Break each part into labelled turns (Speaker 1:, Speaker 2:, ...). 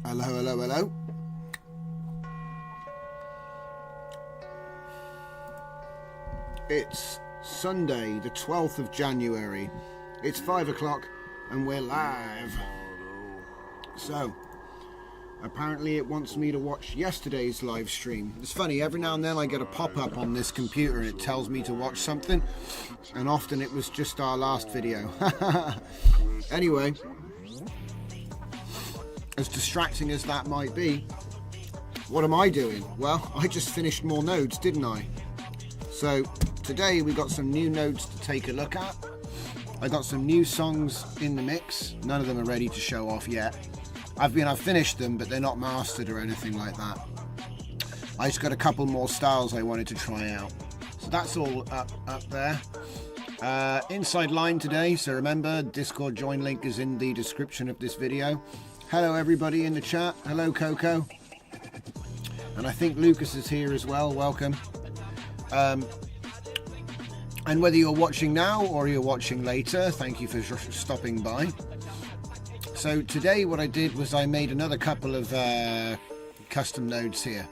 Speaker 1: Hello, hello, hello. It's Sunday, the 12th of January. It's 5 o'clock and we're live. So, apparently it wants me to watch yesterday's live stream. It's funny, every now and then I get a pop-up on this computer and it tells me to watch something, and often it was just our last video. Anyway, as distracting as that might be, what am I doing? Well, I just finished more nodes, didn't I? So today we got some new nodes to take a look at. I got some new songs in the mix. None of them are ready to show off yet. I've finished them, but they're not mastered or anything like that. I just got a couple more styles I wanted to try out. So that's all up there. Inside line today, so remember, Discord join link is in the description of this video. Hello everybody in the chat. Hello Coco. And I think Lucas is here as well. Welcome. And whether you're watching now or you're watching later, thank you for stopping by. So today what I did was I made another couple of custom nodes here.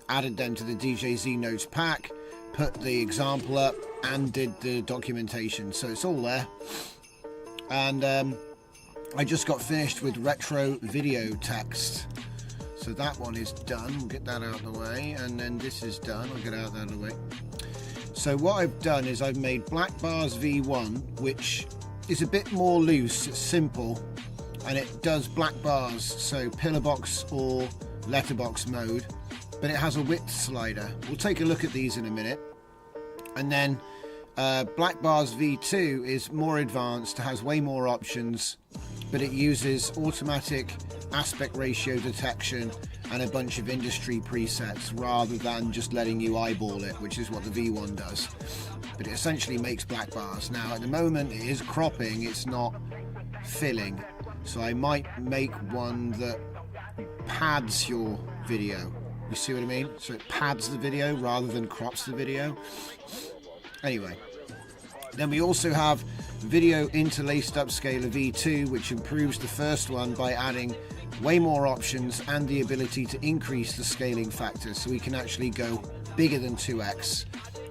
Speaker 1: Added them to the DJZ nodes pack, put the example up and did the documentation. So it's all there. And I just got finished with retro video text. So that one is done. We'll get that out of the way. And then this is done. I'll get out of the way. So what I've done is I've made Black Bars V1, which is a bit more loose. It's simple. And it does black bars, so pillar box or letterbox mode. But it has a width slider. We'll take a look at these in a minute. And then Black Bars V2 is more advanced, has way more options, but it uses automatic aspect ratio detection and a bunch of industry presets rather than just letting you eyeball it, which is what the V1 does. But it essentially makes black bars. Now at the moment it is cropping, it's not filling. So I might make one that pads your video. You see what I mean? So it pads the video rather than crops the video. Anyway, then we also have video interlaced upscaler V2, which improves the first one by adding way more options and the ability to increase the scaling factor, so we can actually go bigger than 2x.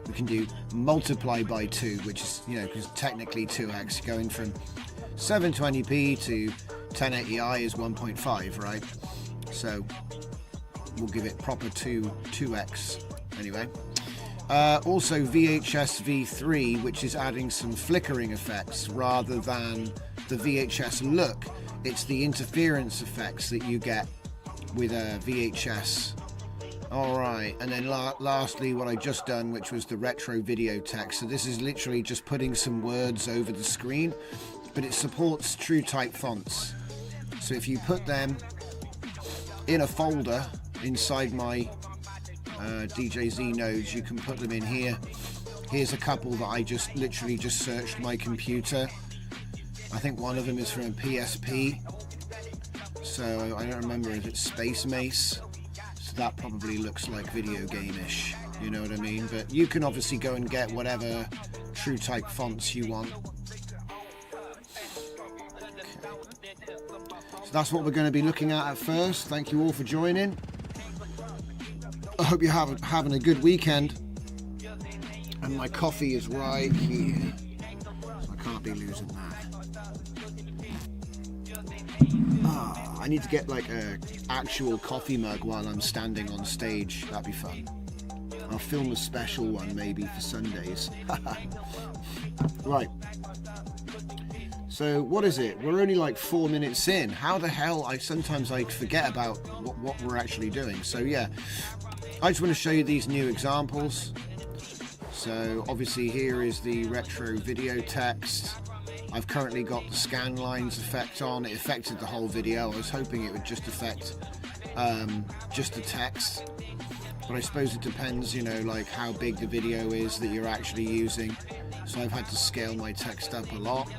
Speaker 1: We can do multiply by 2, which is, you know, because technically 2x, going from 720p to 1080i is 1.5, right? So we'll give it proper 2x anyway. Also VHS V3, which is adding some flickering effects rather than the VHS look. It's the interference effects that you get with a VHS. Alright, and then lastly what I just done, which was the retro video text. So this is literally just putting some words over the screen, but it supports TrueType fonts. So if you put them in a folder inside my DJZ nodes, you can put them in here. Here's a couple that I just literally just searched my computer. I think one of them is from a PSP, so I don't remember if it's Space Mace, so that probably looks like video game-ish, you know what I mean? But you can obviously go and get whatever TrueType fonts you want. So that's what we're going to be looking at first. Thank you all for joining. I hope you're having a good weekend. And my coffee is right here, so I can't be losing that. I need to get like a actual coffee mug while I'm standing on stage. That'd be fun. I'll film a special one maybe for Sundays. Right. So what is it? We're only like 4 minutes in. How the hell? Sometimes I forget about what we're actually doing. So yeah, I just want to show you these new examples. So obviously here is the retro video text. I've currently got the scan lines effect on. It affected the whole video. I was hoping it would just affect just the text, but I suppose it depends, you know, like how big the video is that you're actually using. So I've had to scale my text up a lot.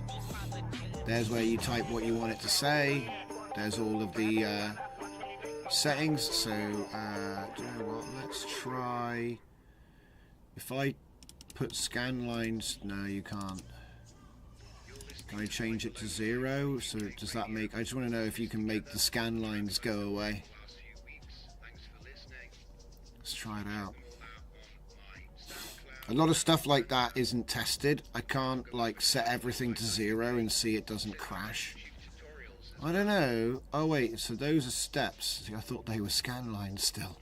Speaker 1: There's where you type what you want it to say. There's all of the settings. So do you know what? Let's try. If I put scan lines, no, you can't. Can I change it to 0? So does that make... I just want to know if you can make the scan lines go away. Let's try it out. A lot of stuff like that isn't tested. I can't like set everything to 0 and see it doesn't crash. I don't know. Oh wait, so those are steps. See, I thought they were scan lines still.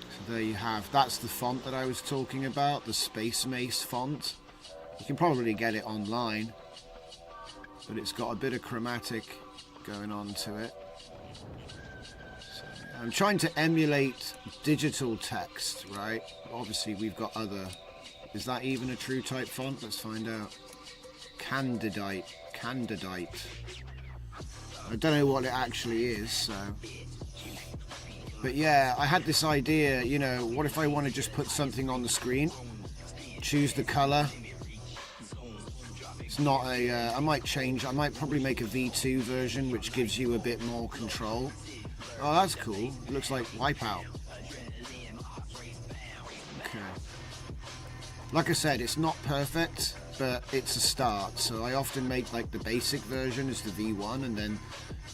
Speaker 1: So there you have. That's the font that I was talking about, the Space Mace font. You can probably get it online, but it's got a bit of chromatic going on to it. So I'm trying to emulate digital text, right? Obviously we've got other... Is that even a TrueType font? Let's find out. Candidate. I don't know what it actually is, so... But yeah, I had this idea, you know, what if I want to just put something on the screen? Choose the color. It's not a, I might probably make a V2 version which gives you a bit more control. Oh, that's cool. It looks like Wipeout. Okay. Like I said, it's not perfect, but it's a start. So I often make like the basic version is the V1, and then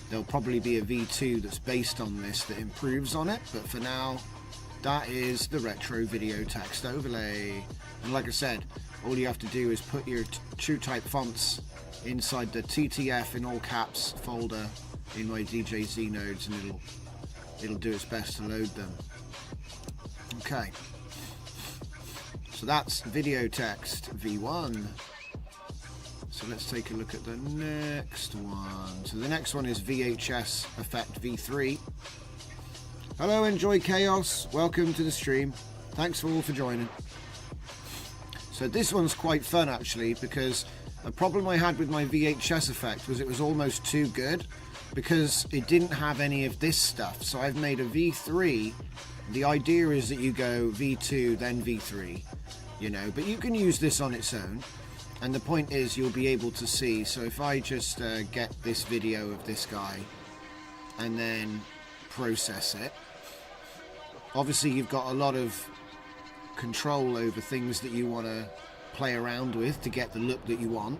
Speaker 1: there'll probably be a V2 that's based on this that improves on it. But for now, that is the retro video text overlay. And like I said, all you have to do is put your TrueType fonts inside the TTF in all caps folder in my DJZ nodes, and it'll do its best to load them. Okay, so that's video text V1. So let's take a look at the next one. So the next one is VHS effect V3. Hello, Enjoy Chaos. Welcome to the stream. Thanks all for joining. So this one's quite fun actually, because a problem I had with my VHS effect was it was almost too good because it didn't have any of this stuff. So I've made a V3. The idea is that you go V2 then V3, you know, but you can use this on its own, and the point is you'll be able to see. So if I just get this video of this guy and then process it, obviously you've got a lot of control over things that you want to play around with to get the look that you want,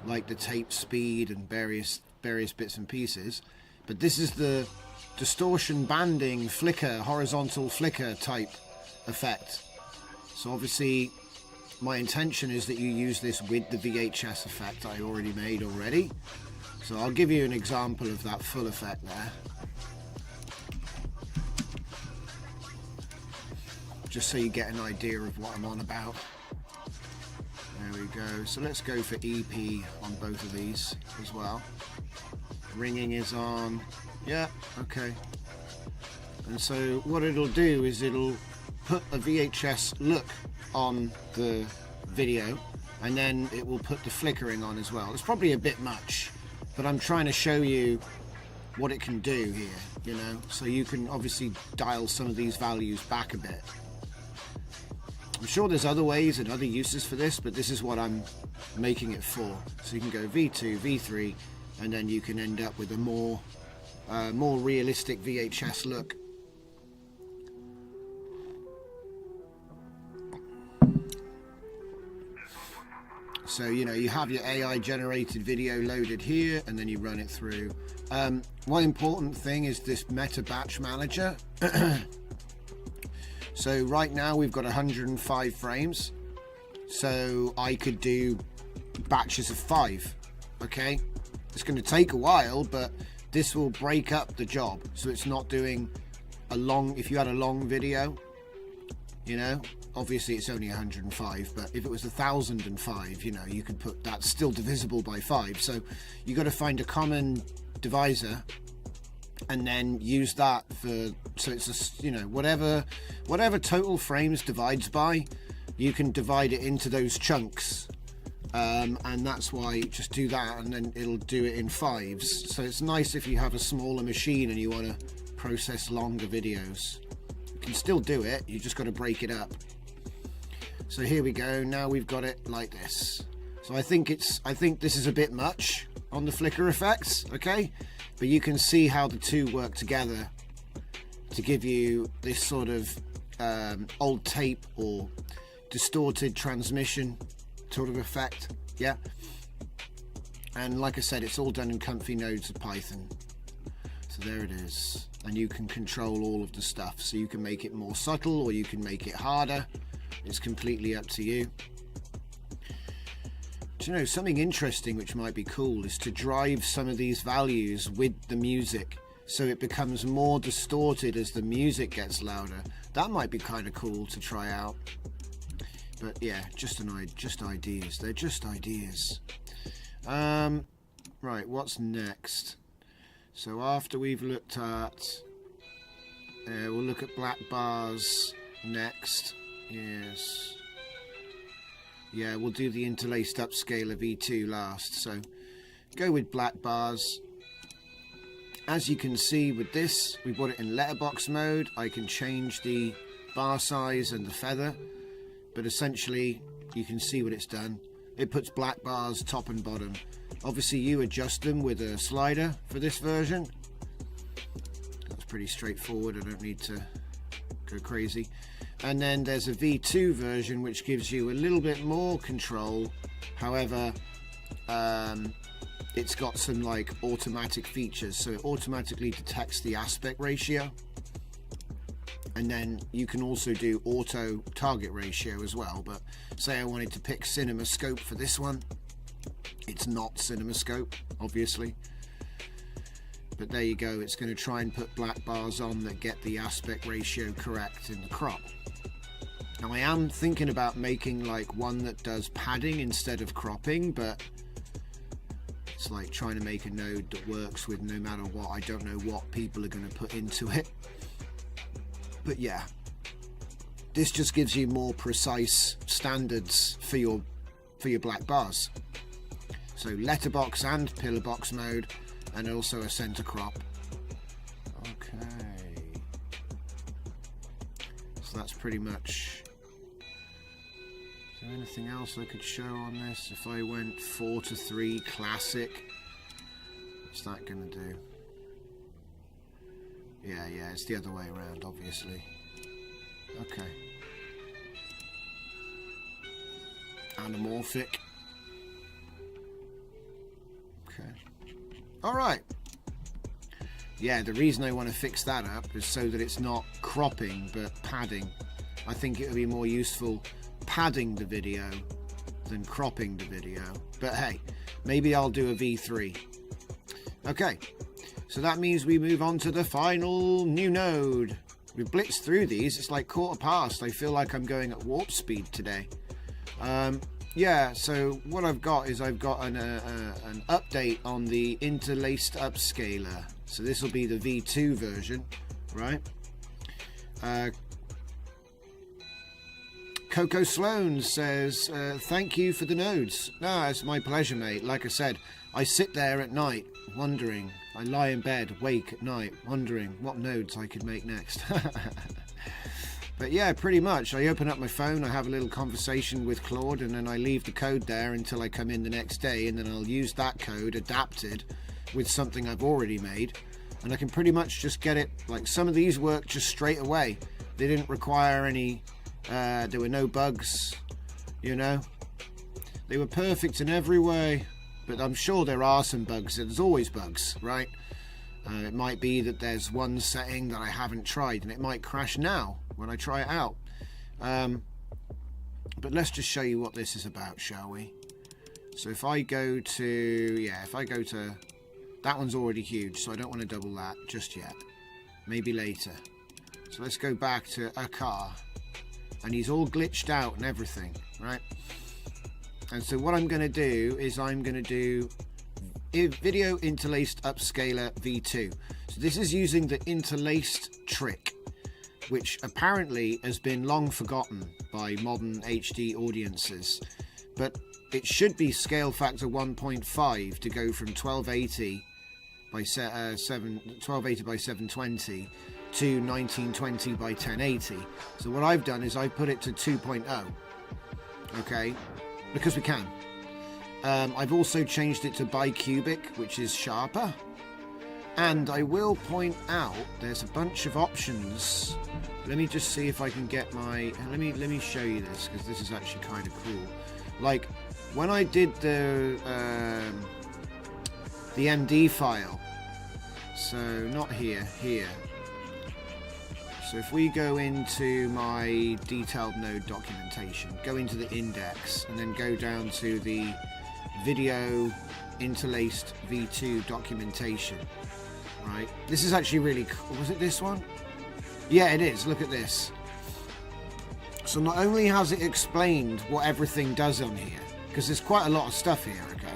Speaker 1: like the tape speed and various bits and pieces. But this is the distortion, banding, flicker, horizontal flicker type effect. So obviously my intention is that you use this with the VHS effect I already made already. So I'll give you an example of that full effect there, just so you get an idea of what I'm on about. There we go. So let's go for EP on both of these as well. Ringing is on. Yeah, okay. And so what it'll do is it'll put a VHS look on the video, and then it will put the flickering on as well. It's probably a bit much, but I'm trying to show you what it can do here, you know, so you can obviously dial some of these values back a bit. I'm sure there's other ways and other uses for this, but this is what I'm making it for. So you can go V2, V3, and then you can end up with a more realistic VHS look. So, you know, you have your AI generated video loaded here, and then you run it through. One important thing is this meta batch manager. So right now we've got 105 frames. So I could do batches of 5. Okay, it's going to take a while, but this will break up the job. So it's not doing a long, if you had a long video, you know, obviously it's only 105, but if it was 1005, you know, you could put that still divisible by 5. So you got to find a common divisor and then use that for, so it's a, you know, whatever total frames divides by, you can divide it into those chunks, and that's why just do that, and then it'll do it in 5s. So it's nice if you have a smaller machine and you want to process longer videos. You can still do it, you just got to break it up. So here we go, now we've got it like this. So I think this is a bit much on the flicker effects, okay? But you can see how the two work together to give you this sort of old tape or distorted transmission sort of effect, yeah? And like I said, it's all done in comfy nodes of Python. So there it is. And you can control all of the stuff. So you can make it more subtle or you can make it harder. It's completely up to you. Do you know, something interesting which might be cool is to drive some of these values with the music, so it becomes more distorted as the music gets louder. That might be kind of cool to try out. But yeah, just ideas. They're just ideas. Right, what's next? So after we've looked at, we'll look at black bars next. Yes. Yeah, we'll do the interlaced upscaler V2 last. So go with black bars. As you can see with this, we put it in letterbox mode. I can change the bar size and the feather, but essentially you can see what it's done. It puts black bars top and bottom. Obviously you adjust them with a slider for this version. That's pretty straightforward, I don't need to go crazy. And then there's a V2 version which gives you a little bit more control. However, it's got some like automatic features, so it automatically detects the aspect ratio, and then you can also do auto target ratio as well. But say I wanted to pick CinemaScope for this one, it's not CinemaScope obviously, but there you go. It's going to try and put black bars on that get the aspect ratio correct in the crop. Now I am thinking about making like one that does padding instead of cropping, but it's like trying to make a node that works with no matter what. I don't know what people are going to put into it, but yeah, this just gives you more precise standards for your black bars. So letterbox and pillar box mode, and also a center crop. Okay, so that's pretty much. Is there anything else I could show on this? If I went 4:3 classic, what's that gonna do? Yeah, it's the other way around, obviously. Okay. anamorphic. Okay. All right. Yeah, the reason I want to fix that up is so that it's not cropping but padding. I think it would be more useful padding the video than cropping the video. But hey, maybe I'll do a V3. Okay, so that means we move on to the final new node. We blitzed through these. It's like 1:15. I feel like I'm going at warp speed today. Yeah, so what I've got is I've got an update on the interlaced upscaler. So this will be the V2 version, right? Coco Sloan says, thank you for the nodes. No, it's my pleasure, mate. Like I said, I sit there at night wondering. I lie in bed, wake at night, wondering what nodes I could make next. But yeah, pretty much. I open up my phone, I have a little conversation with Claude, and then I leave the code there until I come in the next day, and then I'll use that code adapted with something I've already made, and I can pretty much just get it. Like, some of these work just straight away. They didn't require any, there were no bugs, you know. They were perfect in every way, but I'm sure there are some bugs. There's always bugs, right? It might be that there's one setting that I haven't tried, and it might crash now when I try it out. But let's just show you what this is about, shall we? So if I go to, yeah, if I go to, that one's already huge, so I don't want to double that just yet. Maybe later. So let's go back to a car, and he's all glitched out and everything, right? And so what I'm going to do is I'm going to do video interlaced upscaler V2. So this is using the interlaced trick, which apparently has been long forgotten by modern HD audiences, but it should be scale factor 1.5 to go from 1280 by 1280 by 720 to 1920 by 1080. So what I've done is I put it to 2.0, okay, because we can. I've also changed it to bicubic, which is sharper. And I will point out there's a bunch of options. Let me just see if I can get my, let me show you this, because this is actually kind of cool. Like when I did the MD file, so not here, here. So if we go into my detailed node documentation, go into the index, and then go down to the video interlaced V2 documentation, right? This is actually really cool. Was it this one? Yeah, it is. Look at this. So not only has it explained what everything does on here, because there's quite a lot of stuff here, okay?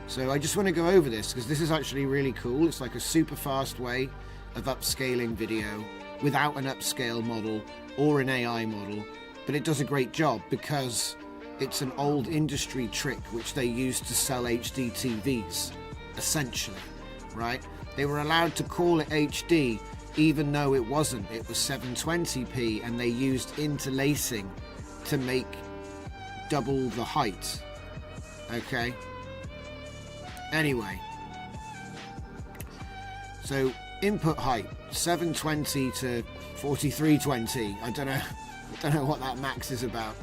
Speaker 1: So I just want to go over this because this is actually really cool. It's like a super fast way of upscaling video without an upscale model or an AI model, but it does a great job because it's an old industry trick which they used to sell HD TVs, essentially, right? They were allowed to call it HD even though it wasn't. It was 720p, and they used interlacing to make double the height, okay? Anyway, so input height 720 to 4320. I don't know what that max is about.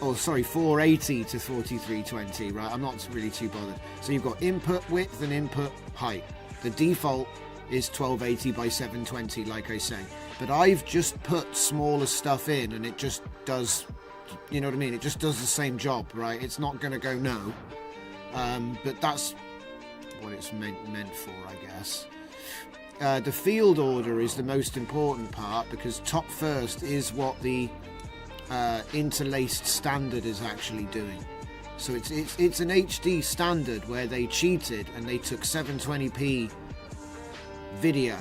Speaker 1: Oh, sorry, 480 to 4320, right? I'm not really too bothered. So you've got input width and input height. The default is 1280 by 720, like I say. But I've just put smaller stuff in, and it just does, you know what I mean? It just does the same job, right? It's not going to go no. But that's what it's meant for, I guess. The field order is the most important part, because top first is what the interlaced standard is actually doing. So it's an HD standard where they cheated and they took 720p video,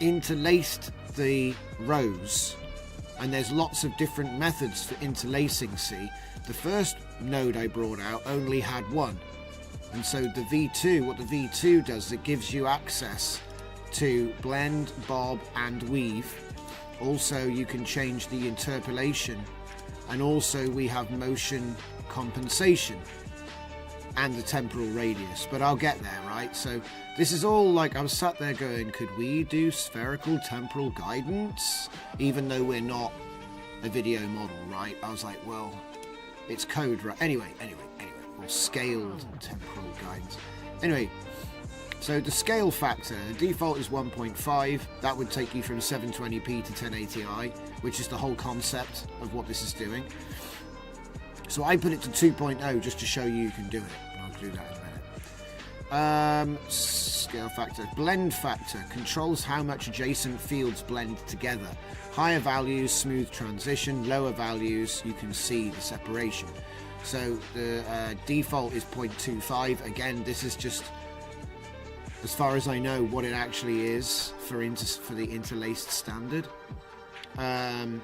Speaker 1: interlaced the rows, and there's lots of different methods for interlacing. See, the first node I brought out only had one, and so the V2, what the V2 does, it gives you access to blend, bob and weave. Also you can change the interpolation, and also we have motion compensation and the temporal radius, but I'll get there, right? So this is all like, I was sat there going, could we do spherical temporal guidance even though we're not a video model, right? I was like, well, it's code, right? Anyway, or scaled temporal guidance. Anyway, so the scale factor, the default is 1.5. That would take you from 720p to 1080i, which is the whole concept of what this is doing. So I put it to 2.0 just to show you can do it. And I'll do that in a minute. Scale factor. Blend factor controls how much adjacent fields blend together. Higher values, smooth transition. Lower values, you can see the separation. So the default is 0.25. Again, this is just, as far as I know, what it actually is for the interlaced standard. Karen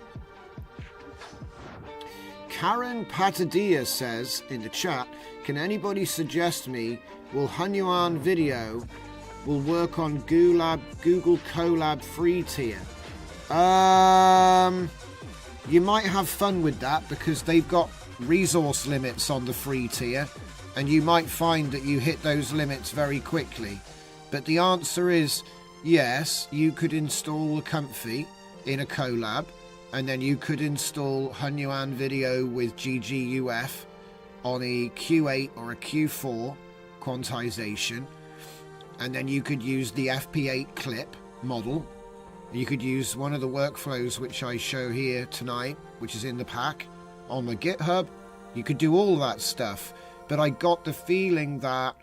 Speaker 1: Patadia says in the chat, can anybody suggest me will Hunyuan Video will work on Google Colab free tier? You might have fun with that because they've got resource limits on the free tier, and you might find that you hit those limits very quickly. But the answer is yes, you could install a Comfy in a collab, and then you could install Hunyuan Video with GGUF on a Q8 or a Q4 quantization, and then you could use the FP8 clip model. You could use one of the workflows which I show here tonight, which is in the pack on my GitHub. You could do all that stuff, but I got the feeling that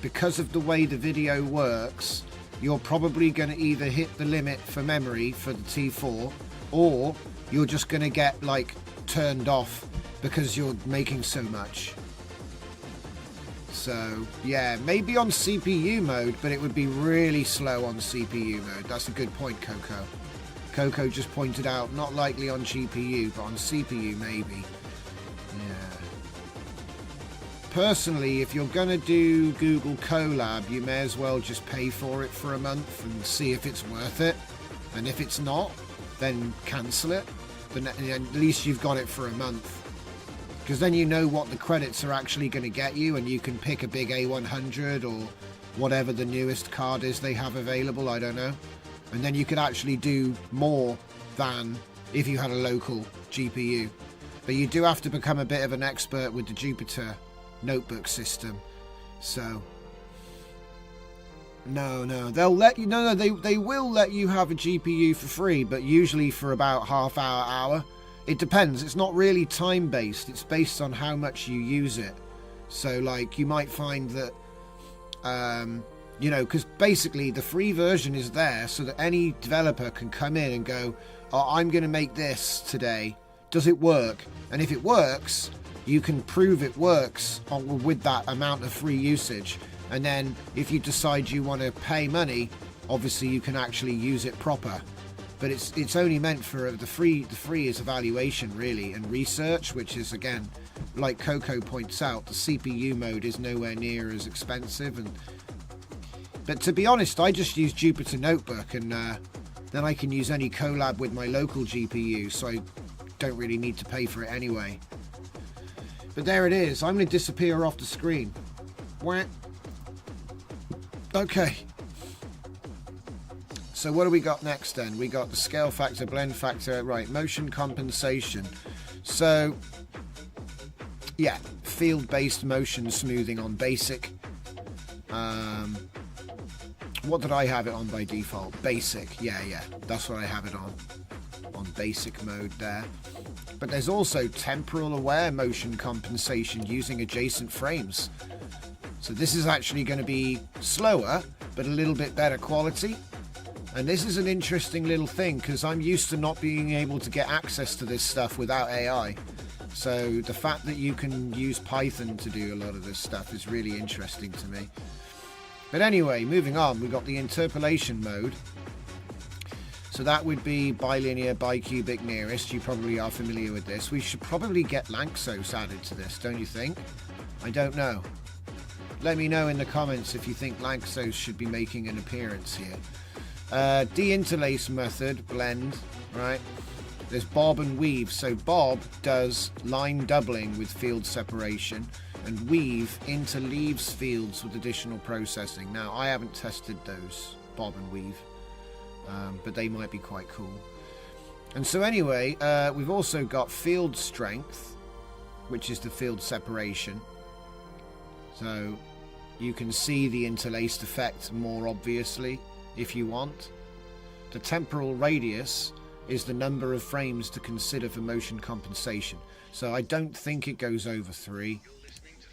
Speaker 1: because of the way the video works, you're probably going to either hit the limit for memory for the T4, or you're just going to get like turned off because you're making so much. So yeah, maybe on CPU mode, but it would be really slow on CPU mode. That's a good point, Coco. Coco just pointed out, not likely on GPU, but on CPU maybe. Yeah. Personally, if you're going to do Google Colab, you may as well just pay for it for a month and see if it's worth it. And if it's not, then cancel it. But at least you've got it for a month. Because then you know what the credits are actually going to get you, and you can pick a big A100 or whatever the newest card is they have available, I don't know. And then you could actually do more than if you had a local GPU. But you do have to become a bit of an expert with the Jupyter notebook system. So no, they'll let you, they will let you have a GPU for free, but usually for about half hour. It depends. It's not really time based. It's based on how much you use it. So like you might find that you know, because basically the free version is there so that any developer can come in and go, oh, I'm going to make this today. Does it work? And if it works, you can prove it works with that amount of free usage. And then if you decide you want to pay money, obviously you can actually use it proper. But it's only meant for the free is evaluation really, and research, which is, again, like Coco points out, the CPU mode is nowhere near as expensive. But to be honest, I just use Jupyter Notebook, and then I can use any collab with my local GPU, so I don't really need to pay for it anyway. But there it is. I'm going to disappear off the screen. Wah. Okay. So what do we got next then? We got the scale factor, blend factor, right, motion compensation. So, yeah, field-based motion smoothing on basic. What did I have it on by default? Basic, yeah, that's what I have it on basic mode there. But there's also temporal aware motion compensation using adjacent frames. So this is actually going to be slower, but a little bit better quality. And this is an interesting little thing because I'm used to not being able to get access to this stuff without AI. So the fact that you can use Python to do a lot of this stuff is really interesting to me. But anyway, moving on, we've got the interpolation mode. So that would be bilinear, bicubic, nearest. You probably are familiar with this. We should probably get Lanczos added to this, don't you think? I don't know. Let me know in the comments if you think Lanczos should be making an appearance here. Deinterlace method, blend, right? There's bob and weave. So bob does line doubling with field separation, and weave interleaves fields with additional processing. Now, I haven't tested those bob and weave, but they might be quite cool. And so anyway, we've also got field strength, which is the field separation. So you can see the interlaced effect more obviously if you want. The temporal radius is the number of frames to consider for motion compensation. So I don't think it goes over 3.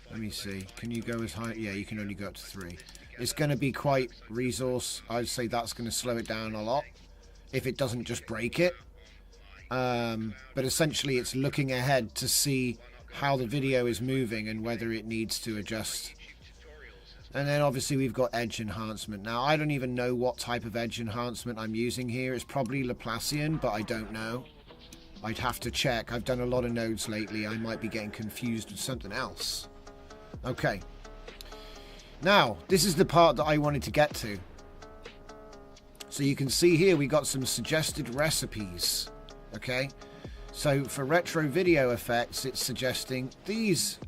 Speaker 1: Let me see. Can you go as high? Yeah, you can only go up to 3. It's going to be quite resource. I'd say that's going to slow it down a lot if it doesn't just break it. But essentially it's looking ahead to see how the video is moving and whether it needs to adjust. And then obviously we've got edge enhancement. Now I don't even know what type of edge enhancement I'm using here. It's probably Laplacian, but I don't know. I'd have to check. I've done a lot of nodes lately. I might be getting confused with something else. Okay. Now, this is the part that I wanted to get to. So you can see here we got some suggested recipes. Okay. So for retro video effects, it's suggesting these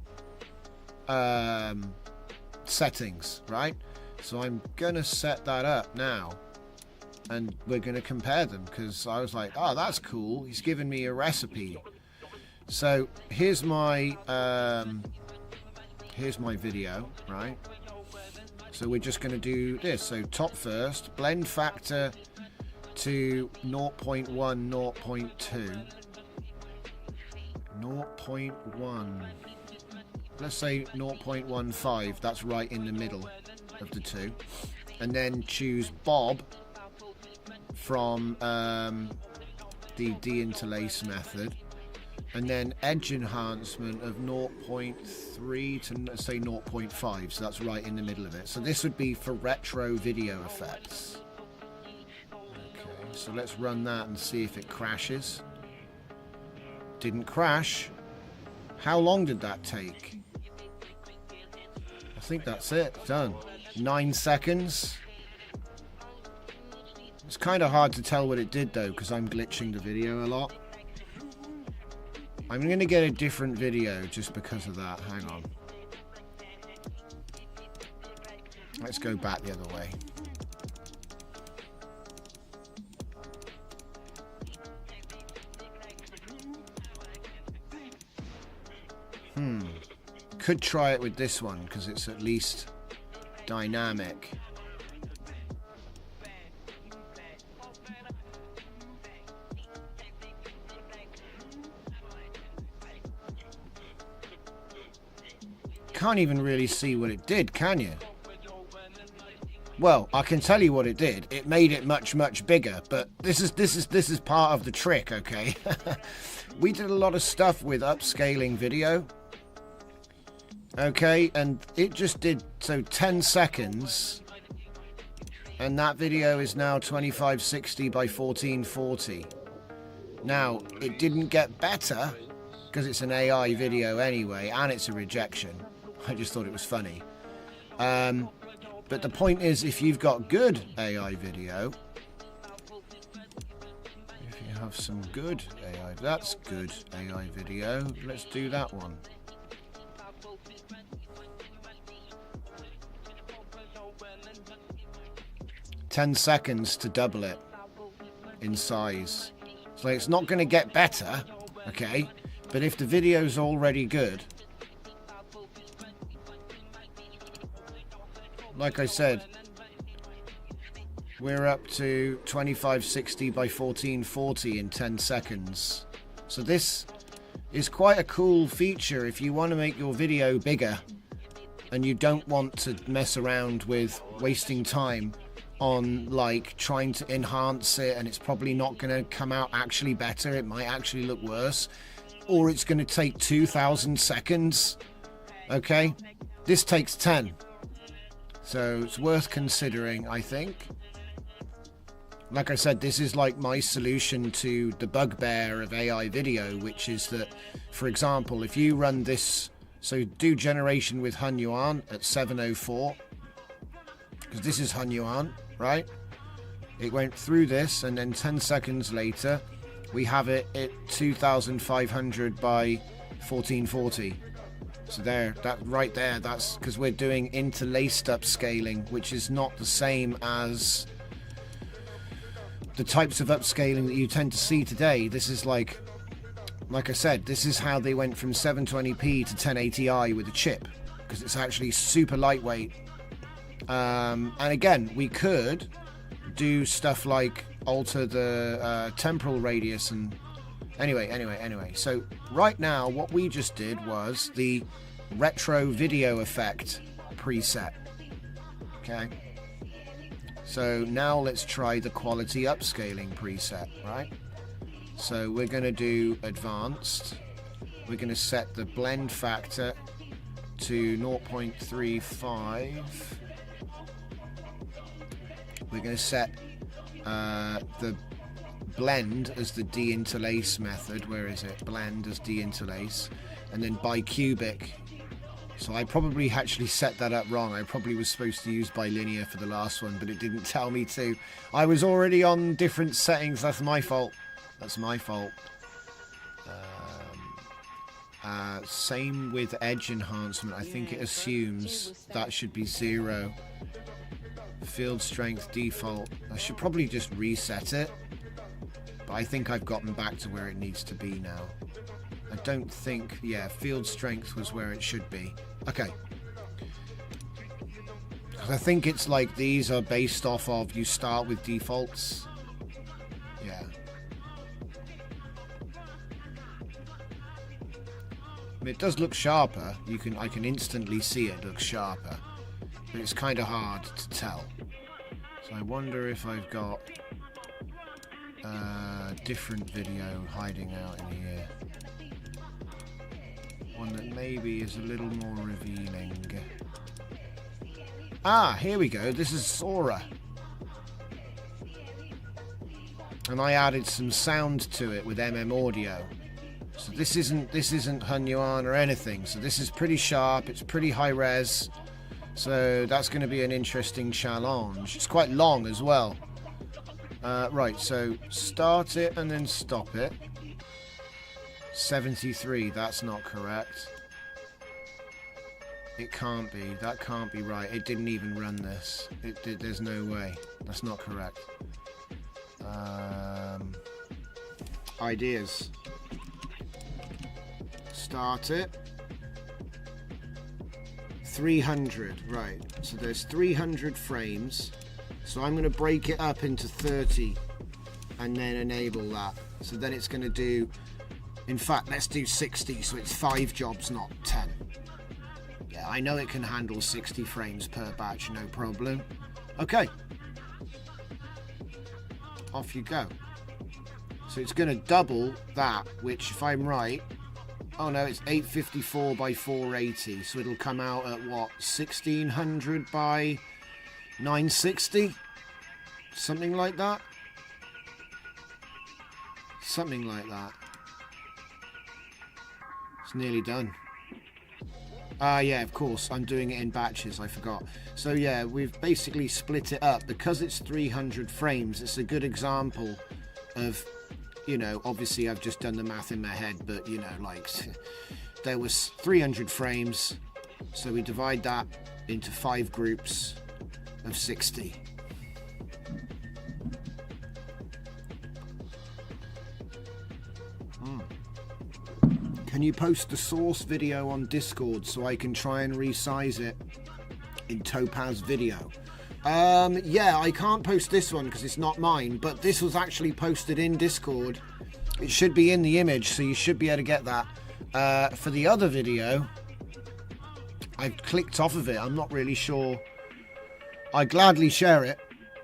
Speaker 1: settings, right? So I'm gonna set that up now and we're gonna compare them, because I was like, oh, that's cool, he's given me a recipe. So here's my video, right? So we're just gonna do this. So top first, blend factor to 0.1, 0.2, 0.1, let's say 0.15, that's right in the middle of the two. And then choose Bob from the deinterlace method. And then edge enhancement of 0.3 to let's say 0.5, so that's right in the middle of it. So this would be for retro video effects. Okay, so let's run that and see if it crashes. Didn't crash. How long did that take? I think that's it. Done. 9 seconds. It's kind of hard to tell what it did though, because I'm glitching the video a lot. I'm going to get a different video just because of that. Hang on. Let's go back the other way. Could try it with this one because it's at least dynamic. Can't even really see what it did, can you? Well, I can tell you what it did. It made it much bigger, but this is part of the trick, okay? We did a lot of stuff with upscaling video. Okay, and it just did so 10 seconds. And that video is now 2560 by 1440. Now, it didn't get better because it's an AI video anyway, and it's a rejection. I just thought it was funny. But the point is, if you've got good AI video, if you have some good AI, that's good AI video. Let's do that one. 10 seconds to double it in size. So it's not going to get better, okay? But if the video's already good, like I said, we're up to 2560 by 1440 in 10 seconds. So this is quite a cool feature if you want to make your video bigger and you don't want to mess around with wasting time on like trying to enhance it, and it's probably not going to come out actually better. It might actually look worse, or it's going to take 2000 seconds. Okay, this takes 10. So it's worth considering, I think. Like I said, this is like my solution to the bugbear of AI video, which is that, for example, if you run this, so do generation with Hunyuan at 704, because this is Hunyuan, right? It went through this, and then 10 seconds later, we have it at 2500 by 1440. So there, that right there, that's because we're doing interlaced upscaling, which is not the same as the types of upscaling that you tend to see today. This is like I said, this is how they went from 720p to 1080i with a chip, because it's actually super lightweight. And again, we could do stuff like alter the temporal radius and anyway. So right now, what we just did was the retro video effect preset. Okay. So now let's try the quality upscaling preset, right? So we're going to do advanced. We're going to set the blend factor to 0.35. We're going to set the blend as the deinterlace method. Where is it? Blend as deinterlace. And then bicubic. So I probably actually set that up wrong. I probably was supposed to use bilinear for the last one, but it didn't tell me to. I was already on different settings. That's my fault. That's my fault. Same with edge enhancement. I think it assumes that should be 0. Field strength default. I should probably just reset it. But I think I've gotten back to where it needs to be now. I don't think... Yeah, field strength was where it should be. Okay. I think it's like these are based off of you start with defaults. Yeah. I mean, it does look sharper. I can instantly see it looks sharper. But it's kind of hard to tell. So I wonder if I've got a different video hiding out in here. One that maybe is a little more revealing. Ah, here we go. This is Sora. And I added some sound to it with Audio. So this isn't Hunyuan or anything. So this is pretty sharp. It's pretty high res. So that's going to be an interesting challenge. It's quite long as well. Right, so start it and then stop it. 73, that's not correct. It can't be. That can't be right. It didn't even run this. There's no way. That's not correct. Ideas. Start it. 300, right. So there's 300 frames. So I'm going to break it up into 30 and then enable that. So then it's going to do, in fact, let's do 60. So it's 5 jobs, not 10. Yeah, I know it can handle 60 frames per batch, no problem. Okay. Off you go. So it's going to double that, which if I'm right, oh no, it's 854 by 480. So it'll come out at what, 1600 by 960? Something like that? Something like that. It's nearly done. Yeah, of course, I'm doing it in batches, I forgot. So yeah, we've basically split it up. Because it's 300 frames, it's a good example of, you know, obviously I've just done the math in my head, but, you know, like, there was 300 frames, so we divide that into 5 groups of 60. Can you post the source video on Discord so I can try and resize it in Topaz video? Yeah, I can't post this one because it's not mine, but this was actually posted in Discord. It should be in the image, so you should be able to get that. For the other video, I've clicked off of it. I'm not really sure. I gladly share it,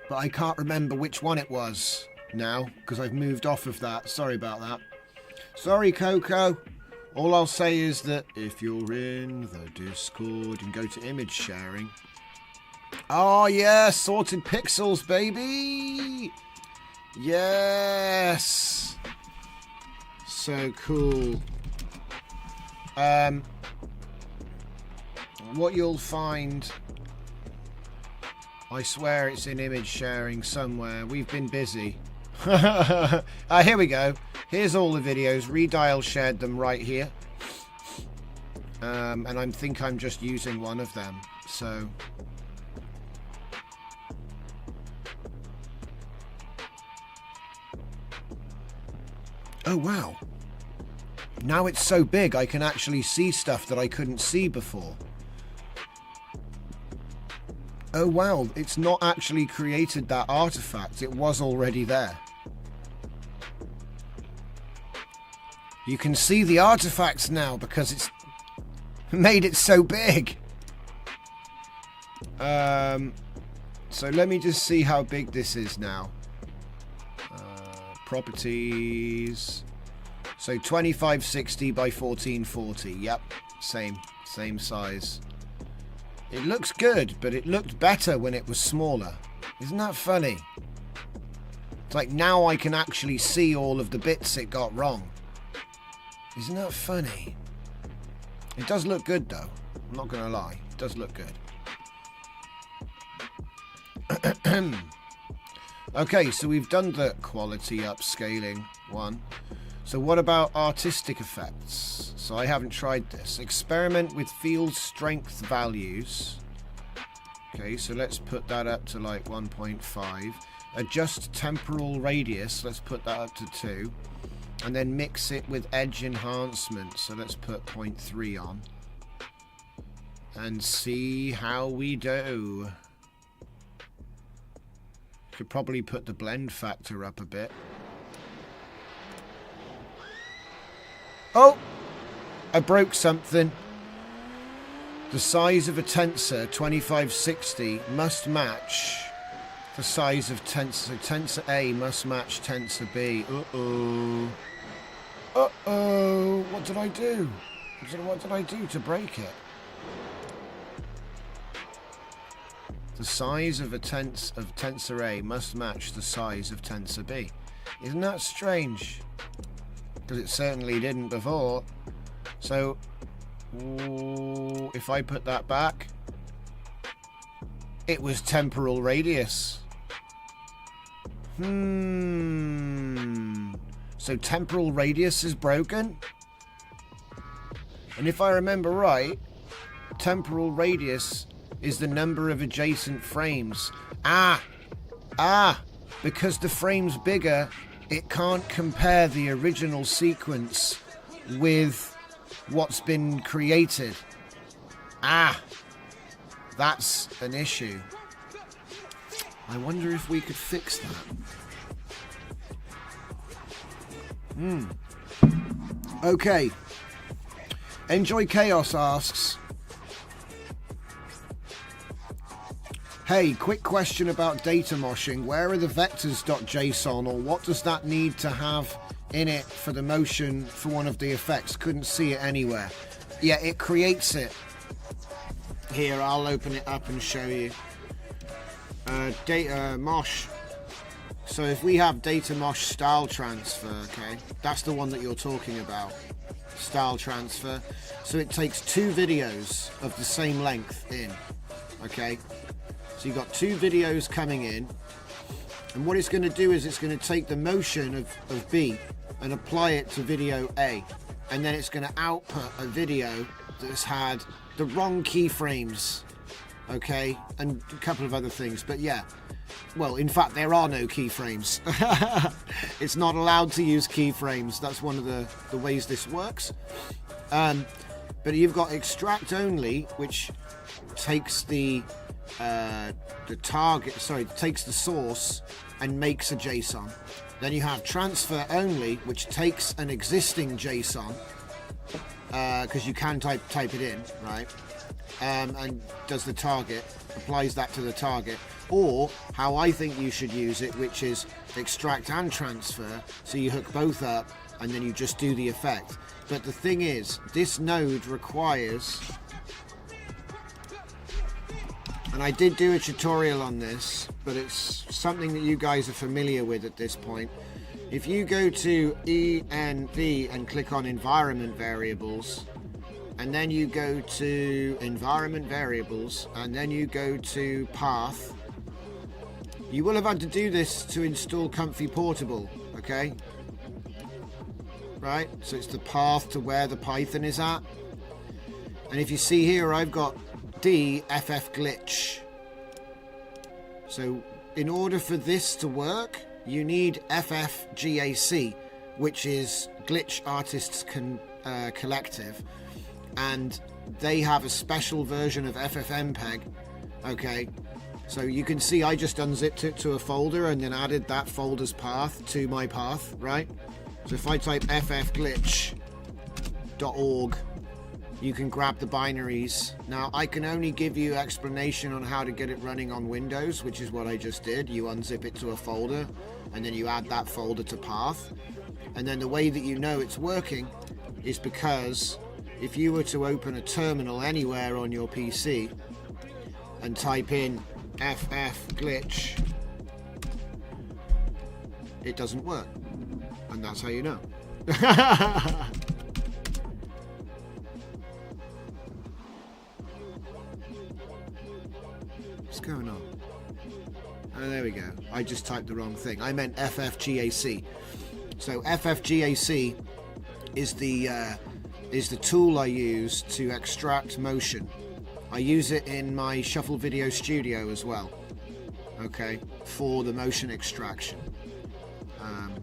Speaker 1: but I can't remember which one it was now because I've moved off of that. Sorry about that. Sorry, Coco. All I'll say is that if you're in the Discord and go to image sharing. Oh, yeah, sorted pixels, baby. Yes. So cool. What you'll find, I swear it's in image sharing somewhere. We've been busy. Here we go. Here's all the videos. Redial shared them right here. And I think I'm just using one of them. So Oh, wow. Now it's so big I can actually see stuff that I couldn't see before. Oh, wow. It's not actually created that artifact. It was already there. You can see the artifacts now because it's made it so big. So let me just see how big this is now. Properties. So 2560 by 1440. Yep, same size. It looks good, but it looked better when it was smaller. Isn't that funny? It's like now I can actually see all of the bits it got wrong. Isn't that funny? It does look good though. I'm not going to lie. It does look good. Okay, so we've done the quality upscaling one. So what about artistic effects? So I haven't tried this. Experiment with field strength values. Okay, so let's put that up to like 1.5. Adjust temporal radius. Let's put that up to 2. And then mix it with edge enhancement. So let's put 0.3 on. And see how we do. Could probably put the blend factor up a bit. Oh! I broke something. The size of a tensor, 2560, must match the size of tensor. Tensor A must match tensor B. Uh-oh. Uh-oh. What did I do? What did I do to break it? The size of tensor A must match the size of tensor B. Isn't that strange? Because it certainly didn't before. So, if I put that back, it was temporal radius. So temporal radius is broken? And if I remember right, temporal radius is the number of adjacent frames. Because the frame's bigger, it can't compare the original sequence with what's been created. That's an issue. I wonder if we could fix that. Okay. Enjoy Chaos asks, hey, quick question about data moshing. Where are the vectors.json, or what does that need to have in it for the motion for one of the effects? Couldn't see it anywhere. Yeah, it creates it. Here, I'll open it up and show you. Data mosh. So if we have data mosh style transfer, okay, that's the one that you're talking about. Style transfer. So it takes 2 videos of the same length in, okay? So you've got 2 videos coming in, and what it's going to do is it's going to take the motion of B and apply it to video A, and then it's going to output a video that's had the wrong keyframes, okay, and a couple of other things. But yeah, well, in fact, there are no keyframes. It's not allowed to use keyframes. That's one of the ways this works. But you've got extract only, which takes the target, takes the source and makes a JSON. Then you have transfer only, which takes an existing JSON, because you can type it in, right? And does the target, applies that to the target. Or how I think you should use it, which is extract and transfer, so you hook both up and then you just do the effect. But the thing is, this node requires, and I did do a tutorial on this, but it's something that you guys are familiar with at this point. If you go to env and click on environment variables, and then you go to environment variables, and then you go to path, you will have had to do this to install Comfy Portable, okay? Right, so it's the path to where the Python is at. And if you see here, I've got DFF glitch. So in order for this to work, you need FFGAC, which is Glitch Artists Collective, and they have a special version of FFmpeg. Okay, so you can see I just unzipped it to a folder and then added that folder's path to my path, right? So if I type ffglitch.org, you can grab the binaries. Now, I can only give you explanation on how to get it running on Windows, which is what I just did. You unzip it to a folder, and then you add that folder to path. And then the way that you know it's working is because if you were to open a terminal anywhere on your PC and type in ffglitch, it doesn't work. And that's how you know. What's going on? Oh, there we go. I just typed the wrong thing. I meant FFGAC. So FFGAC is the tool I use to extract motion. I use it in my Shuffle Video Studio as well. Okay, for the motion extraction.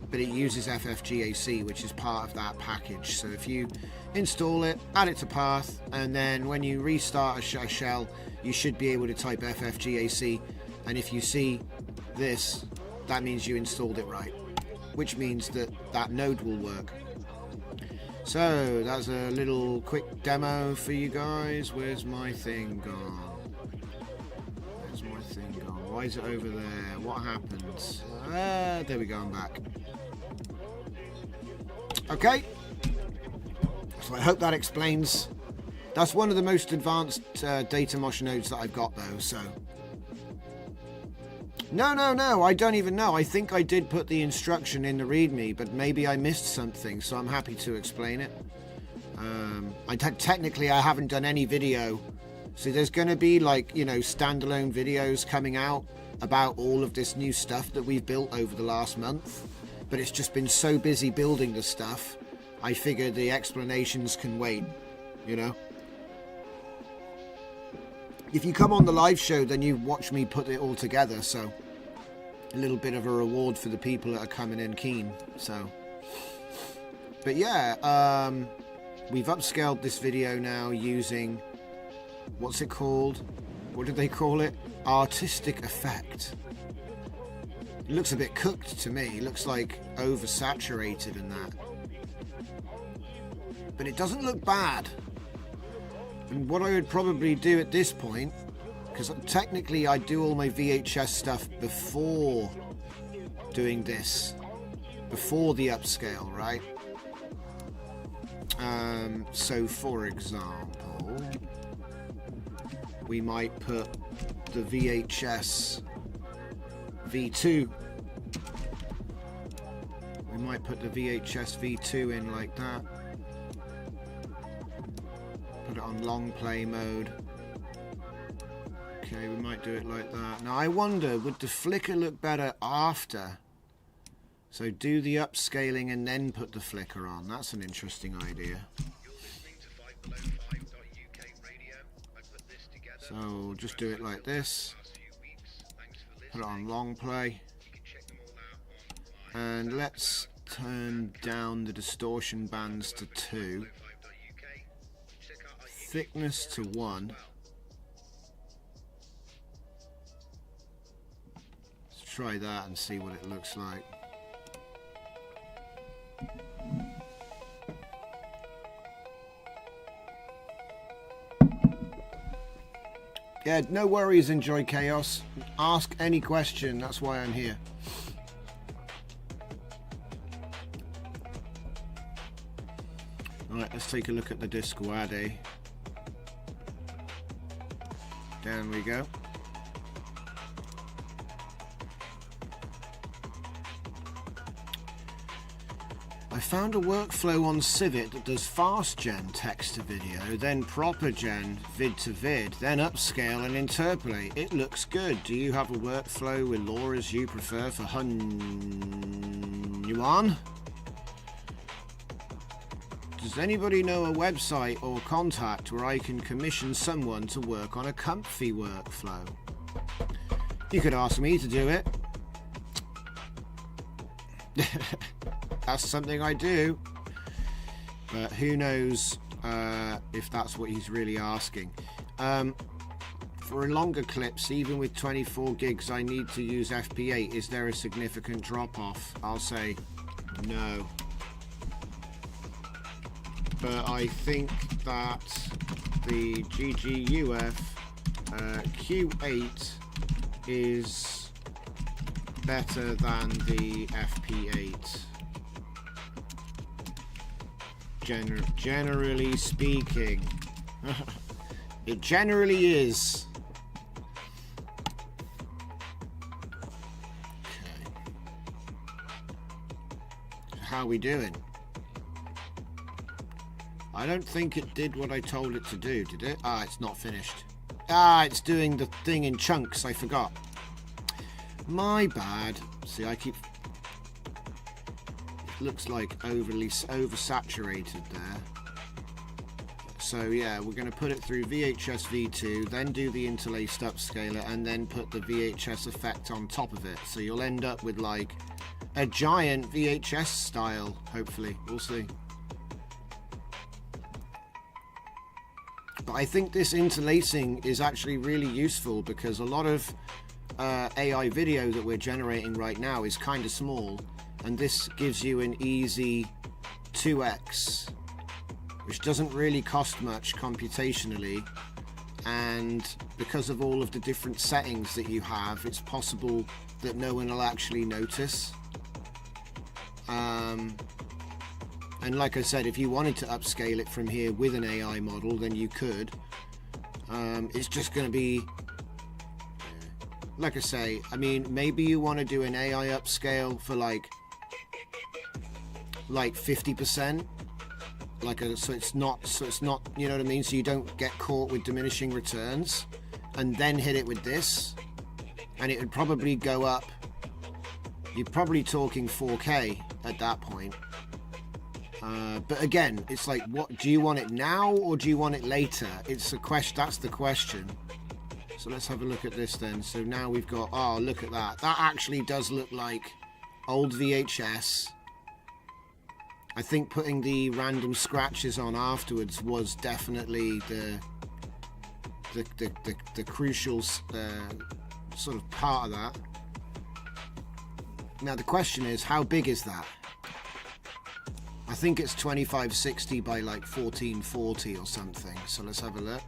Speaker 1: But it uses FFGAC, which is part of that package. So if you install it, add it to path, and then when you restart a shell, you should be able to type FFGAC, and if you see this, that means you installed it right, which means that that node will work. So that's a little quick demo for you guys. Where's my thing gone? Where's my thing gone? Why is it over there? What happens? There we go, I'm back. Okay, so I hope that explains. That's one of the most advanced data mosh nodes that I've got though, so. No, I don't even know. I think I did put the instruction in the README, but maybe I missed something, so I'm happy to explain it. Technically, I haven't done any video, so there's going to be like, you know, standalone videos coming out about all of this new stuff that we've built over the last month, but it's just been so busy building the stuff, I figured the explanations can wait, you know. If you come on the live show, then you watch me put it all together, so a little bit of a reward for the people that are coming in keen. So, but yeah, we've upscaled this video now using, what's it called? What did they call it? Artistic effect. It looks a bit cooked to me. It looks like oversaturated and that, but it doesn't look bad. And what I would probably do at this point, because technically I do all my VHS stuff before doing this, before the upscale, right? So for example, we might put the VHS V2. We might put the VHS V2 in like that. Put it on long play mode. Okay, we might do it like that. Now I wonder, would the flicker look better after? So do the upscaling and then put the flicker on. That's an interesting idea. So just do it like this. Put it on long play. And let's turn down the distortion bands to 2. Thickness to 1. Let's try that and see what it looks like. Yeah, no worries, Enjoy Chaos. Ask any question, that's why I'm here. Alright, let's take a look at the disco AD. Down we go. I found a workflow on Civit that does fast gen text to video, then proper gen vid to vid, then upscale and interpolate. It looks good. Do you have a workflow with LoRa's you prefer for Yuan? Does anybody know a website or contact where I can commission someone to work on a comfy workflow? You could ask me to do it. That's something I do. But who knows if that's what he's really asking. For longer clips, even with 24 gigs, I need to use FP8. Is there a significant drop-off? I'll say no. But I think that the GGUF Q8 is better than the FP8. Generally speaking. It generally is. Okay. How are we doing? I don't think it did what I told it to do, did it? Ah, it's not finished. Ah, it's doing the thing in chunks, I forgot. My bad. See, I keep... It looks like oversaturated there. So yeah, we're going to put it through VHS V2, then do the interlaced upscaler, and then put the VHS effect on top of it. So you'll end up with like a giant VHS style, hopefully. We'll see. But I think this interlacing is actually really useful because a lot of AI video that we're generating right now is kind of small, and this gives you an easy 2x, which doesn't really cost much computationally, and because of all of the different settings that you have, it's possible that no one will actually notice. And like I said, if you wanted to upscale it from here with an AI model, then you could. It's just going to be, like I say, I mean, maybe you want to do an AI upscale for like 50%, so it's not, you know what I mean? So you don't get caught with diminishing returns, and then hit it with this, and it would probably go up. You're probably talking 4K at that point. But again, it's like, what do you want it now or do you want it later? It's a question. That's the question. So let's have a look at this then. So now we've got, oh, look at that. That actually does look like old VHS. I think putting the random scratches on afterwards was definitely the crucial sort of part of that. Now the question is, how big is that? I think it's 2560 by like 1440 or something. So let's have a look.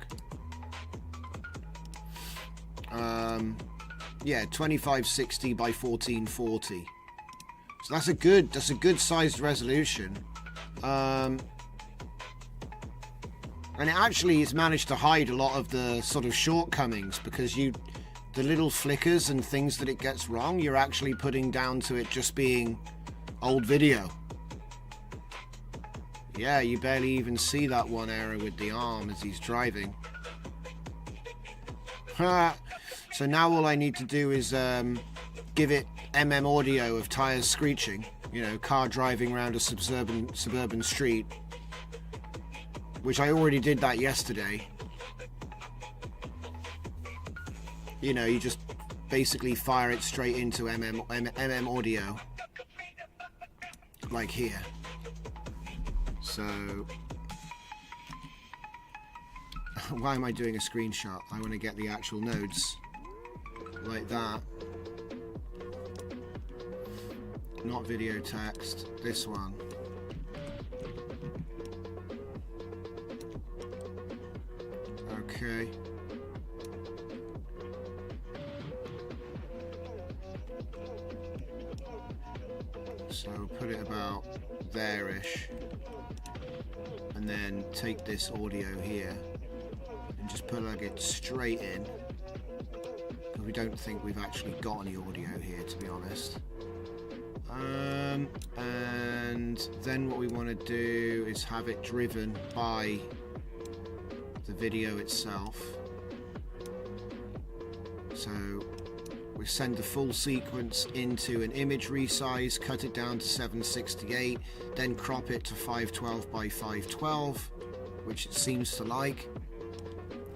Speaker 1: Yeah, 2560 by 1440. So that's a good sized resolution. And it actually has managed to hide a lot of the sort of shortcomings, because the little flickers and things that it gets wrong, you're actually putting down to it just being old video. Yeah, you barely even see that one error with the arm as he's driving. So now all I need to do is give it audio of tires screeching, you know, car driving around a suburban street, which I already did that yesterday. You know, you just basically fire it straight into audio, like here. So, why am I doing a screenshot? I want to get the actual nodes, like that. Not video text, this one. Okay. So put it about there-ish. And then take this audio here and just plug it straight in. Because we don't think we've actually got any audio here, to be honest. And then what we want to do is have it driven by the video itself. So we send the full sequence into an image resize, cut it down to 768, then crop it to 512 by 512, which it seems to like.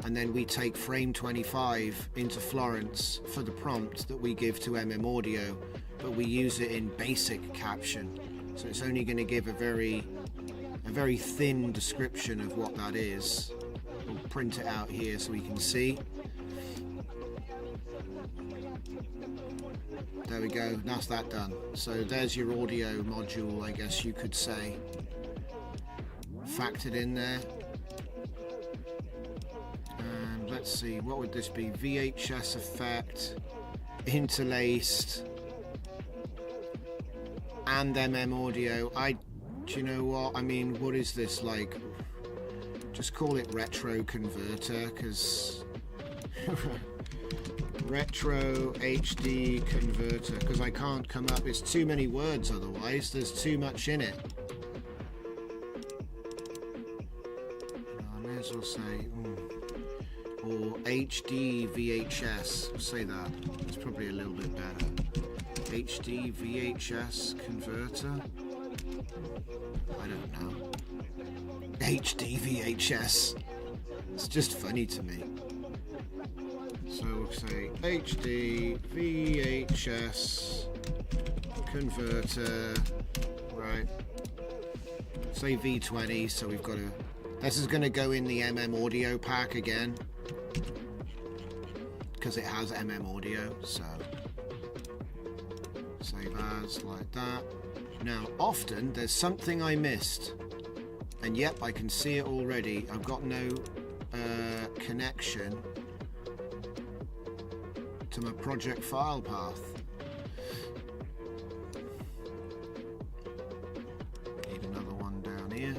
Speaker 1: And then we take frame 25 into Florence for the prompt that we give to audio, but we use it in basic caption So it's only going to give a very thin description of what that is. We'll print it out here so we can see. There we go, that's that done. So there's your audio module, I guess you could say, factored in there. And let's see, what would this be? VHS effect, interlaced, and audio. Do you know what? I mean, what is this like? Just call it retro converter, because retro HD converter, because I can't come up. It's too many words otherwise. There's too much in it. I may as well say, or HD VHS. I'll say that. It's probably a little bit better. HD VHS converter. I don't know. HD VHS. It's just funny to me. So we'll say HD VHS converter. Right. Say V20. So we've got to. This is going to go in the audio pack again, because it has audio. So save as like that. Now, often there's something I missed, and yep, I can see it already. I've got no connection to my project file path. Need another one down here.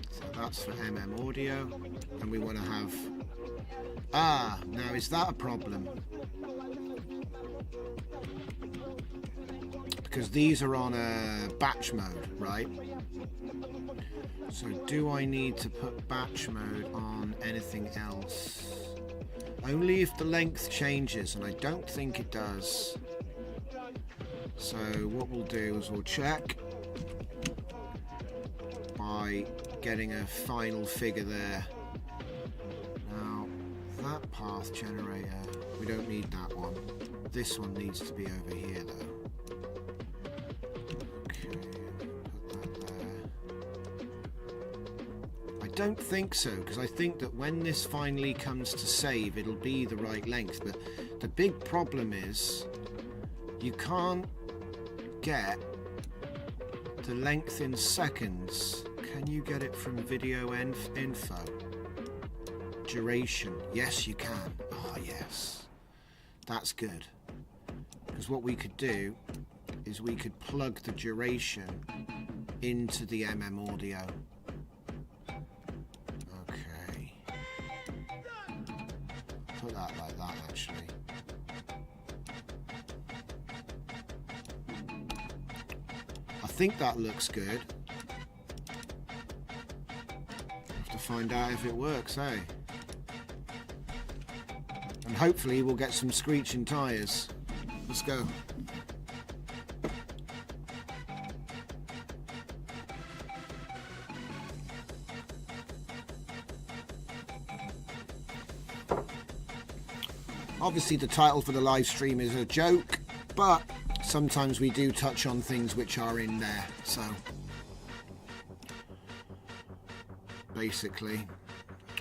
Speaker 1: So that's for audio, and we want to have. Now is that a problem? Because these are on a batch mode, right? So do I need to put batch mode on anything else? Only if the length changes, and I don't think it does. So what we'll do is we'll check by getting a final figure there. Now, that path generator, we don't need that one. This one needs to be over here though. I don't think so, because I think that when this finally comes to save, it'll be the right length. But the big problem is you can't get the length in seconds. Can you get it from video info? Duration. Yes, you can. Oh, yes. That's good. Because what we could do is we could plug the duration into the audio. Put that like that, actually. I think that looks good. Have to find out if it works, eh? And hopefully we'll get some screeching tyres. Let's go. Obviously the title for the live stream is a joke, but sometimes we do touch on things which are in there, so basically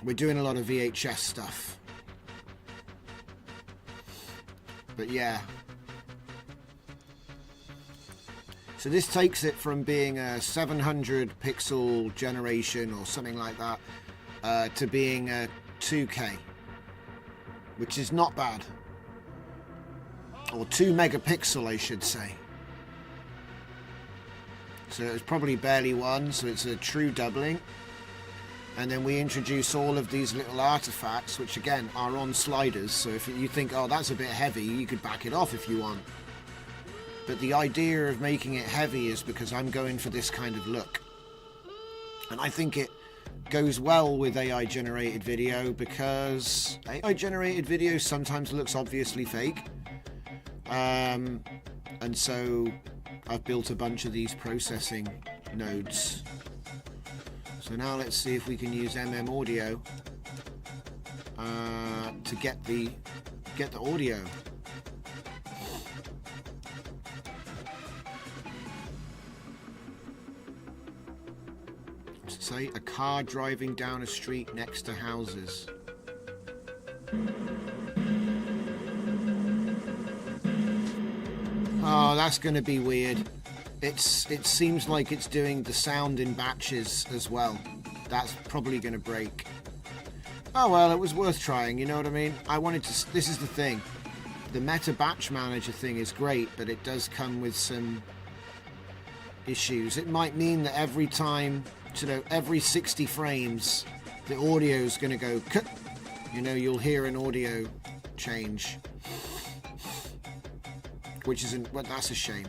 Speaker 1: we're doing a lot of VHS stuff. But yeah. So this takes it from being a 700 pixel generation or something like that to being a 2K. Which is not bad. Or 2 megapixel, I should say. So it's probably barely 1, so it's a true doubling. And then we introduce all of these little artifacts, which again are on sliders. So if you think, oh, that's a bit heavy, you could back it off if you want. But the idea of making it heavy is because I'm going for this kind of look. And I think it goes well with AI generated video, because AI generated video sometimes looks obviously fake, and so I've built a bunch of these processing nodes. So now let's see if we can use audio to get the audio. say? A car driving down a street next to houses. Oh, that's going to be weird. It seems like it's doing the sound in batches as well. That's probably going to break. Oh well, it was worth trying, you know what I mean? I wanted to... This is the thing. The Meta Batch Manager thing is great, but it does come with some issues. It might mean that every time, you know, every 60 frames, the audio is going to go cut. You know, you'll hear an audio change. Which isn't... Well, that's a shame.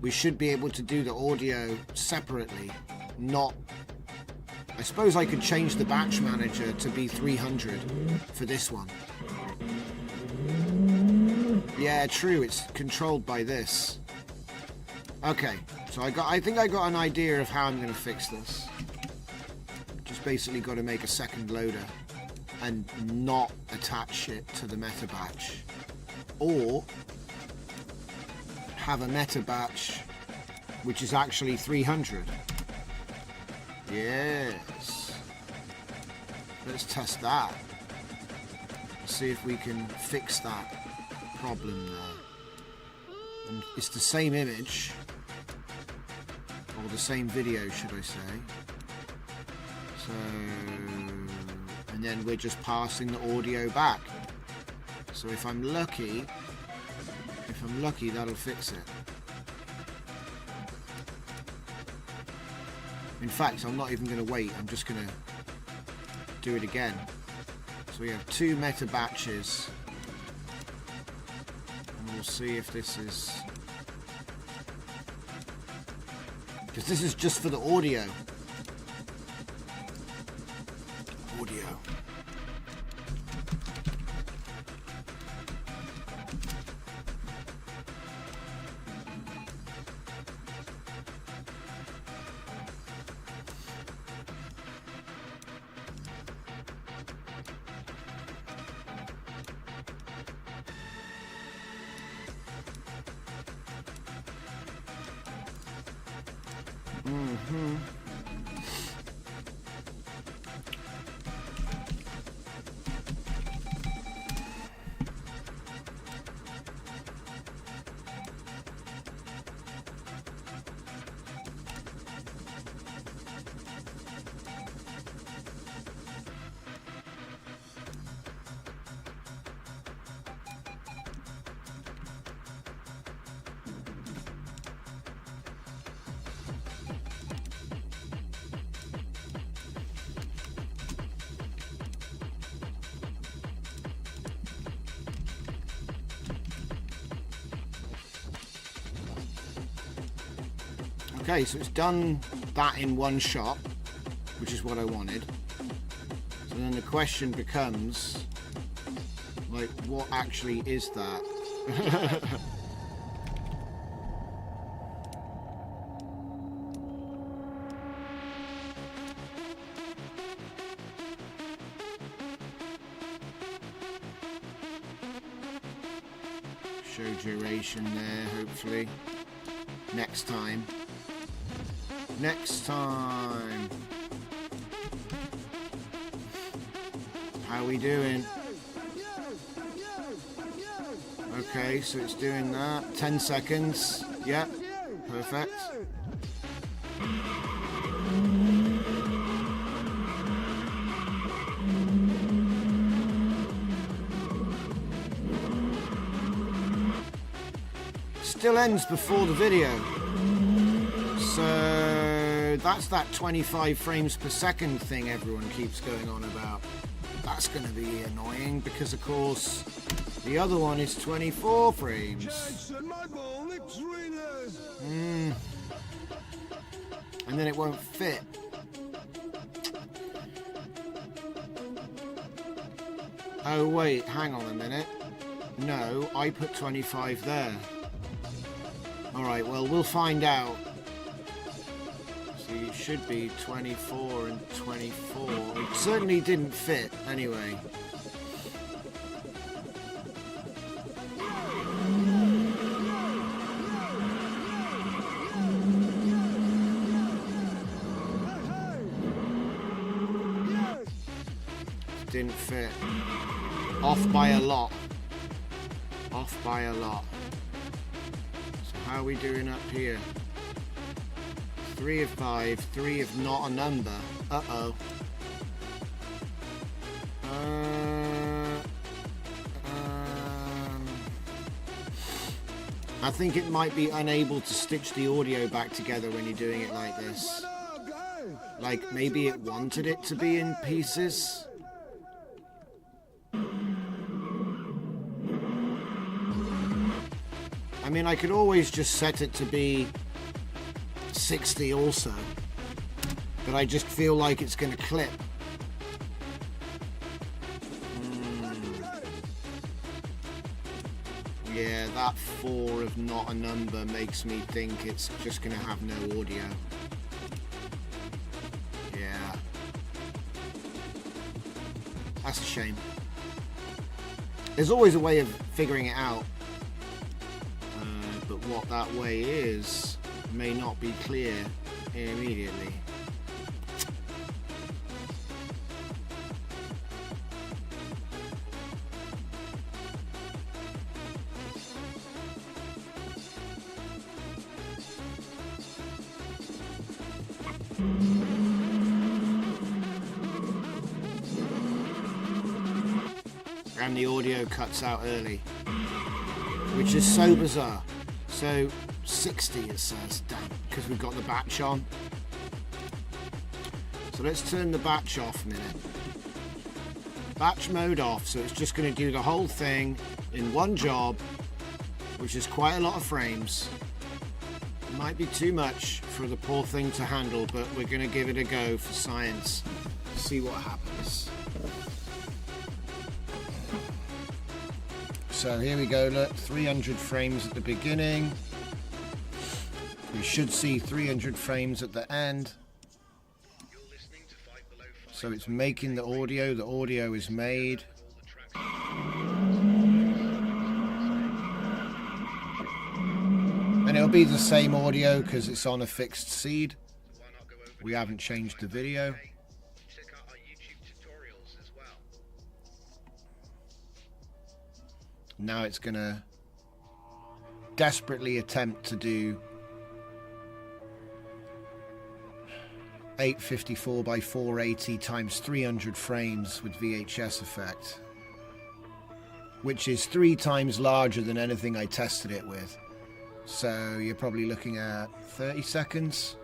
Speaker 1: We should be able to do the audio separately, not... I suppose I could change the batch manager to be 300 for this one. Yeah, true, it's controlled by this. Okay, so I think I got an idea of how I'm going to fix this. Just basically got to make a second loader and not attach it to the meta batch. Or have a meta batch which is actually 300. Yes. Let's test that. See if we can fix that problem there. And it's the same image, or the same video, should I say. So, and then we're just passing the audio back. So if I'm lucky, that'll fix it. In fact, I'm not even going to wait. I'm just going to do it again. So we have 2 meta batches. And we'll see if this is... Because this is just for the audio. Audio. Okay, so it's done that in one shot, which is what I wanted. So then the question becomes, like, what actually is that? Show duration there, hopefully. Next time. Next time. How we doing? Okay, so it's doing that. 10 seconds. Yep. Perfect. Still ends before the video. So that's that 25 frames per second thing everyone keeps going on about. That's going to be annoying because, of course, the other one is 24 frames. And then it won't fit. Oh, wait, hang on a minute. No, I put 25 there. Alright, well, we'll find out. It should be 24 and 24. It certainly didn't fit, anyway. didn't fit. Off by a lot. Off by a lot. So how are we doing up here? 3 of 5, 3 of not a number. Uh-oh. I think it might be unable to stitch the audio back together when you're doing it like this. Like maybe it wanted it to be in pieces. I mean, I could always just set it to be 60 also, but I just feel like it's going to clip. Yeah, that 4 of not a number makes me think it's just going to have no audio. Yeah. That's a shame. There's always a way of figuring it out. But what that way is may not be clear immediately. And the audio cuts out early, which is so bizarre. So 60 it says, damn, because we've got the batch on. So let's turn the batch off a minute. Batch mode off, so it's just going to do the whole thing in one job, which is quite a lot of frames. It might be too much for the poor thing to handle, but we're going to give it a go for science. See what happens. So here we go, look, 300 frames at the beginning. We should see 300 frames at the end. So it's making the audio is made. And it'll be the same audio because it's on a fixed seed. We haven't changed the video. Now it's going to desperately attempt to do 854 by 480 times 300 frames with VHS effect, which is 3 times larger than anything I tested it with. So you're probably looking at 30 seconds,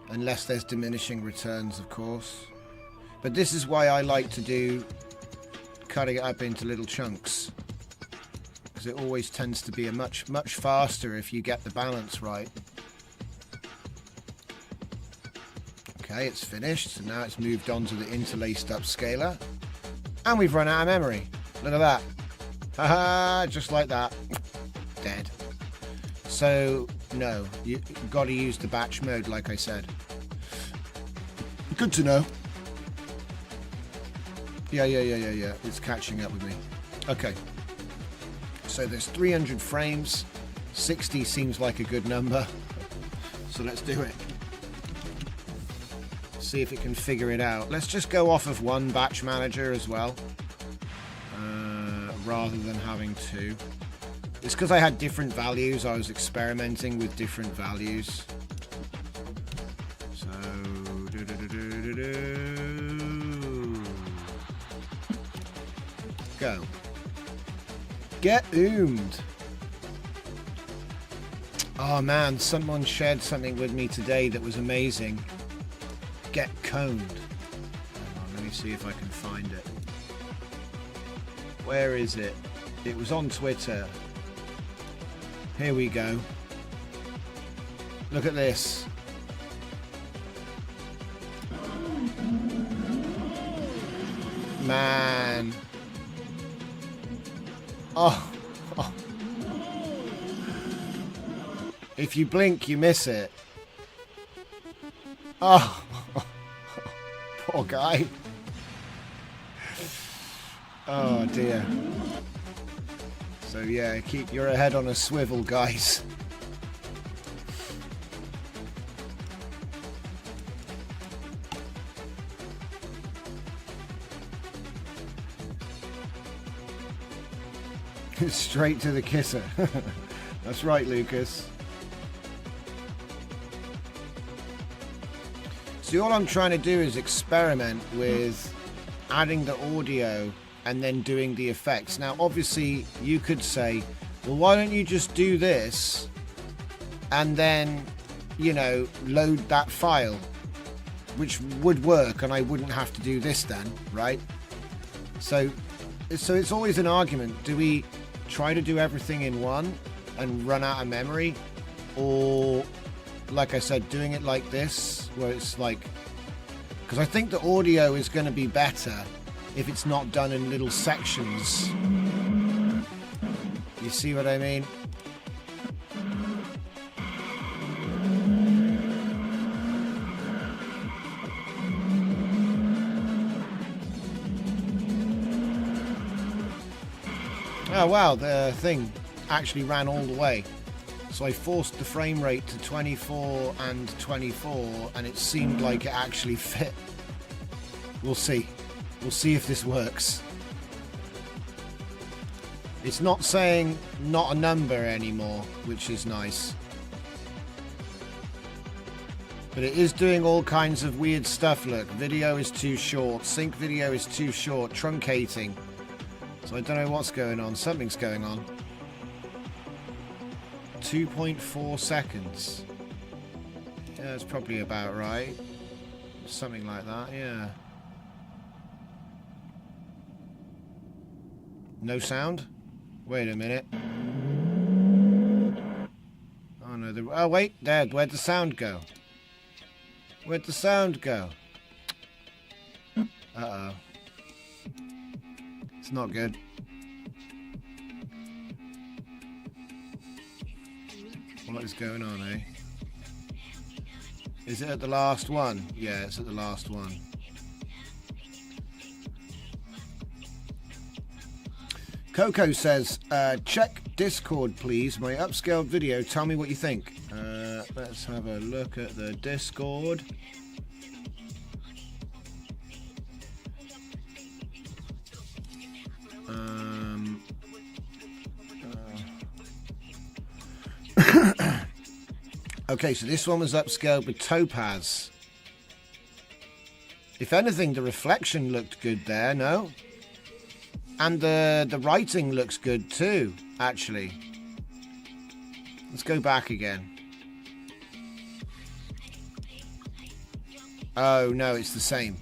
Speaker 1: unless there's diminishing returns, of course. But this is why I like to do cutting it up into little chunks, because it always tends to be a much faster if you get the balance right. Okay, it's finished, so now it's moved on to the interlaced up scaler, and we've run out of memory. Look at that. Haha, just like that. Dead. So no, you've got to use the batch mode, like I said. Good to know. Yeah, it's catching up with me. Okay. So there's 300 frames. 60 seems like a good number. So let's do it. See if it can figure it out. Let's just go off of one batch manager as well, rather than having 2. It's because I had different values. I was experimenting with different values. So go. Get oomed. Oh man, someone shared something with me today that was amazing. Get coned. Hang on, let me see if I can find it. Where is it? It was on Twitter. Here we go. Look at this. Man. Oh. If you blink, you miss it. Oh. Poor guy. Oh dear. So yeah, keep your head on a swivel, guys. Straight to the kisser. That's right, Lucas. See, all I'm trying to do is experiment with adding the audio and then doing the effects. Now, obviously, you could say, well, why don't you just do this and then, you know, load that file, which would work, and I wouldn't have to do this then, right? So it's always an argument. Do we try to do everything in one and run out of memory? Or, like I said, doing it like this, where it's like... Because I think the audio is going to be better if it's not done in little sections. You see what I mean? Oh wow, the thing actually ran all the way. So I forced the frame rate to 24 and 24 and it seemed like it actually fit. We'll see. We'll see if this works. It's not saying not a number anymore, which is nice. But it is doing all kinds of weird stuff. Look, video is too short, sync video is too short, truncating. So I don't know what's going on. Something's going on. 2.4 seconds. Yeah, that's probably about right. Something like that, yeah. No sound? Wait a minute. Oh no, oh wait, there, where'd the sound go? Where'd the sound go? Uh-oh. It's not good. What is going on, eh? Is it at the last one? Yeah, it's at the last one. Coco says, check Discord, please. My upscaled video. Tell me what you think. Let's have a look at the Discord. Okay, so this one was upscaled with Topaz. If anything, the reflection looked good there, no? And the writing looks good too, actually. Let's go back again. Oh, no, it's the same.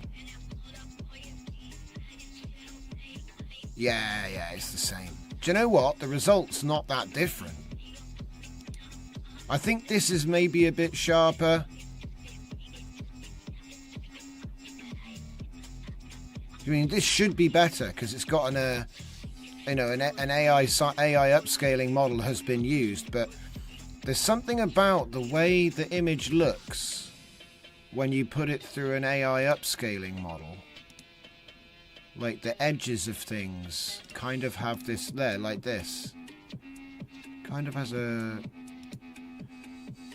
Speaker 1: Yeah, it's the same. Do you know what? The result's not that different. I think this is maybe a bit sharper. I mean, this should be better because it's got an AI upscaling model has been used, but there's something about the way the image looks when you put it through an AI upscaling model. Like the edges of things kind of have this there, like this. Kind of has a...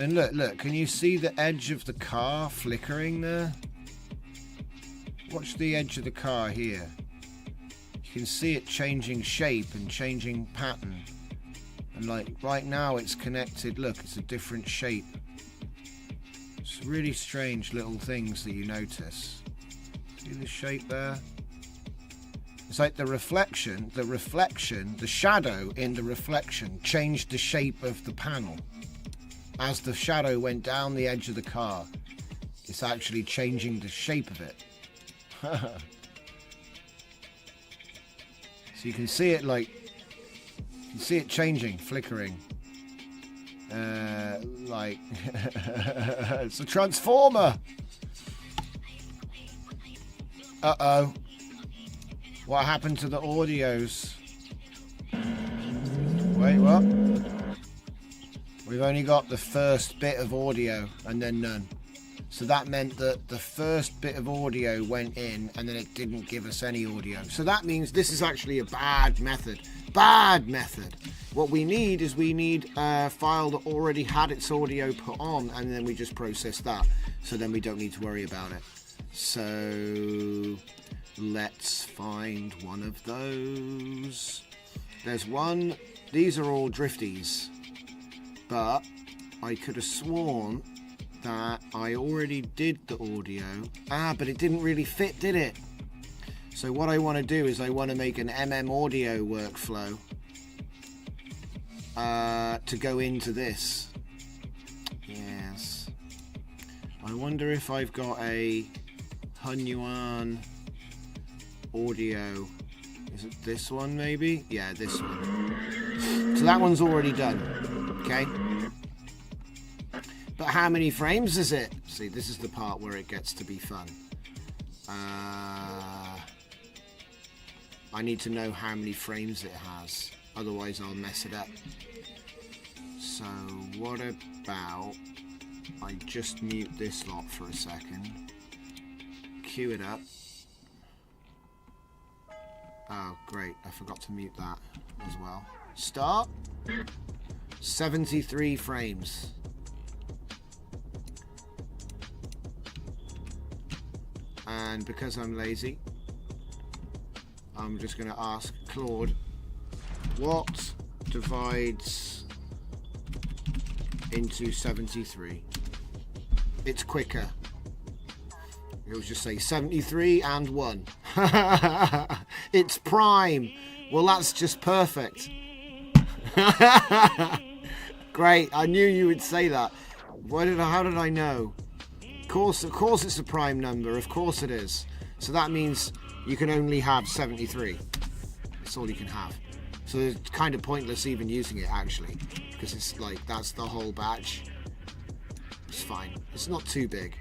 Speaker 1: And look, can you see the edge of the car flickering there? Watch the edge of the car here. You can see it changing shape and changing pattern. And like right now it's connected. Look, it's a different shape. It's really strange little things that you notice. See the shape there? It's like the reflection, the shadow in the reflection changed the shape of the panel. As the shadow went down the edge of the car, it's actually changing the shape of it. So you can see it changing, flickering. Like it's a transformer. Uh-oh. What happened to the audios? Wait, what? We've only got the first bit of audio and then none. So that meant that the first bit of audio went in and then it didn't give us any audio. So that means this is actually a bad method. Bad method. What we need is a file that already had its audio put on and then we just process that. So then we don't need to worry about it. So let's find one of those. There's one. These are all drifties. But I could have sworn that I already did the audio. But it didn't really fit, did it? So what I want to do is I want to make an audio workflow to go into this. Yes. I wonder if I've got a Hunyuan audio. Is it this one maybe? Yeah, this one. So that one's already done. Okay. But how many frames is it? See, this is the part where it gets to be fun. I need to know how many frames it has. Otherwise, I'll mess it up. So, what about I just mute this lot for a second. Cue it up. Oh, great. I forgot to mute that as well. Start. 73 frames. And because I'm lazy, I'm just going to ask Claude, what divides into 73? It's quicker. It'll just say 73 and 1. It's prime. Well, that's just perfect. Great. I knew you would say that. How did I know? Of course it's a prime number. Of course it is. So that means you can only have 73. That's all you can have. So it's kind of pointless even using it, actually, because it's like that's the whole batch. It's fine. It's not too big.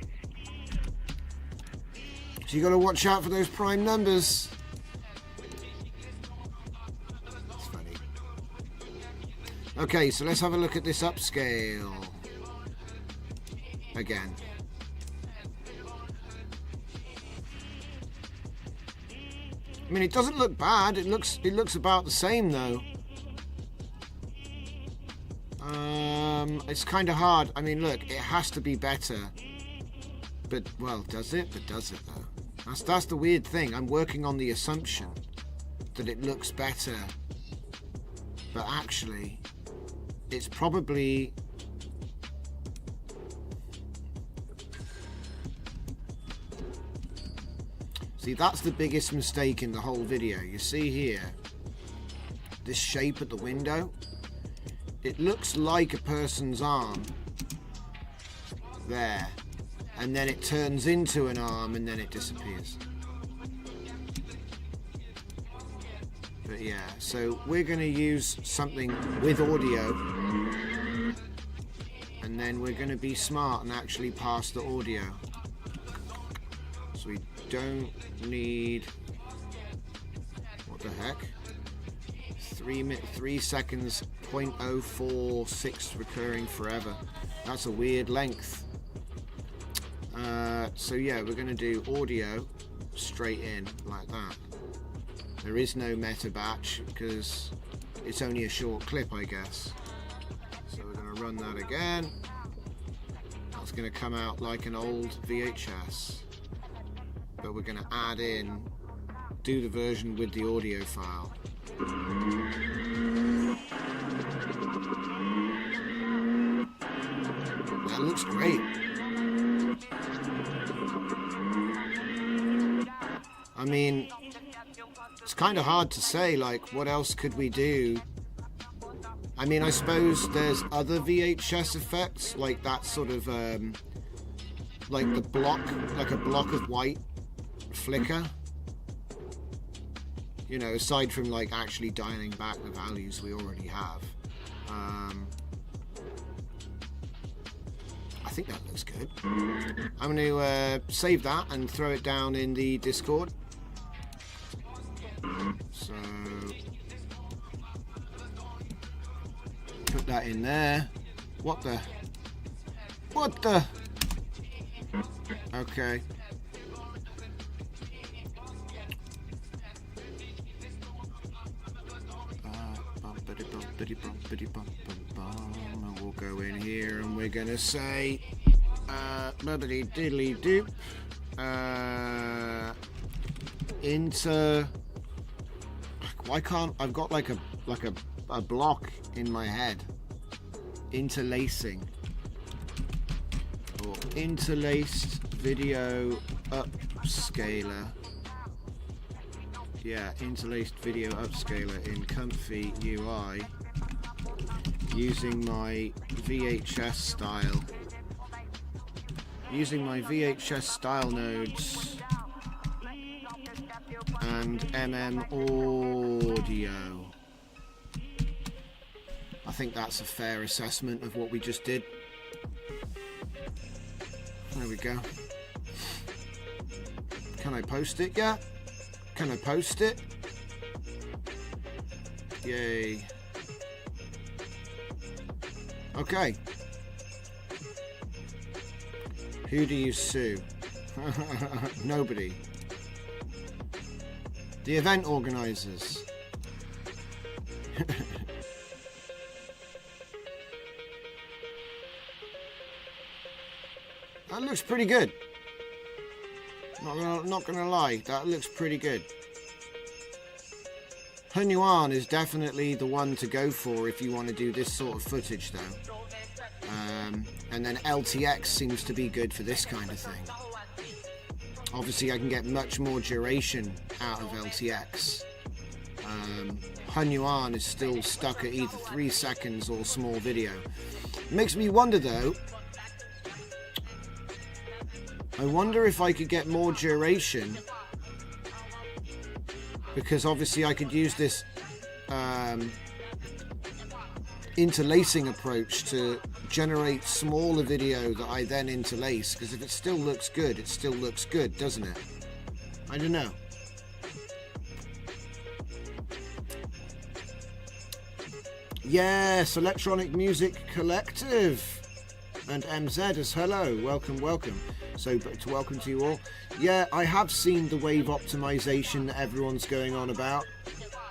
Speaker 1: So you got to watch out for those prime numbers. It's funny. Okay, so let's have a look at this upscale again. I mean, it doesn't look bad. It looks about the same though. It's kind of hard. I mean, look, it has to be better. But well, does it? But does it though? That's the weird thing. I'm working on the assumption that it looks better, but actually, it's probably. See, that's the biggest mistake in the whole video. You see here, this shape at the window, it looks like a person's arm there, and then it turns into an arm and then it disappears. But yeah, so we're going to use something with audio, and then we're going to be smart and actually pass the audio. So we don't need, what the heck, 3 seconds, 0.046 recurring forever. That's a weird length. So yeah, we're going to do audio straight in like that. There is no meta batch because it's only a short clip, I guess. So we're going to run that again. That's going to come out like an old VHS. But we're going to add in, do the version with the audio file. That looks great. I mean, it's kind of hard to say, like, what else could we do? I mean, I suppose there's other VHS effects, like that sort of, like the block, like a block of white flicker, you know, aside from like actually dialing back the values we already have. I think that looks good. I'm going to save that and throw it down in the Discord. So put that in there. What the okay. We'll go in here and we're gonna say bubbly diddly doop into, why can't I've got like a like a block in my head. Interlacing. Or interlaced video upscaler. Yeah, interlaced video upscaler in Comfy UI using my VHS style. Using my VHS style nodes and audio. I think that's a fair assessment of what we just did. There we go. Can I post it yet? Can I post it? Yay. Okay. Who do you sue? Nobody. The event organizers. That looks pretty good. Not gonna lie, that looks pretty good. Hunyuan is definitely the one to go for if you want to do this sort of footage, though. And then LTX seems to be good for this kind of thing. Obviously, I can get much more duration out of LTX. Hunyuan is still stuck at either 3 seconds or small video. It makes me wonder, though. I wonder if I could get more duration, because obviously I could use this interlacing approach to generate smaller video that I then interlace, because if it still looks good, it still looks good, doesn't it? I don't know. Yes, Electronic Music Collective and MZ as hello. Welcome, welcome. So to welcome to you all. Yeah, I have seen the wave optimization that everyone's going on about.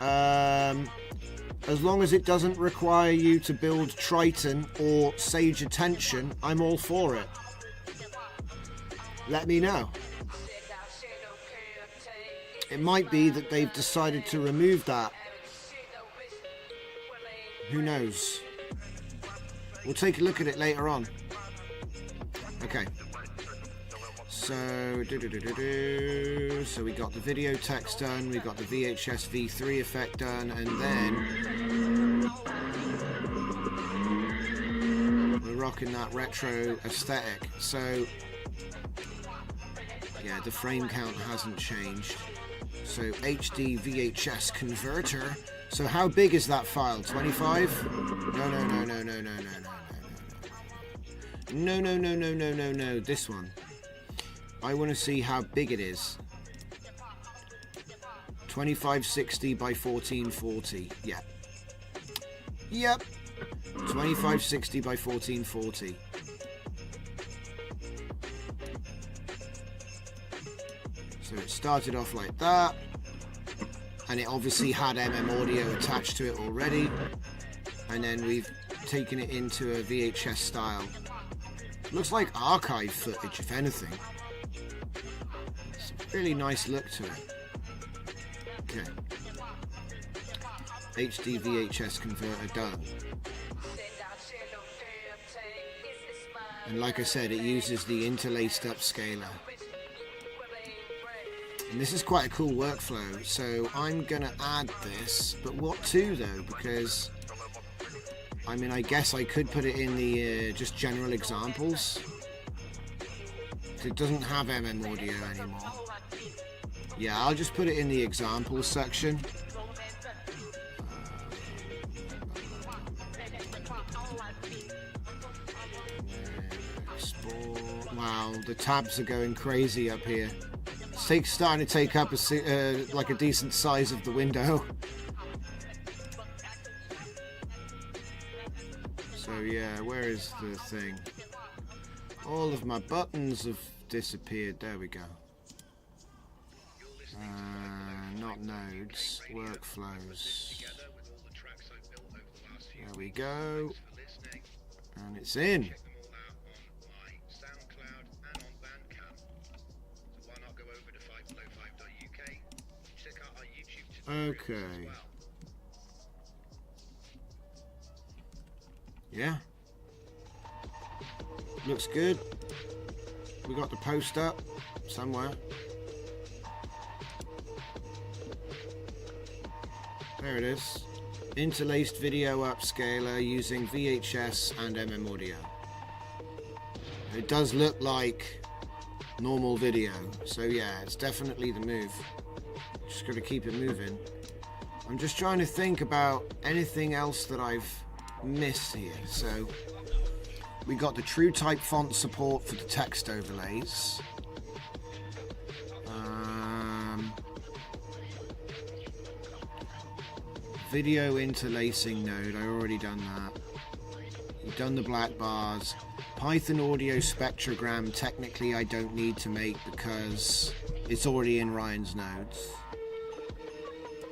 Speaker 1: As long as it doesn't require you to build Triton or Sage Attention, I'm all for it. Let me know. It might be that they've decided to remove that. Who knows? We'll take a look at it later on. Okay. So so we got the video text done, we got the VHS V3 effect done, and then we're rocking that retro aesthetic. So yeah, the frame count hasn't changed. So HD VHS converter. So how big is that file? 25? No. This one. I want to see how big it is. 2560 by 1440. Yeah. Yep. 2560 by 1440. So it started off like that. And it obviously had audio attached to it already. And then we've taken it into a VHS style. Looks like archive footage, if anything. It's a really nice look to it. Okay. HD VHS converter done. And like I said, it uses the interlaced upscaler. And this is quite a cool workflow, so I'm gonna add this, but what to though? Because I mean, I guess I could put it in the just general examples. It doesn't have audio anymore. Yeah, I'll just put it in the examples section. Export. Wow, the tabs are going crazy up here. It's starting to take up like a decent size of the window. So yeah, where is the thing? All of my buttons have disappeared. There we go. Not nodes, workflows. There we go. And it's in. Okay. Yeah. Looks good. We got the post up somewhere. There it is. Interlaced video upscaler using VHS and MM audio. It does look like normal video, so yeah, it's definitely the move. Just gotta keep it moving. I'm just trying to think about anything else that I've missed here. So we got the true type font support for the text overlays. Video interlacing node, I already done that. You've done the black bars. Python audio spectrogram, technically I don't need to make because it's already in Ryan's nodes.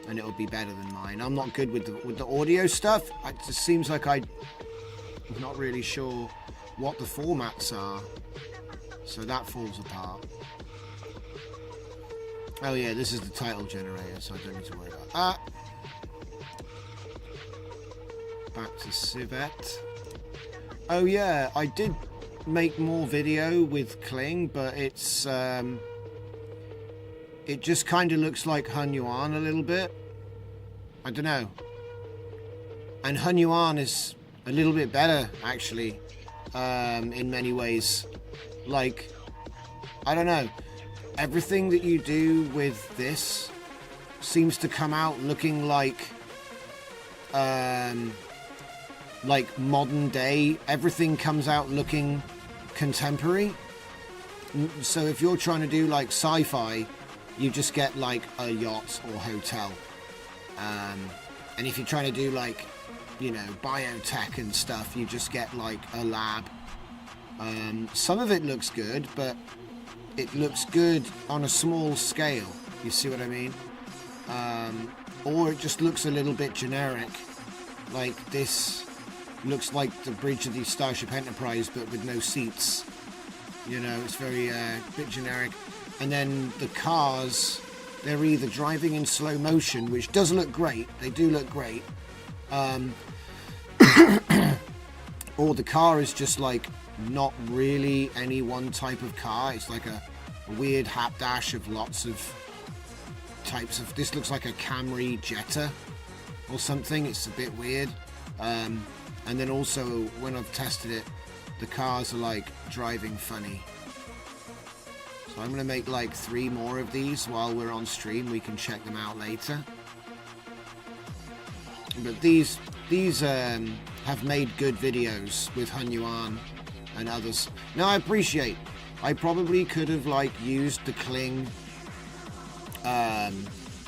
Speaker 1: And it'll be better than mine. I'm not good with the audio stuff. It just seems like I'm not really sure what the formats are. So that falls apart. Oh yeah, this is the title generator, so I don't need to worry about that. Back to Civet. Oh yeah, I did make more video with Kling, but it's it just kind of looks like Hunyuan a little bit. I don't know. And Hunyuan is a little bit better actually, in many ways. Like, I don't know. Everything that you do with this seems to come out looking like modern day. Everything comes out looking contemporary. So if you're trying to do like sci-fi, you just get like a yacht or hotel. And if you're trying to do like, you know, biotech and stuff, you just get like a lab. Some of it looks good, but it looks good on a small scale. You see what I mean? Or it just looks a little bit generic. Like this looks like the bridge of the Starship Enterprise, but with no seats. You know, it's very bit generic. And then the cars, they're either driving in slow motion, which does look great. They do look great. Or the car is just like not really any one type of car. It's like a weird hapdash of lots of types of. This looks like a Camry Jetta or something. It's a bit weird. And then also when I've tested it, the cars are like driving funny. So I'm going to make like 3 more of these while we're on stream. We can check them out later. But these have made good videos with Hunyuan and others. Now I appreciate, I probably could have like used the Kling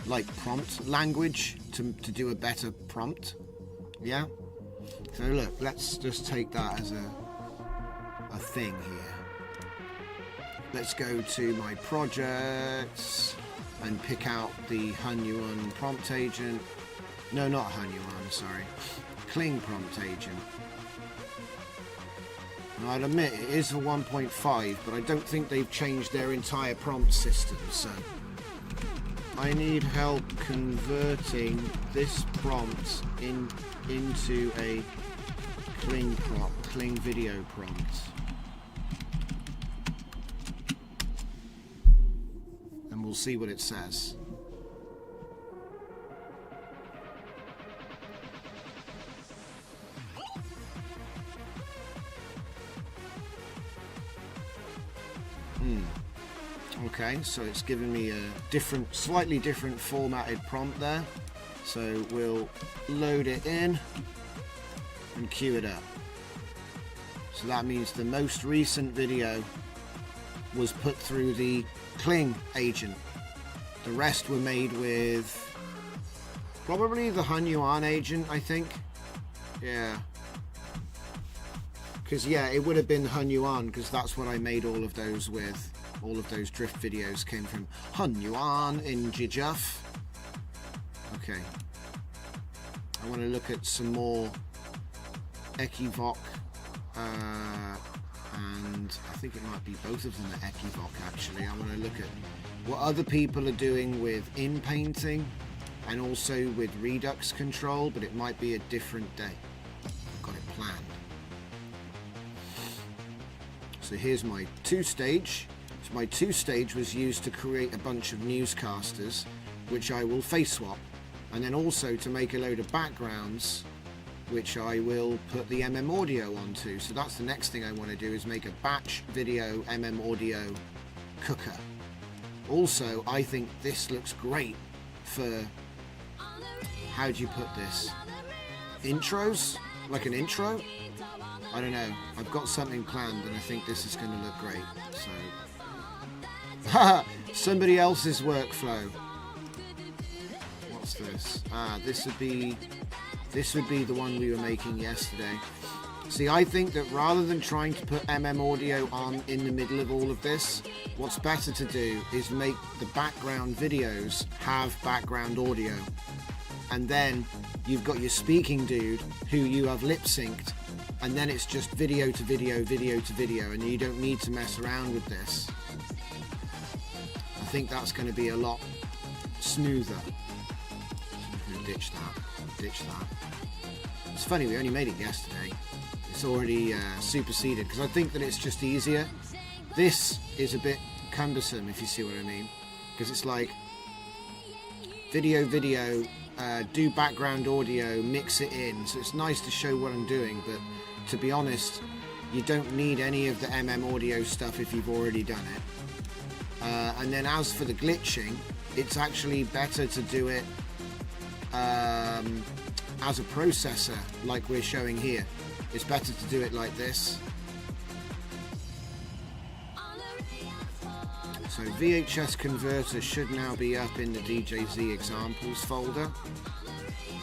Speaker 1: like prompt language to do a better prompt. Yeah. So look, let's just take that as a thing here. Let's go to my projects and pick out the Hunyuan prompt agent. No, not Hunyuan, sorry. Kling prompt agent. Now, I'd admit it is a 1.5, but I don't think they've changed their entire prompt system, so I need help converting this prompt into a Kling video prompt. And we'll see what it says. Okay, so it's given me a slightly different formatted prompt there. So we'll load it in and queue it up. So that means the most recent video was put through the Kling agent. The rest were made with probably the Hunyuan agent, I think. Yeah. Because yeah, it would have been Hunyuan, because that's what I made all of those with. All of those drift videos came from Hunyuan in Jijuf. Okay. I want to look at some more Equivoc, and I think it might be both of them are Equivoc actually. I want to look at what other people are doing with in-painting and also with Redux control, but it might be a different day. I've got it planned. So here's my 2-stage. So my 2-stage was used to create a bunch of newscasters, which I will face swap, and then also to make a load of backgrounds, which I will put the audio onto. So that's the next thing I want to do, is make a batch video audio cooker. Also, I think this looks great for, how do you put this? Intros? Like an intro? I don't know. I've got something planned and I think this is going to look great. So, somebody else's workflow. What's this? This would be the one we were making yesterday. See, I think that rather than trying to put audio on in the middle of all of this, what's better to do is make the background videos have background audio. And then you've got your speaking dude who you have lip synced, and then it's just video to video, video to video, and you don't need to mess around with this. I think that's going to be a lot smoother. I'm going to ditch that. It's funny, we only made it yesterday. It's already superseded, because I think that it's just easier. This is a bit cumbersome, if you see what I mean, because it's like video, do background audio, mix it in, so it's nice to show what I'm doing, but to be honest, you don't need any of the audio stuff if you've already done it. And then as for the glitching, it's actually better to do it as a processor, like we're showing here. It's better to do it like this. So VHS converter should now be up in the DJZ examples folder.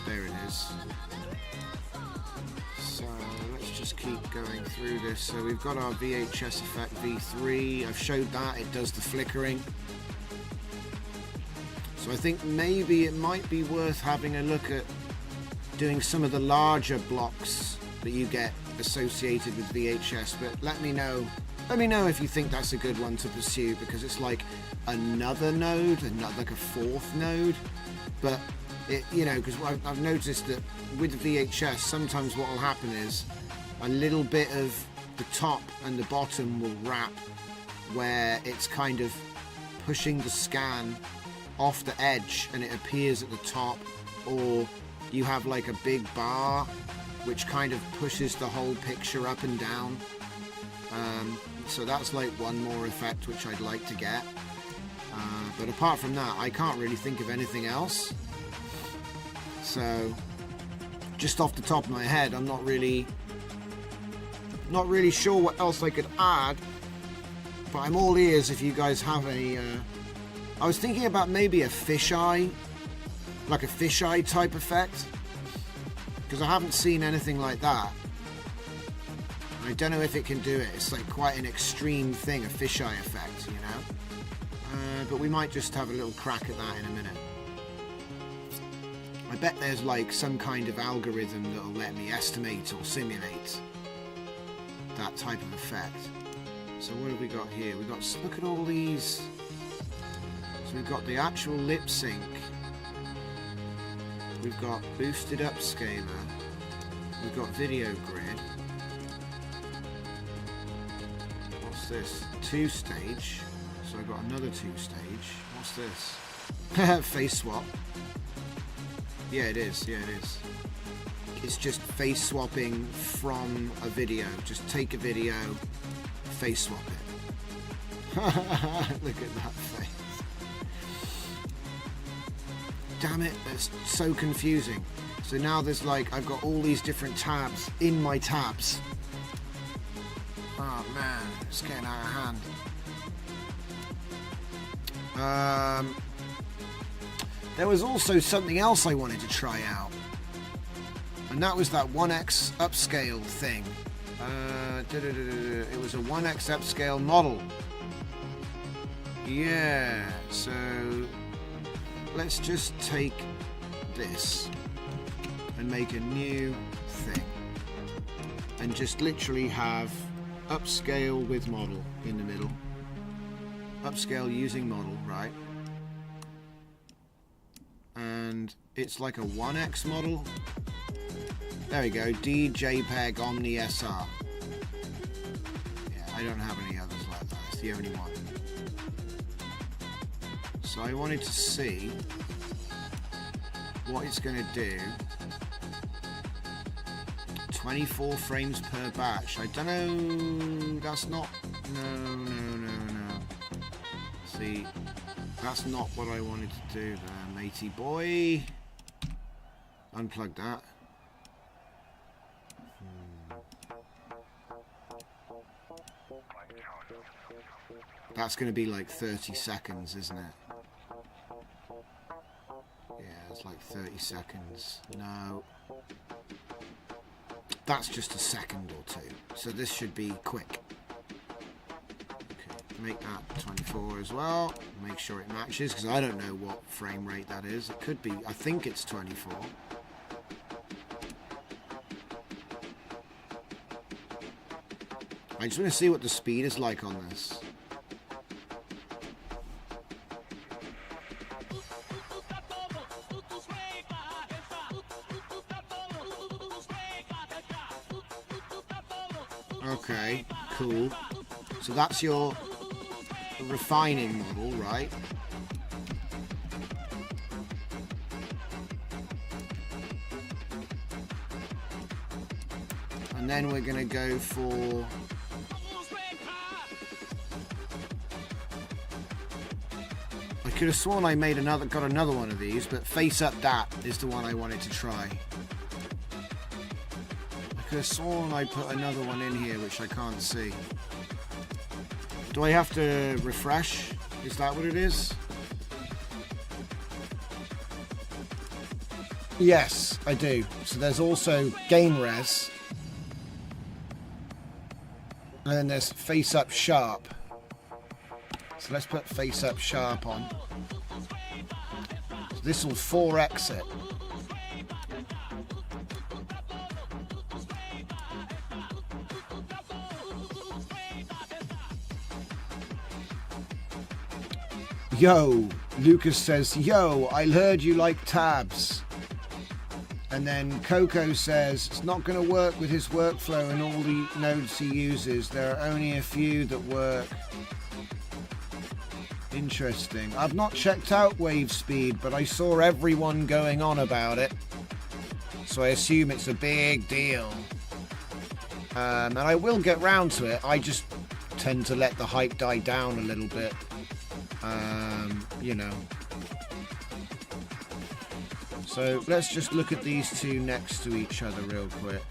Speaker 1: There it is. So let's just keep going through this. So we've got our VHS effect V3. I've showed that, it does the flickering. So I think maybe it might be worth having a look at doing some of the larger blocks that you get associated with VHS, but let me know if you think that's a good one to pursue, because it's like another node, like a fourth node. But it, you know, because I've noticed that with VHS, sometimes what will happen is a little bit of the top and the bottom will wrap, where it's kind of pushing the scan off the edge and it appears at the top, or you have like a big bar which kind of pushes the whole picture up and down. So that's like one more effect which I'd like to get. But apart from that, I can't really think of anything else. So just off the top of my head, I'm not really sure what else I could add. But I'm all ears if you guys have any. I was thinking about maybe a fisheye, like a fisheye type effect, because I haven't seen anything like that. I don't know if it can do it. It's like quite an extreme thing, a fisheye effect, you know. But we might just have a little crack at that in a minute. I bet there's like some kind of algorithm that'll let me estimate or simulate that type of effect. So what have we got here? We've got, look at all these. So we've got the actual lip sync. We've got boosted upscaler. We've got video grid. What's this? 2-stage. So I've got another 2-stage. What's this? Face swap. Yeah, it is. Yeah, it is. It's just face swapping from a video. Just take a video, face swap it. Look at that face. Damn it, that's so confusing. So now there's like, I've got all these different tabs in my tabs. Oh man, it's getting out of hand. There was also something else I wanted to try out, and that was that 1x upscale thing. It was a 1x upscale model. Yeah, so let's just take this and make a new thing and just literally have upscale with model in the middle. Upscale using model, right? And it's like a 1x model. There we go, DJPEG Omni SR. Yeah, I I don't have any others like that. It's the only one. So I wanted to see what it's going to do. 24 frames per batch. I don't know. That's not. No. See, that's not what I wanted to do there, matey boy. Unplug that. That's going to be like 30 seconds, isn't it? Yeah, it's like 30 seconds. No. That's just a second or two. So this should be quick. Okay, make that 24 as well. Make sure it matches, because I don't know what frame rate that is. It could be, I think it's 24. I just want to see what the speed is like on this. Okay, cool. So that's your refining model, right? And then we're going to go for... I could have sworn I made got another one of these, but face up that is the one I wanted to try. I could have sworn I put another one in here, which I can't see. Do I have to refresh? Is that what it is? Yes, I do. So there's also gain res. And then there's face up sharp. So let's put face up sharp on. So this will 4x it. Yo, Lucas says, yo, I heard you like tabs. And then Coco says, it's not going to work with his workflow and all the nodes he uses. There are only a few that work. Interesting. I've not checked out wave speed, but I saw everyone going on about it. So I assume it's a big deal. And I will get round to it. I just tend to let the hype die down a little bit. You know. So let's just look at these two next to each other real quick.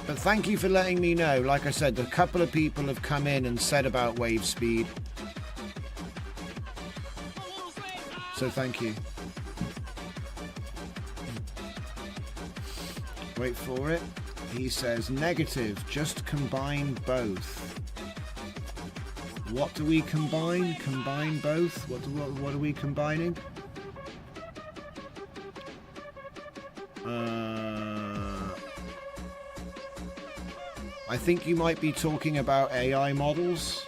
Speaker 1: But thank you for letting me know. Like I said, a couple of people have come in and said about wave speed. So thank you. Wait for it. He says negative, just combine both. What do we combine? Combine both? What are we combining? I think you might be talking about AI models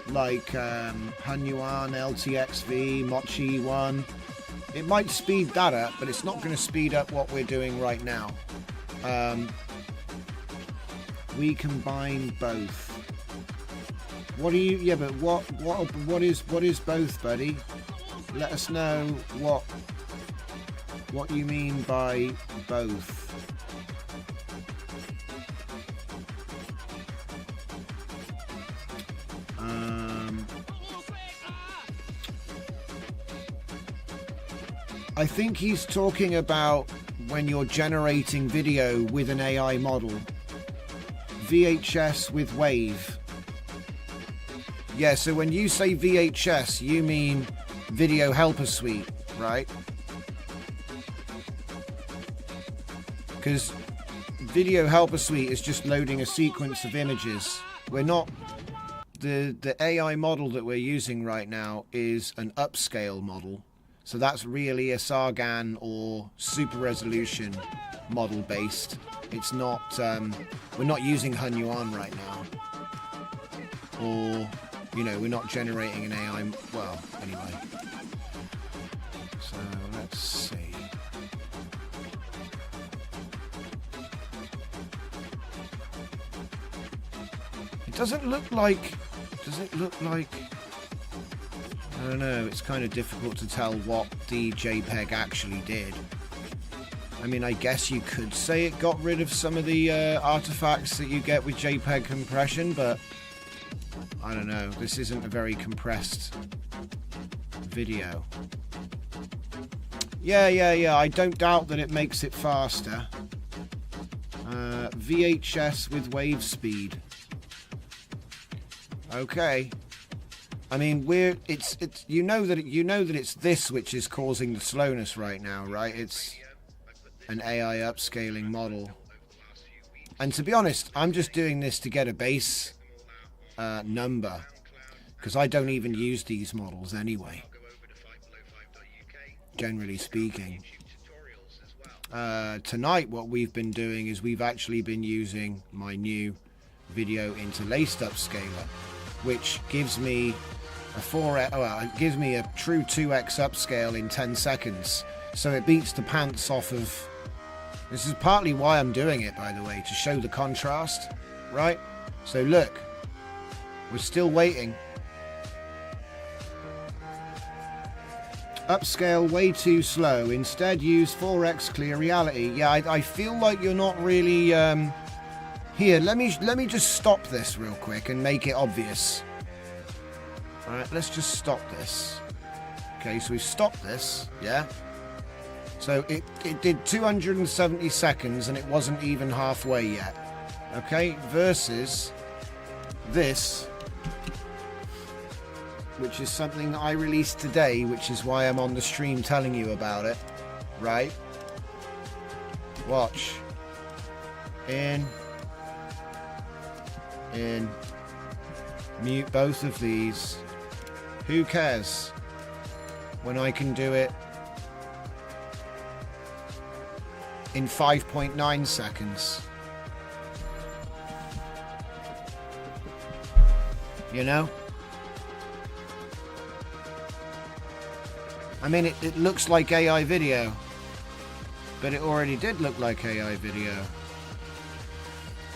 Speaker 1: like Hunyuan, LTXV, Mochi 1. It might speed that up, but it's not going to speed up what we're doing right now. We combine both. What do you? Yeah, but what is both, buddy? Let us know what you mean by both. I think he's talking about when you're generating video with an AI model. VHS with wave. Yeah, so when you say VHS, you mean Video Helper Suite, right? Because Video Helper Suite is just loading a sequence of images. We're not... The AI model that we're using right now is an upscale model. So that's really a Sargan or super resolution model based. It's not... we're not using Hunyuan right now. Or... You know, we're not generating an AI... Well, anyway. So, let's see. It doesn't look like... Does it look like... I don't know. It's kind of difficult to tell what the JPEG actually did. I mean, I guess you could say it got rid of some of the artifacts that you get with JPEG compression, but I don't know. This isn't a very compressed video. Yeah. I don't doubt that it makes it faster. VHS with wave speed. Okay. I mean, it's you know that it's this which is causing the slowness right now, right? It's an AI upscaling model. And to be honest, I'm just doing this to get a base number, because I don't even use these models anyway, generally speaking. Tonight what we've been doing is we've actually been using my new video interlaced upscaler, which gives me it gives me a true 2x upscale in 10 seconds. So it beats the pants off of... This is partly why I'm doing it, by the way, to show the contrast, right? So look, we're still waiting. Upscale way too slow. Instead use 4x clear reality. Yeah, I feel like you're not really... Here, let me just stop this real quick and make it obvious. Alright, let's just stop this. Okay, so we've stopped this, yeah? So it did 270 seconds and it wasn't even halfway yet. Okay, versus this, which is something I released today, which is why I'm on the stream telling you about it, right? Watch. In. Mute both of these. Who cares when I can do it in 5.9 seconds? You know? I mean, it looks like AI video, but it already did look like AI video.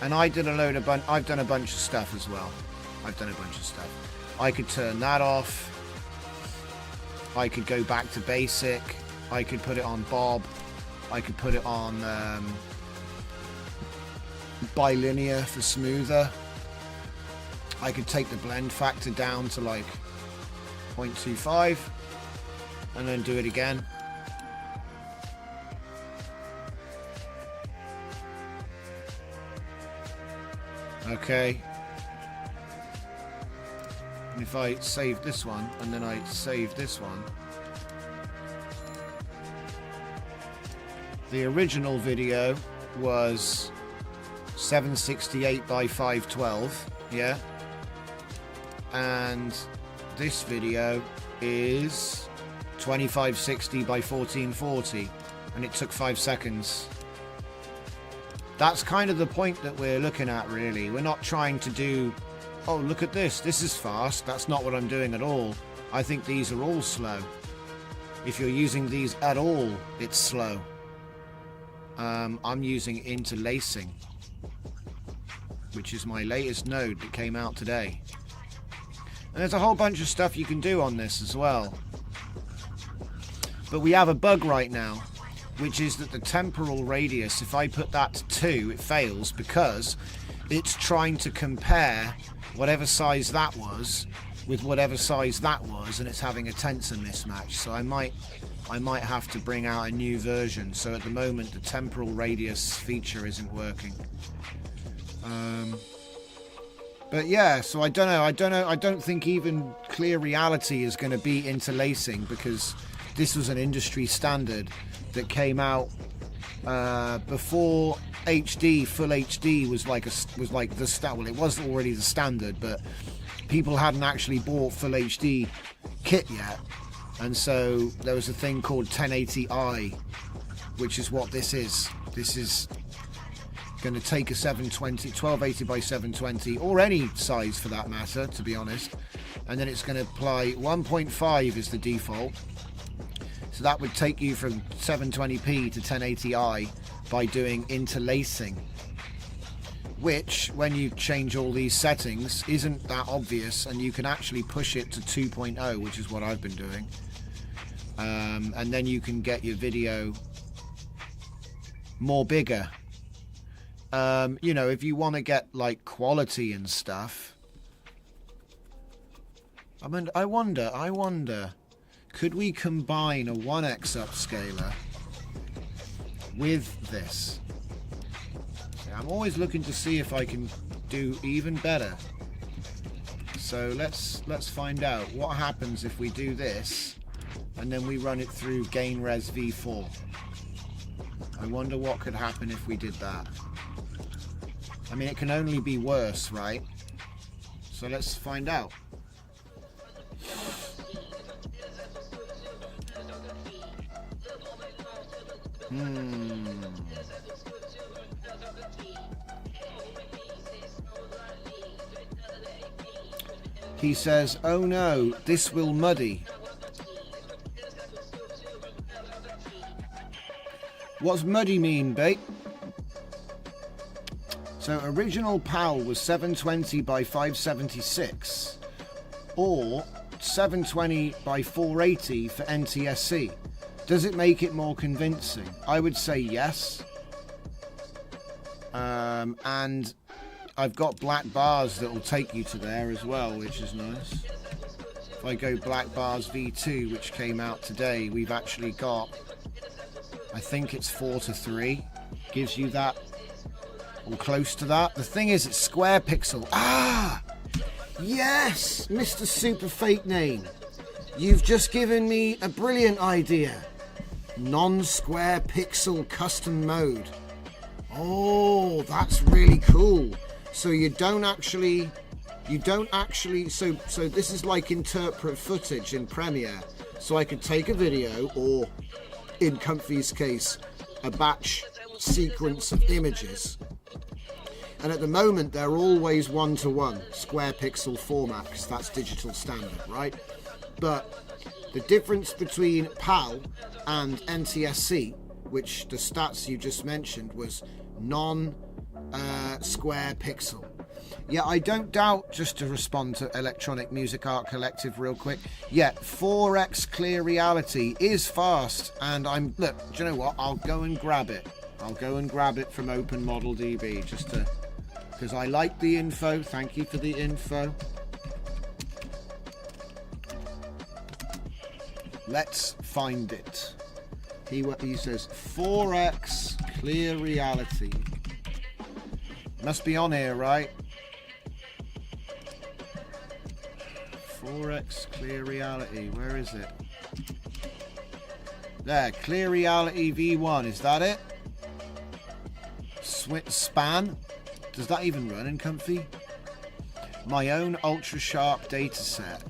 Speaker 1: And I did I've done a bunch of stuff as well. I could turn that off. I could go back to basic. I could put it on Bob. I could put it on bilinear for smoother. I could take the blend factor down to like 0.25 and then do it again. Okay. And if I save this one and then I save this one, the original video was 768 by 512, yeah, and this video is 2560 by 1440, and it took 5 seconds. That's kind of the point that we're looking at, really. We're not trying to do, oh, look at this, this is fast. That's not what I'm doing at all. I think these are all slow. If you're using these at all, it's slow. I'm using interlacing, which is my latest node that came out today. And there's a whole bunch of stuff you can do on this as well. But we have a bug right now, which is that the temporal radius, if I put that to 2, it fails because it's trying to compare whatever size that was with whatever size that was, and it's having a tensor mismatch. So I might have to bring out a new version. So at the moment the temporal radius feature isn't working. But yeah, so I don't know. I don't think even clear reality is going to be interlacing, because this was an industry standard that came out before HD. Full HD was like the standard. Well, it was already the standard, but people hadn't actually bought full HD kit yet, and so there was a thing called 1080i, which is what this is. This is going to take a 1280 by 720, or any size for that matter, to be honest, and then it's going to apply 1.5 is the default. So that would take you from 720p to 1080i by doing interlacing, which, when you change all these settings, isn't that obvious, and you can actually push it to 2.0, which is what I've been doing. And then you can get your video more bigger. You know, if you want to get like quality and stuff. I mean, I wonder, could we combine a 1x upscaler with this? I'm always looking to see if I can do even better. So let's find out what happens if we do this and then we run it through Gain Res V4. I wonder what could happen if we did that. I mean, it can only be worse, right? So let's find out. He says, oh no, this will muddy. What's muddy mean, bait? So original PAL was 720 by 576 or 720 by 480 for NTSC. Does it make it more convincing? I would say yes. And I've got black bars that will take you to there as well, which is nice. If I go black bars V2, which came out today, we've actually got, I think it's 4:3. Gives you that, or close to that. The thing is, it's square pixel. Ah! Yes! Mr. Super Fake Name. You've just given me a brilliant idea. Non-square pixel custom mode. Oh, that's really cool. So you don't actually, so this is like interpret footage in Premiere. So I could take a video, or in Comfy's case, a batch sequence of images. And at the moment, they're always 1:1 square pixel format, because that's digital standard, right? But the difference between PAL and NTSC, which the stats you just mentioned was non-square pixel. Yeah, I don't doubt, just to respond to Electronic Music Art Collective real quick, yeah, 4x Clear Reality is fast, and look, do you know what, I'll go and grab it. I'll go and grab it from Open Model DB, just to, because I like the info. Thank you for the info. Let's find it. He says 4x Clear Reality. Must be on here, right? 4x Clear Reality. Where is it? There, Clear Reality V1. Is that it? Span. Does that even run in Comfy? My own ultra sharp data set.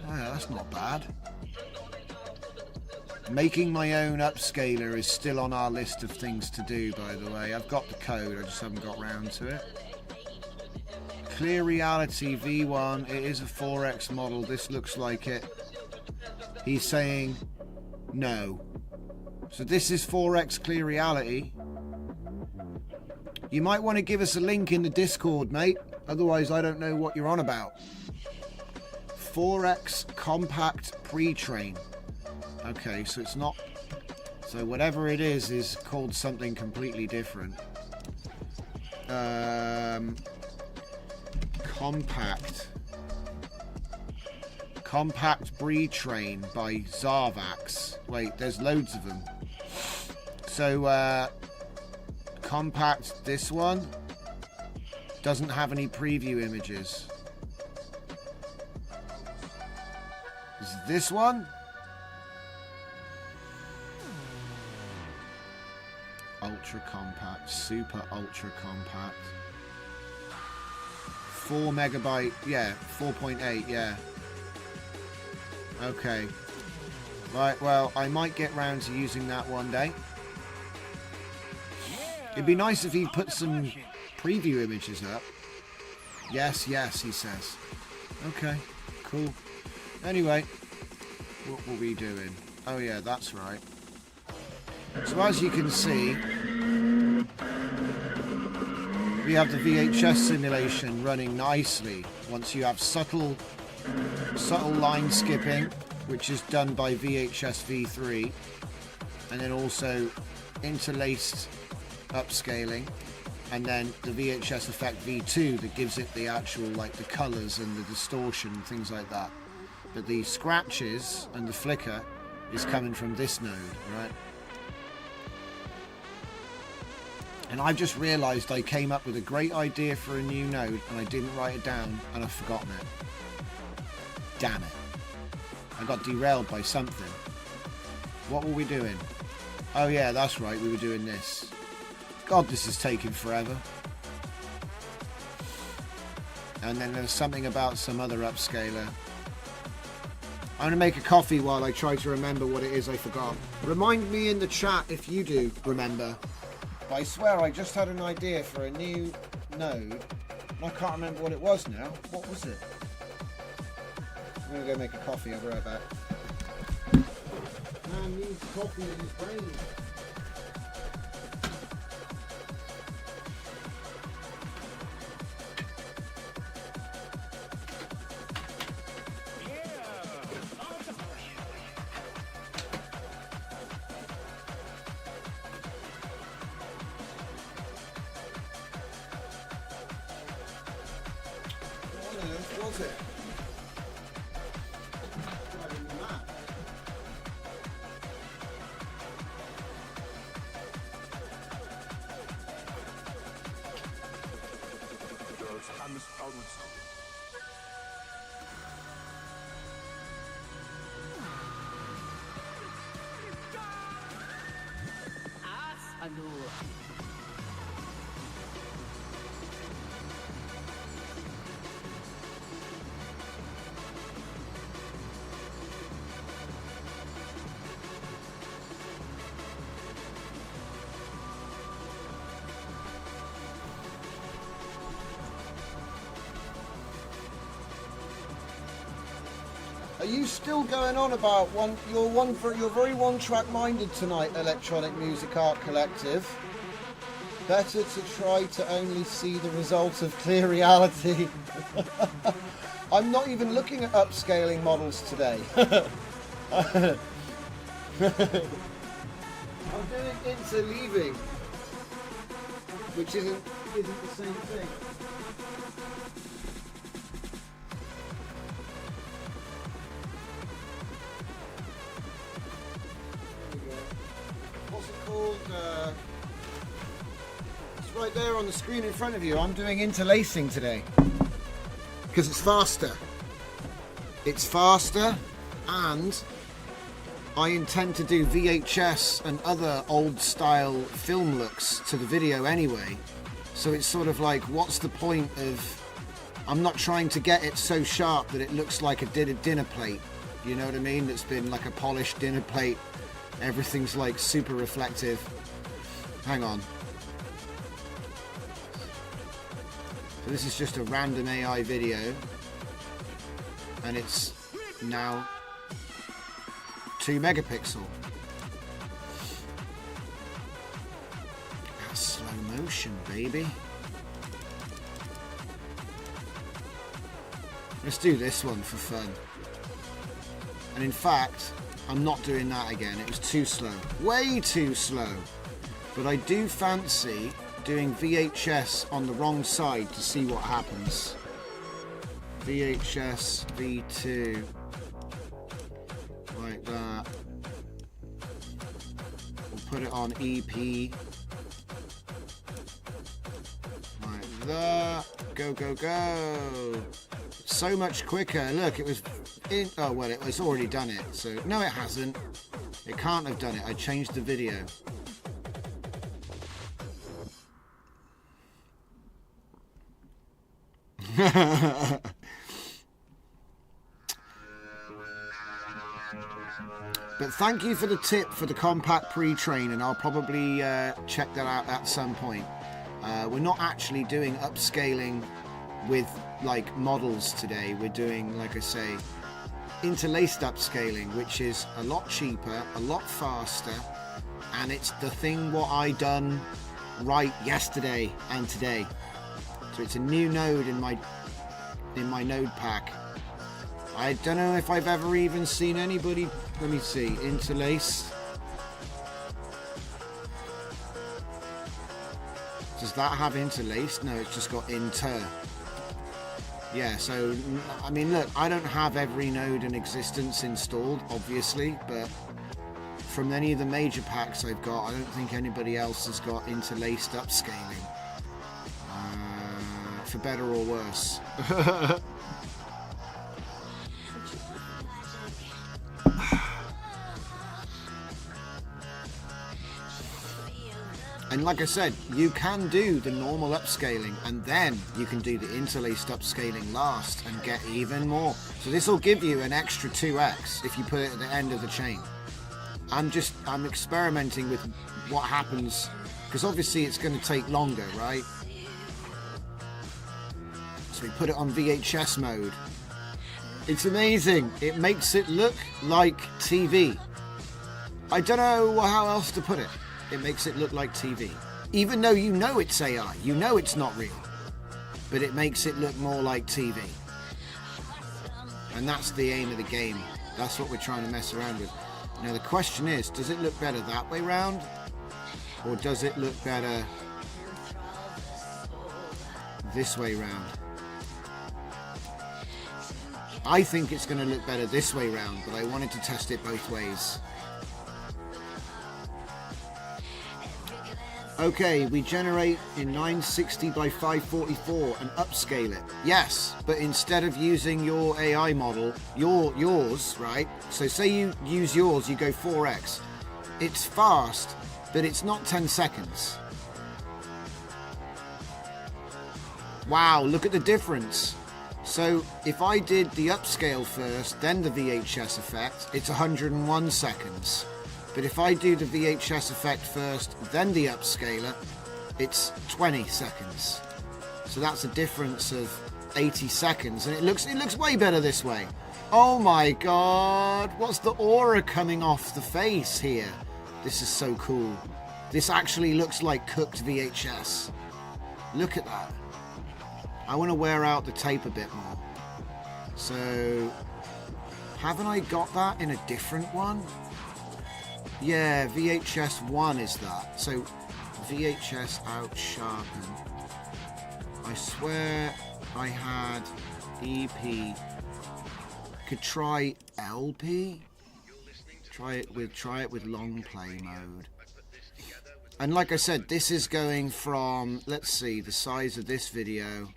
Speaker 1: Ah, that's not bad. Making my own upscaler is still on our list of things to do, by the way. I've got the code, I just haven't got round to it. Clear Reality V1, it is a 4x model. This looks like it. He's saying no. So this is 4x Clear Reality. You might want to give us a link in the Discord, mate. Otherwise, I don't know what you're on about. 4x Compact Pre-Train. Okay, so it's not... So whatever it is called something completely different. Compact Pre-Train by Zarvax. Wait, there's loads of them. So, Compact, this one, doesn't have any preview images. Is this one? Ultra compact, super ultra compact. 4 megabyte, yeah, 4.8, yeah. Okay. Right, well, I might get round to using that one day. It'd be nice if he put some preview images up. Yes, yes, he says. Okay, cool. Anyway, what were we doing? Oh yeah, that's right. So as you can see, we have the VHS simulation running nicely. Once you have subtle line skipping, which is done by VHS V3, and then also interlaced upscaling, and then the VHS effect V2 that gives it the actual, like, the colours and the distortion, things like that. But the scratches and the flicker is coming from this node, right? And I've just realised I came up with a great idea for a new node and I didn't write it down and I've forgotten it. Damn it. I got derailed by something. What were we doing? Oh yeah, that's right, we were doing this. God, this is taking forever. And then there's something about some other upscaler. I'm going to make a coffee while I try to remember what it is I forgot. Remind me in the chat if you do remember. But I swear I just had an idea for a new node. And I can't remember what it was now. What was it? I'm going to go make a coffee. I'll be right back. Man needs coffee in his brain. Was it? Are you still going on about you're very one-track minded tonight, Electronic Music Art Collective? Better to try to only see the result of clear reality. I'm not even looking at upscaling models today. I'm doing interleaving, which isn't the same thing. It's right there on the screen in front of you. I'm doing interlacing today because it's faster. It's faster, and I intend to do VHS and other old style film looks to the video anyway. So it's sort of like, what's the point of... I'm not trying to get it so sharp that it looks like a dinner plate. You know what I mean? That's been like a polished dinner plate. Everything's like super reflective. Hang on. So this is just a random AI video. And it's now 2 megapixel. That's slow motion, baby. Let's do this one for fun. And in fact, I'm not doing that again. It was too slow. Way too slow. But I do fancy doing VHS on the wrong side to see what happens. VHS V2. Like that. We'll put it on EP. Like that. Go, go, go. So much quicker. Look, it was in... Oh, well, it's already done it. So, no, it hasn't. It can't have done it. I changed the video. But thank you for the tip for the compact pre-train, and I'll probably check that out at some point. We're not actually doing upscaling with like models today. We're doing, like I say, interlaced upscaling, which is a lot cheaper, a lot faster, and it's the thing what I done right yesterday and today. So it's a new node in my node pack. I don't know if I've ever even seen anybody, let me see, interlace. Does that have interlace? No, it's just got inter. Yeah, so, I mean, look, I don't have every node in existence installed, obviously, but from any of the major packs I've got, I don't think anybody else has got interlaced upscaling. For better or worse. And like I said, you can do the normal upscaling and then you can do the interlaced upscaling last and get even more. So this will give you an extra 2x if you put it at the end of the chain. I'm experimenting with what happens, because obviously it's going to take longer, right? So we put it on VHS mode. It's amazing. It makes it look like TV. I don't know how else to put it. It makes it look like TV. Even though you know it's AI, you know it's not real. But it makes it look more like TV. And that's the aim of the game. That's what we're trying to mess around with. Now the question is, does it look better that way round? Or does it look better this way round? I think it's going to look better this way round, but I wanted to test it both ways. Okay, we generate in 960 by 544 and upscale it. Yes, but instead of using your AI model, yours, right? So say you use yours, you go 4x. It's fast, but it's not 10 seconds. Wow, look at the difference. So if I did the upscale first, then the VHS effect, it's 101 seconds. But if I do the VHS effect first, then the upscaler, it's 20 seconds. So that's a difference of 80 seconds, and it looks way better this way. Oh my god, what's the aura coming off the face here? This is so cool. This actually looks like cooked VHS. Look at that. I want to wear out the tape a bit more. So, haven't I got that in a different one? Yeah, VHS 1 is that. So, VHS out sharpen. I swear I had EP. Could try LP. Try it with long play mode. And like I said, this is going from, let's see, the size of this video.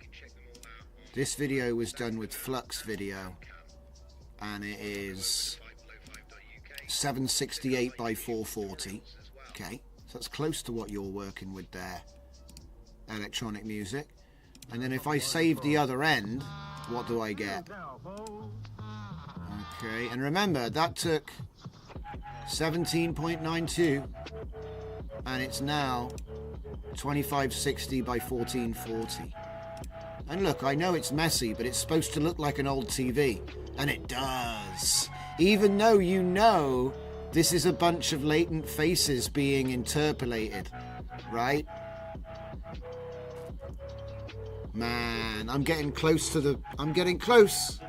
Speaker 1: This video was done with Flux Video, and it is 768 by 440. Okay, so that's close to what you're working with there. Electronic music. And then if I save the other end, what do I get? Okay, and remember that took 17.92 and it's now 2560 by 1440. And look, I know it's messy, but it's supposed to look like an old TV, and it does. Even though you know this is a bunch of latent faces being interpolated, right? Man, I'm getting close to the... I'm getting close.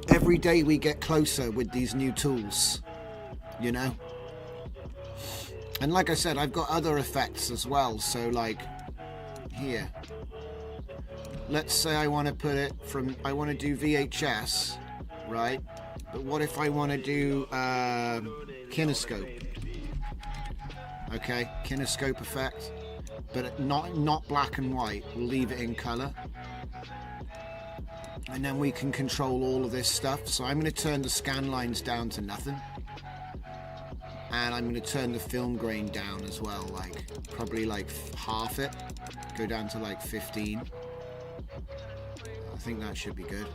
Speaker 1: Every day we get closer with these new tools, you know? And like I said, I've got other effects as well, so like here. Let's say I want to put it from... I want to do VHS, right? But what if I want to do kinescope? Okay, kinescope effect. But not black and white. We'll leave it in color. And then we can control all of this stuff. So I'm going to turn the scan lines down to nothing. And I'm going to turn the film grain down as well, like probably like half it. Go down to like 15. I think that should be good.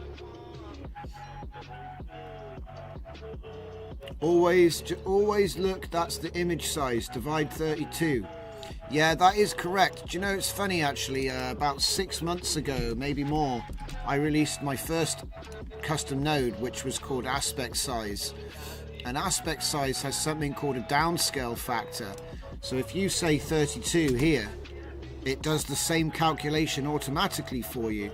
Speaker 1: Always look, that's the image size, divide 32. Yeah, that is correct. Do you know, it's funny actually, about 6 months ago, maybe more, I released my first custom node, which was called aspect size. And aspect size has something called a downscale factor. So if you say 32 here, it does the same calculation automatically for you.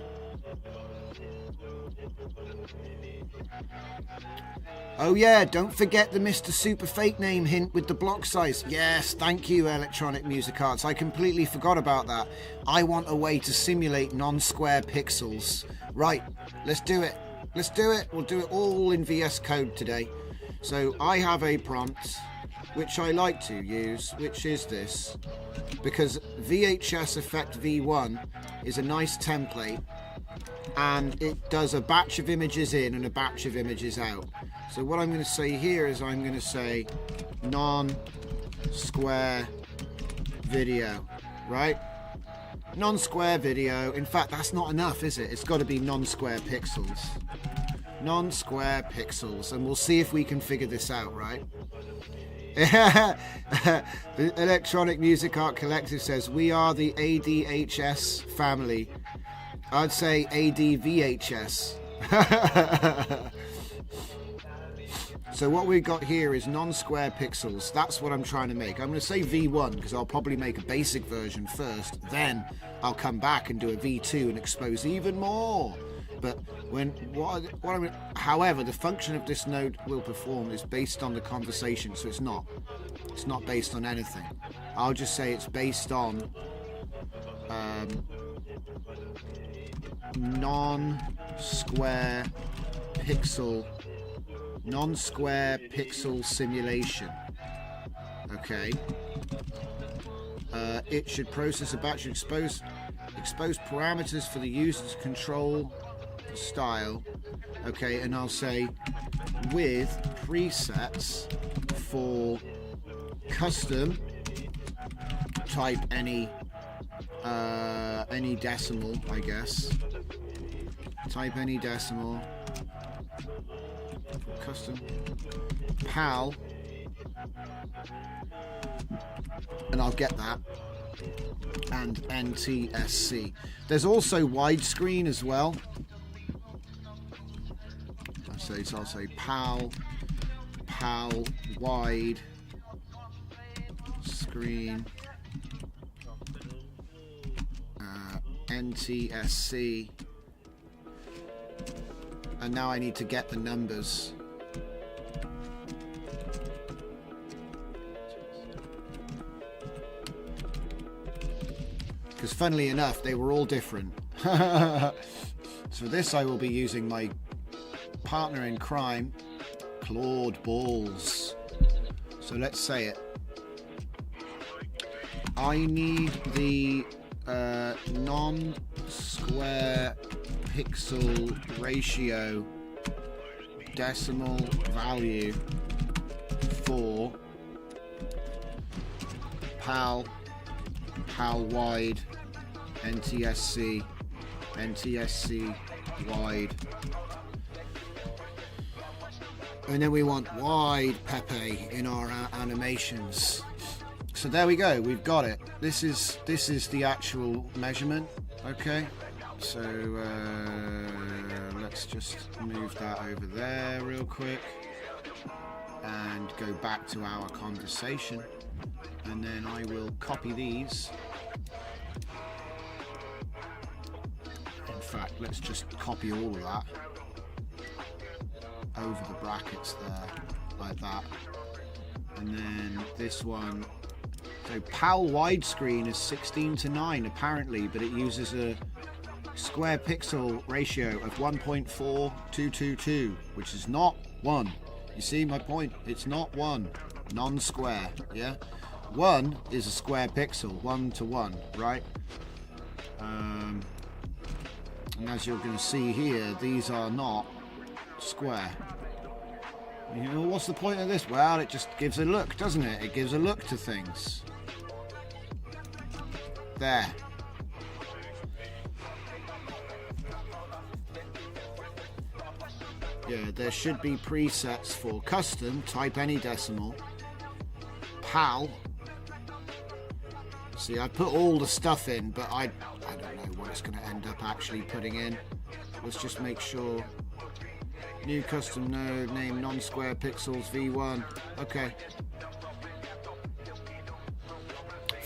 Speaker 1: Oh yeah, don't forget the Mr. Super Fake name hint with the block size. Yes, thank you, Electronic Music Arts. I completely forgot about that. I want a way to simulate non-square pixels. Right, let's do it. Let's do it. We'll do it all in VS Code today. So I have a prompt, which I like to use, which is this. Because VHS Effect V1 is a nice template, and it does a batch of images in and a batch of images out. So what I'm going to say here is I'm going to say non-square video, right? Non-square video. In fact, that's not enough, is it? It's got to be non-square pixels. Non-square pixels. And we'll see if we can figure this out, right? The Electronic Music Art Collective says, we are the ADHS family. I'd say ADVHS. So what we've got here is non-square pixels. That's what I'm trying to make. I'm going to say V1 because I'll probably make a basic version first. Then I'll come back and do a V2 and expose even more. But however, the function of this node will perform is based on the conversation. So it's not based on anything. I'll just say it's based on non-square pixel simulation. Okay. It should process a batch of expose parameters for the user's control style. Okay, and I'll say with presets for custom, type any decimal, I guess. Type any decimal. Custom PAL, and I'll get that, and NTSC. There's also widescreen as well. So I'll say PAL wide screen, NTSC. And now I need to get the numbers. Because funnily enough, they were all different. So for this I will be using my partner in crime, Claude Balls. So let's say it. I need the non-square pixel ratio decimal value for PAL wide, NTSC wide, and then we want wide Pepe in our animations. So there we go, we've got it. This is the actual measurement. Okay, so let's just move that over there real quick and go back to our conversation, and then I will copy these. In fact, let's just copy all of that over the brackets there, like that. And then this one, so PAL widescreen is 16:9 apparently, but it uses a square pixel ratio of 1.4222, which is not 1. You see my point? It's not 1. Non-square, yeah? 1 is a square pixel, 1 to 1, right? And as you're going to see here, these are not square. You know, what's the point of this? Well, it just gives a look, doesn't it? It gives a look to things. There. Yeah, there should be presets for custom, type any decimal, PAL. See, I put all the stuff in, but I don't know what it's going to end up actually putting in. Let's just make sure. New custom node, name non-square pixels V1. Okay.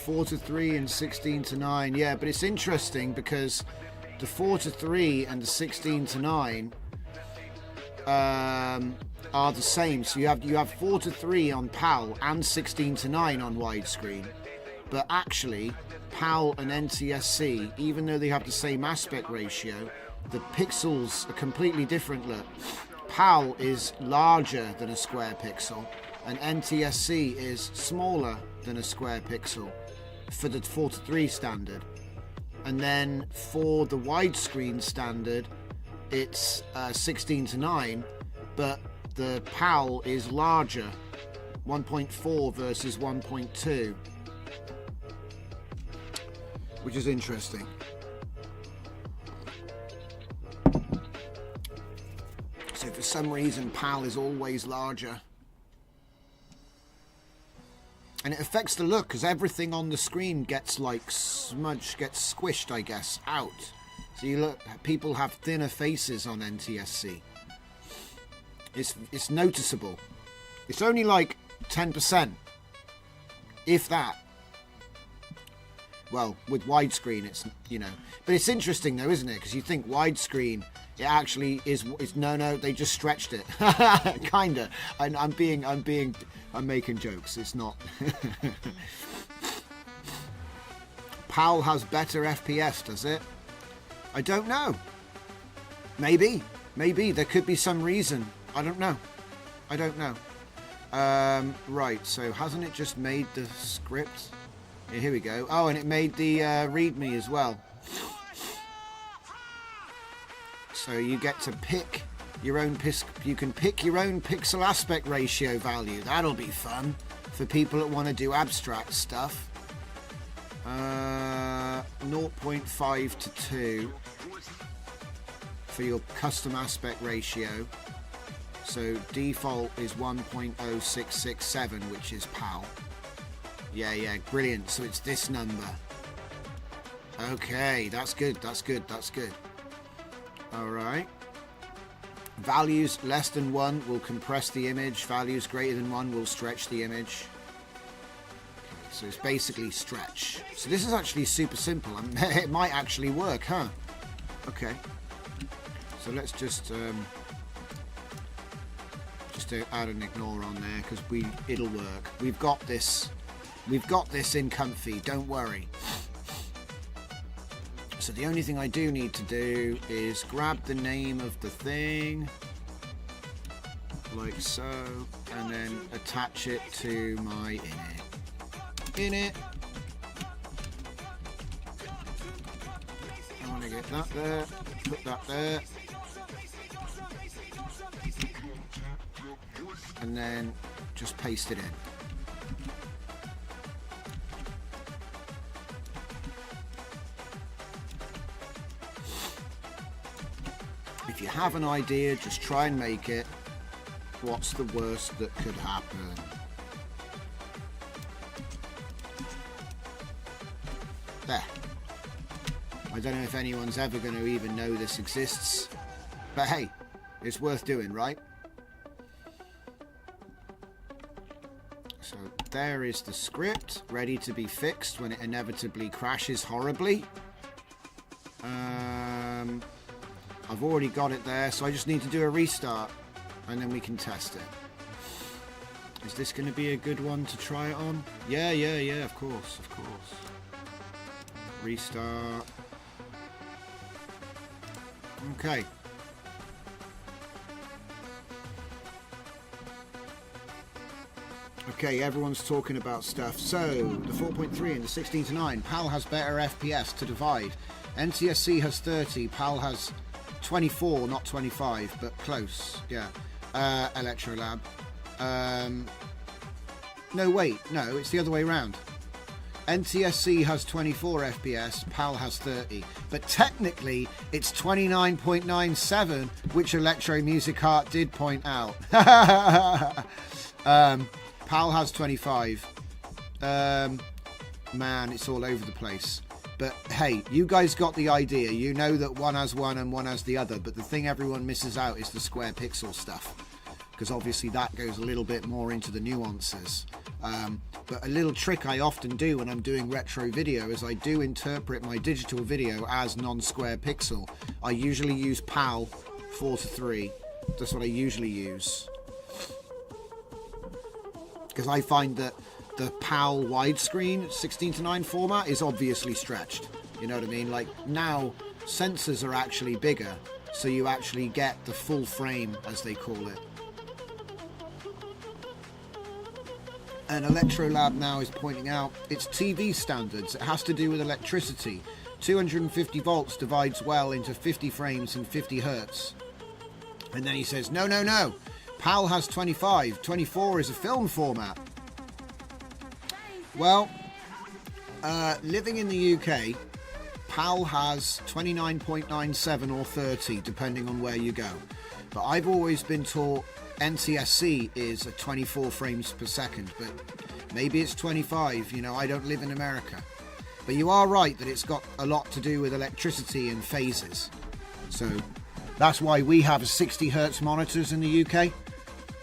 Speaker 1: 4:3 and 16:9. Yeah, but it's interesting because the 4:3 and the 16:9 are the same. So you have 4:3 on PAL and 16:9 on widescreen. But actually, PAL and NTSC, even though they have the same aspect ratio, the pixels are completely different. Look, PAL is larger than a square pixel, and NTSC is smaller than a square pixel for the 4:3 standard. And then for the widescreen standard, it's 16:9, but the PAL is larger, 1.4 versus 1.2, which is interesting. So for some reason, PAL is always larger. And it affects the look because everything on the screen gets like smudged, gets squished, I guess, out. So you look, people have thinner faces on NTSC. It's noticeable. It's only like 10%, if that. Well, with widescreen, it's, you know, but it's interesting though, isn't it? Because you think widescreen, it actually is. It's no, they just stretched it, kinda. And I'm making jokes. It's not. PAL has better FPS, does it? I don't know. Maybe there could be some reason. I don't know. Right. So hasn't it just made the script? Yeah, here we go. Oh, and it made the README as well. So you get to pick your own you can pick your own pixel aspect ratio value. That'll be fun for people that want to do abstract stuff. 0.5 to 2 for your custom aspect ratio. So default is 1.0667, which is PAL. Yeah, brilliant. So it's this number. Okay, that's good. All right. Values less than 1 will compress the image. Values greater than 1 will stretch the image. Okay, so it's basically stretch. So this is actually super simple. It might actually work, huh? Okay. So let's just add an ignore on there because it'll work. We've got this in comfy. Don't worry. So the only thing I do need to do is grab the name of the thing, like so, and then attach it to my init. I want to get that there, put that there, and then just paste it in. If you have an idea, just try and make it. What's the worst that could happen? There. I don't know if anyone's ever going to even know this exists, but hey, it's worth doing, right? So there is the script, ready to be fixed when it inevitably crashes horribly. I've already got it there, so I just need to do a restart, and then we can test it. Is this going to be a good one to try it on? Yeah, of course. Restart. Okay. Okay, everyone's talking about stuff. So, the 4.3 and the 16:9. PAL has better FPS to divide. NTSC has 30, PAL has 24, not 25, but close. Yeah. Electrolab. No, wait. No, it's the other way around. NTSC has 24 FPS, PAL has 30. But technically, it's 29.97, which Electro Music Art did point out. PAL has 25. Man, it's all over the place. But hey, you guys got the idea. You know that one has one and one has the other. But the thing everyone misses out is the square pixel stuff. Because obviously that goes a little bit more into the nuances. But a little trick I often do when I'm doing retro video is I do interpret my digital video as non-square pixel. I usually use PAL 4:3. That's what I usually use. Because I find that the PAL widescreen 16:9 format is obviously stretched. You know what I mean? Like now, sensors are actually bigger, so you actually get the full frame, as they call it. And Electrolab now is pointing out it's TV standards. It has to do with electricity. 250 volts divides well into 50 frames and 50 hertz. And then he says, no, no, no. PAL has 25. 24 is a film format. Well, living in the UK, PAL has 29.97 or 30, depending on where you go. But I've always been taught NTSC is at 24 frames per second, but maybe it's 25. You know, I don't live in America. But you are right that it's got a lot to do with electricity and phases. So that's why we have 60 hertz monitors in the UK,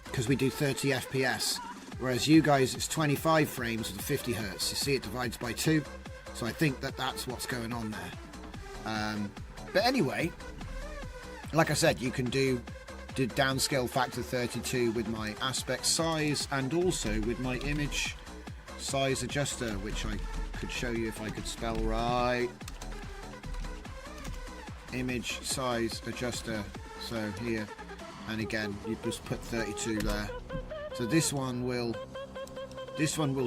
Speaker 1: because we do 30 FPS. Whereas you guys, it's 25 frames with 50 hertz. You see, it divides by 2. So I think that that's what's going on there. But anyway, like I said, you can do downscale factor 32 with my aspect size and also with my image size adjuster, which I could show you if I could spell right. Image size adjuster. So here, and again, you just put 32 there. So this one will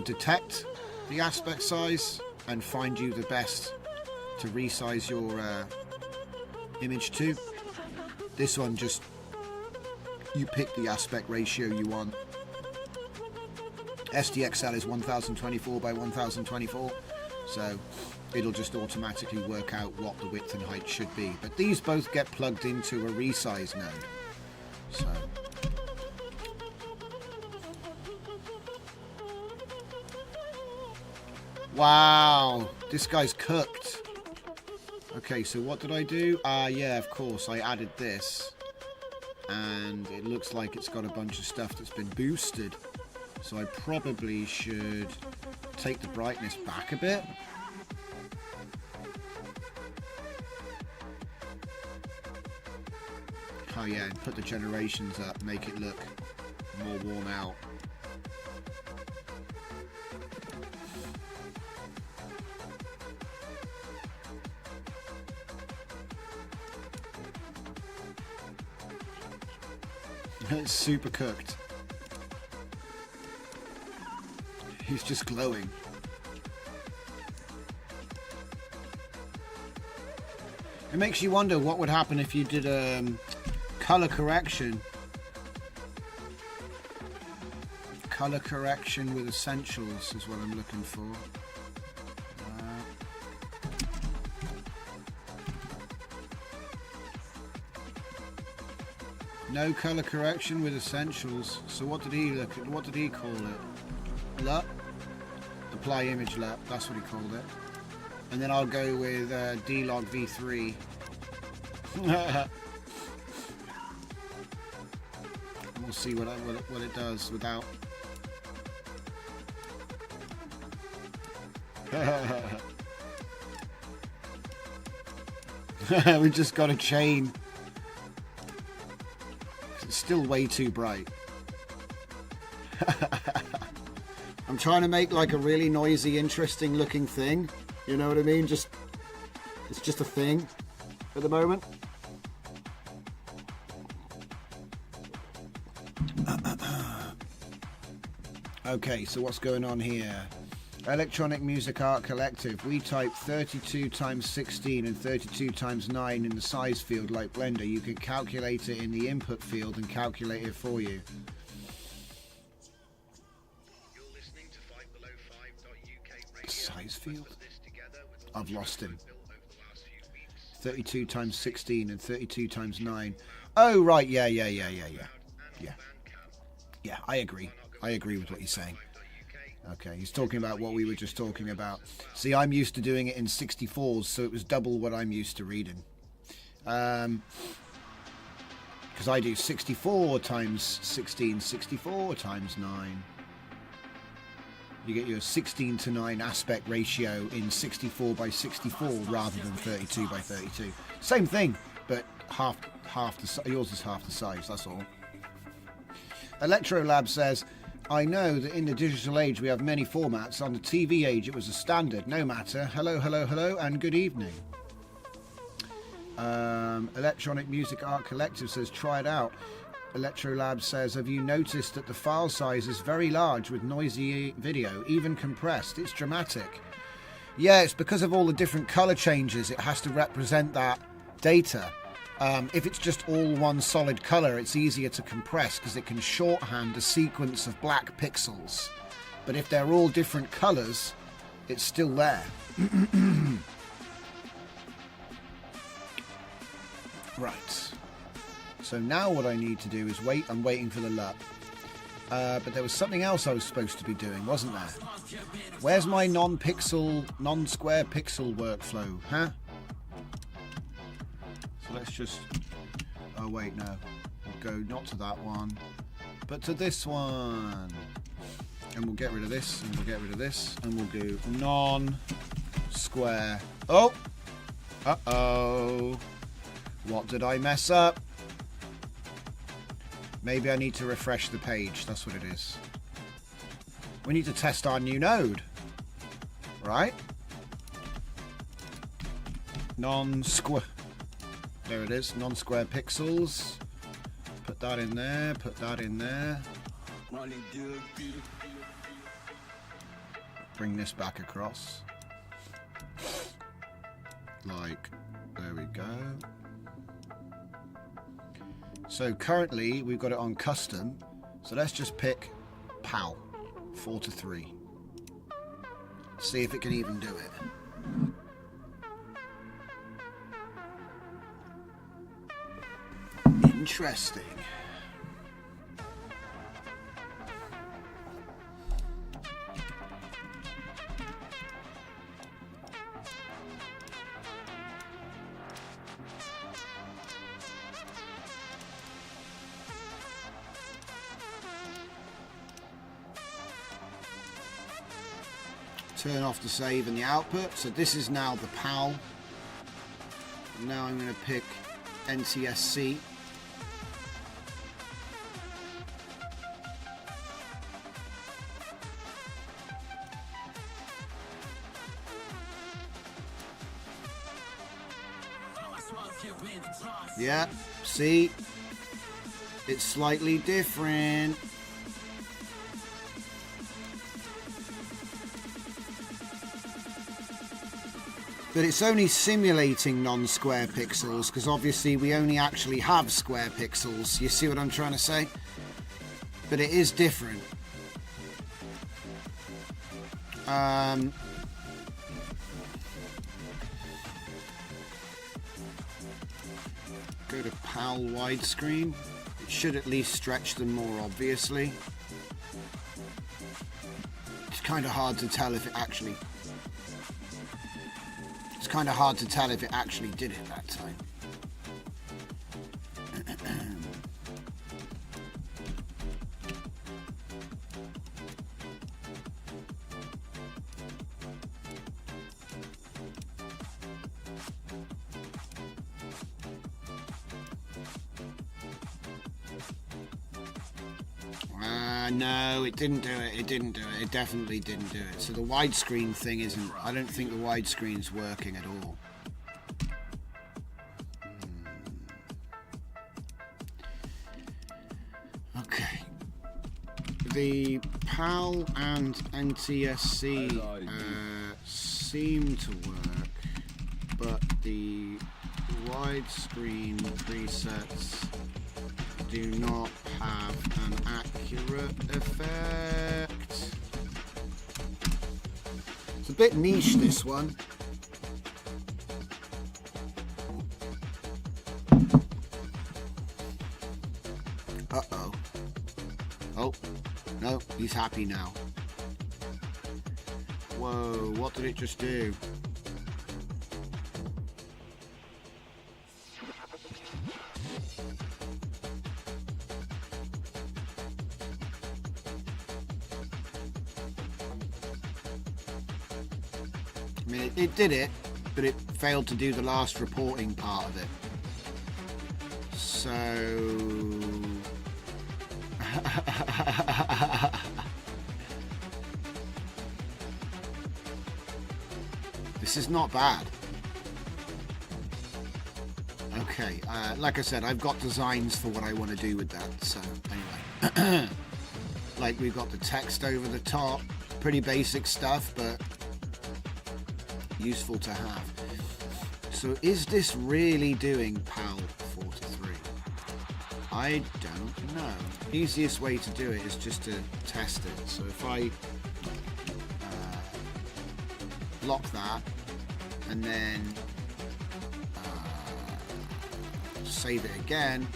Speaker 1: detect the aspect size and find you the best to resize your image to. This one just, you pick the aspect ratio you want. SDXL is 1024 by 1024, so it'll just automatically work out what the width and height should be. But these both get plugged into a resize node. So wow, this guy's cooked. Okay, so what did I do? Yeah, of course, I added this. And it looks like it's got a bunch of stuff that's been boosted. So I probably should take the brightness back a bit. Oh yeah, and put the generations up, make it look more worn out. It's super cooked. He's just glowing. It makes you wonder what would happen if you did color correction. Color correction with essentials is what I'm looking for. No color correction with essentials. So what did he look at? What did he call it? LUT? Apply image LUT. That's what he called it. And then I'll go with D-Log V3. We'll see what it does without. We just got a chain. It's still way too bright. I'm trying to make like a really noisy, interesting looking thing. You know what I mean? It's just a thing at the moment. Okay, so what's going on here? Electronic Music Art Collective. We type 32 times 16 and 32 times 9 in the size field like Blender. You can calculate it in the input field and calculate it for you. Size field? I've lost him. 32 times 16 and 32 times 9. Oh, right. Yeah. Yeah, I agree. I agree with what you're saying. Okay, he's talking about what we were just talking about. See, I'm used to doing it in 64s, so it was double what I'm used to reading. Because I do 64 times 16, 64 times 9. You get your 16:9 aspect ratio in 64 by 64 rather than 32 by 32. Same thing, but half the yours is half the size. That's all. Electrolab says, I know that in the digital age we have many formats. On the TV age it was a standard. No matter. Hello, hello, hello, and good evening. Electronic Music Art Collective says, try it out. Electrolab says, have you noticed that the file size is very large with noisy video, even compressed? It's dramatic. Yeah, it's because of all the different color changes. It has to represent that data. If it's just all one solid color, it's easier to compress because it can shorthand a sequence of black pixels. But if they're all different colors, it's still there. Right. So now what I need to do is wait. I'm waiting for the LUT. But there was something else I was supposed to be doing, wasn't there? Where's my non-square pixel workflow, huh? So let's just... Oh, wait, no. We'll go not to that one, but to this one. And we'll get rid of this, and we'll get rid of this, and we'll do non-square. Oh! Uh-oh. What did I mess up? Maybe I need to refresh the page. That's what it is. We need to test our new node. Right? Non-square. There it is. Non-square pixels. Put that in there. Put that in there. Bring this back across. Like, there we go. So currently we've got it on custom, so let's just pick PAL 4:3. See if it can even do it. Interesting. Turn off the save and the output. So this is now the PAL. Now I'm going to pick NTSC. Yeah, see? It's slightly different. But it's only simulating non-square pixels, because obviously we only actually have square pixels. You see what I'm trying to say? But it is different. Go to PAL widescreen. It should at least stretch them more, obviously. It's kind of hard to tell if it actually... It's kind of hard to tell if it actually did it that time. No, it didn't do it. It didn't do it. It definitely didn't do it. So the widescreen thing isn't... I don't think the widescreen's working at all. Okay. The PAL and NTSC seem to work, but the widescreen presets do not have an accurate effect. It's a bit niche, this one. Uh-oh. Oh, no, he's happy now. Whoa, what did it just do? I mean, it did it, but it failed to do the last reporting part of it. So... this is not bad. Okay, like I said, I've got designs for what I want to do with that, so anyway. Like, we've got the text over the top, pretty basic stuff, but useful to have. So is this really doing PAL 43? I don't know. Easiest way to do it is just to test it. So if I lock that and then save it again,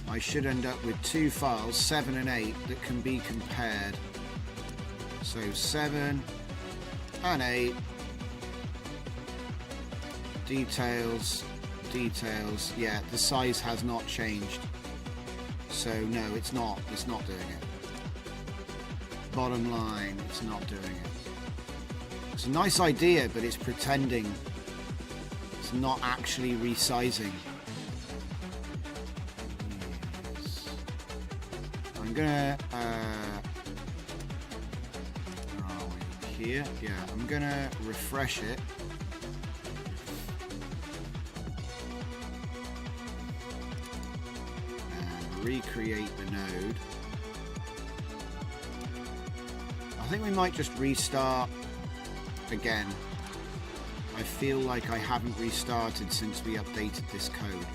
Speaker 1: I should end up with two files, 7 and 8, that can be compared. So 7 and 8, details, yeah, the size has not changed. So no, it's not doing it. Bottom line, it's not doing it. It's a nice idea, but it's pretending. It's not actually resizing. I'm gonna where are we? Here, yeah, I'm gonna refresh it. And recreate the node. I think we might just restart again. I feel like I haven't restarted since we updated this code,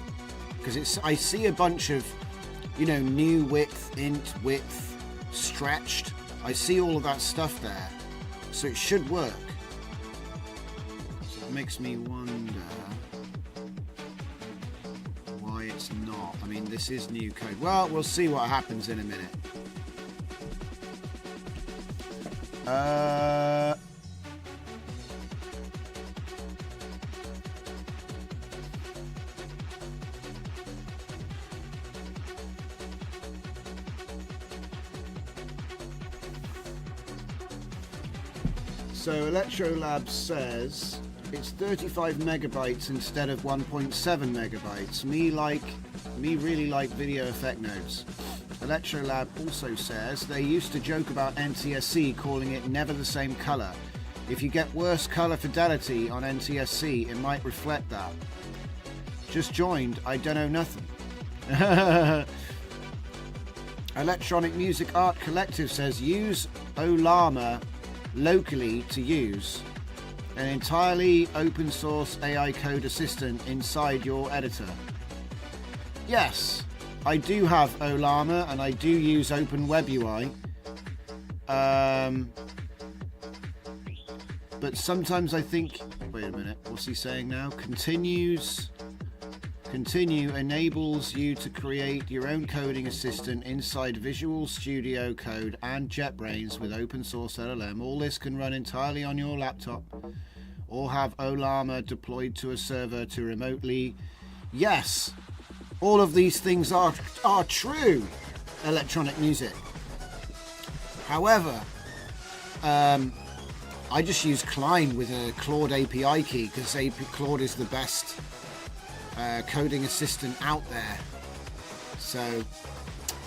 Speaker 1: because I see a bunch of, you know, new width, int width, stretched. I see all of that stuff there, so it should work. So it makes me wonder why it's not. I mean, this is new code. Well, we'll see what happens in a minute. So Electrolab says it's 35 megabytes instead of 1.7 megabytes. Me really like video effect nodes. Electrolab also says they used to joke about NTSC, calling it never the same color. If you get worse color fidelity on NTSC, it might reflect that. Just joined, I don't know nothing. Electronic Music Art Collective says use Ollama locally to use an entirely open source AI code assistant inside your editor. Yes, I do have Ollama and I do use OpenWebUI, but sometimes I think, wait a minute, what's he saying now? Continue enables you to create your own coding assistant inside Visual Studio Code and JetBrains with open source LLM. All this can run entirely on your laptop or have Ollama deployed to a server to remotely. Yes, all of these things are true, Electronic Music. However, I just use Klein with a Claude API key because Claude is the best coding assistant out there. So,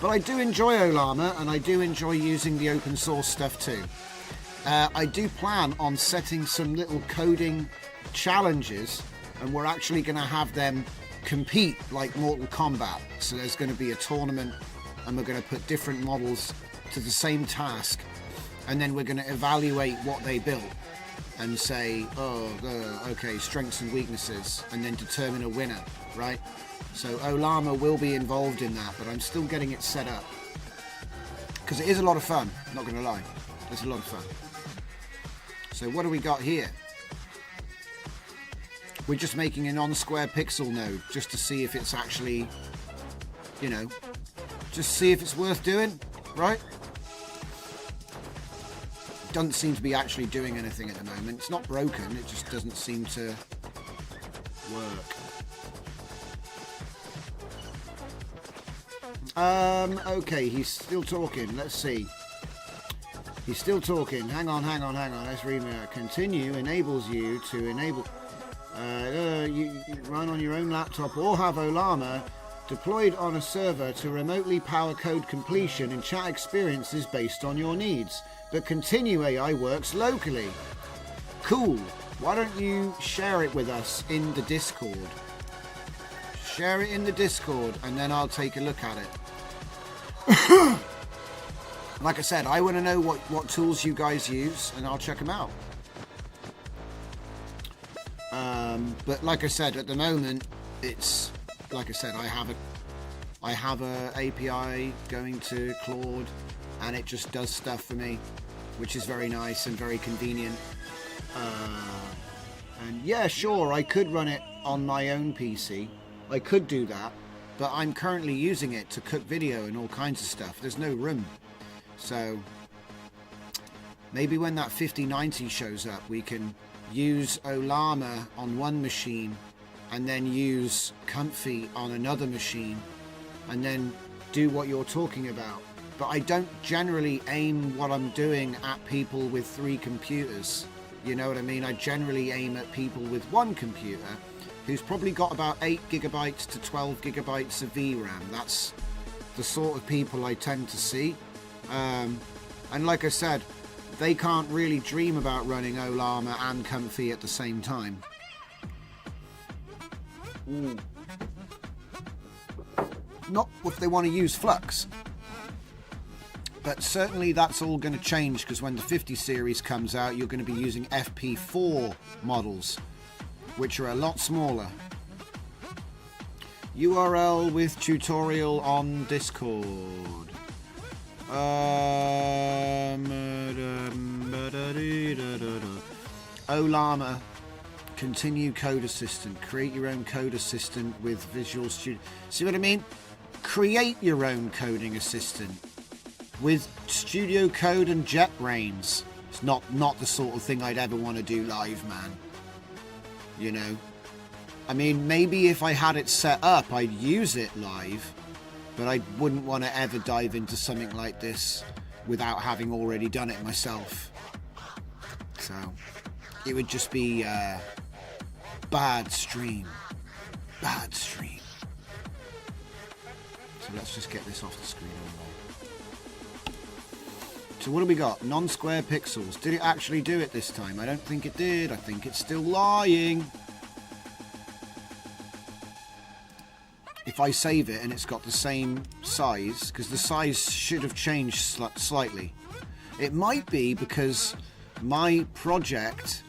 Speaker 1: but I do enjoy Ollama and I do enjoy using the open source stuff too. I do plan on setting some little coding challenges, and we're actually going to have them compete like Mortal Kombat. So there's going to be a tournament and we're going to put different models to the same task, and then we're going to evaluate what they built and say, okay, strengths and weaknesses, and then determine a winner, right? So Ollama will be involved in that, but I'm still getting it set up because it is a lot of fun, not going to lie. It's a lot of fun. So what do we got here? We're just making a non-square pixel node just to see if it's actually, you know, just see if it's worth doing, right? Doesn't seem to be actually doing anything at the moment. It's not broken, it just doesn't seem to work. Okay, he's still talking. Let's see. He's still talking. Hang on. Let's read it. Continue enables you to enable. You run on your own laptop or have Olama deployed on a server to remotely power code completion and chat experiences based on your needs. But Continue AI works locally. Cool. Why don't you share it with us in the Discord? Share it in the Discord and then I'll take a look at it. Like I said, I want to know what tools you guys use and I'll check them out. But like I said, at the moment, it's like I said, I have a API going to Claude, and it just does stuff for me, which is very nice and very convenient. And yeah, sure, I could run it on my own PC. I could do that, but I'm currently using it to cook video and all kinds of stuff. There's no room, so maybe when that 5090 shows up, we can use Olama on one machine and then use Comfy on another machine and then do what you're talking about. But I don't generally aim what I'm doing at people with 3 computers. You know what I mean? I generally aim at people with one computer who's probably got about 8 gigabytes to 12 gigabytes of VRAM. That's the sort of people I tend to see. And like I said, they can't really dream about running Olama and Comfy at the same time. Not if they want to use Flux. But certainly that's all going to change, because when the 50 series comes out, you're going to be using FP4 models, which are a lot smaller. URL with tutorial on Discord. Olama, Continue Code Assistant. Create your own code assistant with Visual Studio. See what I mean? Create your own coding assistant with Studio Code and JetBrains. It's not the sort of thing I'd ever want to do live, man. You know? I mean, maybe if I had it set up, I'd use it live. But I wouldn't want to ever dive into something like this without having already done it myself. So, it would just be bad stream. Bad stream. So let's just get this off the screen. So what do we got? Non-square pixels. Did it actually do it this time? I don't think it did. I think it's still lying. If I save it and it's got the same size, because the size should have changed slightly. It might be because my project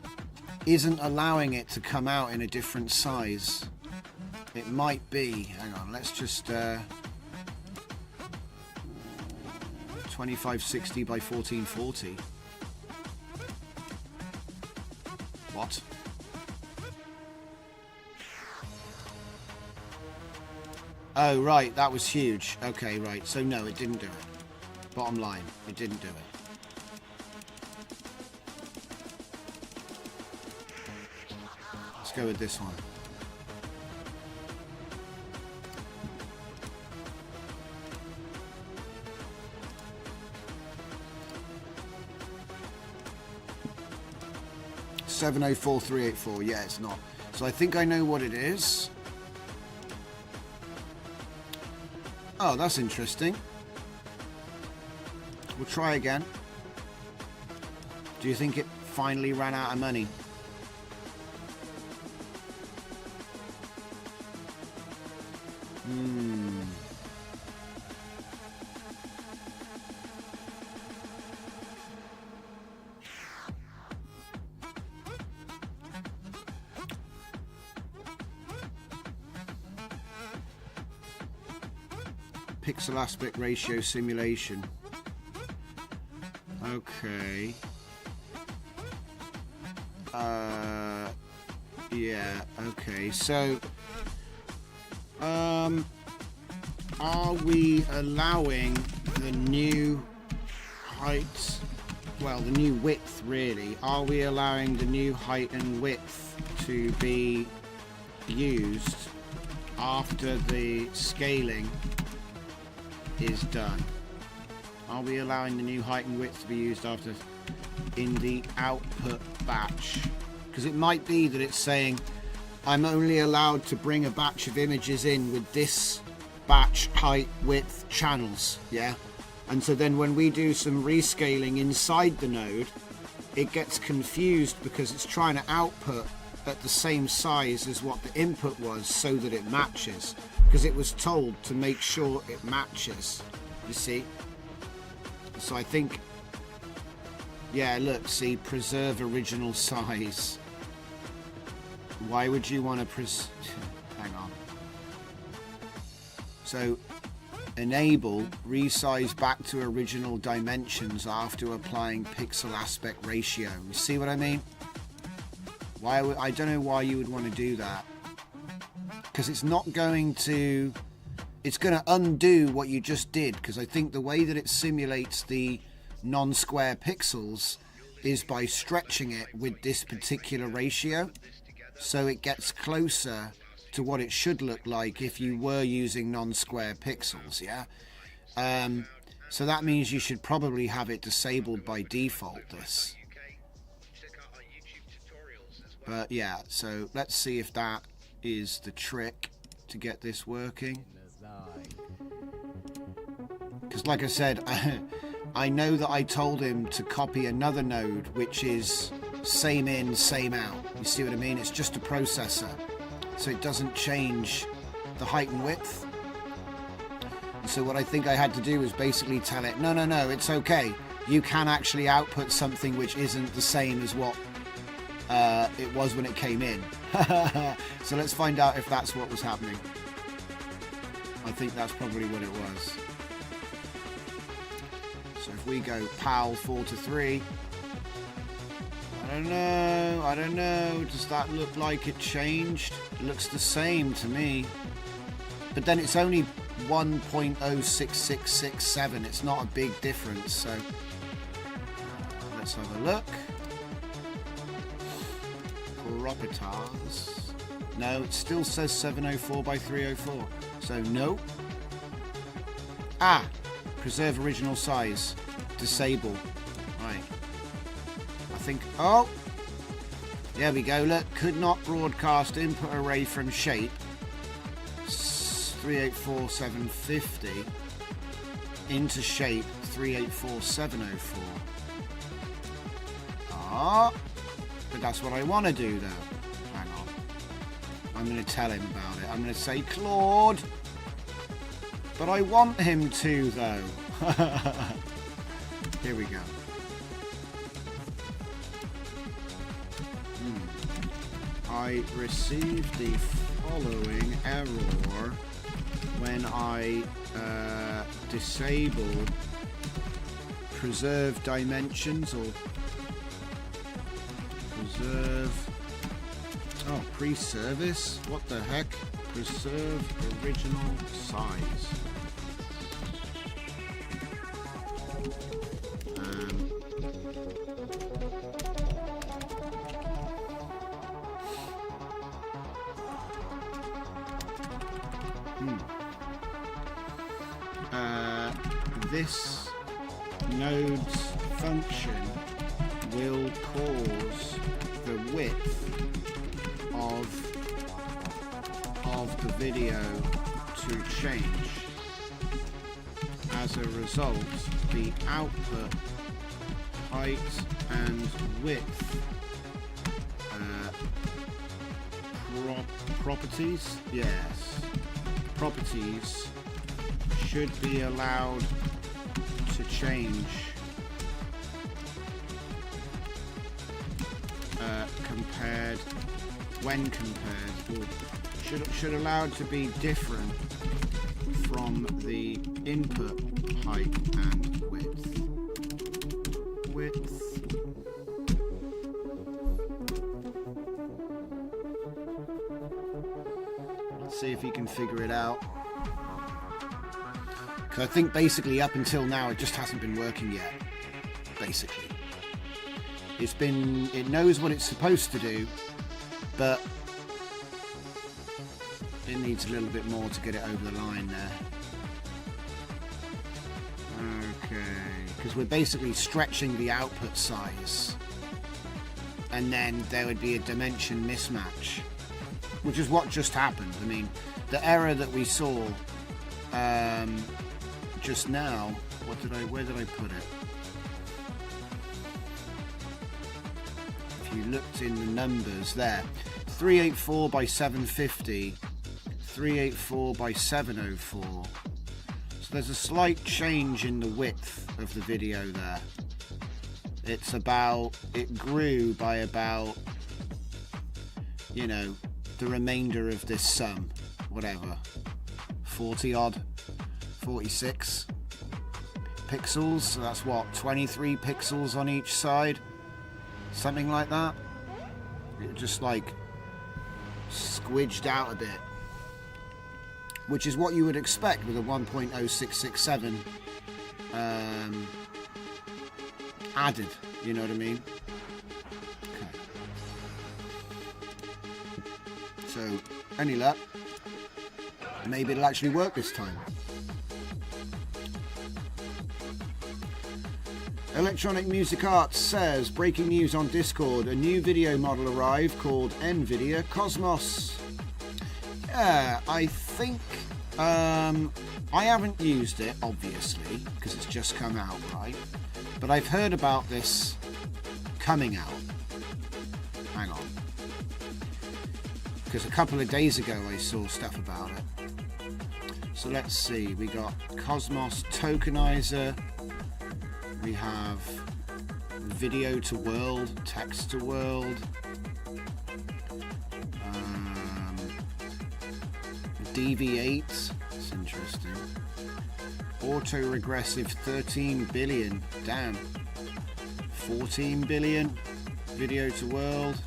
Speaker 1: isn't allowing it to come out in a different size. It might be. Hang on, let's just 2560 by 1440. What? Oh, right, that was huge. Okay, right, so no, it didn't do it. Bottom line, it didn't do it. Let's go with this one. $704,384. Yeah, it's not. So I think I know what it is. Oh, that's interesting. We'll try again. Do you think it finally ran out of money? Pixel aspect ratio simulation. Okay. Yeah, okay. So, are we allowing the new height, well, the new width really, are we allowing the new height and width to be used after the scaling is done? Are we allowing the new height and width to be used after in the output batch? Because it might be that it's saying I'm only allowed to bring a batch of images in with this batch height width channels, yeah? And so then when we do some rescaling inside the node, it gets confused because it's trying to output at the same size as what the input was so that it matches, because it was told to make sure it matches, you see? So I think, yeah, look, see, preserve original size. Why would you want to hang on. So enable resize back to original dimensions after applying pixel aspect ratio. You see what I mean? Why would, I don't know why you would want to do that, because it's not going to, it's going to undo what you just did, because I think the way that it simulates the non-square pixels is by stretching it with this particular ratio, so it gets closer to what it should look like if you were using non-square pixels, yeah? So that means you should probably have it disabled by default, this. But yeah, so let's see if that is the trick to get this working. Because like I said, I know that I told him to copy another node which is same in, same out. You see what I mean? It's just a processor, so it doesn't change the height and width. And so what I think I had to do was basically tell it, no, it's okay. You can actually output something which isn't the same as what it was when it came in. So let's find out if that's what was happening. I think that's probably what it was. So if we go PAL 4 to 3, I don't know, does that look like it changed? It looks the same to me. But then it's only 1.06667, it's not a big difference, so let's have a look. Properties. No, it still says 704 by 304. So no. Ah, preserve original size. Disable. Right. I think. Oh, there we go. Look, could not broadcast input array from shape. 384750 into shape 384704. Ah. But that's what I want to do, though. Hang on. I'm going to tell him about it. I'm going to say, Claude. But I want him to, though. Here we go. I received the following error when I disable preserve dimensions or preserve, oh, pre-service, what the heck, preserve original size. This node's function will cause the width of the video to change. As a result, the output height and width properties, yes, properties should be allowed to change should allowed to be different from the input height and width. Let's see if he can figure it out. Because I think basically up until now it just hasn't been working yet. Basically, it knows what it's supposed to do, but it needs a little bit more to get it over the line there. Okay, because we're basically stretching the output size, and then there would be a dimension mismatch, which is what just happened. I mean, the error that we saw just now, where did I put it? If you looked in the numbers there, 384 by 750, 384 by 704. So there's a slight change in the width of the video there. It grew by about, you know, the remainder of this sum, whatever, 40 odd, 46 pixels. So that's what, 23 pixels on each side, something like that. It just like squidged out a bit, which is what you would expect with a 1.0667 added, you know what I mean? Okay. So, any luck, maybe it'll actually work this time. Electronic Music Arts says, breaking news on Discord, a new video model arrived called NVIDIA Cosmos. Yeah, I think, I haven't used it, obviously, because it's just come out, right? But I've heard about this coming out. Hang on. Because a couple of days ago I saw stuff about it. So let's see, we got Cosmos Tokenizer. We have video to world, text to world, DV8, that's interesting. Auto-regressive 13 billion, damn. 14 billion, video to world.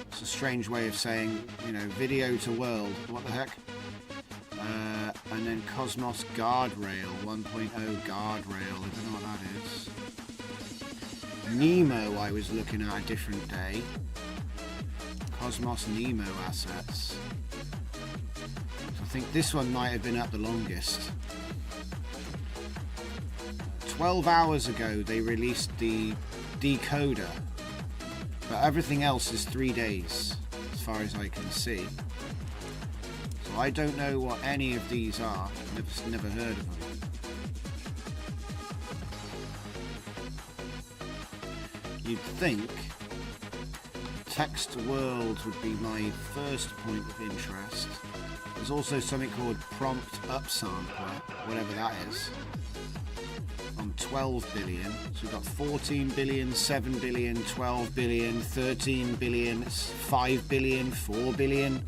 Speaker 1: It's a strange way of saying, you know, video to world, what the heck? And then Cosmos Guardrail, 1.0 Guardrail, I don't know what that is. Nemo I was looking at a different day. Cosmos Nemo assets. I think this one might have been up the longest. 12 hours ago they released the decoder, but everything else is 3 days, as far as I can see. So I don't know what any of these are. Never heard of them. You'd think text world would be my first point of interest. There's also something called prompt upsampler, whatever that is, on 12 billion. So we've got 14 billion, 7 billion, 12 billion, 13 billion, 5 billion, 4 billion.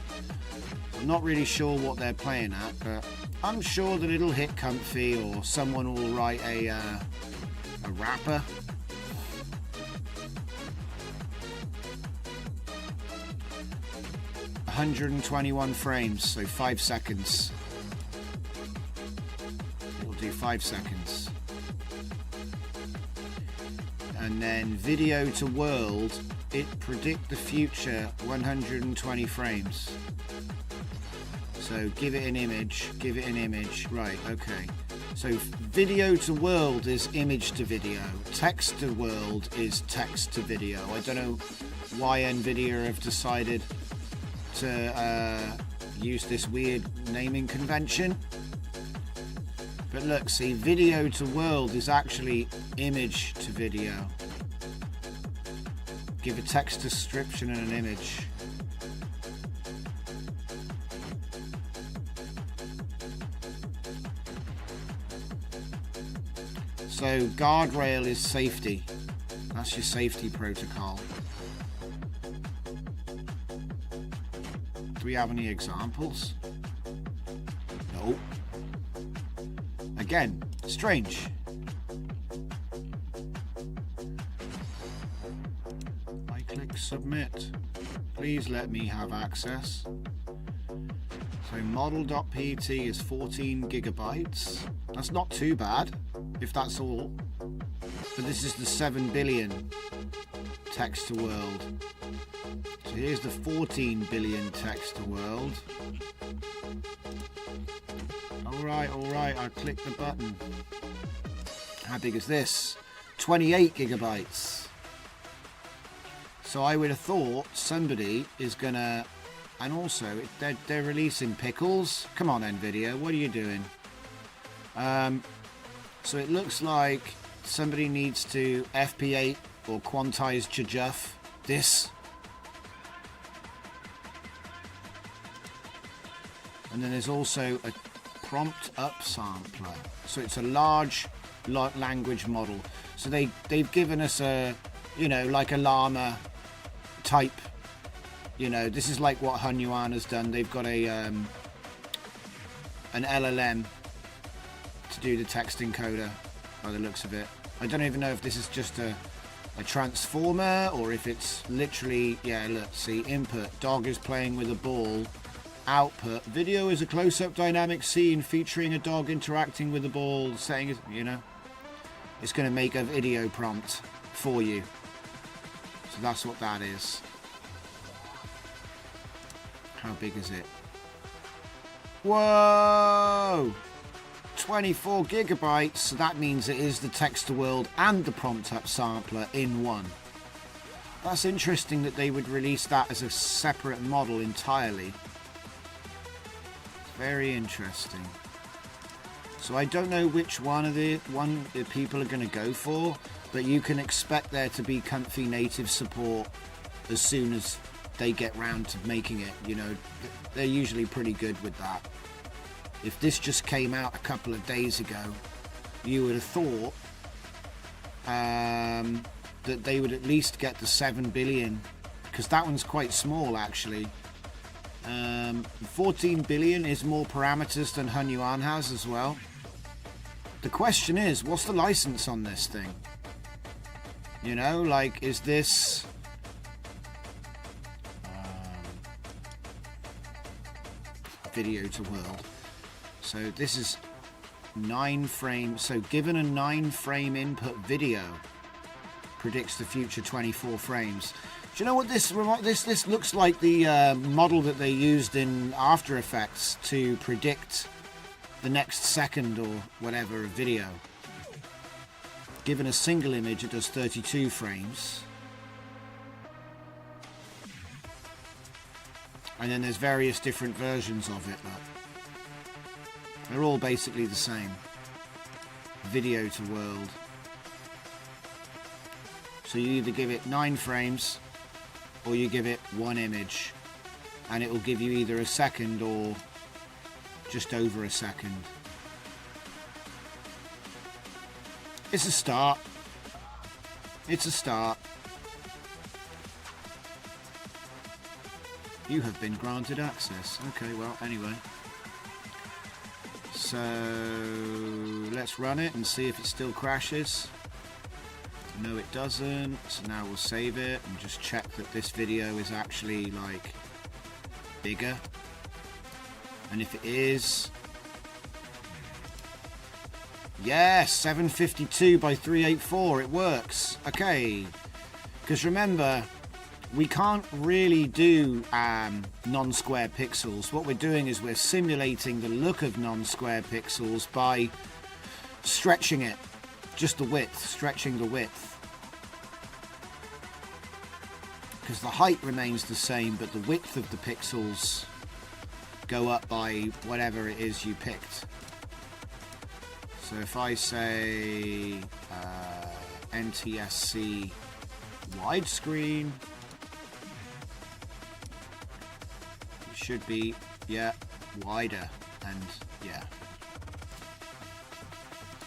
Speaker 1: I'm not really sure what they're playing at, but I'm sure that it'll hit comfy, or someone will write a wrapper. .121 frames, so 5 seconds. We'll do 5 seconds. And then video to world, it predict the future 120 frames. So give it an image, right, okay. So video to world is image to video, text to world is text to video. I don't know why NVIDIA have decided to use this weird naming convention, but look, see, video to world is actually image to video. Give a text description and an image. So guardrail is safety. That's your safety protocol. Do we have any examples? No. Again, strange. I click submit. Please let me have access. So model.pt is 14 gigabytes. That's not too bad, if that's all. But this is the 7 billion text to world. So here's the 14 billion text to world. Alright, I'll click the button. How big is this? 28 gigabytes. So I would have thought somebody is gonna, and also they're releasing pickles. Come on, NVIDIA, what are you doing? So it looks like somebody needs to FP8 or quantize JJUF this. And then there's also a prompt upsampler. So it's a large language model. So they've given us a, you know, like a llama type, you know, this is like what Hunyuan has done. They've got a an LLM to do the text encoder by the looks of it. I don't even know if this is just a transformer or if it's literally, yeah, look, see, input, dog is playing with a ball. Output, video is a close-up dynamic scene featuring a dog interacting with the ball, saying, you know, it's going to make a video prompt for you. So that's what that is. How big is it? Whoa! 24 gigabytes. So that means it is the text-to-world and the prompt upsampler in one. That's interesting that they would release that as a separate model entirely. Very interesting. So I don't know which one of the people are going to go for, but you can expect there to be comfy native support as soon as they get round to making it. You know, they're usually pretty good with that. If this just came out a couple of days ago, you would have thought that they would at least get the 7 billion, because that one's quite small actually. 14 billion is more parameters than Hunyuan has as well. The question is, what's the license on this thing? You know, like, is this video to world? So this is 9 frames. So given a 9-frame input video, predicts the future 24 frames. Do you know what this looks like? The model that they used in After Effects to predict the next second or whatever of video. Given a single image, it does 32 frames. And then there's various different versions of it. Look. They're all basically the same. Video to world. So you either give it 9 frames or you give it 1 image, and it will give you either a second or just over a second. It's a start. It's a start. You have been granted access. Okay, well, anyway. So let's run it and see if it still crashes. No, it doesn't. So now we'll save it and just check that this video is actually like bigger. And if it is, yes, 752 by 384, it works. Okay, because remember, we can't really do non-square pixels. What we're doing is we're simulating the look of non-square pixels by stretching it, just the width, stretching the width. Because the height remains the same, but the width of the pixels go up by whatever it is you picked. So if I say NTSC widescreen, it should be, yeah, wider, and yeah.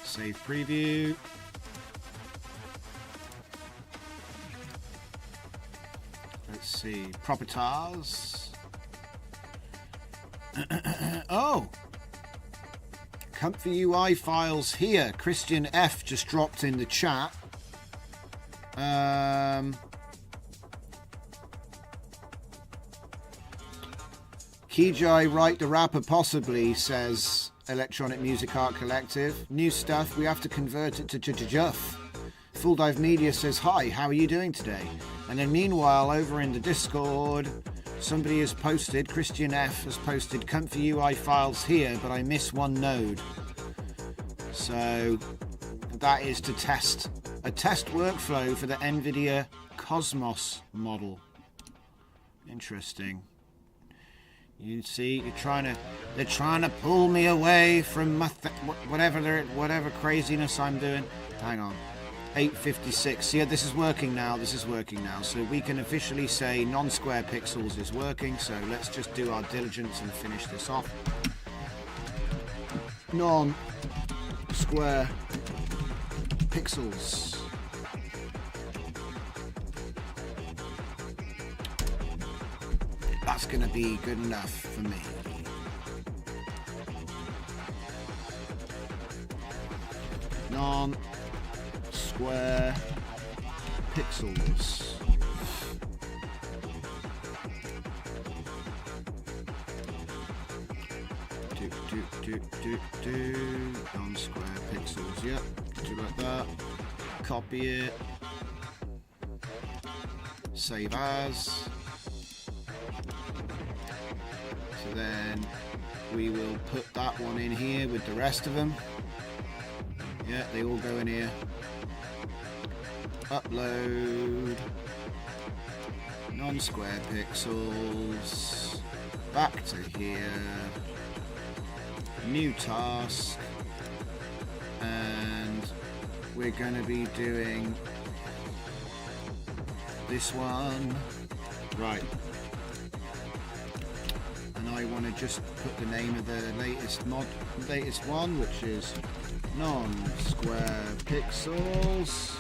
Speaker 1: Save preview. Let's see, properties. Oh, comfy UI files here. Christian F just dropped in the chat. Kijai Write the Rapper possibly, says Electronic Music Art Collective. New stuff, we have to convert it to JJUF. Full Dive Media says, hi, how are you doing today? And then meanwhile, over in the Discord, somebody has posted, Christian F has posted comfy UI files here, but I miss one node. So that is to test a test workflow for the NVIDIA Cosmos model. Interesting. You see, they're trying to pull me away from my whatever craziness I'm doing. Hang on. 856. Yeah, this is working now. This is working now. So we can officially say non-square pixels is working. So let's just do our diligence and finish this off. Non-square pixels. That's going to be good enough for me. Non-square pixels. Non-square pixels, yep. Do like that. Copy it. Save as. So then we will put that one in here with the rest of them. Yeah, they all go in here. Upload. Non-square pixels. Back to here. New task. And we're going to be doing this one. Right. And I want to just put the name of the latest one, which is non-square pixels.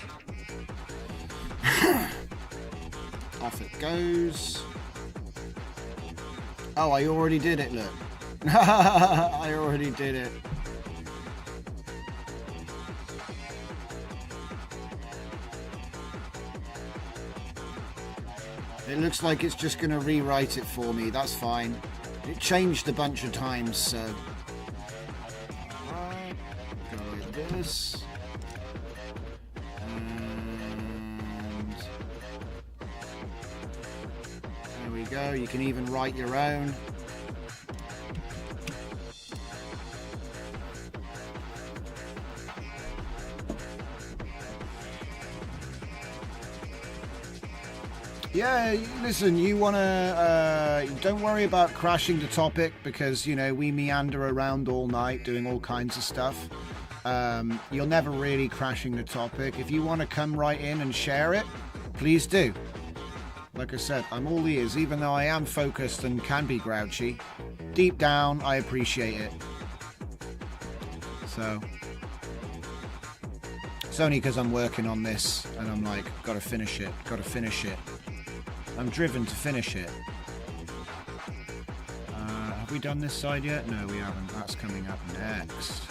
Speaker 1: Off it goes. Oh, I already did it, look. I already did it. It looks like it's just going to rewrite it for me. That's fine. It changed a bunch of times, so. Alright, go like this. And there we go. You can even write your own. Yeah, listen, you want to, don't worry about crashing the topic because, you know, we meander around all night doing all kinds of stuff. You're never really crashing the topic. If you want to come right in and share it, please do. Like I said, I'm all ears, even though I am focused and can be grouchy. Deep down, I appreciate it. So, it's only because I'm working on this and I'm like, gotta finish it. I'm driven to finish it. Have we done this side yet? No, we haven't. That's coming up next.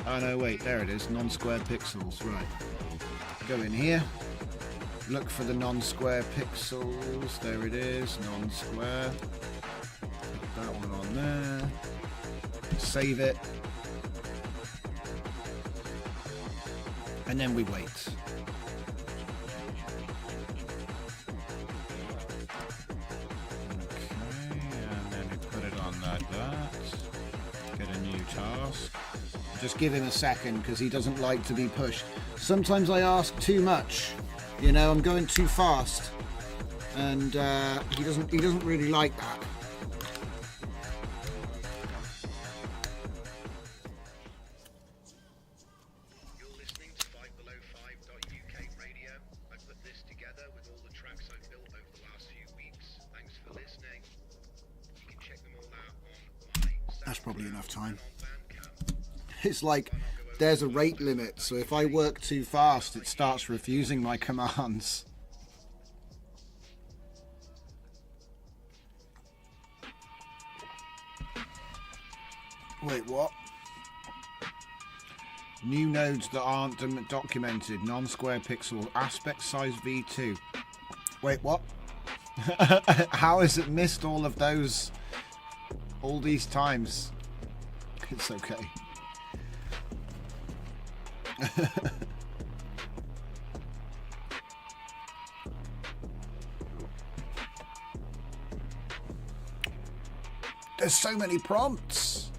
Speaker 1: Oh no, wait, there it is. Non-square pixels, right. Go in here. Look for the non-square pixels. There it is, non-square. Put that one on there. Save it. And then we wait. Get a new task. Just give him a second because he doesn't like to be pushed. Sometimes I ask too much. You know, I'm going too fast, and he doesn't really like that.
Speaker 2: You're listening to 5below5.uk radio. I put this together with all the tracks I've built over the last few weeks. Thanks for listening. You can check them all out on my.
Speaker 1: That's probably enough time. It's like there's a rate limit, so if I work too fast, it starts refusing my commands. Wait, what? New nodes that aren't documented. Non-square pixel. Aspect size V2. Wait, what? How has it missed all of those all these times? It's okay. There's so many prompts.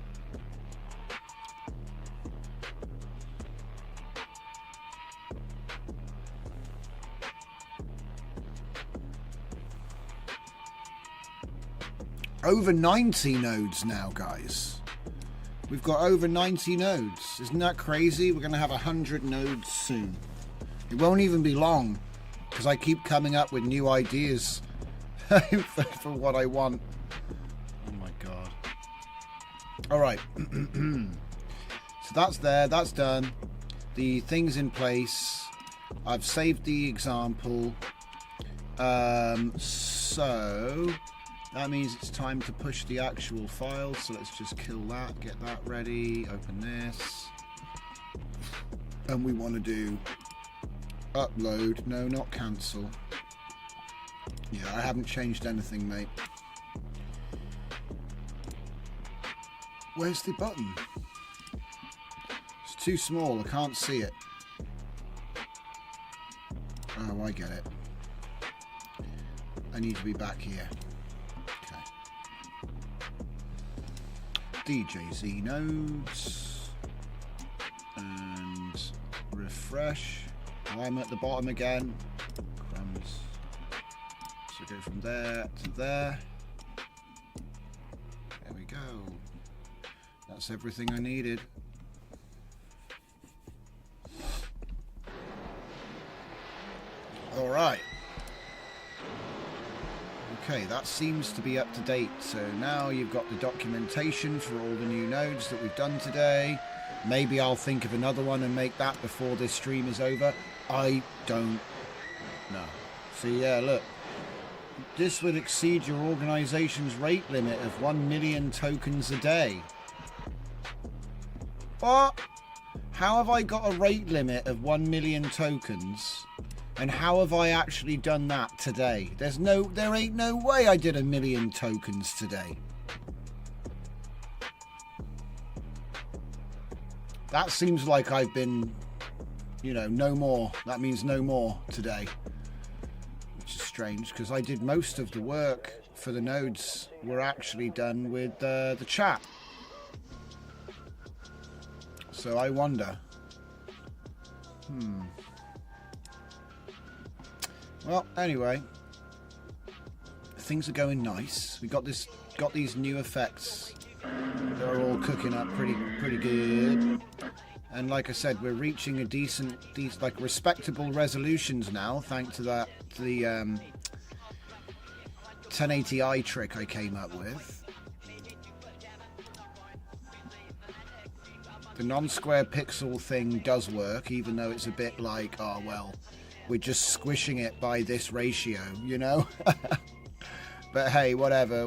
Speaker 1: over 90 nodes now, guys. We've got over 90 nodes. Isn't that crazy? We're going to have 100 nodes soon. It won't even be long, because I keep coming up with new ideas for what I want. Oh my god. Alright. So that's there. That's done. The thing's in place. I've saved the example. So that means it's time to push the actual file. So let's just kill that, get that ready, open this. And we want to do upload. No, not cancel. Yeah, I haven't changed anything, mate. Where's the button? It's too small, I can't see it. Oh, I get it. I need to be back here. Okay. DJZ nodes. And refresh. I'm at the bottom again. Crumbs. So go from there to there. There we go. That's everything I needed. All right. Okay, that seems to be up to date. So now you've got the documentation for all the new nodes that we've done today. Maybe I'll think of another one and make that before this stream is over. I don't know. So yeah, look. This would exceed your organization's rate limit of 1 million tokens a day. What? How have I got a rate limit of 1 million tokens? And how have I actually done that today? There ain't no way I did 1 million tokens today. That seems like I've been, you know, no more. That means no more today. Which is strange, because I did most of the work for the nodes were actually done with the chat. So I wonder. Well, anyway, things are going nice. We got these new effects. They're all cooking up pretty good. And like I said, we're reaching these like respectable resolutions now, thanks to the 1080i trick I came up with. The non-square pixel thing does work, even though it's a bit like, oh well, we're just squishing it by this ratio, you know? But hey, whatever,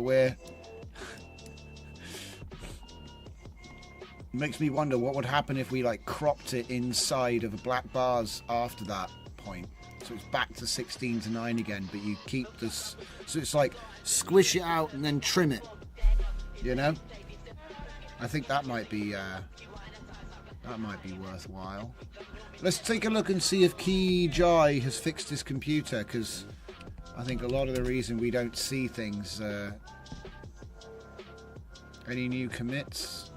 Speaker 1: makes me wonder what would happen if we like cropped it inside of the black bars after that point. So it's back to 16:9 again, but you keep this, so it's like squish it out and then trim it, you know? I think that might be worthwhile. Let's take a look and see if Key Jai has fixed his computer, because I think a lot of the reason we don't see things. Any new commits?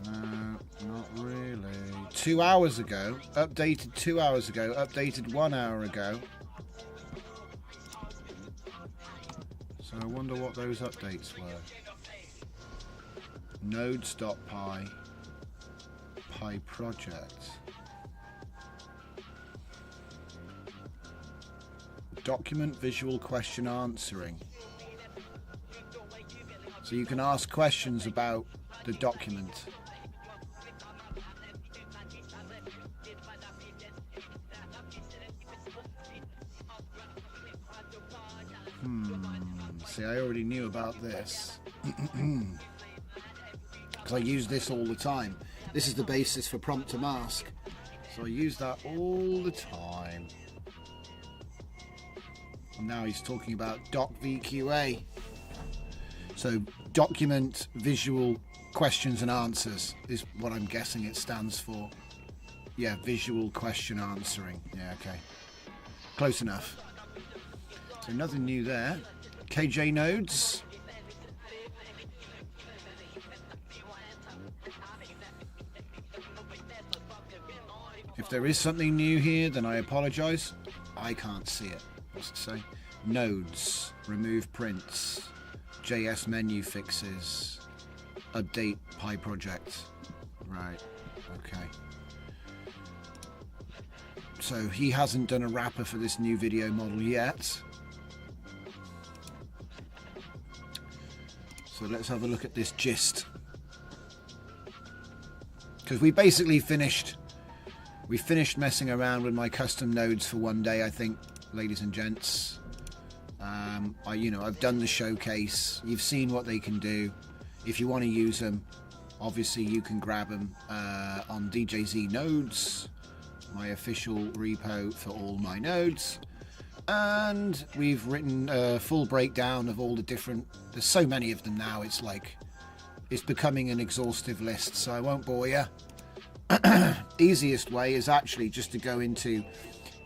Speaker 1: No, not really. 2 hours ago. Updated 2 hours ago. Updated 1 hour ago. So I wonder what those updates were. Nodes.py. Pi project. Document visual question answering. So you can ask questions about the document. See, I already knew about this. Because I use this all the time. This is the basis for prompt to mask. So I use that all the time. And now he's talking about doc VQA. So document visual questions and answers is what I'm guessing it stands for. Yeah, visual question answering. Yeah, okay. Close enough. So nothing new there. KJ nodes. If there is something new here, then I apologize. I can't see it. What's it say? Nodes. remove prints, JS menu fixes, update Pi project. Right, okay. So he hasn't done a wrapper for this new video model yet. So let's have a look at this gist. Because we basically finished messing around with my custom nodes for one day, I think, ladies and gents. I've done the showcase. You've seen what they can do. If you want to use them, obviously you can grab them on DJZ Nodes, my official repo for all my nodes. And we've written a full breakdown of all the different... There's so many of them now, it's like... It's becoming an exhaustive list, so I won't bore you. Easiest way is actually just to go into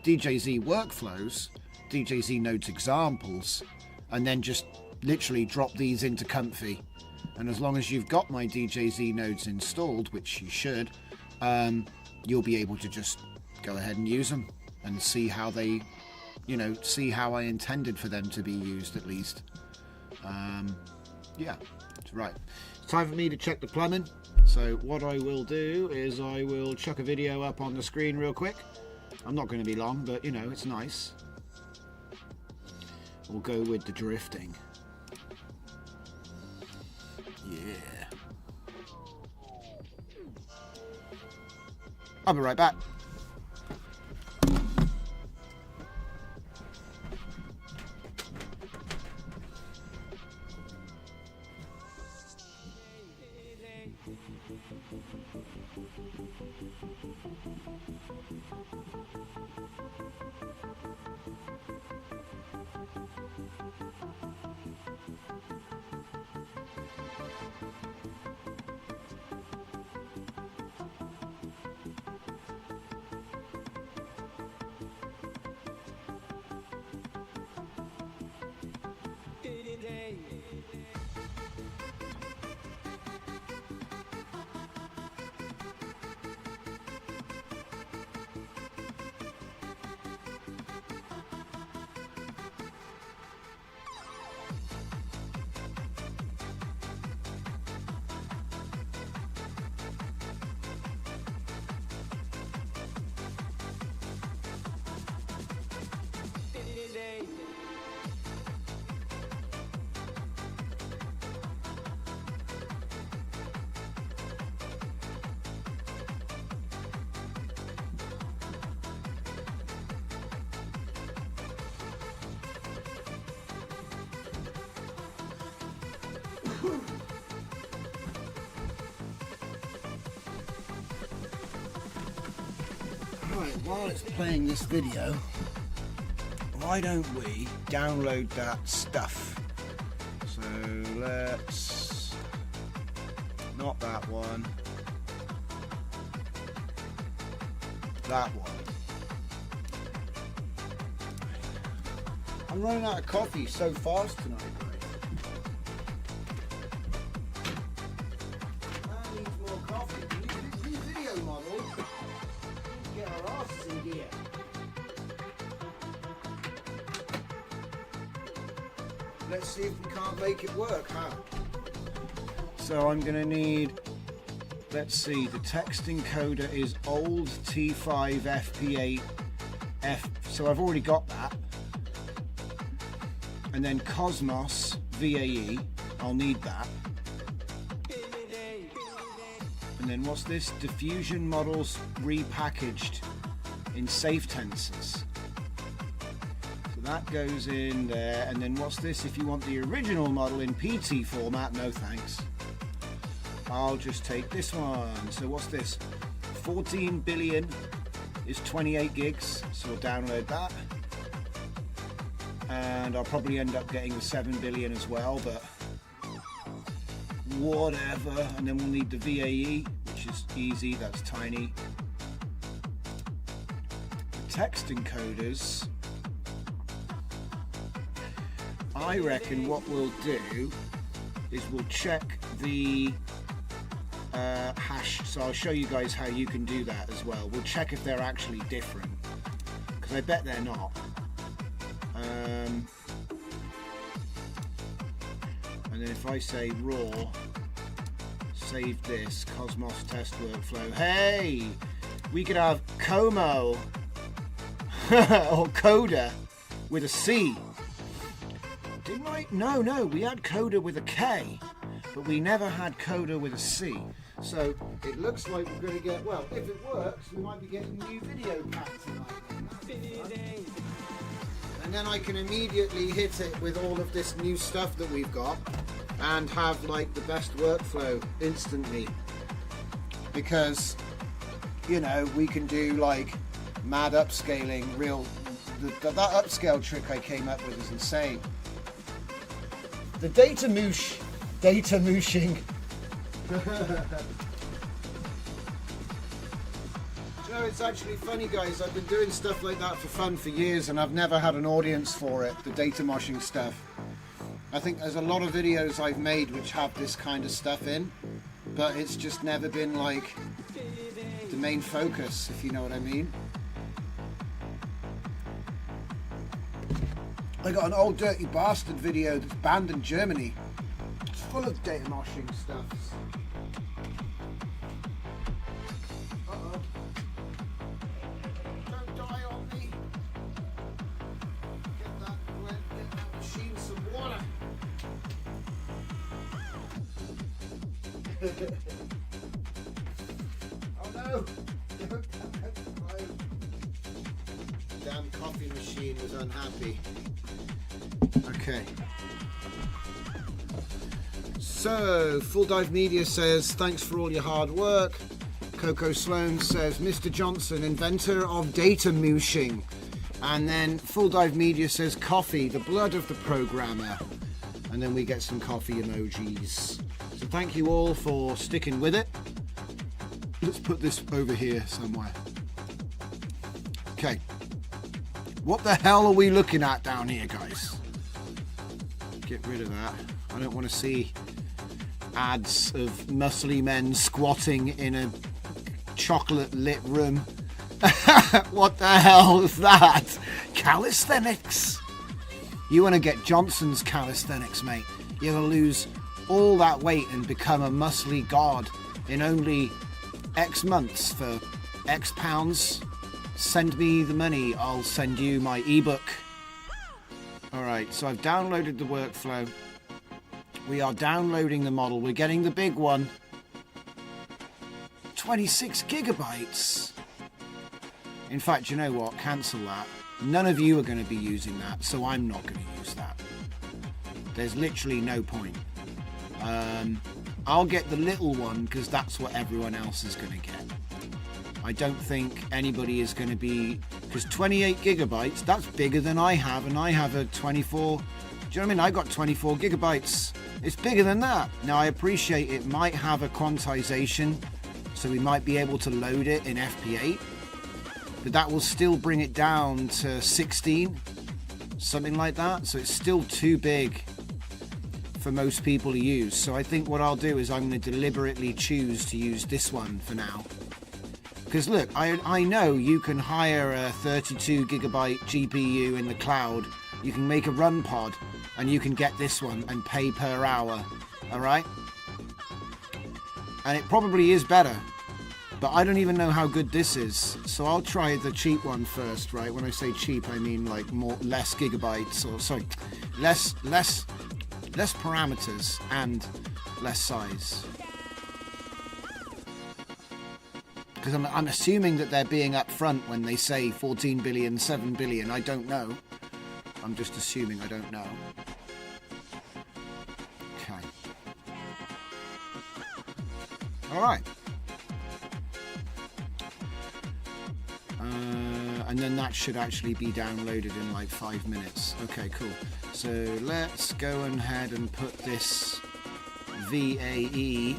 Speaker 1: DJZ workflows, DJZ nodes examples, and then just literally drop these into Comfy. And as long as you've got my DJZ nodes installed, which you should, you'll be able to just go ahead and use them and see how they, see how I intended for them to be used at least. Yeah, right. It's time for me to check the plumbing. So what I will do is I will chuck a video up on the screen real quick. I'm not going to be long, but it's nice. We'll go with the drifting. Yeah. I'll be right back. Right, while it's playing this video, why don't we download that stuff? So let's... not that one. That one. I'm running out of coffee so fast tonight, mate. That needs more coffee. These video models get our asses in gear. Let's see if we can't make it work, huh? So I'm gonna need, let's see, the text encoder is old T5 FP8 F, so I've already got that. And then Cosmos VAE, I'll need that. And then what's this? Diffusion models repackaged in safe tensors. So that goes in there. And then what's this? If you want the original model in PT format, no thanks. I'll just take this one. So what's this? 14 billion is 28 gigs. So we'll download that. And I'll probably end up getting the 7 billion as well, but whatever. And then we'll need the VAE, which is easy, that's tiny. The text encoders, I reckon what we'll do is we'll check the hash. So I'll show you guys how you can do that as well. We'll check if they're actually different, because I bet they're not. And then if I say raw, save this, Cosmos test workflow. Hey, we could have Como or Coda with a C. Didn't I? No, we had Coda with a K, but we never had Coda with a C. So it looks like we're going to get, well, if it works, we might be getting a new video pack tonight. And then I can immediately hit it with all of this new stuff that we've got and have like the best workflow instantly. Because, you know, we can do like mad upscaling, that upscale trick I came up with is insane. The data mooshing. You know, it's actually funny, guys. I've been doing stuff like that for fun for years and I've never had an audience for it, the data moshing stuff. I think there's a lot of videos I've made which have this kind of stuff in, but it's just never been like the main focus, if you know what I mean. I got an Old Dirty Bastard video that's banned in Germany. It's full of data moshing stuff. Uh-oh. Don't die on me. Get that machine some water. Oh no! Damn coffee machine was unhappy. Okay. So, Full Dive Media says, thanks for all your hard work. Coco Sloan says, Mr. Johnson, inventor of data mooshing. And then Full Dive Media says, coffee, the blood of the programmer. And then we get some coffee emojis. So thank you all for sticking with it. Let's put this over here somewhere. Okay. What the hell are we looking at down here, guys? Get rid of that. I don't want to see ads of muscly men squatting in a chocolate lit room. What the hell is that? Calisthenics. You want to get Johnson's calisthenics, mate. You're going to lose all that weight and become a muscly god in only X months for X pounds. Send me the money, I'll send you my ebook. Alright, so I've downloaded the workflow. We are downloading the model. We're getting the big one. 26 gigabytes. In fact, you know what? Cancel that. None of you are going to be using that, so I'm not going to use that. There's literally no point. I'll get the little one because that's what everyone else is going to get. I don't think anybody is going to be, because 28 gigabytes, that's bigger than I have, and I have a 24, do you know what I mean? I got 24 gigabytes. It's bigger than that. Now I appreciate it might have a quantization, so we might be able to load it in FP8, but that will still bring it down to 16, something like that. So it's still too big for most people to use. So I think what I'll do is I'm going to deliberately choose to use this one for now. Because look, I know you can hire a 32 gigabyte GPU in the cloud, you can make a run pod, and you can get this one and pay per hour, alright? And it probably is better, but I don't even know how good this is, so I'll try the cheap one first, right? When I say cheap, I mean like less gigabytes, or sorry, less parameters and less size. Because I'm assuming that they're being upfront when they say 14 billion, 7 billion. I don't know. I'm just assuming. I don't know. Okay. All right. And then that should actually be downloaded in like 5 minutes. Okay, cool. So let's go ahead and put this VAE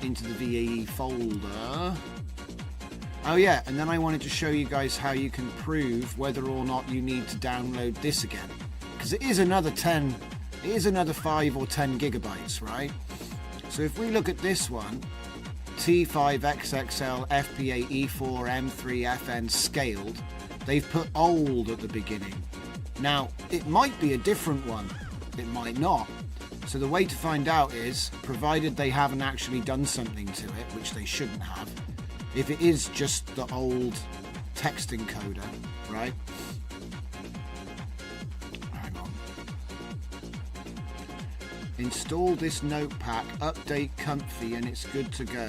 Speaker 1: into the VAE folder. Oh yeah, and then I wanted to show you guys how you can prove whether or not you need to download this again, because it is another 5 or 10 gigabytes, right? So if we look at this one, T5XXL FP8 E4 M3 FN scaled, they've put old at the beginning. Now it might be a different one, it might not, So the way to find out is, provided they haven't actually done something to it, which they shouldn't have, if it is just the old text encoder, right? Hang on. Install this notepad, update Comfy, and it's good to go.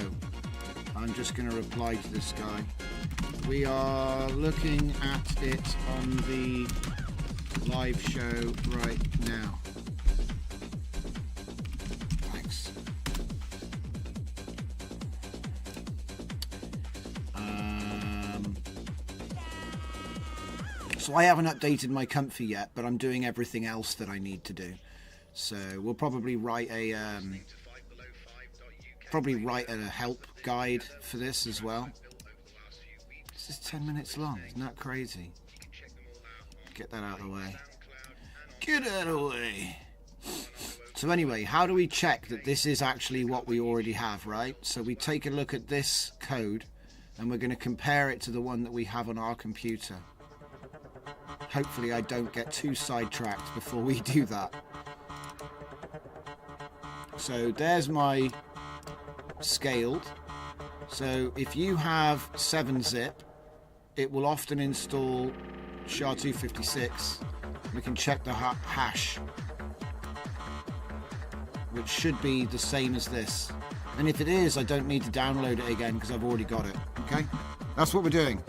Speaker 1: I'm just going to reply to this guy. We are looking at it on the live show right now. Thanks. So I haven't updated my Comfy yet, but I'm doing everything else that I need to do. So we'll probably write a help guide for this as well. This is 10 minutes long. Isn't that crazy? Get that out of the way. Get out of the way. So anyway, how do we check that this is actually what we already have, right? So we take a look at this code and we're going to compare it to the one that we have on our computer. Hopefully I don't get too sidetracked before we do that. So there's my scaled. So if you have 7-zip, it will often install SHA-256. We can check the hash, which should be the same as this. And if it is, I don't need to download it again because I've already got it. Okay? That's what we're doing.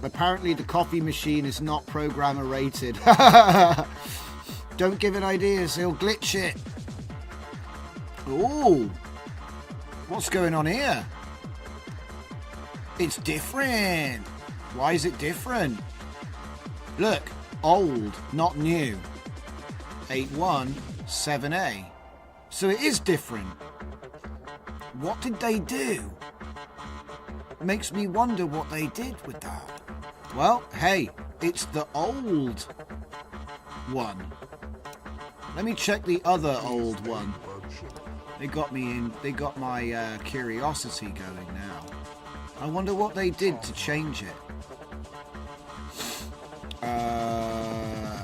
Speaker 1: Apparently the coffee machine is not programmer rated. Don't give it ideas, he'll glitch it. Ooh, what's going on here? It's different. Why is it different? Look, old, not new. 817A. So it is different. What did they do? Makes me wonder what they did with that. Well, hey, it's the old one. Let me check the other old one. They got me in. They got my curiosity going now. I wonder what they did to change it.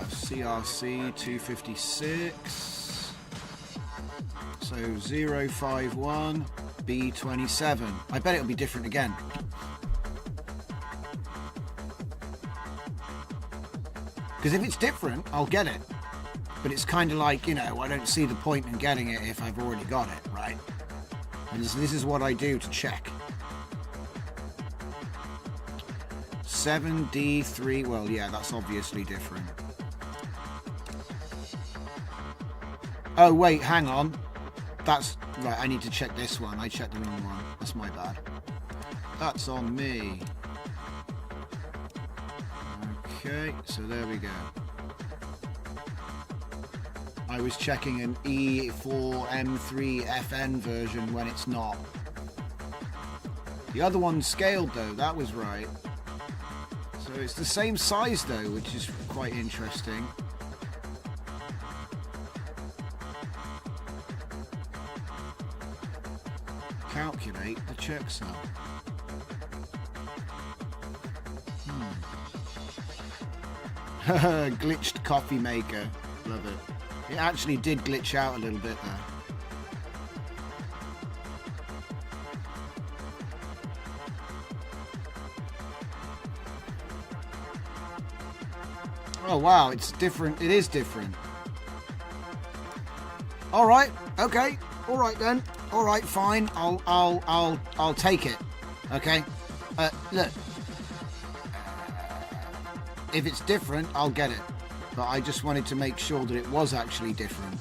Speaker 1: CRC 256. So 051 B27. I bet it'll be different again. Because if it's different, I'll get it. But it's kind of like, you know, I don't see the point in getting it if I've already got it, right? And this is what I do to check. 7D3, well, yeah, that's obviously different. Oh, wait, hang on. That's, right, I need to check this one. I checked the wrong one. That's my bad. That's on me. Okay, so there we go. I was checking an E4M3FN version when it's not. The other one's scaled though, that was right. So it's the same size though, which is quite interesting. Calculate the checksum. Glitched coffee maker. Love it. It actually did glitch out a little bit there. Oh wow, it's different. It is different. All right. Okay. All right then. All right. Fine. I'll take it. Okay. Look. If it's different, I'll get it. But I just wanted to make sure that it was actually different,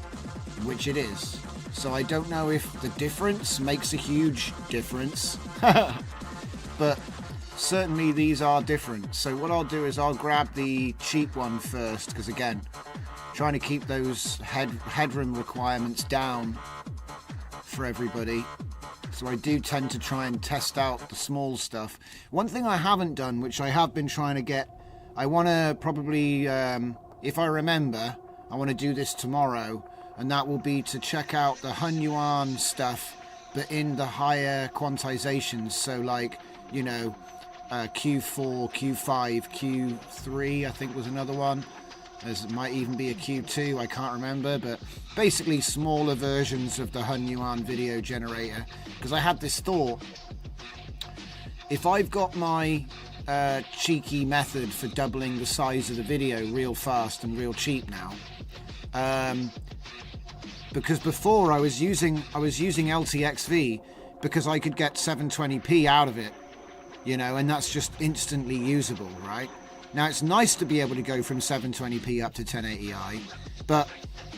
Speaker 1: which it is. So I don't know if the difference makes a huge difference, but certainly these are different. So what I'll do is I'll grab the cheap one first, because again, trying to keep those headroom requirements down for everybody. So I do tend to try and test out the small stuff. One thing I haven't done, which I have been trying to get, I want to probably, if I remember, I want to do this tomorrow, and that will be to check out the Hunyuan stuff, but in the higher quantizations. So like, you know, Q4, Q5, Q3 I think was another one. There might even be a Q2, I can't remember, but basically smaller versions of the Hunyuan video generator. Because I had this thought, if I've got my cheeky method for doubling the size of the video real fast and real cheap now, because before I was using LTXV because I could get 720p out of it, you know, and that's just instantly usable, right? Now it's nice to be able to go from 720p up to 1080i, but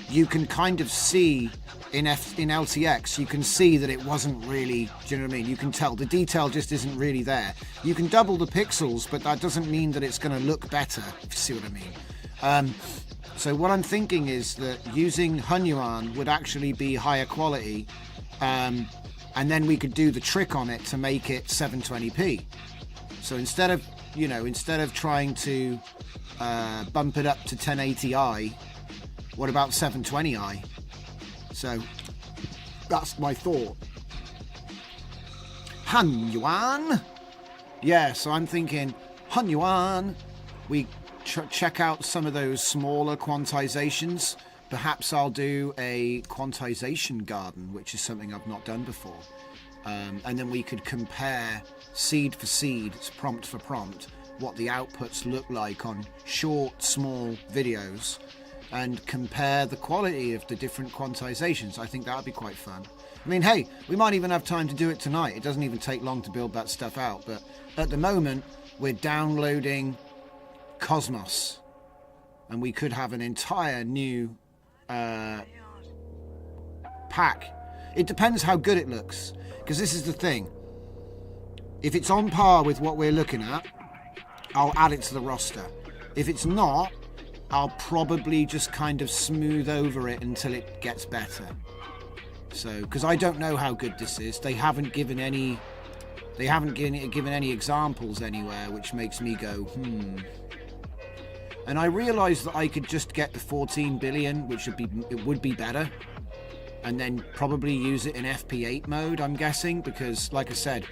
Speaker 1: you can kind of see in LTX, you can see that it wasn't really, do you know what I mean? You can tell the detail just isn't really there. You can double the pixels, but that doesn't mean that it's going to look better, if you see what I mean. So what I'm thinking is that using Hunyuan would actually be higher quality, and then we could do the trick on it to make it 720p. So instead of trying to bump it up to 1080i, what about 720i? So that's my thought. Hunyuan? Yeah, so I'm thinking Hunyuan. We check out some of those smaller quantizations. Perhaps I'll do a quantization garden, which is something I've not done before. And then we could compare seed for seed, prompt for prompt, what the outputs look like on short, small videos, and compare the quality of the different quantizations. I think that would be quite fun. I mean, hey, we might even have time to do it tonight. It doesn't even take long to build that stuff out. But at the moment, we're downloading Cosmos, and we could have an entire new pack. It depends how good it looks, because this is the thing. If it's on par with what we're looking at, I'll add it to the roster. If it's not, I'll probably just kind of smooth over it until it gets better. So, because I don't know how good this is. They haven't given any examples anywhere, which makes me go, And I realised that I could just get the 14 billion, which would be better, and then probably use it in FP8 mode, I'm guessing, because like I said,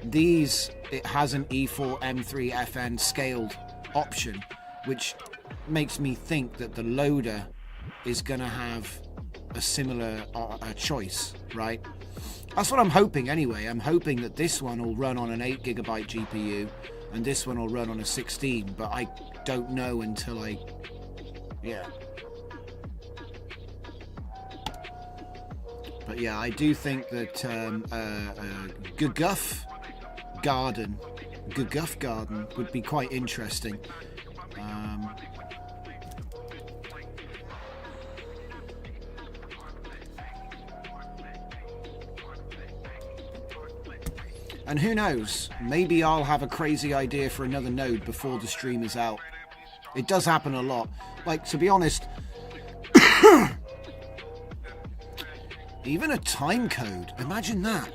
Speaker 1: it has an E4 M3 FN scaled option, which makes me think that the loader is going to have a similar choice, right? That's what I'm hoping anyway. I'm hoping that this one will run on an 8GB GPU and this one will run on a 16, but I don't know until But yeah, I do think that Guguff Garden would be quite interesting. And who knows, maybe I'll have a crazy idea for another node before the stream is out. It does happen a lot. Like, to be honest, even a time code, imagine that,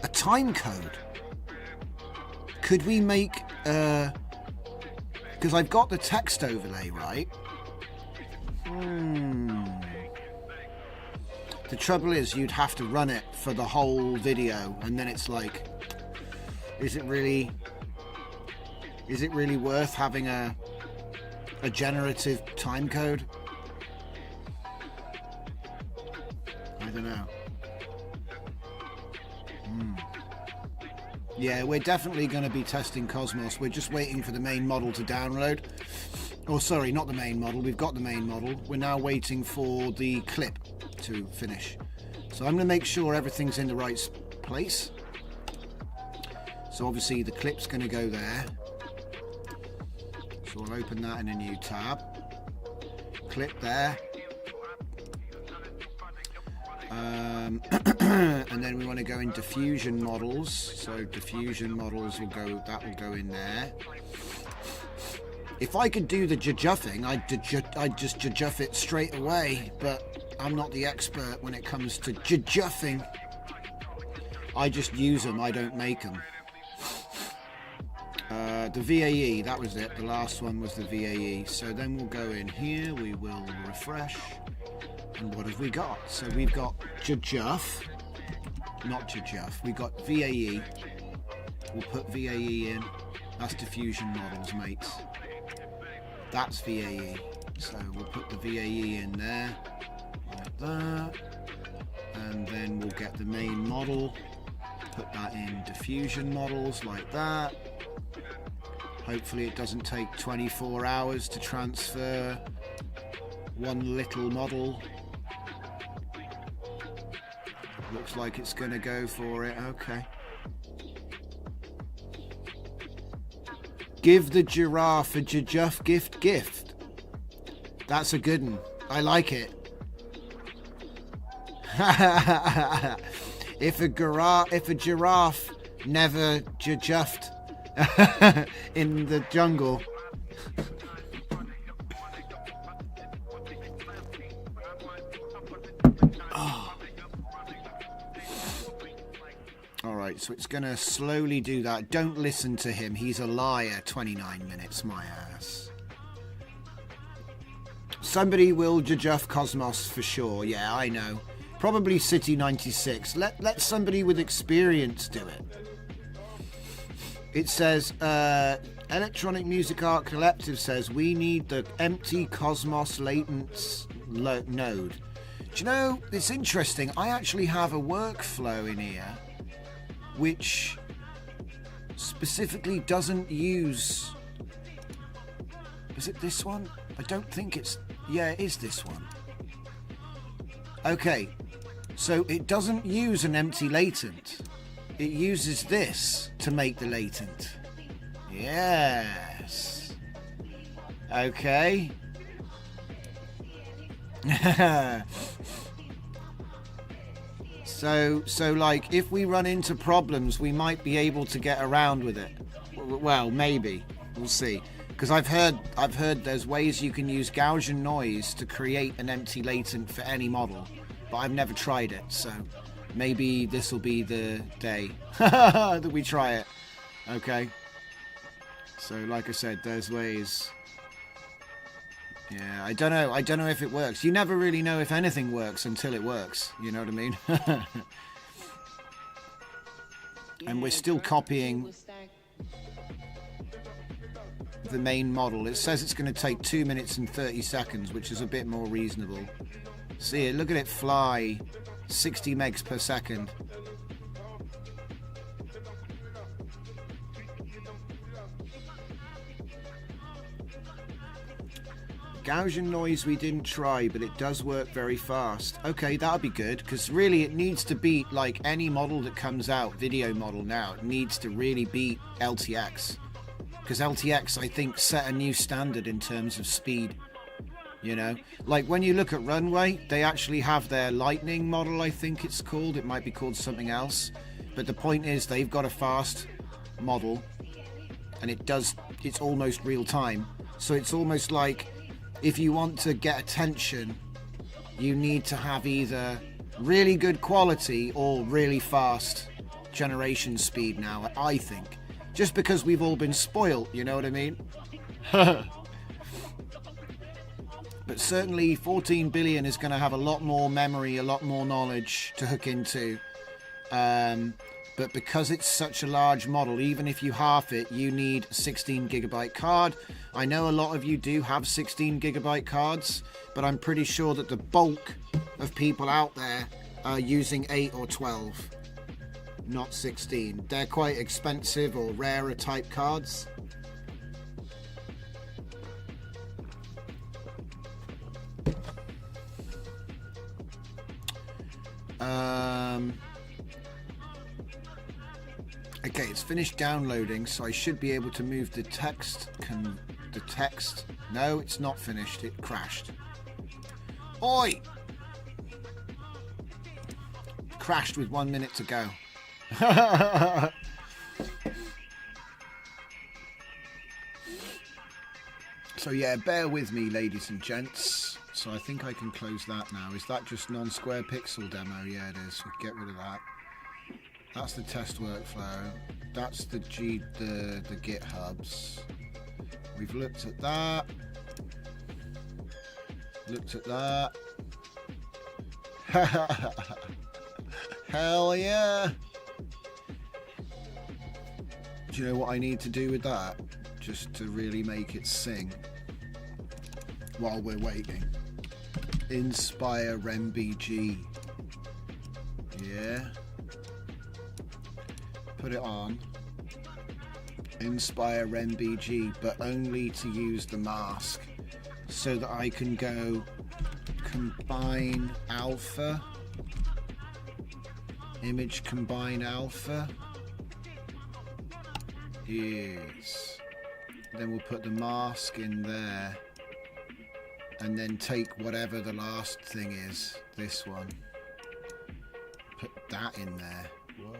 Speaker 1: a time code. Could we make, because I've got the text overlay, right? The trouble is you'd have to run it for the whole video, and then it's like, is it really worth having a generative time code? I don't know. Yeah, we're definitely going to be testing Cosmos. We're just waiting for the main model to download. Oh, sorry, not the main model. We've got the main model. We're now waiting for the clip to finish. So I'm going to make sure everything's in the right place. So obviously the clip's going to go there. So I'll open that in a new tab. Clip there. And then we want to go into diffusion models. So diffusion models will go in there. If I could do the jujuffing, I'd just jujuff it straight away, but I'm not the expert when it comes to jujuffing. I just use them, I don't make them. The VAE, that was it. The last one was the VAE. So then we'll go in here, we will refresh. And what have we got? So we've got jujuff, not jujuff. We've got VAE. We'll put VAE in. That's diffusion models, mates. That's VAE. So we'll put the VAE in there, like that. And then we'll get the main model, put that in diffusion models, like that. Hopefully it doesn't take 24 hours to transfer one little model. Looks like it's going to go for it. Okay. Give the giraffe a Jajuff gift. That's a good one. I like it. If a giraffe never Jajuffed in the jungle. Oh. Alright, so it's going to slowly do that. Don't listen to him. He's a liar. 29 minutes, my ass. Somebody will Jajuff Cosmos for sure. Yeah, I know. Probably City 96. Let somebody with experience do it. It says, Electronic Music Art Collective says, we need the empty Cosmos Latent node. Do you know, it's interesting. I actually have a workflow in here which specifically doesn't use... Is it this one? I don't think it's... Yeah, it is this one. Okay, so it doesn't use an empty latent. It uses this to make the latent. Yes. Okay. So like if we run into problems, we might be able to get around with it. Well, maybe. We'll see. Because I've heard there's ways you can use Gaussian noise to create an empty latent for any model, but I've never tried it, so maybe this will be the day that we try it. Okay. So like I said, there's ways. Yeah, I don't know if it works. You never really know if anything works until it works, you know what I mean? And we're still copying the main model. It says it's going to take 2 minutes and 30 seconds, which is a bit more reasonable. See it, look at it fly, 60 megs per second. Gaussian noise we didn't try, but it does work very fast. Okay, that'll be good, because really it needs to beat, like any model that comes out, video model now, it needs to really beat LTX. Because LTX, I think, set a new standard in terms of speed. You know, like when you look at Runway, they actually have their Lightning model, I think it's called. It might be called something else. But the point is, they've got a fast model, and it's almost real time. So it's almost like if you want to get attention, you need to have either really good quality or really fast generation speed now, I think. Just because we've all been spoilt, you know what I mean? But certainly 14 billion is going to have a lot more memory, a lot more knowledge to hook into. But because it's such a large model, even if you half it, you need a 16 gigabyte card. I know a lot of you do have 16 gigabyte cards, but I'm pretty sure that the bulk of people out there are using 8 or 12. Not 16. They're quite expensive or rarer type cards. Okay, it's finished downloading, so I should be able to move the text. No, it's not finished. It crashed. Oi! Crashed with 1 minute to go. So yeah, bear with me, ladies and gents. So I think I can close that now. Is that just non-square pixel demo? Yeah, it is. We get rid of that. That's the test workflow. That's the GitHubs. We've looked at that. Looked at that. Hell yeah. Do you know what I need to do with that? Just to really make it sing while we're waiting. Inspire MBG. Yeah. Put it on. Inspire MBG, but only to use the mask, so that I can go combine alpha. Image combine alpha. Yes. Then we'll put the mask in there. And then take whatever the last thing is. This one. Put that in there. Whoa.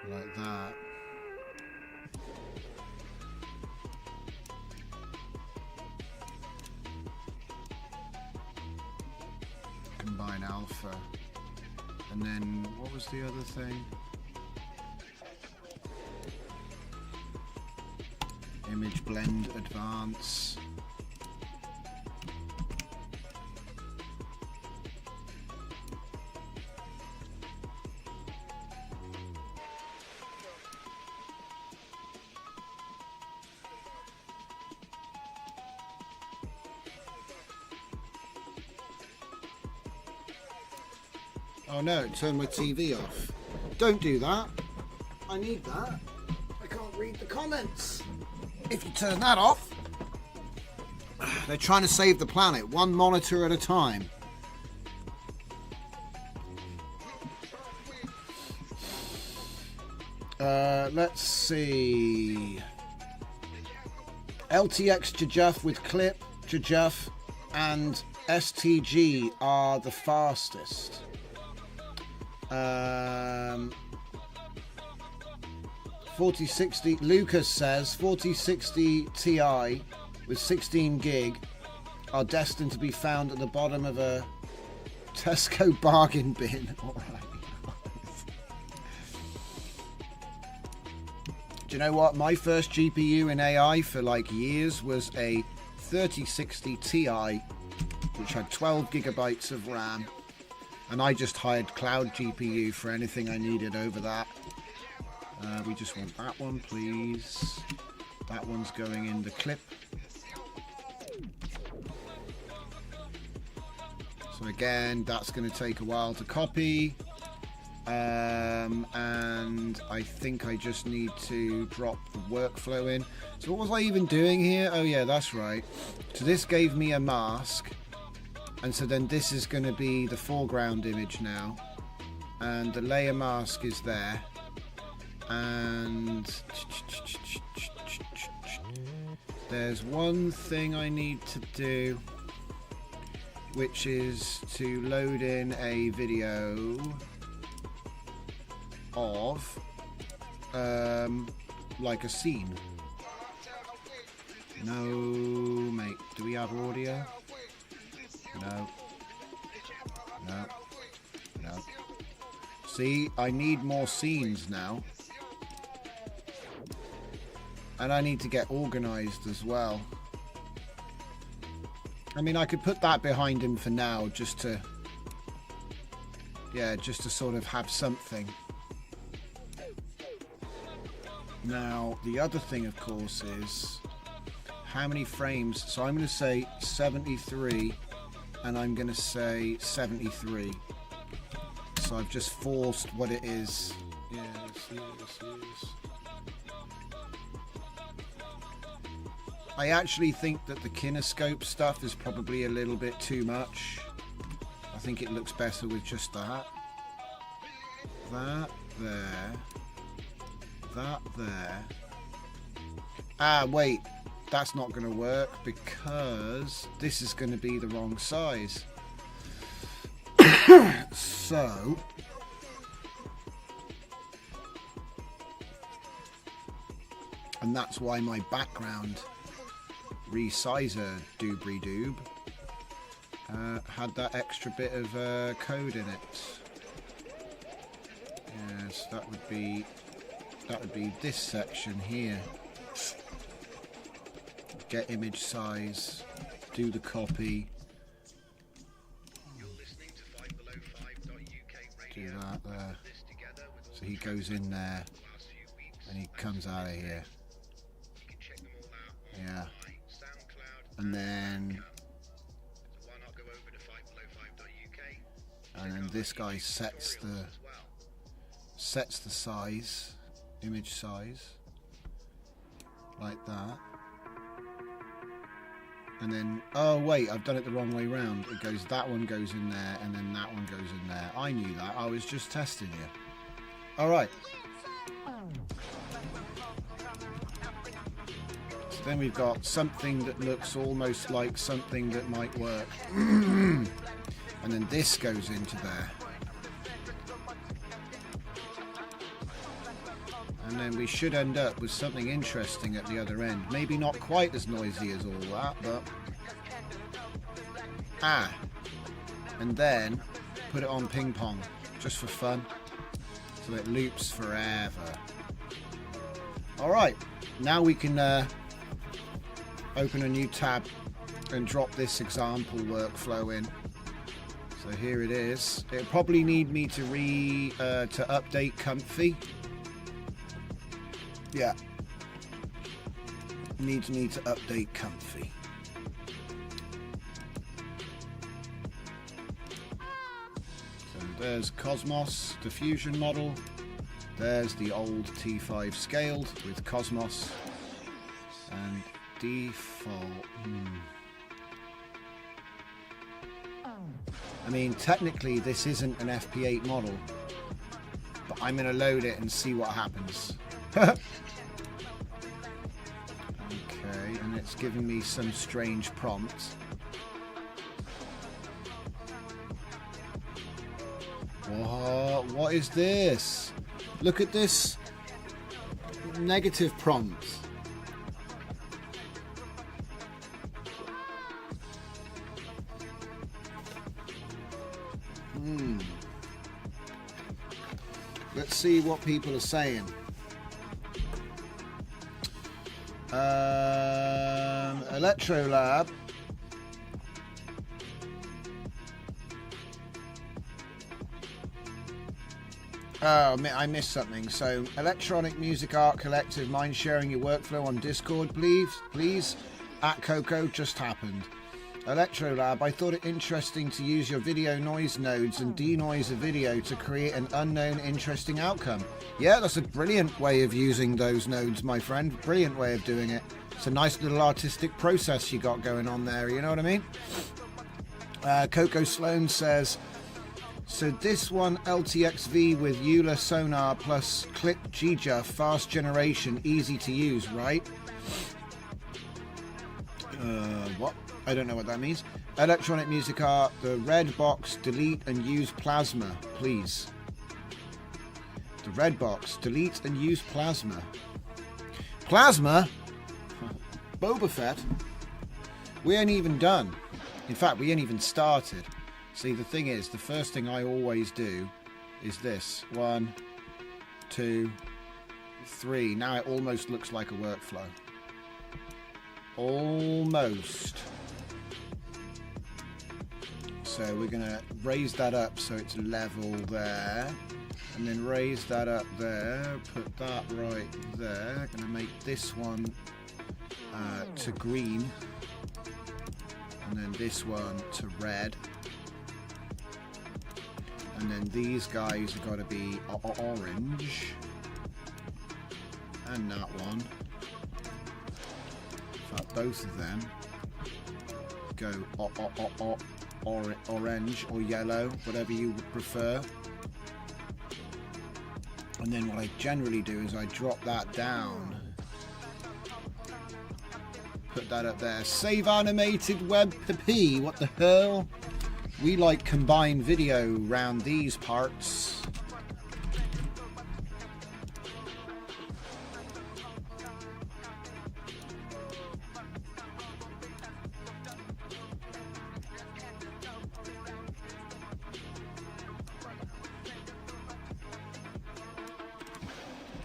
Speaker 1: Like that. Combine alpha. And then, what was the other thing? Image blend advance. Oh no, turn my TV off. Don't do that. I need that. I can't read the comments. If you turn that off. They're trying to save the planet, one monitor at a time. Let's see. LTX Jajuf with clip, Jajuf, and STG are the fastest. 4060, Lucas says 4060 Ti with 16 gig are destined to be found at the bottom of a Tesco bargain bin. All right. Do you know what? My first GPU in AI for like years was a 3060 Ti, which had 12 gigabytes of RAM. And I just hired Cloud GPU for anything I needed over that. We just want that one, please. That one's going in the clip. So again, that's going to take a while to copy. And I think I just need to drop the workflow in. So what was I even doing here? Oh yeah, that's right. So this gave me a mask. And so then this is going to be the foreground image now. And the layer mask is there. And there's one thing I need to do, which is to load in a video of like a scene. No, mate. Do we have audio? No. No. No. See, I need more scenes now. And I need to get organized as well. I mean, I could put that behind him for now, just to... yeah, just to sort of have something. Now, the other thing, of course, is... how many frames? So I'm going to say 73... and I'm going to say 73. So I've just forced what it is. Yes, yes, yes. I actually think that the kinescope stuff is probably a little bit too much. I think it looks better with just that. That there. That there. Ah, wait. That's not going to work because this is going to be the wrong size. So and that's why my background resizer doobry doob had that extra bit of code in it. Yes, that would be this section here. Get image size, do the copy, do that there. So he goes in there and he comes out of here. Yeah. And then this guy sets the size, image size, like that. And then, oh wait, I've done it the wrong way round. It goes, that one goes in there, and then that one goes in there. I knew that. I was just testing you. All right. So then we've got something that looks almost like something that might work. And then this goes into there. And then we should end up with something interesting at the other end. Maybe not quite as noisy as all that, but... And then put it on ping pong, just for fun. So it loops forever. Alright, now we can open a new tab and drop this example workflow in. So here it is. It'll probably need me to update Comfy. Yeah. Needs me to update Comfy. So there's Cosmos diffusion model. There's the old T5 scaled with Cosmos. And default. I mean, technically this isn't an FP8 model, but I'm going to load it and see what happens. Okay, and it's giving me some strange prompts. What is this? Look at this negative prompt. Let's see what people are saying. Electrolab. Oh, I missed something. So, Electronic Music Art Collective, mind sharing your workflow on Discord, please. At Coco, just happened. Electrolab, I thought it interesting to use your video noise nodes and denoise a video to create an unknown interesting outcome. Yeah, that's a brilliant way of using those nodes, my friend. Brilliant way of doing it. It's a nice little artistic process you got going on there, you know what I mean? Coco Sloan says, so this one LTXV with Euler sonar plus clip Gija, fast generation, easy to use, right? What? I don't know what that means. Electronic Music Art, the red box, delete and use plasma, please. The red box, delete and use plasma. Plasma? Boba Fett? We ain't even done. In fact, we ain't even started. See, the thing is, the first thing I always do is this. 1, 2, 3. Now it almost looks like a workflow. Almost. So we're going to raise that up so it's level there. And then raise that up there. Put that right there. Going to make this one to green. And then this one to red. And then these guys have got to be orange. And that one. In fact, both of them go orange or yellow, whatever you would prefer. And then what I generally do is I drop that down. Put that up there. Save animated web P. What the hell? We like combined video round these parts.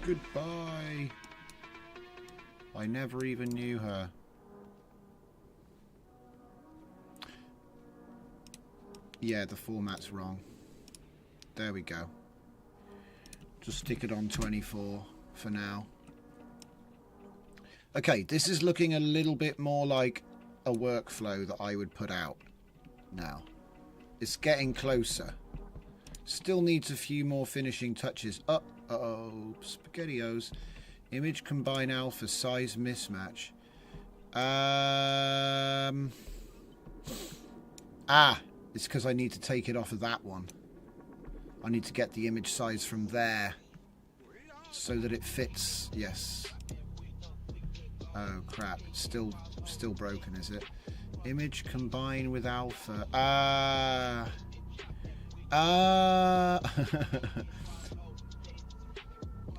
Speaker 1: Goodbye. I never even knew her. Yeah, the format's wrong. There we go. Just stick it on 24 for now. Okay, this is looking a little bit more like a workflow that I would put out now. It's getting closer. Still needs a few more finishing touches. Uh-oh, SpaghettiOs. Image combine alpha size mismatch. It's because I need to take it off of that one. I need to get the image size from there so that it fits. Yes. Oh crap! It's still broken, is it? Image combine with alpha.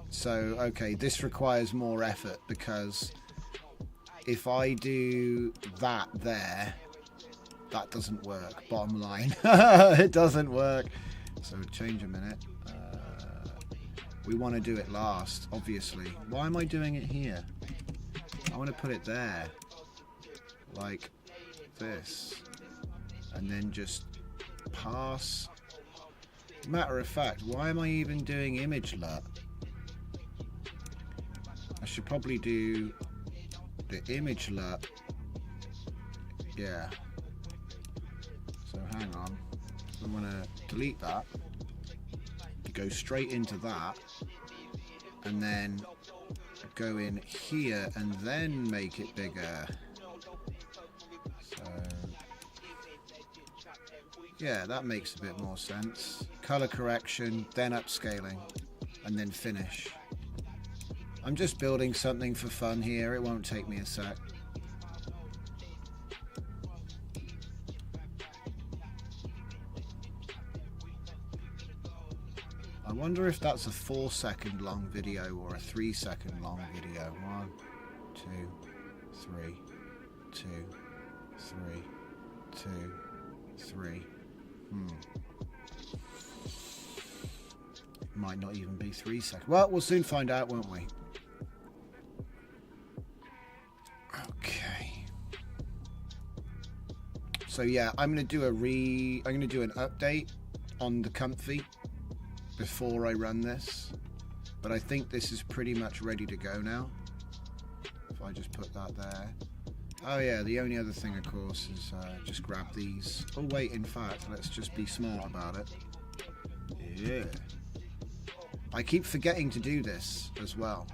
Speaker 1: So okay, this requires more effort because if I do that there, that doesn't work. Bottom line, it doesn't work. So change a minute. We want to do it last, obviously. Why am I doing it here? I want to put it there, like this, and then just pass. Matter of fact, why am I even doing image LUT? I should probably do the image LUT. Yeah. So hang on. I want to delete that. Go straight into that, and then go in here and then make it bigger. So yeah, that makes a bit more sense. Color correction, then upscaling, and then finish. I'm just building something for fun here. It won't take me a sec. I wonder if that's a 4-second long video or a 3-second long video. 1, 2, 3, 2, 3, 2, 3. Might not even be 3 seconds. Well, we'll soon find out, won't we? Okay. So yeah, I'm gonna do an update on the Comfy before I run this, but I think this is pretty much ready to go now. If I just put that there. Oh yeah, the only other thing of course is just grab these. Oh wait, in fact, let's just be smart about it. Yeah. I keep forgetting to do this as well.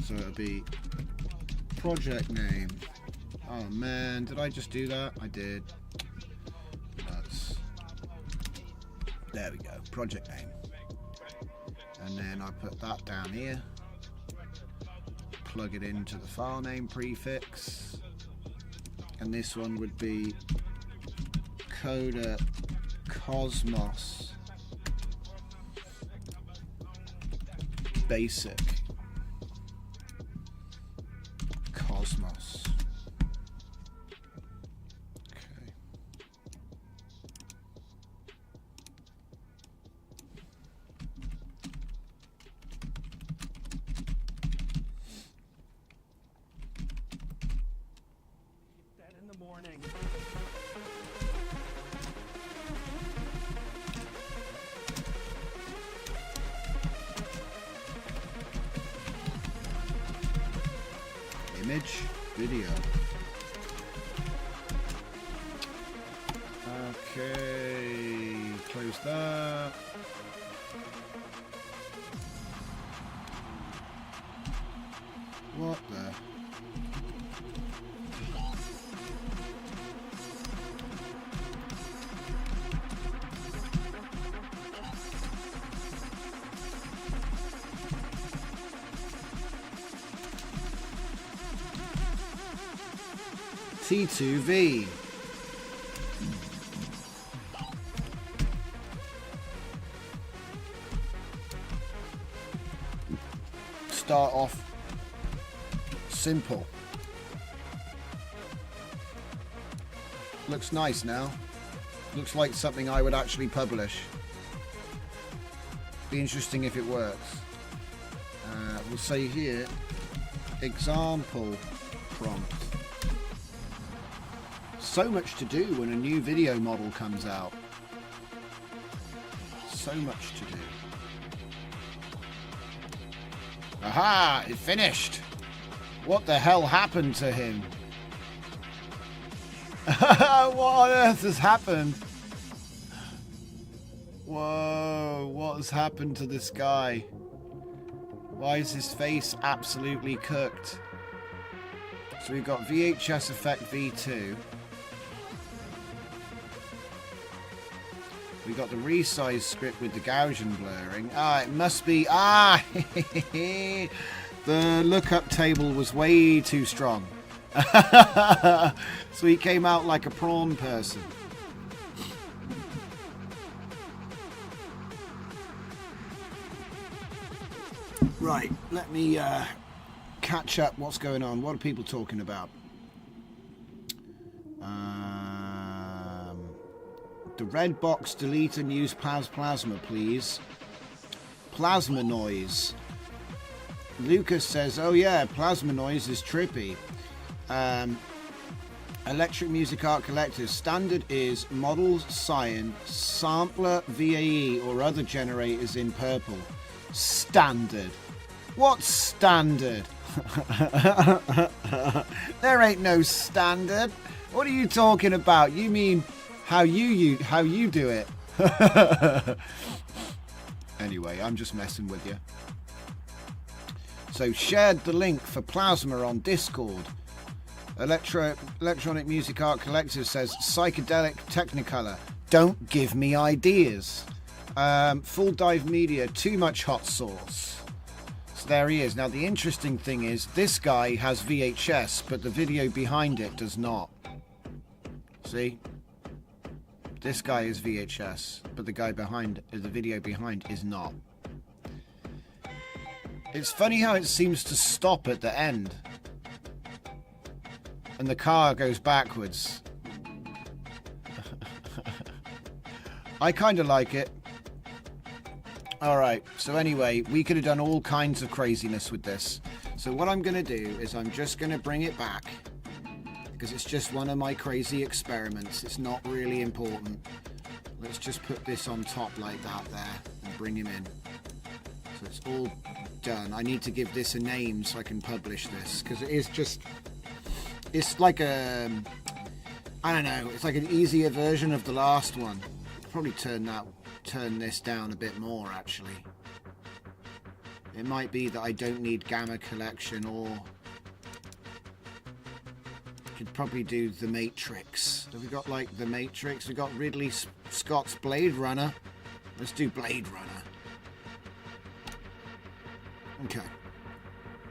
Speaker 1: So it'll be project name. Oh man, did I just do that? I did. There we go, project name. And then I put that down here. Plug it into the file name prefix. And this one would be Coda Cosmos Basic. Cosmos. Okay.
Speaker 3: That in the morning.
Speaker 1: Image, video. Okay, close that. What the? T2V. Start off simple. Looks nice now. Looks like something I would actually publish. Be interesting if it works. We'll say here, example prompt. So much to do when a new video model comes out. So much to do. Aha! It finished! What the hell happened to him? What on earth has happened? Whoa, what has happened to this guy? Why is his face absolutely cooked? So we've got VHS effect V2. We got the resize script with the Gaussian blurring. Ah, it must be... Ah! The lookup table was way too strong. So he came out like a prawn person. Right, let me catch up what's going on. What are people talking about? The red box, delete and use plasma, please. Plasma noise. Lucas says, oh yeah, plasma noise is trippy. Electric Music Art Collective. Standard is Model Cyan, Sampler, VAE or other generators in purple. Standard. What's standard? There ain't no standard. What are you talking about? You mean how you do it? Anyway, I'm just messing with you. So shared the link for Plasma on Discord. Electronic Music Art Collective says psychedelic Technicolor. Don't give me ideas. Full Dive Media, too much hot sauce. So there he is. Now the interesting thing is this guy has VHS, but the video behind it does not. See? This guy is VHS, but the guy behind the video behind is not. It's funny how it seems to stop at the end. And the car goes backwards. I kind of like it. Alright, so anyway, we could have done all kinds of craziness with this. So what I'm going to do is I'm just going to bring it back. Because it's just one of my crazy experiments. It's not really important. Let's just put this on top like that there and bring him in. So it's all done. I need to give this a name so I can publish this. Because it is just... It's like a... I don't know. It's like an easier version of the last one. Probably turn this down a bit more actually. It might be that I don't need Gamma Collection, or could probably do The Matrix. Have we got like The Matrix? We got Ridley Scott's Blade Runner. Let's do Blade Runner. Okay.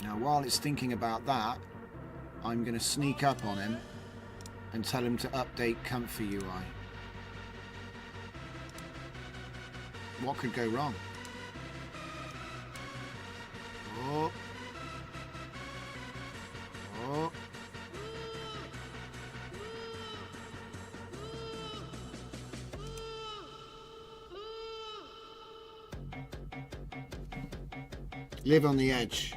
Speaker 1: Now while it's thinking about that, I'm going to sneak up on him and tell him to update Comfy UI. What could go wrong? Oh. Oh. Live on the edge.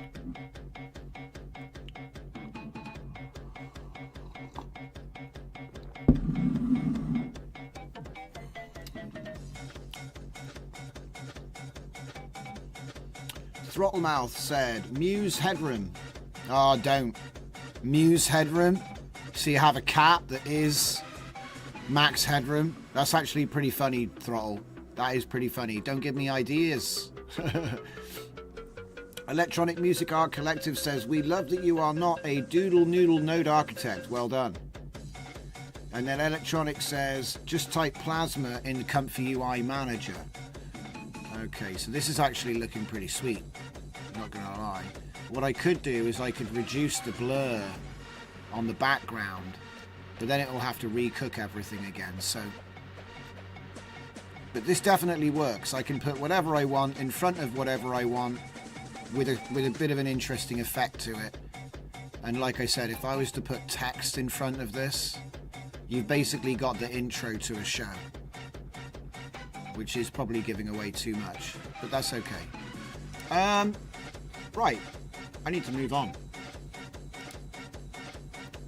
Speaker 1: Throttlemouth said, Muse Headroom. Oh, don't. Muse Headroom. So you have a cat that is Max Headroom. That's actually pretty funny, Throttle. That is pretty funny. Don't give me ideas. Electronic Music Art Collective says, we love that you are not a doodle noodle node architect. Well done. And then Electronic says, just type Plasma in the Comfy UI Manager. Okay, so this is actually looking pretty sweet. I'm not going to lie. What I could do is I could reduce the blur on the background, but then it will have to recook everything again. So, but this definitely works. I can put whatever I want in front of whatever I want with a bit of an interesting effect to it. And like I said, if I was to put text in front of this, you've basically got the intro to a show, which is probably giving away too much, but that's okay. Right, I need to move on.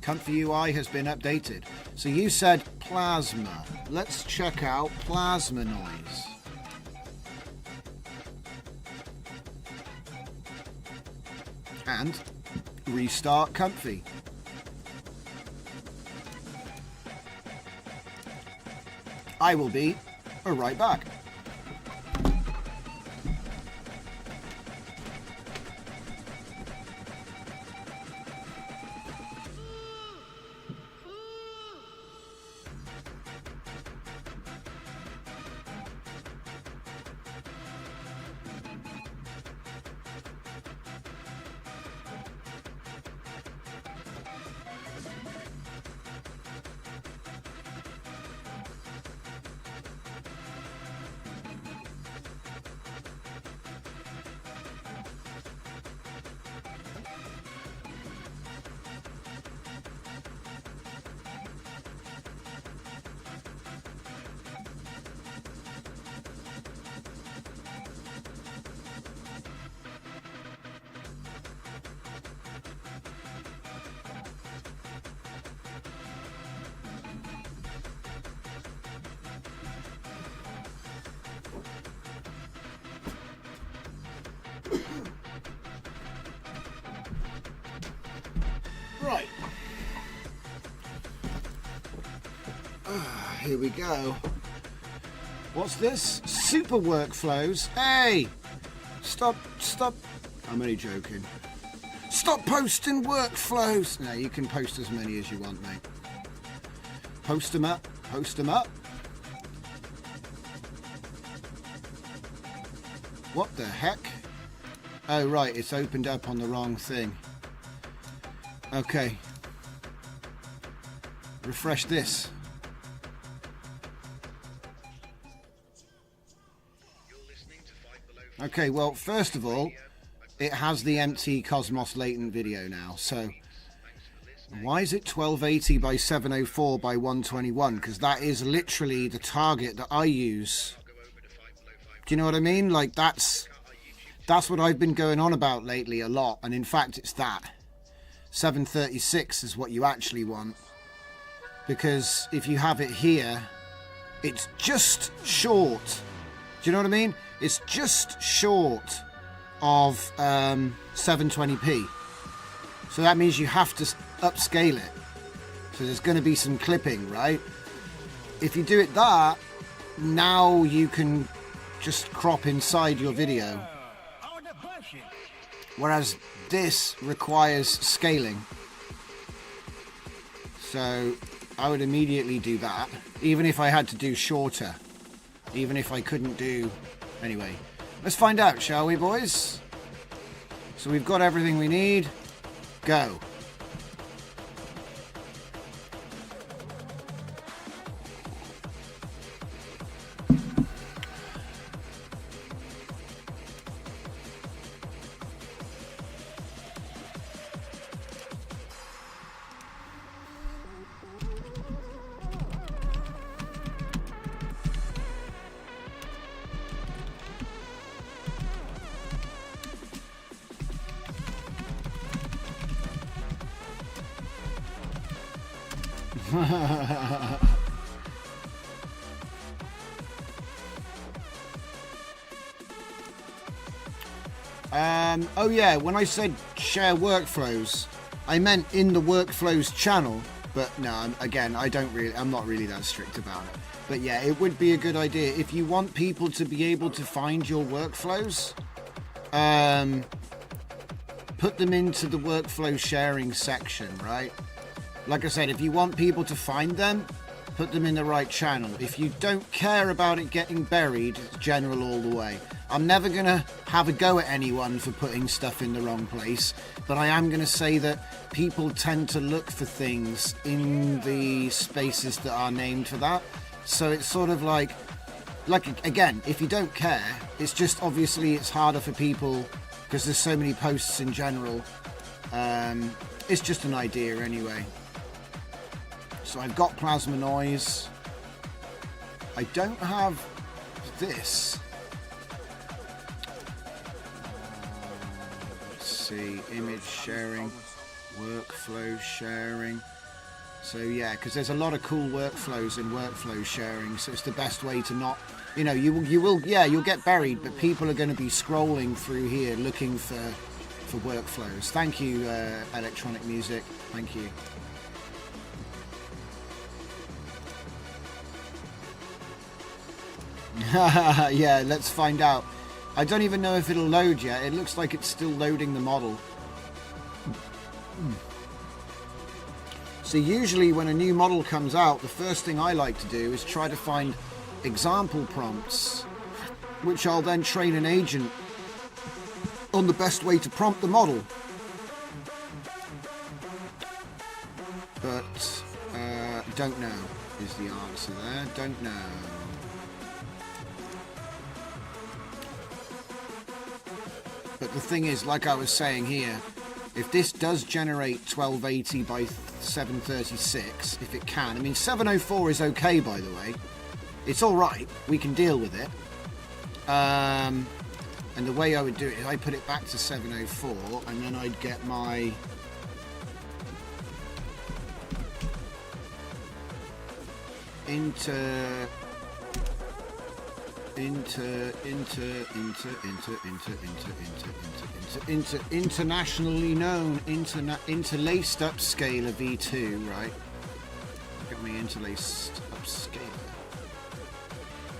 Speaker 1: Comfy UI has been updated. So you said plasma. Let's check out plasma noise. And restart Comfy. I will be right back. Right. Here we go. What's this? Super workflows. Hey! Stop. I'm only joking. Stop posting workflows. No, you can post as many as you want, mate. Post them up. What the heck? Oh, right, it's opened up on the wrong thing. Okay. Refresh this. Okay, well, first of all, it has the empty Cosmos Latent video now, so why is it 1280 by 704 by 121? Because that is literally the target that I use. Do you know what I mean? Like, that's what I've been going on about lately a lot, and in fact, it's that. 736 is what you actually want, because if you have it here, it's just short. Do you know what I mean? It's just short of 720p. So that means you have to upscale it. So there's going to be some clipping, right? If you do it that, now you can just crop inside your video. Whereas this requires scaling. So I would immediately do that, even if I had to do shorter. Even if I couldn't do... Anyway, let's find out, shall we, boys? So we've got everything we need. Go. Oh yeah, when I said share workflows, I meant in the workflows channel, but no, I'm not really that strict about it. But yeah, it would be a good idea if you want people to be able to find your workflows. Put them into the workflow sharing section, right? Like I said, if you want people to find them, put them in the right channel. If you don't care about it getting buried, it's general all the way. I'm never going to have a go at anyone for putting stuff in the wrong place, but I am going to say that people tend to look for things in the spaces that are named for that. So it's sort of like again, if you don't care, it's just obviously it's harder for people because there's so many posts in general. It's just an idea anyway. So I've got plasma noise. I don't have this. Let's see, image sharing, workflow sharing. So yeah, because there's a lot of cool workflows in workflow sharing. So it's the best way to not, you know, you'll get buried, but people are going to be scrolling through here looking for workflows. Thank you, electronic music. Thank you. Yeah, let's find out. I don't even know if it'll load yet. It looks like it's still loading the model. So usually when a new model comes out, the first thing I like to do is try to find example prompts, which I'll then train an agent on the best way to prompt the model. But don't know is the answer there. Don't know. But the thing is, like I was saying here, if this does generate 1280 by 736, if it can, I mean 704 is okay, by the way. It's all right. We can deal with it. And the way I would do it is I put it back to 704, and then I'd get my internationally known interlaced upscaler V2, right? Get my interlaced upscaler,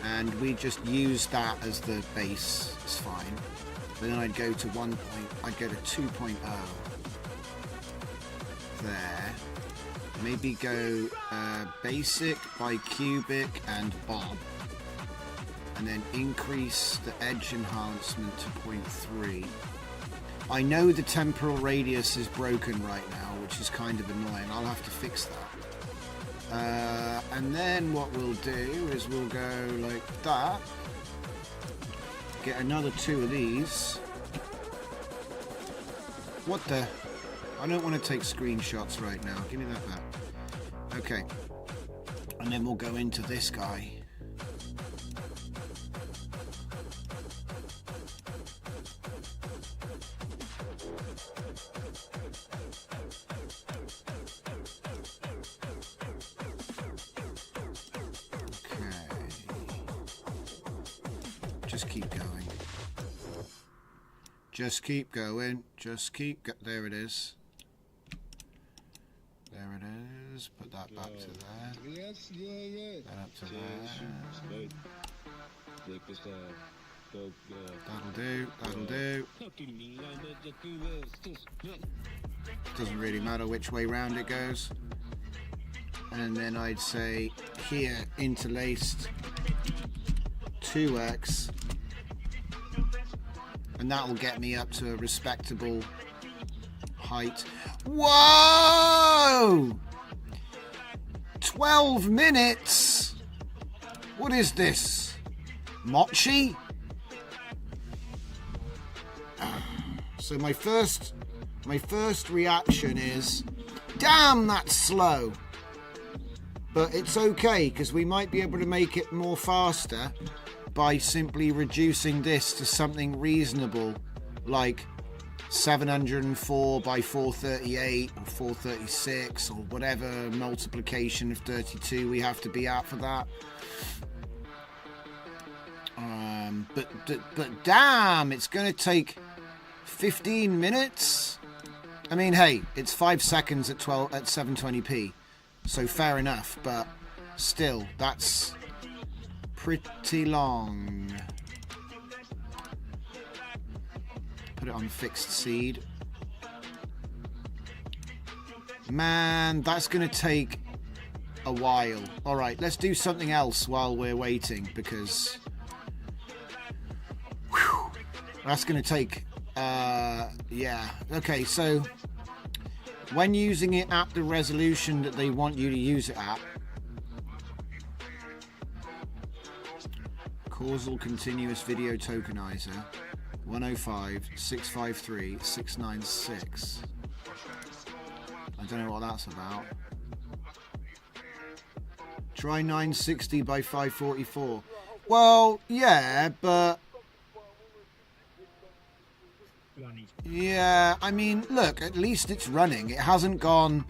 Speaker 1: and we just use that as the base. It's fine. But then I'd go to I'd go to 2.0 there. Maybe go basic, bicubic, and bob. And then increase the edge enhancement to 0.3. I know the temporal radius is broken right now, which is kind of annoying. I'll have to fix that. And then what we'll do is we'll go like that. Get another 2 of these. What the? I don't want to take screenshots right now. Give me that back. Okay. And then we'll go into this guy. Just keep going. Just keep going. Just keep there it is. There it is. Put that back to there. That up to there. That'll do. That'll do. Doesn't really matter which way round it goes. And then I'd say here interlaced 2x. And that will get me up to a respectable height. Whoa! 12 minutes? What is this? Mochi? So my first reaction is, damn, that's slow. But it's okay, because we might be able to make it more faster by simply reducing this to something reasonable, like 704 by 438 or 436 or whatever multiplication of 32 we have to be at for that. But damn, it's going to take 15 minutes. I mean, hey, it's 5 seconds at 720p, so fair enough. But still, that's pretty long. Put it on fixed seed. Man, that's going to take a while. All right, let's do something else while we're waiting, because that's going to take yeah. Okay, so when using it at the resolution that they want you to use it at, causal continuous video tokenizer 105.653.696. I don't know what that's about. Try 960 by 544. Well, yeah, but... Yeah, I mean, look, at least it's running. It hasn't gone,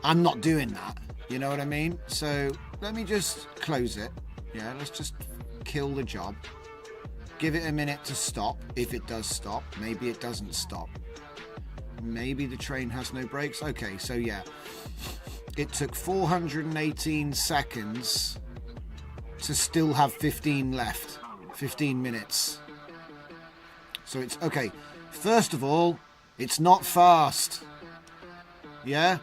Speaker 1: I'm not doing that. You know what I mean? So, let me just close it. Yeah, let's just kill the job. Give it a minute to stop, if it does stop. Maybe it doesn't stop. Maybe the train has no brakes. Okay, so yeah. It took 418 seconds to still have 15 left. 15 minutes. So it's... Okay, first of all, it's not fast. Yeah?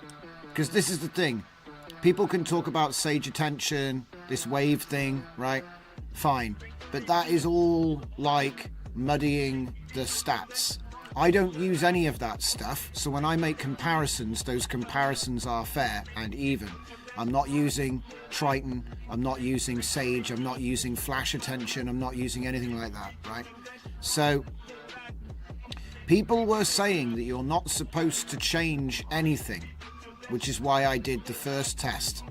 Speaker 1: Because this is the thing. People can talk about sage attention, this wave thing, right? Fine. But that is all like muddying the stats. I don't use any of that stuff, so when I make comparisons, those comparisons are fair and even. I'm not using Triton, I'm not using Sage, I'm not using Flash Attention, I'm not using anything like that, right? So, people were saying that you're not supposed to change anything, which is why I did the first test.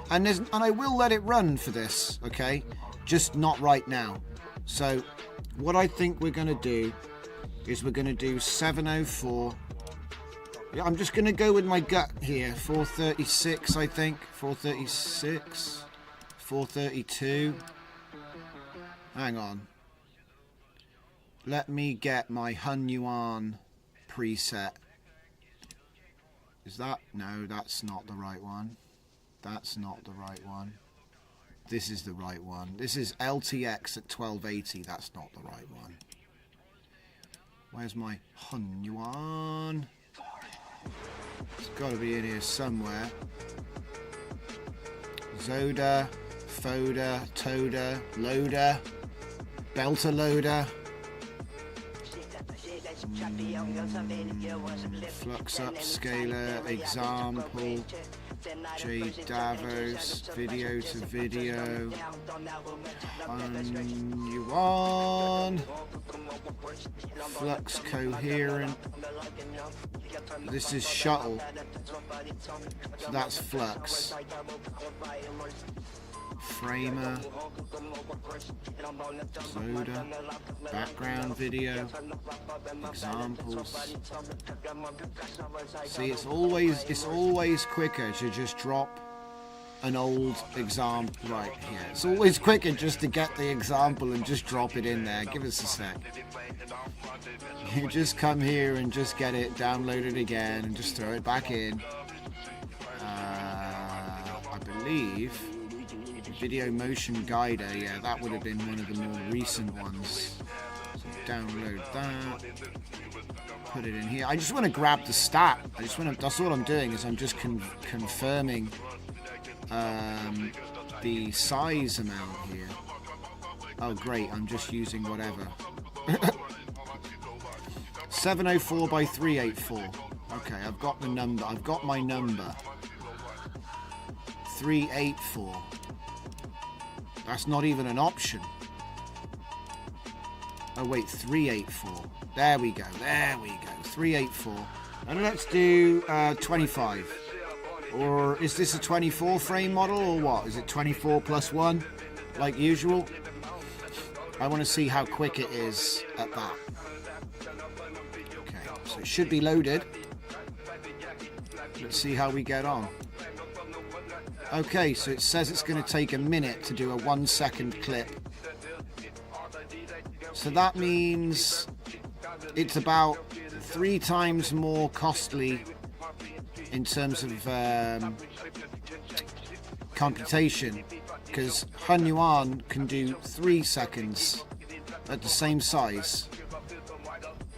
Speaker 1: And I will let it run for this, okay? Just not right now. So, what I think we're going to do is we're going to do 704. Yeah, I'm just going to go with my gut here. 436, I think. 436. 432. Hang on. Let me get my Hun Yuan preset. Is that? No, that's not the right one. That's not the right one. This is the right one. This is LTX at 1280. That's not the right one. Where's my Hun Yuan? It's got to be in here somewhere. Zoda, Foda, Toda, Loader, Belter Loader. Flux Upscaler, Example, J Davos, Video to Video, Yuan, Flux Coherent. This is Shuttle, so that's Flux. Framer, Zoda, background video, examples. See, it's always quicker to just drop an old example right here. It's always quicker just to get the example and just drop it in there. Give us a sec. You just come here and just get it downloaded again and just throw it back in. I believe Video Motion Guider, yeah, that would have been one of the more recent ones. So download that, put it in here. I just want to grab the stat. That's all I'm doing is I'm just confirming the size amount here. Oh great, I'm just using whatever. 704 by 384. Okay, I've got the number. I've got my number. 384. That's not even an option. Oh wait, 384. There we go. 384. And let's do 25. Or is this a 24 frame model or what? Is it 24 plus 1 like usual? I want to see how quick it is at that. Okay, so it should be loaded. Let's see how we get on. Okay, so it says it's going to take a minute to do a 1 second clip. So that means it's about 3 times more costly in terms of computation, because Hun Yuan can do 3 seconds at the same size.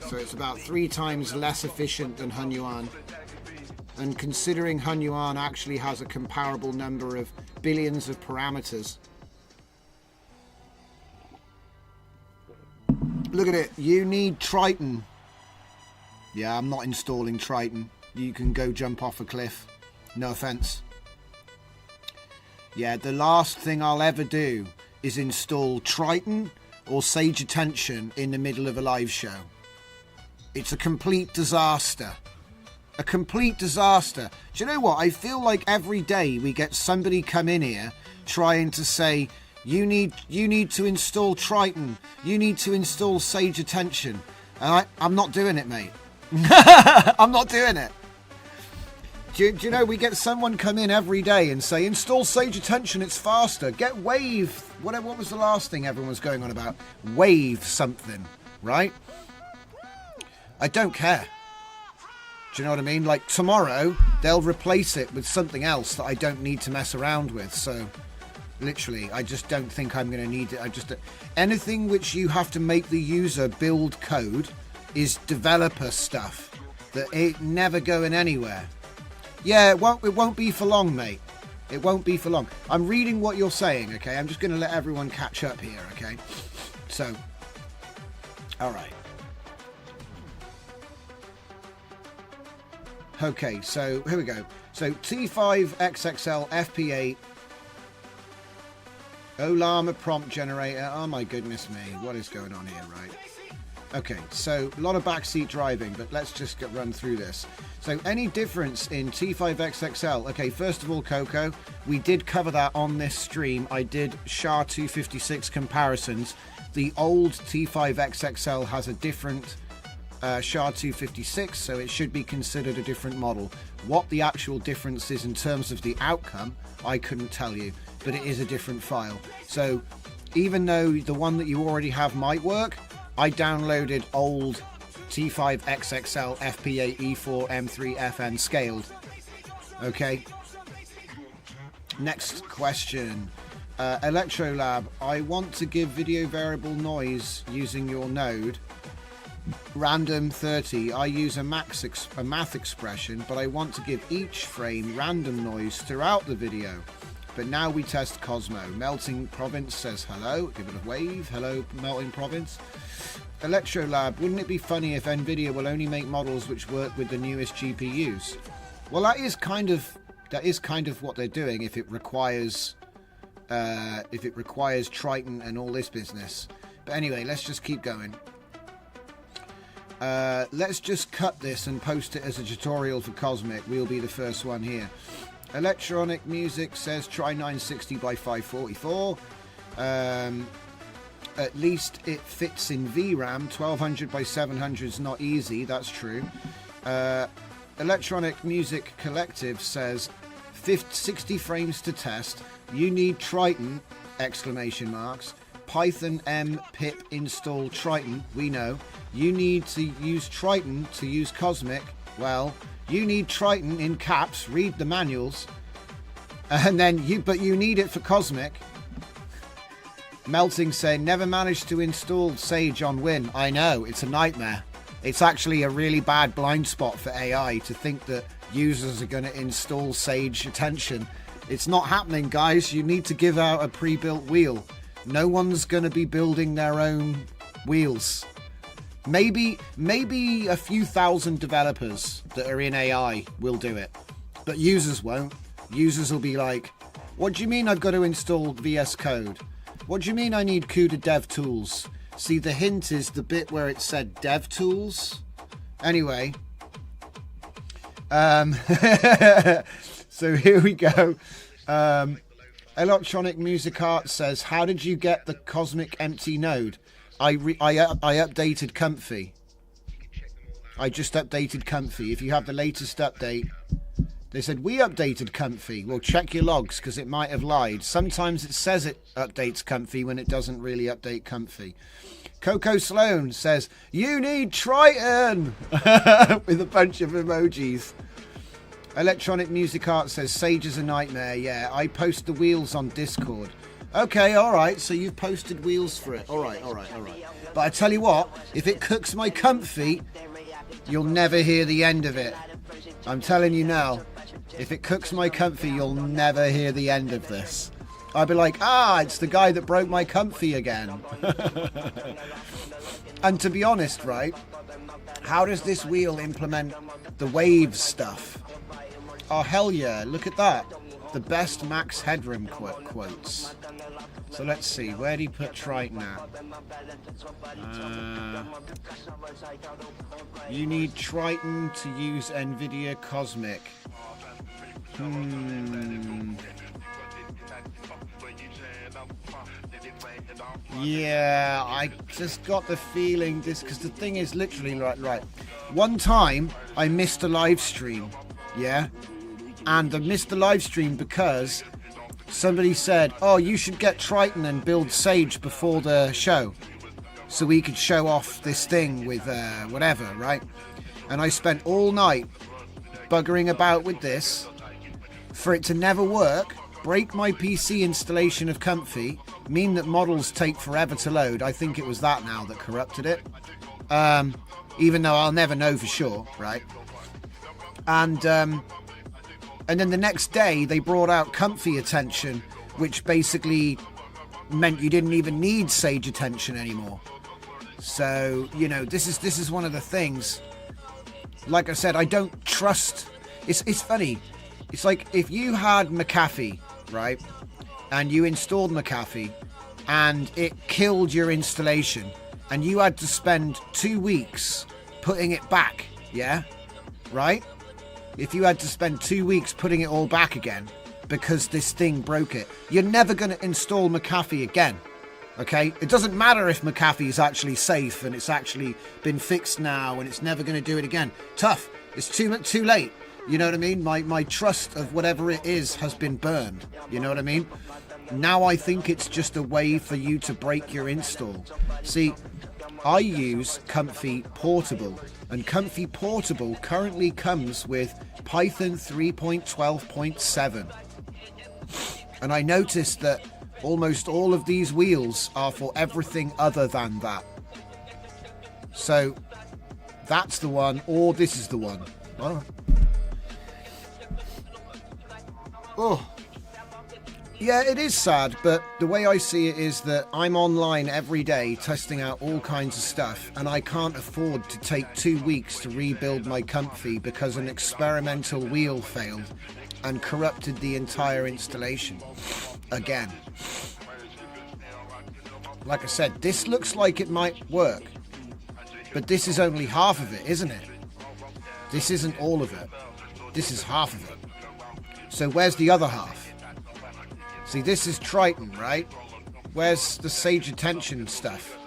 Speaker 1: So it's about 3 times less efficient than Hun Yuan. And considering Hun Yuan actually has a comparable number of billions of parameters. Look at it. You need Triton. Yeah, I'm not installing Triton. You can go jump off a cliff. No offense. Yeah, the last thing I'll ever do is install Triton or Sage Attention in the middle of a live show. It's a complete disaster. A complete disaster. Do you know what? I feel like every day we get somebody come in here trying to say, you need to install Triton, you need to install Sage Attention. And I'm not doing it, mate. I'm not doing it. Do you know, we get someone come in every day and say, install Sage Attention, it's faster. Get Wave. What was the last thing everyone was going on about? Wave something, right? I don't care. Do you know what I mean? Like, tomorrow, they'll replace it with something else that I don't need to mess around with. So, literally, I just don't think I'm going to need it. Anything which you have to make the user build code is developer stuff that ain't never going anywhere. Yeah, it won't be for long, mate. It won't be for long. I'm reading what you're saying, okay? I'm just going to let everyone catch up here, okay? So, all right. Okay, so here we go. So T5 XXL FP8 Olama prompt generator. Oh my goodness me, what is going on here, right? Okay, so a lot of backseat driving, but let's just run through this. So any difference in T5 XXL? Okay, first of all, Coco, we did cover that on this stream. I did SHA-256 comparisons. The old T5 XXL has a different SHA-256, so it should be considered a different model. What the actual difference is in terms of the outcome, I couldn't tell you, but it is a different file. So even though the one that you already have might work, I downloaded old T5 XXL FP8 E4 M3 FN scaled. Okay. Next question. Electrolab, I want to give video variable noise using your node. Random 30. I use a math expression, but I want to give each frame random noise throughout the video. But now we test Cosmo. Melting Province says hello. Give it a wave. Hello, Melting Province. Electrolab, wouldn't it be funny if Nvidia will only make models which work with the newest GPUs? Well, that is kind of what they're doing. If it requires Triton and all this business. But anyway, let's just keep going. Let's just cut this and post it as a tutorial for Cosmic. We'll be the first one here. Electronic Music says try 960 by 544. At least it fits in VRAM. 1200 by 700 is not easy. That's true. Electronic Music Collective says 60 frames to test. You need Triton! Exclamation marks. Python M pip install Triton. We know. You need to use Triton to use Cosmic. Well, you need Triton in caps. Read the manuals. And then but you need it for Cosmic. Melting saying never managed to install Sage on Win. I know, it's a nightmare. It's actually a really bad blind spot for AI to think that users are going to install Sage Attention. It's not happening, guys. You need to give out a pre-built wheel. No one's going to be building their own wheels. Maybe a few thousand developers that are in AI will do it, but users won't. Users will be like, what do you mean I've got to install VS Code? What do you mean I need CUDA Dev Tools? See, the hint is the bit where it said Dev Tools. Anyway. So here we go. Electronic Music Art says, how did you get the Cosmic empty node? I updated Comfy. I just updated Comfy. If you have the latest update, they said we updated Comfy. Well, check your logs because it might have lied. Sometimes it says it updates Comfy when it doesn't really update Comfy. Coco Sloan says you need Triton with a bunch of emojis. Electronic Music Art says Sage is a nightmare. Yeah, I post the wheels on Discord. Okay, all right. So you've posted wheels for it. All right. But I tell you what, if it cooks my Comfy, you'll never hear the end of it. I'm telling you now. If it cooks my Comfy, you'll never hear the end of this. I'll be like, it's the guy that broke my Comfy again. And to be honest, right, how does this wheel implement the wave stuff? Oh, hell yeah, look at that. The best max headroom quotes. So let's see, where do you put Triton at? You need Triton to use NVIDIA Cosmic. Yeah, I just got the feeling this, because the thing is literally right. One time I missed a live stream, yeah, and I missed the live stream because somebody said, "Oh, you should get Triton and build Sage before the show, so we could show off this thing with whatever, right?" And I spent all night buggering about with this for it to never work, break my PC installation of Comfy, mean that models take forever to load. I think it was that now that corrupted it, even though I'll never know for sure, right? And then the next day they brought out Comfy Attention, which basically meant you didn't even need Sage Attention anymore. So, you know, this is one of the things. Like I said, I don't trust. It's funny. It's like if you had McAfee, right, and you installed McAfee and it killed your installation and you had to spend 2 weeks putting it back, yeah, right? If you had to spend 2 weeks putting it all back again because this thing broke it, you're never going to install McAfee again, okay? It doesn't matter if McAfee is actually safe and it's actually been fixed now and it's never going to do it again. Tough. It's too late. You know what I mean? My trust of whatever it is has been burned. You know what I mean? Now I think it's just a way for you to break your install. See, I use Comfy Portable, and Comfy Portable currently comes with Python 3.12.7. And I noticed that almost all of these wheels are for everything other than that. So that's the one, or this is the one. Oh, yeah, it is sad, but the way I see it is that I'm online every day testing out all kinds of stuff, and I can't afford to take 2 weeks to rebuild my Comfy because an experimental wheel failed and corrupted the entire installation again. Like I said, this looks like it might work, but this is only half of it, isn't it? This isn't all of it. This is half of it. So where's the other half? See, this is Triton, right? Where's the Sage Attention stuff?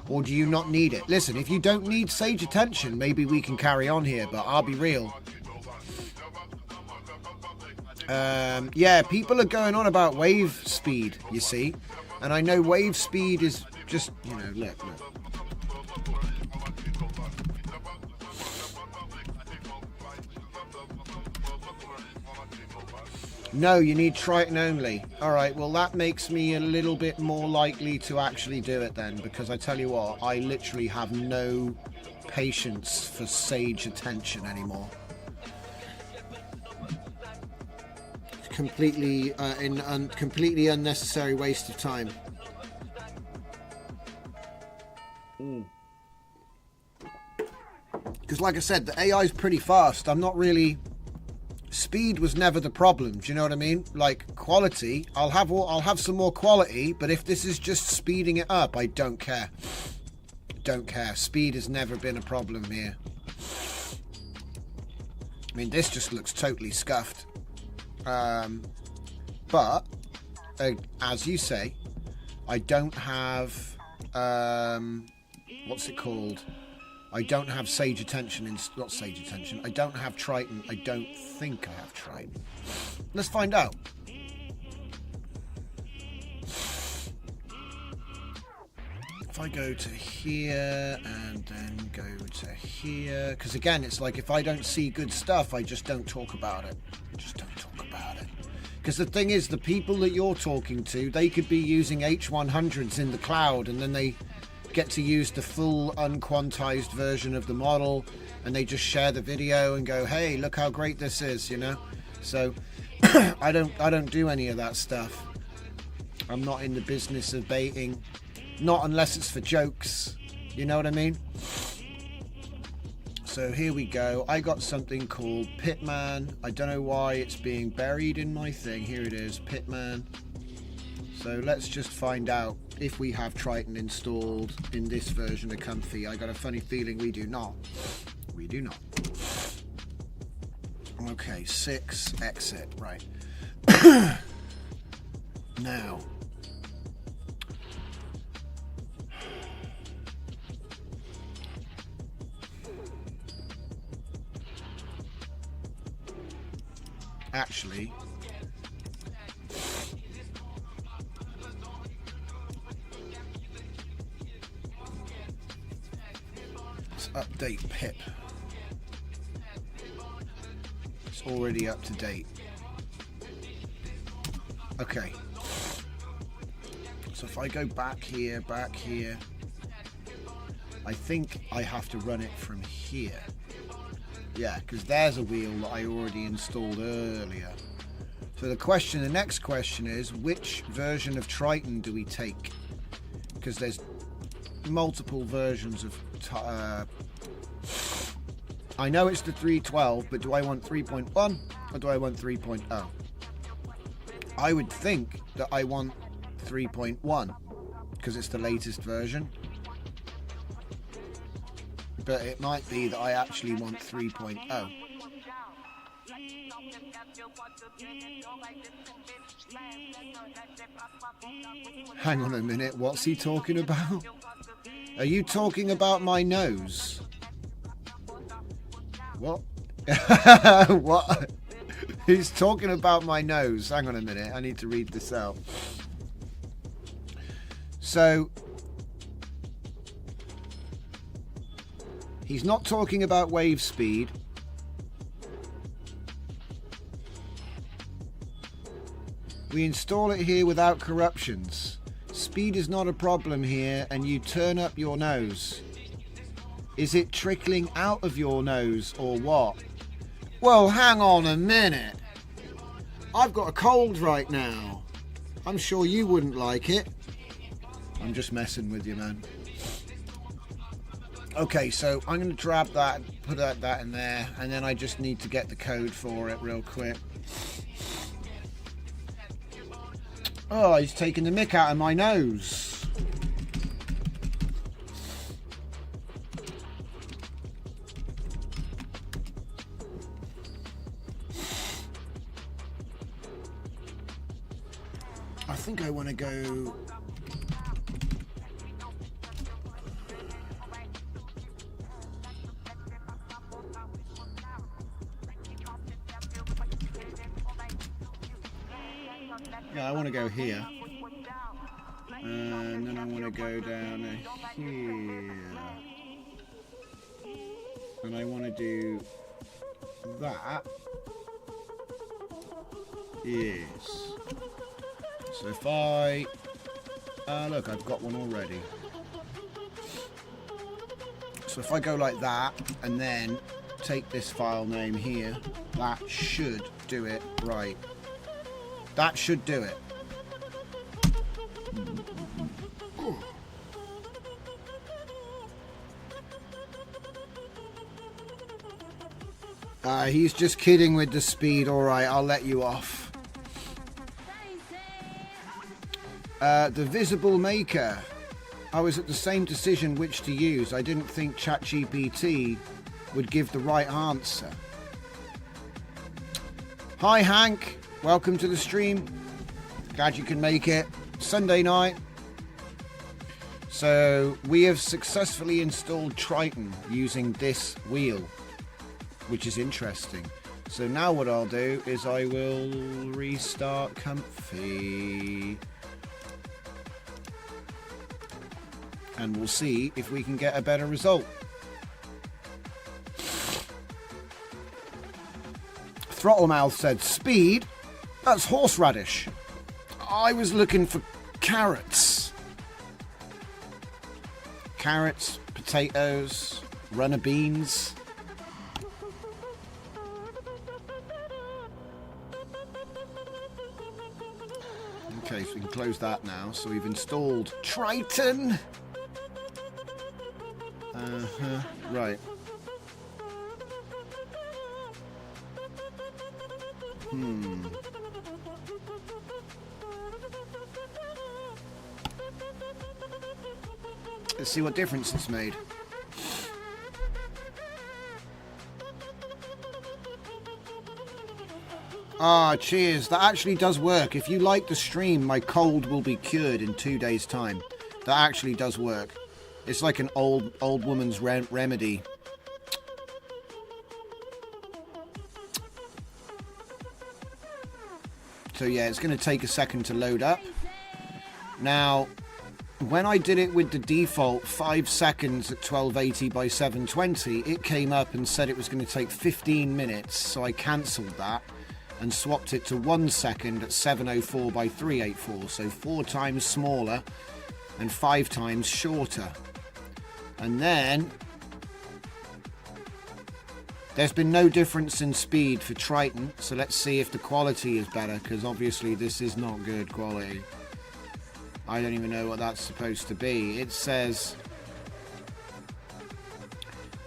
Speaker 1: Or do you not need it? Listen, if you don't need Sage Attention, maybe we can carry on here, but I'll be real. Yeah, people are going on about wave speed, you see. And I know wave speed is just, you know, look. No, you need Triton only. Alright, well that makes me a little bit more likely to actually do it then, because I tell you what, I literally have no patience for Sage Attention anymore. Completely completely unnecessary waste of time. Because like I said, the AI is pretty fast. I'm not really... Speed was never the problem. Do you know what I mean? Like quality, I'll have some more quality, but if this is just speeding it up, I don't care. Don't care. Speed has never been a problem here. I mean, this just looks totally scuffed. But as you say, I don't have what's it called? I don't have Sage Attention not Sage Attention. I don't have Triton. I don't think I have Triton. Let's find out. If I go to here and then go to here, because again, it's like if I don't see good stuff, I just don't talk about it. Because the thing is, the people that you're talking to, they could be using H100s in the cloud, and then they get to use the full unquantized version of the model, and they just share the video and go, hey, look how great this is, you know. So I don't do any of that stuff. I'm not in the business of baiting, not unless it's for jokes, you know what I mean. So here we go. I got something called Pitman. I don't know why it's being buried in my thing. Here it is, Pitman. So let's just find out if we have Triton installed in this version of Comfy. I got a funny feeling we do not. We do not. Okay, 6, exit, right. Now, actually, let's update pip. It's already up to date. Okay. So if I go back here, I think I have to run it from here. Yeah, because there's a wheel that I already installed earlier. So the next question is, which version of Triton do we take? Because there's multiple versions of... I know it's the 312, but do I want 3.1 or do I want 3.0? I would think that I want 3.1 because it's the latest version. But it might be that I actually want 3.0. Hang on a minute, what's he talking about? Are you talking about my nose? What? What? He's talking about my nose. Hang on a minute, I need to read this out. So, he's not talking about wave speed. We install it here without corruptions. Speed is not a problem here, and you turn up your nose. Is it trickling out of your nose or what? Well, hang on a minute. I've got a cold right now. I'm sure you wouldn't like it. I'm just messing with you, man. Okay, so I'm going to grab that, put that in there, and then I just need to get the code for it real quick. Oh, he's taking the mick out of my nose. I think I want to go... Yeah, I want to go here. And then I want to go down here. And I want to do that. Yes. So if I... look, I've got one already. So if I go like that, and then take this file name here, that should do it right. That should do it. He's just kidding with the speed. All right, I'll let you off. The Visible Maker. I was at the same decision which to use. I didn't think ChatGPT would give the right answer. Hi, Hank. Welcome to the stream. Glad you can make it. Sunday night. So we have successfully installed Triton using this wheel, which is interesting. So now what I'll do is I will restart Comfy. And we'll see if we can get a better result. Throttlemouth said, speed? That's horseradish. I was looking for carrots. Carrots, potatoes, runner beans. Okay, so we can close that now. So we've installed Triton. Right. Let's see what difference it's made. Ah, cheers. That actually does work. If you like the stream, my cold will be cured in 2 days' time. That actually does work. It's like an old woman's remedy. So yeah, it's going to take a second to load up. Now, when I did it with the default 5 seconds at 1280 by 720, it came up and said it was going to take 15 minutes. So I cancelled that and swapped it to 1 second at 704 by 384. So 4 times smaller and 5 times shorter. And then there's been no difference in speed for Triton. So let's see if the quality is better, because obviously this is not good quality. I don't even know what that's supposed to be. It says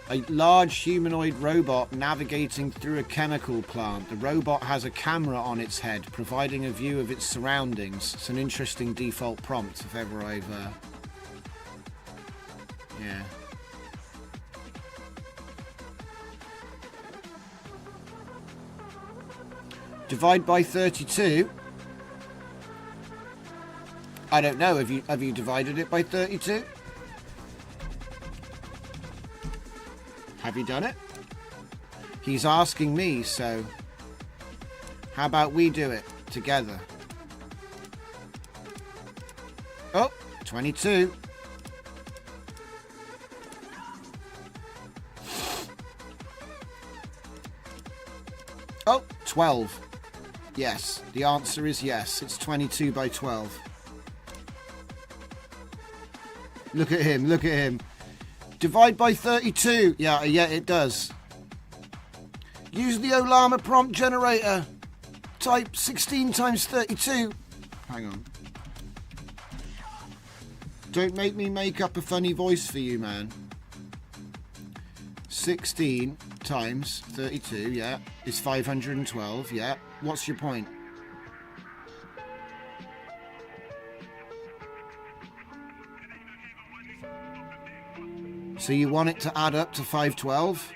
Speaker 1: a large humanoid robot navigating through a chemical plant. The robot has a camera on its head, providing a view of its surroundings. It's an interesting default prompt if ever I've... yeah. Divide by 32. I don't know. Have you divided it by 32? Have you done it? He's asking me, so how about we do it together? Oh, 22. Oh, 12. Yes, the answer is yes. It's 22 by 12. Look at him, look at him. Divide by 32. Yeah, it does. Use the Olama prompt generator. Type 16 times 32. Hang on. Don't make me make up a funny voice for you, man. 16 times 32, yeah, is 512, yeah. What's your point? So you want it to add up to 512?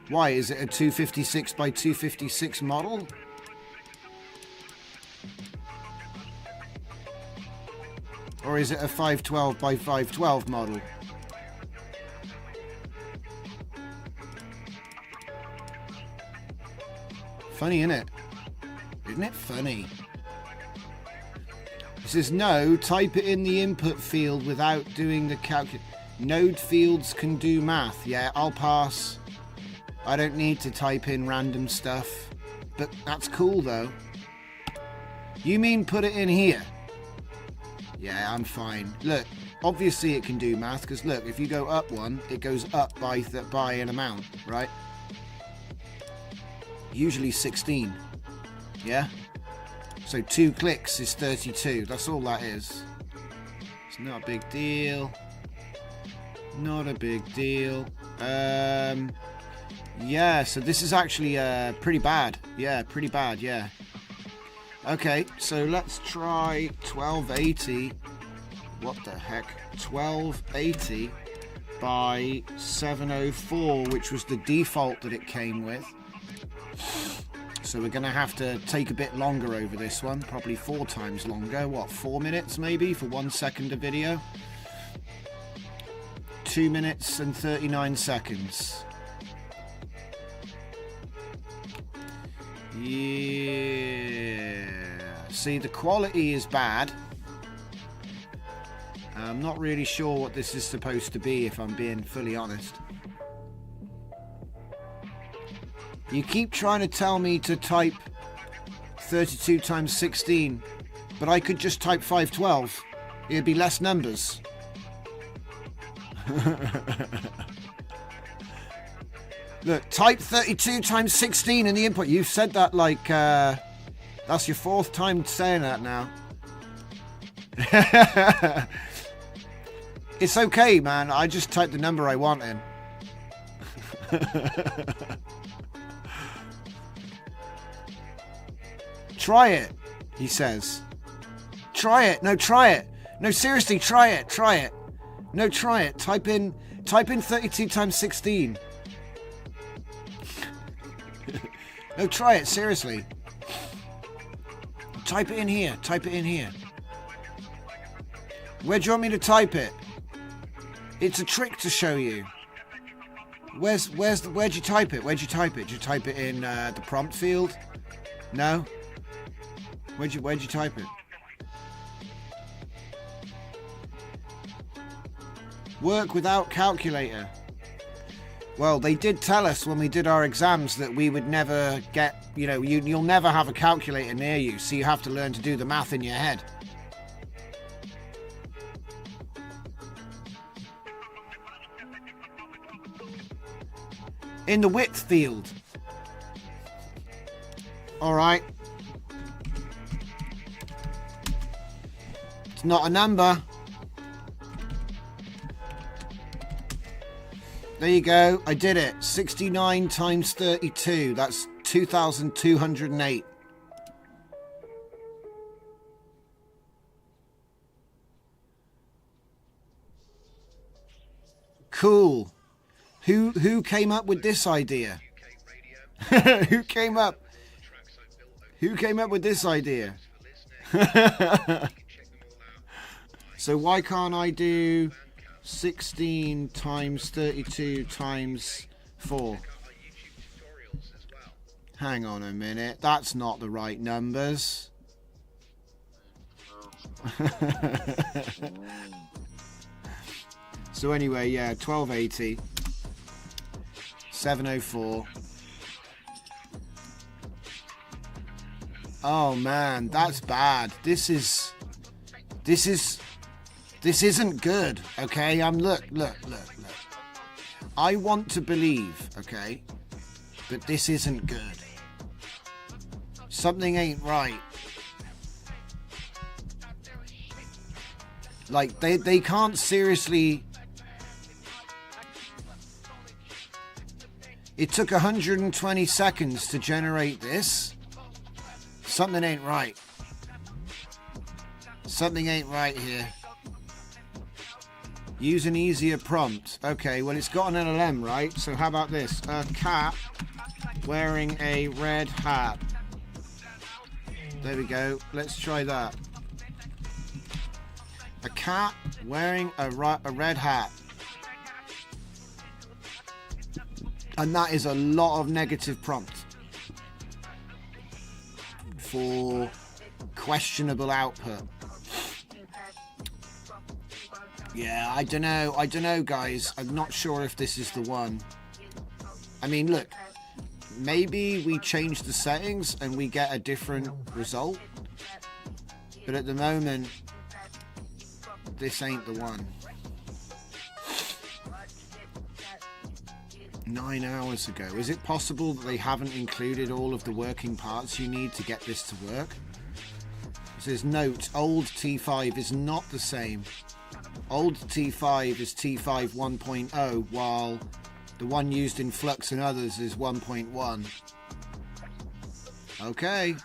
Speaker 1: Why? Is it a 256 by 256 model? Or is it a 512 by 512 model? Funny, isn't it? Isn't it funny? It says no, type it in the input field without doing the calculation. Node fields can do math. Yeah, I'll pass. I don't need to type in random stuff. But that's cool though. You mean put it in here? Yeah, I'm fine. Look, obviously it can do math, because look, if you go up one, it goes up by an amount, right? Usually 16. Yeah? So 2 clicks is 32. That's all that is. It's not a big deal. Not a big deal. Yeah, so this is actually pretty bad. Yeah, pretty bad, yeah. Okay, so let's try 1280. What the heck? 1280 by 704, which was the default that it came with. So we're going to have to take a bit longer over this one. Probably 4 times longer. What, 4 minutes maybe for 1 second of video? 2 minutes and 39 seconds. Yeah. See, the quality is bad. I'm not really sure what this is supposed to be, if I'm being fully honest. You keep trying to tell me to type 32 times 16, but I could just type 512. It'd be less numbers. Look, type 32 times 16 in the input. You've said that like, that's your 4th time saying that now. It's okay, man. I just typed the number I want in. Try it, he says. Try it. No, try it. No, seriously, try it. Try it. No, try it. Type in 32 times 16. No, try it, seriously. Type it in here. Type it in here. Where do you want me to type it? It's a trick to show you. Where'd you type it? Where'd you type it? Did you type it in the prompt field? No? Where'd you type it? Work without calculator. Well, they did tell us when we did our exams that we would never get, you know, you'll never have a calculator near you, so you have to learn to do the math in your head. In the width field. All right. It's not a number. There you go. I did it. 69 times 32. That's 2,208. Cool. Who came up with this idea? Who came up with this idea? So why can't I do 16 times 32 times 4? Hang on a minute. That's not the right numbers. So anyway, yeah, 1280. 704. Oh man, that's bad. This isn't good, okay? Look. I want to believe, okay, but this isn't good. Something ain't right. Like, they can't seriously... It took 120 seconds to generate this. Something ain't right. Something ain't right here. Use an easier prompt. Okay, well, it's got an LLM, right? So how about this? A cat wearing a red hat. There we go. Let's try that. A cat wearing a red hat. And that is a lot of negative prompts for questionable output. Yeah, I don't know, guys. I'm not sure if this is the one. I mean, look, maybe we change the settings and we get a different result. But at the moment, this ain't the one. 9 hours ago. Is it possible that they haven't included all of the working parts you need to get this to work? It says, note, old T5 is not the same. Old T5 is T5 1.0, while the one used in Flux and others is 1.1. Okay,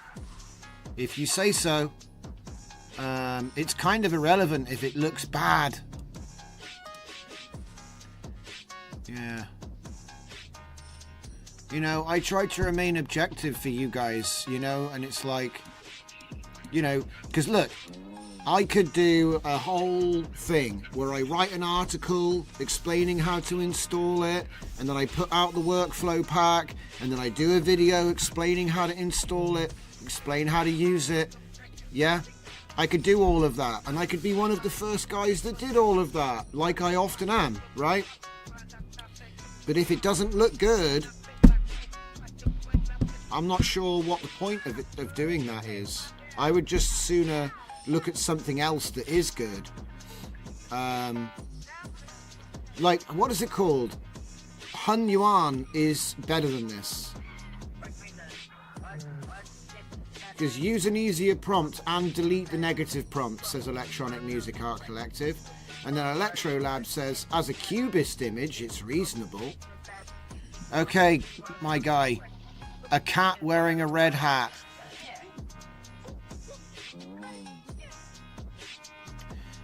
Speaker 1: if you say so. It's kind of irrelevant if it looks bad. Yeah. You know, I try to remain objective for you guys, you know, and it's like, you know, because look, I could do a whole thing where I write an article explaining how to install it, and then I put out the workflow pack, and then I do a video explaining how to install it, explain how to use it. Yeah, I could do all of that, and I could be one of the first guys that did all of that, like I often am, right? But if it doesn't look good, I'm not sure what the point of doing that is. I would just sooner look at something else that is good. Like, what is it called? Hun Yuan is better than this. Because use an easier prompt and delete the negative prompt, says Electronic Music Art Collective. And then Electrolab says, as a cubist image, it's reasonable. Okay, my guy. A cat wearing a red hat.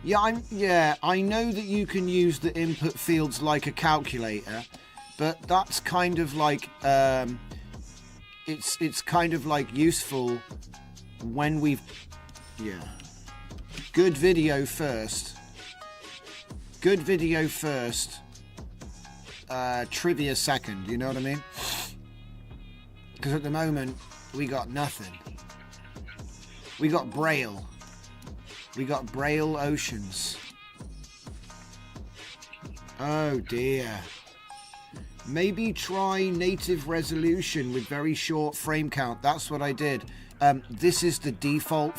Speaker 1: Yeah, I know that you can use the input fields like a calculator, but that's kind of like it's kind of like useful when we've good video first. Good video first. Trivia second, you know what I mean? Because at the moment we got nothing. We got Braille. We got Braille Oceans. Oh dear. Maybe try native resolution with very short frame count. That's what I did. This is the default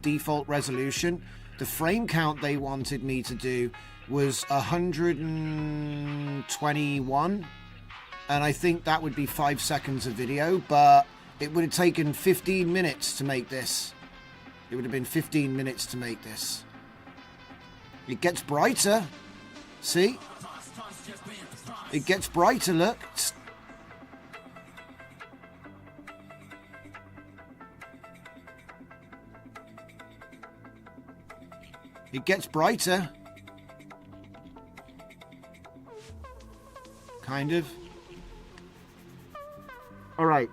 Speaker 1: default resolution. The frame count they wanted me to do was 121, and I think that would be 5 seconds of video, but it would have taken 15 minutes to make this. It would have been 15 minutes to make this. It gets brighter. See? It gets brighter, look. It gets brighter. Kind of. Alright.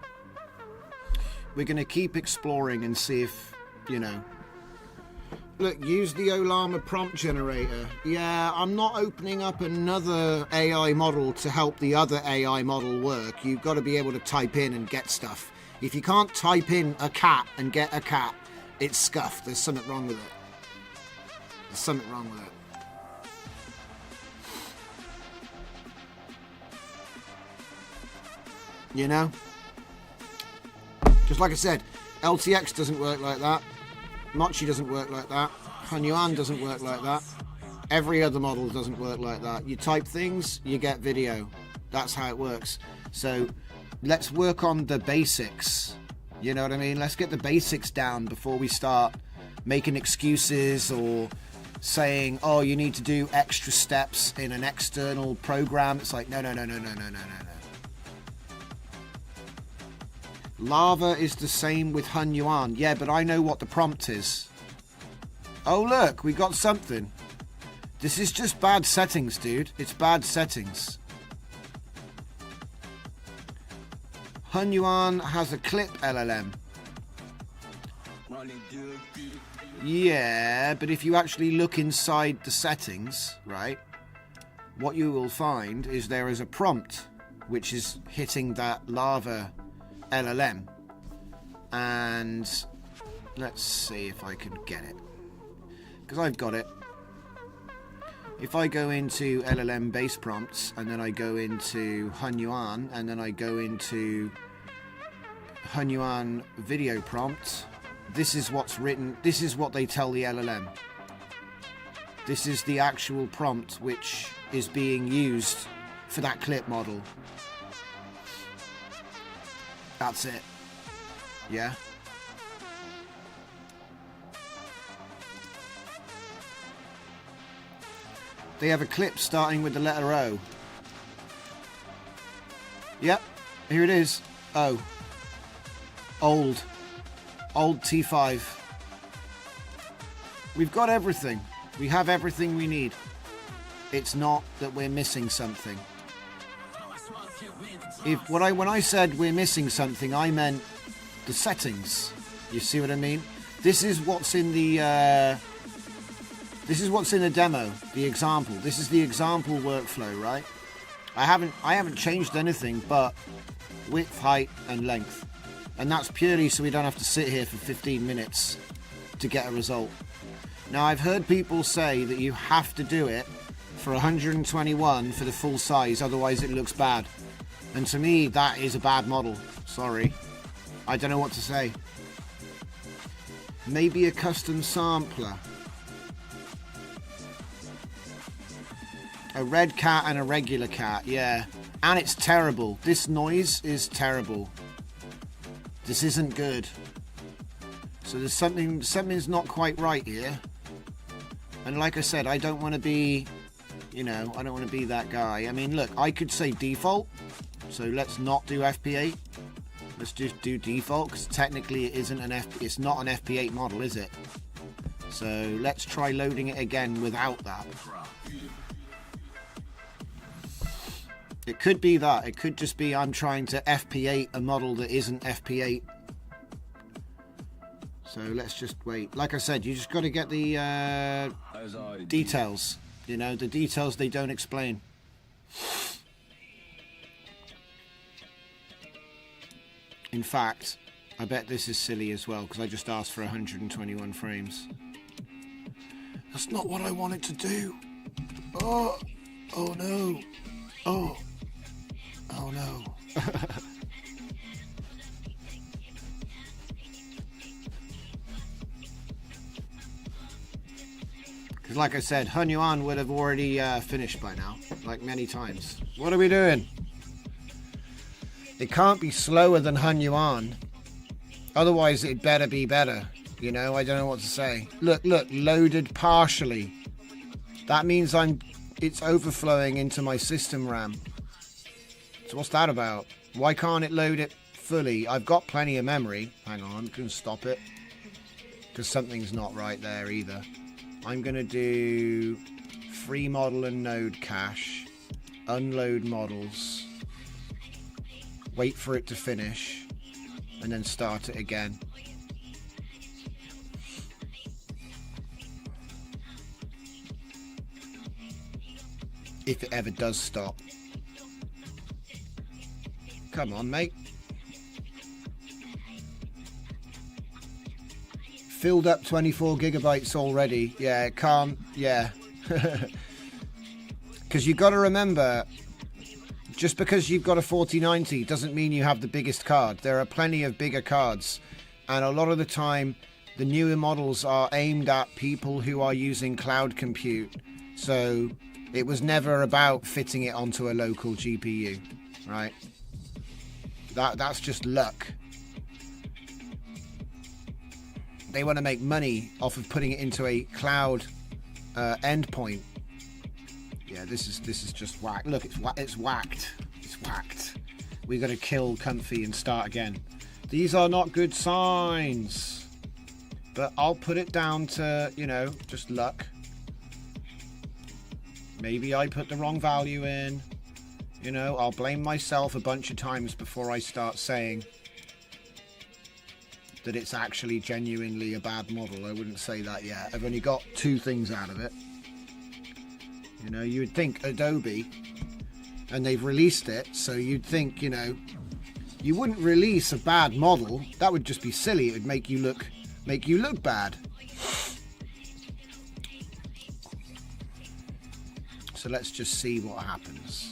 Speaker 1: We're going to keep exploring and see if, you know. Look, use the Olama prompt generator. Yeah, I'm not opening up another AI model to help the other AI model work. You've got to be able to type in and get stuff. If you can't type in a cat and get a cat, it's scuffed. There's something wrong with it. There's something wrong with it. You know? Just like I said, LTX doesn't work like that. Mochi doesn't work like that. Hunyuan doesn't work like that. Every other model doesn't work like that. You type things, you get video. That's how it works. So let's work on the basics. You know what I mean? Let's get the basics down before we start making excuses or saying, oh, you need to do extra steps in an external program. It's like, no. Lava is the same with Hunyuan. Yeah, but I know what the prompt is. Oh, look, we got something. This is just bad settings, dude. It's bad settings. Hunyuan has a clip LLM. Yeah, but if you actually look inside the settings, right, what you will find is there is a prompt which is hitting that lava LLM, and let's see if I can get it, because I've got it. If I go into LLM base prompts and then I go into Hunyuan and then I go into Hunyuan video prompt, this is what's written. This is what they tell the LLM. This is the actual prompt which is being used for that clip model. That's it. Yeah. They have a clip starting with the letter O. Yep. Here it is. O. Old T5. We've got everything. We have everything we need. It's not that we're missing something. When I said we're missing something, I meant the settings. You see what I mean? This is what's in the demo, the example. This is the example workflow, right? I haven't changed anything but width, height, and length, and that's purely so we don't have to sit here for 15 minutes to get a result. Now, I've heard people say that you have to do it for 121 for the full size, otherwise it looks bad. And to me, that is a bad model. Sorry. I don't know what to say. Maybe a custom sampler. A red cat and a regular cat, yeah. And it's terrible. This noise is terrible. This isn't good. So there's something's not quite right here. And like I said, I don't want to be, I don't want to be that guy. I mean, look, I could say default. So let's not do FP8. Let's just do default, because technically it isn't it's not an FP8 model, is it? So let's try loading it again without that. It could be that. It could just be I'm trying to FP8 a model that isn't FP8. So let's just wait. Like I said, you just got to get the details. The details they don't explain. In fact, I bet this is silly as well, because I just asked for 121 frames. That's not what I wanted to do. Oh, oh no. Oh, oh no. Because like I said, Hun Yuan would have already finished by now, like many times. What are we doing? It can't be slower than Hun Yuan. Otherwise, it better be better. You know, I don't know what to say. Look, loaded partially. That means it's overflowing into my system RAM. So what's that about? Why can't it load it fully? I've got plenty of memory. Hang on, I'm going to stop it. Because something's not right there either. I'm going to do free model and node cache. Unload models. Wait for it to finish. And then start it again. If it ever does stop. Come on, mate. Filled up 24 gigabytes already. Yeah, it can't. Yeah. Because you've got to remember, just because you've got a 4090 doesn't mean you have the biggest card. There are plenty of bigger cards. And a lot of the time, the newer models are aimed at people who are using cloud compute. So it was never about fitting it onto a local GPU, right? That's just luck. They want to make money off of putting it into a cloud endpoint. Yeah, this is just whacked. Look, it's whacked. It's whacked. We got to kill Comfy and start again. These are not good signs. But I'll put it down to, you know, just luck. Maybe I put the wrong value in. You know, I'll blame myself a bunch of times before I start saying that it's actually genuinely a bad model. I wouldn't say that yet. I've only got 2 things out of it. You know, you would think Adobe, and they've released it, so you'd think, you know, you wouldn't release a bad model. That would just be silly. It would make you look bad. So let's just see what happens.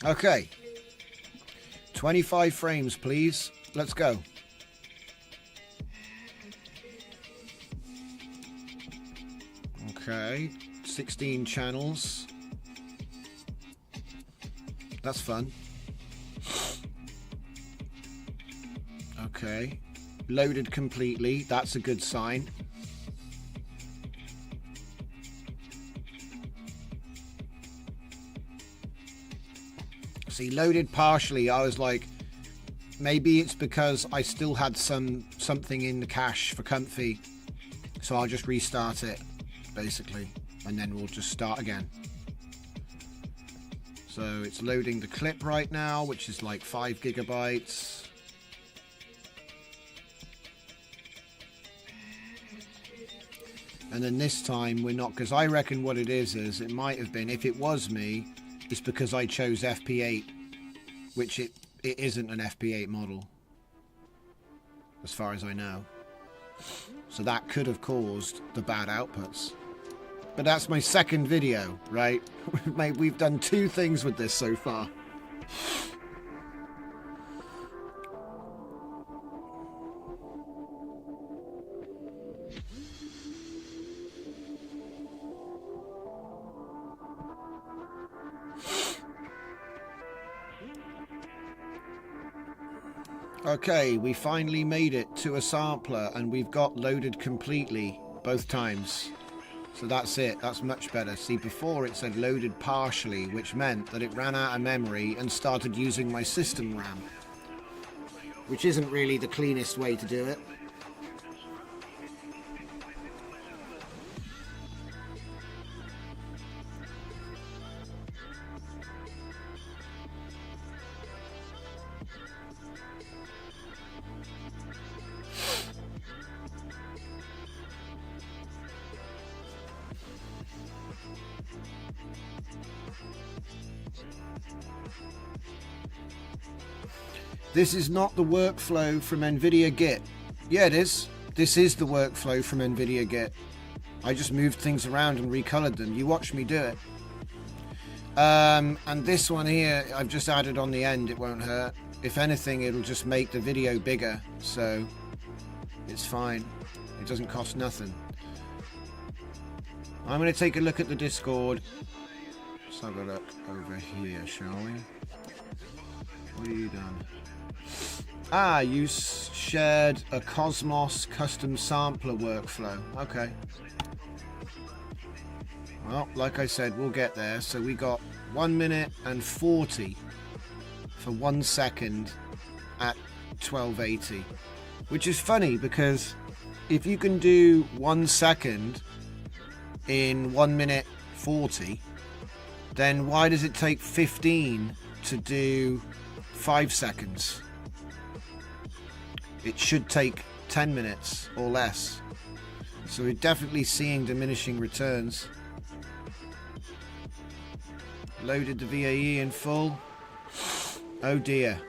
Speaker 1: Okay. 25 frames, please. Let's go. Okay. 16 channels. That's fun. Okay. Loaded completely. That's a good sign. See, loaded partially, I was like, maybe it's because I still had something in the cache for Comfy, so I'll just restart it, basically, and then we'll just start again. So it's loading the clip right now, which is like 5 gigabytes. And then this time we're not, because I reckon what it is it might have been, if it was me, it's because I chose FP8, which it isn't an FP8 model, as far as I know. So that could have caused the bad outputs. But that's my second video, right? We've done 2 things with this so far. Okay, we finally made it to a sampler and we've got loaded completely both times. So that's it, that's much better. See, before it said loaded partially, which meant that it ran out of memory and started using my system RAM, which isn't really the cleanest way to do it. This is not the workflow from NVIDIA Git. Yeah, it is. This is the workflow from NVIDIA Git. I just moved things around and recolored them. You watch me do it. And this one here, I've just added on the end. It won't hurt. If anything, it'll just make the video bigger. So it's fine. It doesn't cost nothing. I'm going to take a look at the Discord. Let's have a look over here, shall we? What have you done? Ah, you shared a Cosmos custom sampler workflow. Okay. Well, like I said, we'll get there. So we got 1 minute and 40 for 1 second at 1280. Which is funny because if you can do 1 second in 1 minute 40, then why does it take 15 to do 5 seconds? It should take 10 minutes or less. So we're definitely seeing diminishing returns. Loaded the VAE in full. Oh dear.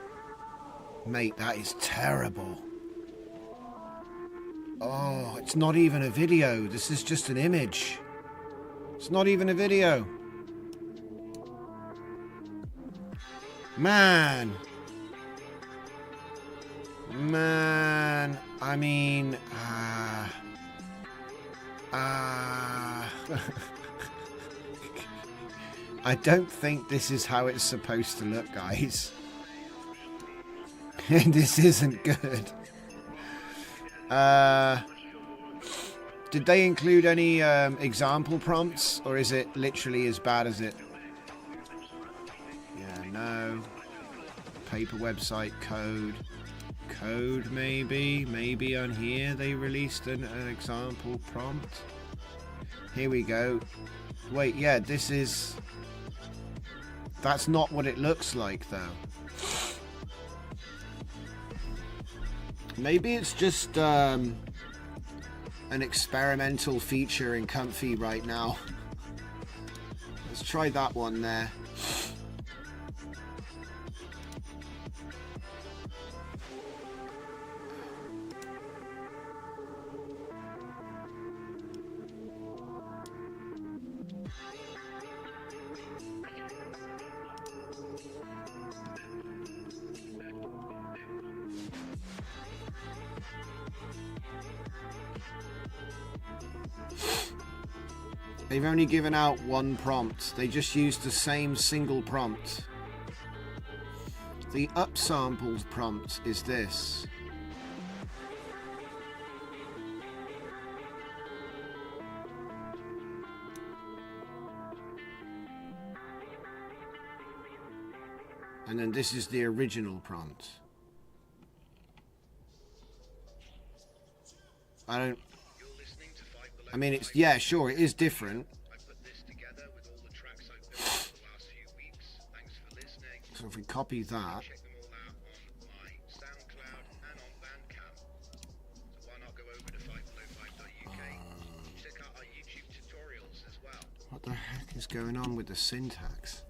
Speaker 1: Mate, that is terrible. Oh, it's not even a video. This is just an image. It's not even a video. Man, I mean, I don't think this is how it's supposed to look, guys. This isn't good. Did they include any example prompts, or is it literally as bad as it? Yeah, no. Paper website code. Code maybe on here they released an example prompt. Here we go. Wait, yeah, this is... That's not what it looks like, though. Maybe it's just an experimental feature in Comfy right now. Let's try that one there. They've only given out one prompt. They just used the same single prompt. The upsampled prompt is this. And then this is the original prompt. I mean, it's, yeah, sure, it is different. So if we copy that. What the heck is going on with the syntax?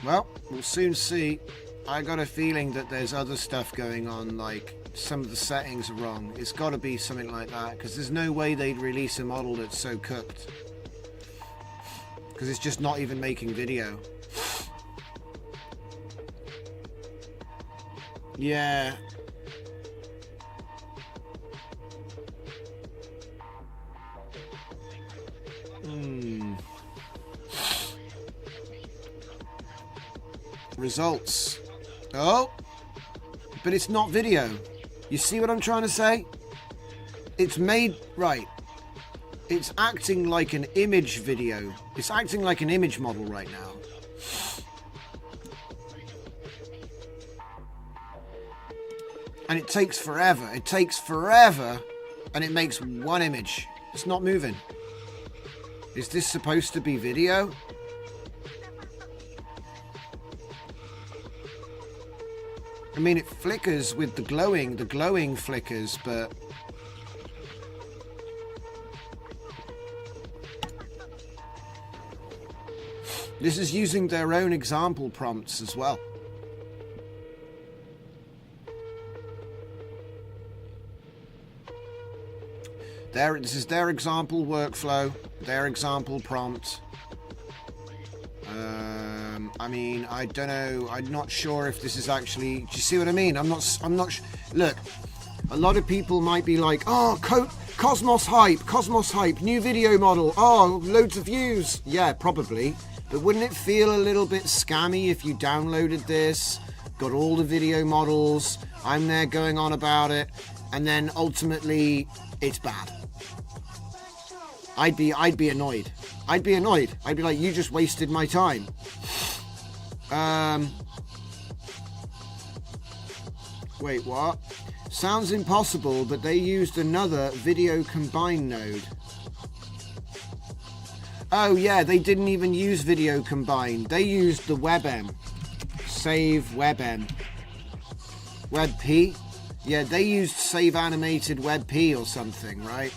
Speaker 1: Well, we'll soon see. I got a feeling that there's other stuff going on, like some of the settings are wrong. It's got to be something like that, because there's no way they'd release a model that's so cooked. Because it's just not even making video. Yeah. Results. Oh, but it's not video. You see what I'm trying to say? It's made right. It's acting like an image video. It's acting like an image model right now. And it takes forever. It takes forever, and it makes one image. It's not moving. Is this supposed to be video? I mean, it flickers with the glowing flickers, but... This is using their own example prompts as well. This is their example workflow, their example prompt. I mean, I don't know. I'm not sure if this is actually. Do you see what I mean? I'm not. Look, a lot of people might be like, "Oh, Cosmos hype, new video model. Oh, loads of views." Yeah, probably. But wouldn't it feel a little bit scammy if you downloaded this, got all the video models, I'm there going on about it, and then ultimately it's bad? I'd be annoyed. I'd be like, you just wasted my time. Wait, what? Sounds impossible, but they used another video combine node. Oh yeah, they didn't even use video combine. They used the WebM. Save WebM. WebP? Yeah, they used save animated WebP or something, right?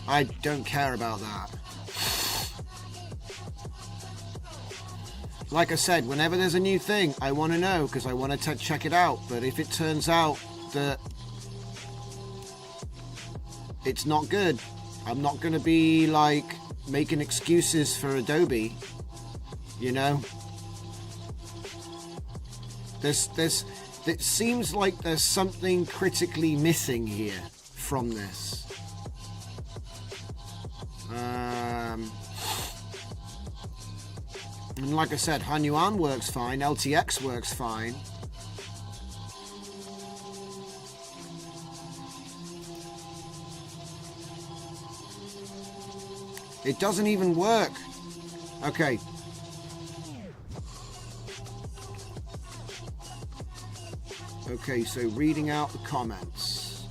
Speaker 1: I don't care about that. Like I said, whenever there's a new thing, I want to know because I want to check it out. But if it turns out that it's not good, I'm not going to be like making excuses for Adobe, you know. It seems like there's something critically missing here from this. And like I said, Hanyuan works fine, LTX works fine. It doesn't even work. Okay. Okay, so reading out the comments.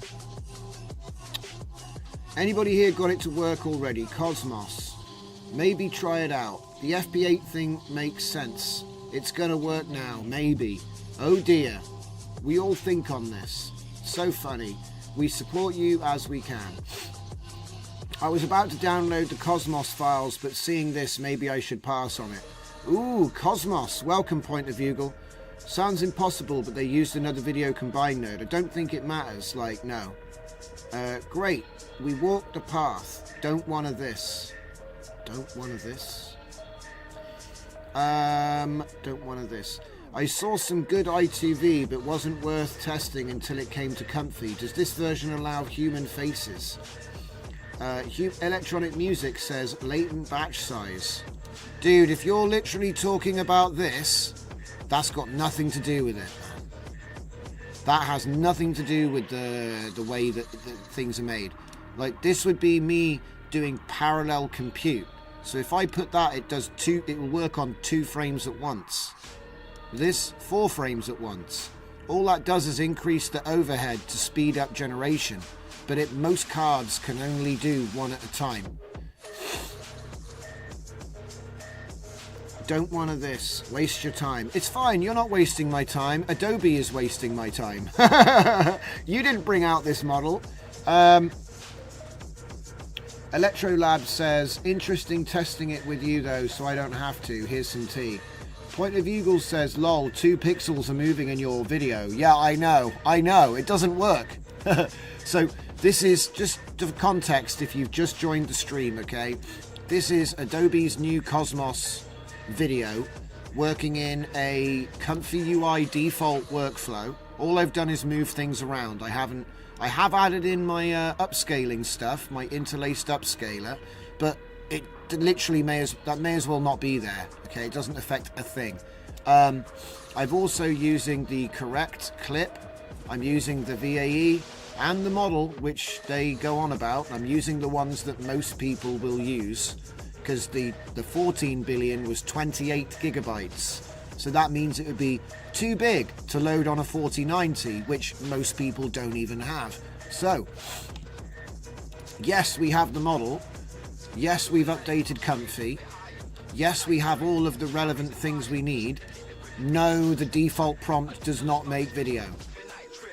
Speaker 1: Anybody here got it to work already? Cosmos. Maybe try it out. The FP8 thing makes sense. It's gonna work now, maybe. Oh dear. We all think on this. So funny. We support you as we can. I was about to download the Cosmos files, but seeing this, maybe I should pass on it. Ooh, Cosmos. Welcome, Point of Bugle. Sounds impossible, but they used another video combine node. I don't think it matters. Like, no. Great. We walked the path. Don't want of this. Don't want of this. Don't want of this. I saw some good ITV, but wasn't worth testing until it came to comfy. Does this version allow human faces? Electronic Music says latent batch size. Dude, if you're literally talking about this, that's got nothing to do with it. That has nothing to do with the way that things are made. Like, this would be me doing parallel compute. So if I put that, it will work on 2 frames at once. This, 4 frames at once. All that does is increase the overhead to speed up generation, but most cards can only do 1 at a time. Don't want of this. Waste your time. It's fine, you're not wasting my time. Adobe is wasting my time. You didn't bring out this model. Electrolab says, interesting testing it with you though, so I don't have to. Here's some tea. Point of Bugle says, lol, 2 pixels are moving in your video. Yeah, I know. It doesn't work. So this is just for context if you've just joined the stream, okay? This is Adobe's new Cosmos video working in a Comfy UI default workflow. All I've done is move things around. I have added in my upscaling stuff, my interlaced upscaler, but it literally may as well not be there. Okay, it doesn't affect a thing. I've also using the correct clip. I'm using the VAE and the model, which they go on about. I'm using the ones that most people will use, because the 14 billion was 28 gigabytes. So that means it would be too big to load on a 4090, which most people don't even have. So, yes, we have the model. Yes, we've updated Comfy. Yes, we have all of the relevant things we need. No, the default prompt does not make video.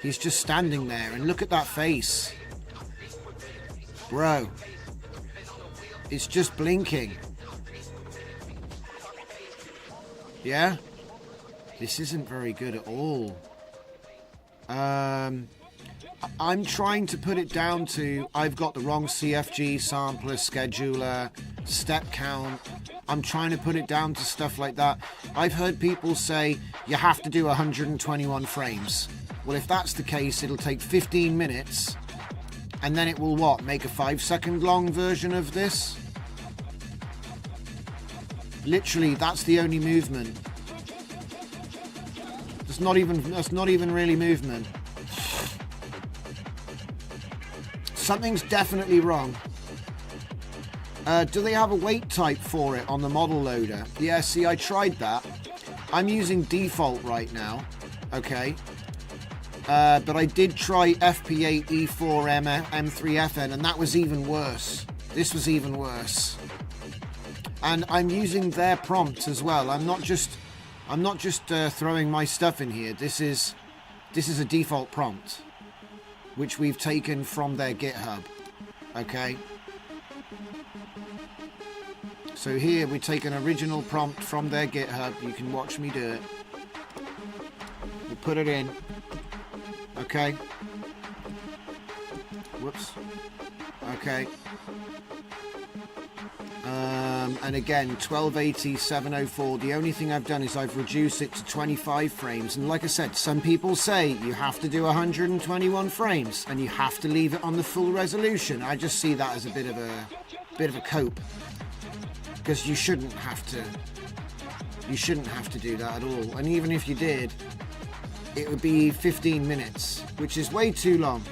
Speaker 1: He's just standing there, and look at that face. Bro. It's just blinking. Yeah? This isn't very good at all. I'm trying to put it down to I've got the wrong CFG sampler, scheduler, step count. I'm trying to put it down to stuff like that. I've heard people say you have to do 121 frames. Well, if that's the case, it'll take 15 minutes and then it will what? Make a 5-second long version of this? Literally, that's the only movement. That's not even really movement. Something's definitely wrong. Do they have a weight type for it on the model loader? Yeah, see, I tried that. I'm using default right now. Okay. But I did try FP8 E4 M3FN, and that was even worse. This was even worse. And I'm using their prompt as well. I'm not just throwing my stuff in here. This is a default prompt, which we've taken from their GitHub. Okay. So here we take an original prompt from their GitHub. You can watch me do it. We'll put it in. Okay. Whoops. Okay. And again, 1280, 704. The only thing I've done is I've reduced it to 25 frames. And like I said, some people say you have to do 121 frames and you have to leave it on the full resolution. I just see that as a bit of a cope, because you shouldn't have to do that at all. And even if you did, it would be 15 minutes, which is way too long.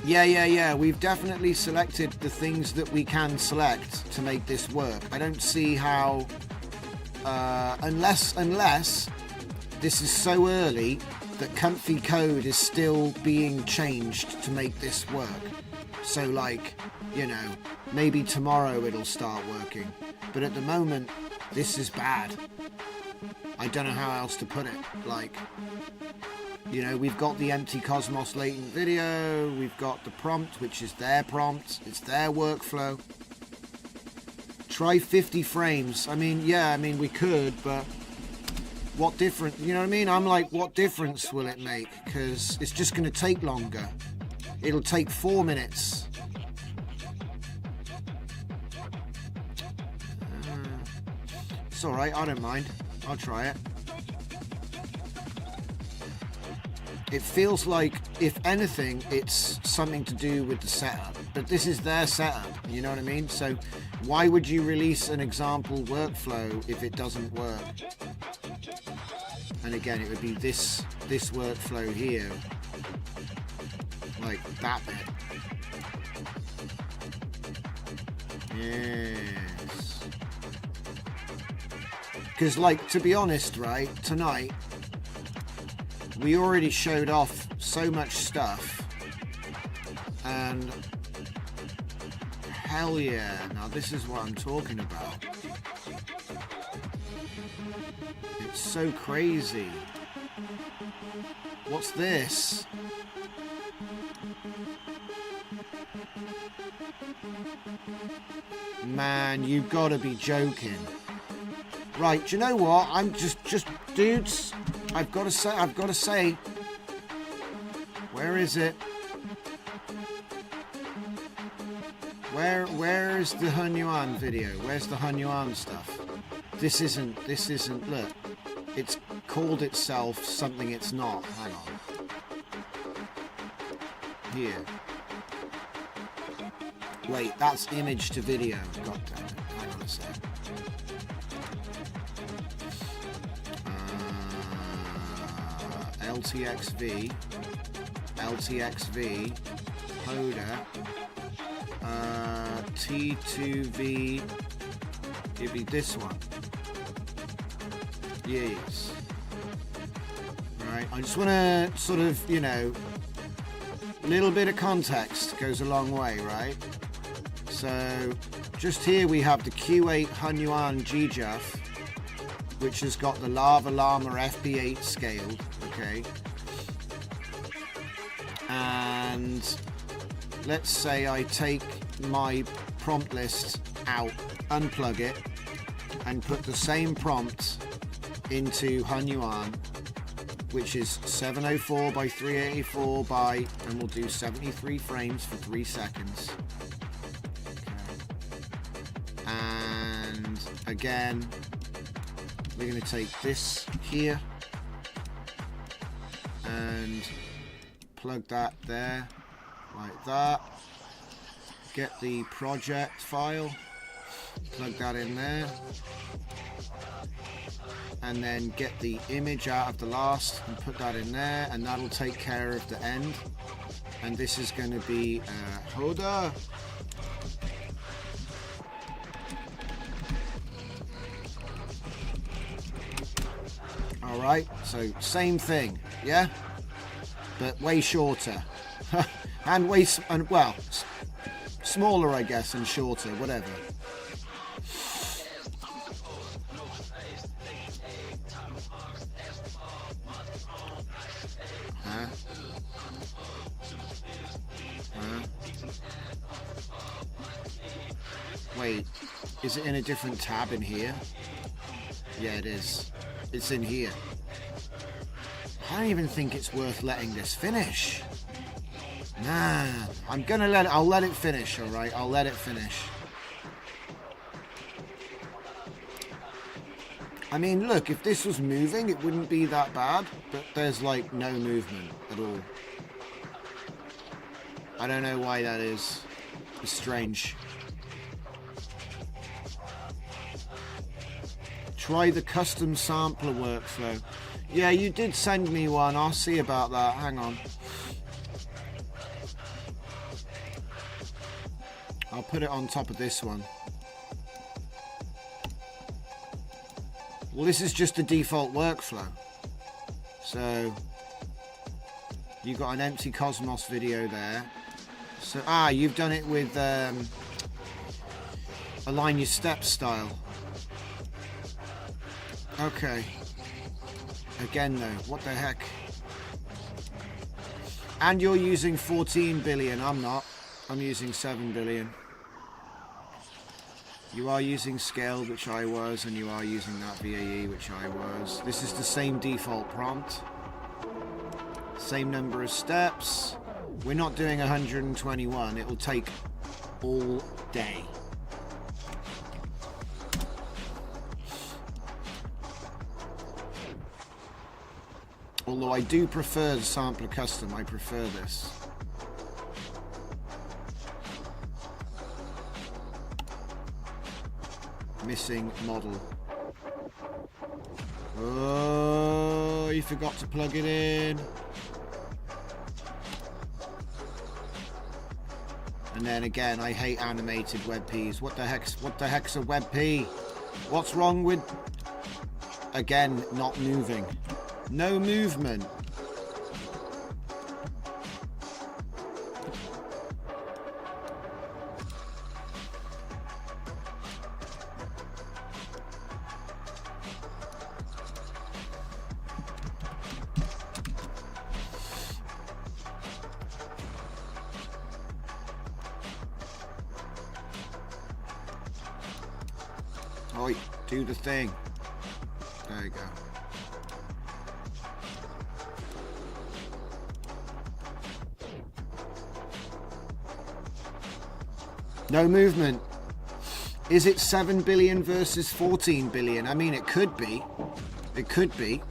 Speaker 1: Yeah. We've definitely selected the things that we can select to make this work. I don't see how, unless this is so early that comfy code is still being changed to make this work. So like, you know, maybe tomorrow it'll start working. But at the moment, this is bad. I don't know how else to put it. Like, you know, we've got the empty Cosmos Latent video, we've got the prompt, which is their prompt, it's their workflow. Try 50 frames. I mean, yeah, we could, but what difference, you know what I mean? I'm like, what difference will it make? Because it's just going to take longer. It'll take 4 minutes. It's alright, I don't mind. I'll try it. It feels like, if anything, it's something to do with the setup. But this is their setup, you know what I mean? So why would you release an example workflow if it doesn't work? And again, it would be this workflow here. Like that bit. Yes. Because, like, to be honest, right, tonight, we already showed off so much stuff, and hell yeah, now this is what I'm talking about. It's so crazy. What's this? Man, you've got to be joking. Right, do you know what? I'm just dudes, I've got to say, where is it? Where is the Hunyuan video? Where's the Hunyuan stuff? This isn't, look, it's called itself something it's not. Hang on. Here. Wait, that's image to video. God damn it. Hang on a sec. LTXV, Hoda, T2V, it'd be this one. Yes. Right, I just want to sort of, you know, a little bit of context goes a long way, right? So, just here we have the Q8 Hunyuan GJUF, which has got the Lava Llama FP8 scaled, okay? And let's say I take my prompt list out, unplug it, and put the same prompt into Hunyuan, which is 704 by 384 by, and we'll do 73 frames for 3 seconds. Okay. And again, we're going to take this here and plug that there, like that. Get the project file, plug that in there, and then get the image out of the last and put that in there, and that'll take care of the end. And this is going to be Hoda. Alright, so same thing, yeah? But way shorter. and well, smaller, I guess, and shorter, whatever. Wait, is it in a different tab in here? Yeah, it is. It's in here. I don't even think it's worth letting this finish. Nah, I'll let it finish, alright? I'll let it finish. I mean, look, if this was moving, it wouldn't be that bad, but there's like no movement at all. I don't know why that is. It's strange. Try the custom sampler workflow. Yeah, you did send me one. I'll see about that. Hang on. I'll put it on top of this one. Well, this is just a default workflow. So, you got an empty Cosmos video there. So, you've done it with align your steps style. Okay. Again though, what the heck? And you're using 14 billion, I'm not. I'm using 7 billion. You are using scale, which I was, and you are using that VAE, which I was. This is the same default prompt. Same number of steps. We're not doing 121, it will take all day. Although I do prefer the sampler custom, I prefer this. Missing model. Oh, you forgot to plug it in. And then again, I hate animated WebPs. What the heck's a WebP? What's wrong with, again, not moving? No movement. Oi, do the thing. There you go. No movement. Is it 7 billion versus 14 billion? I mean, it could be. It could be.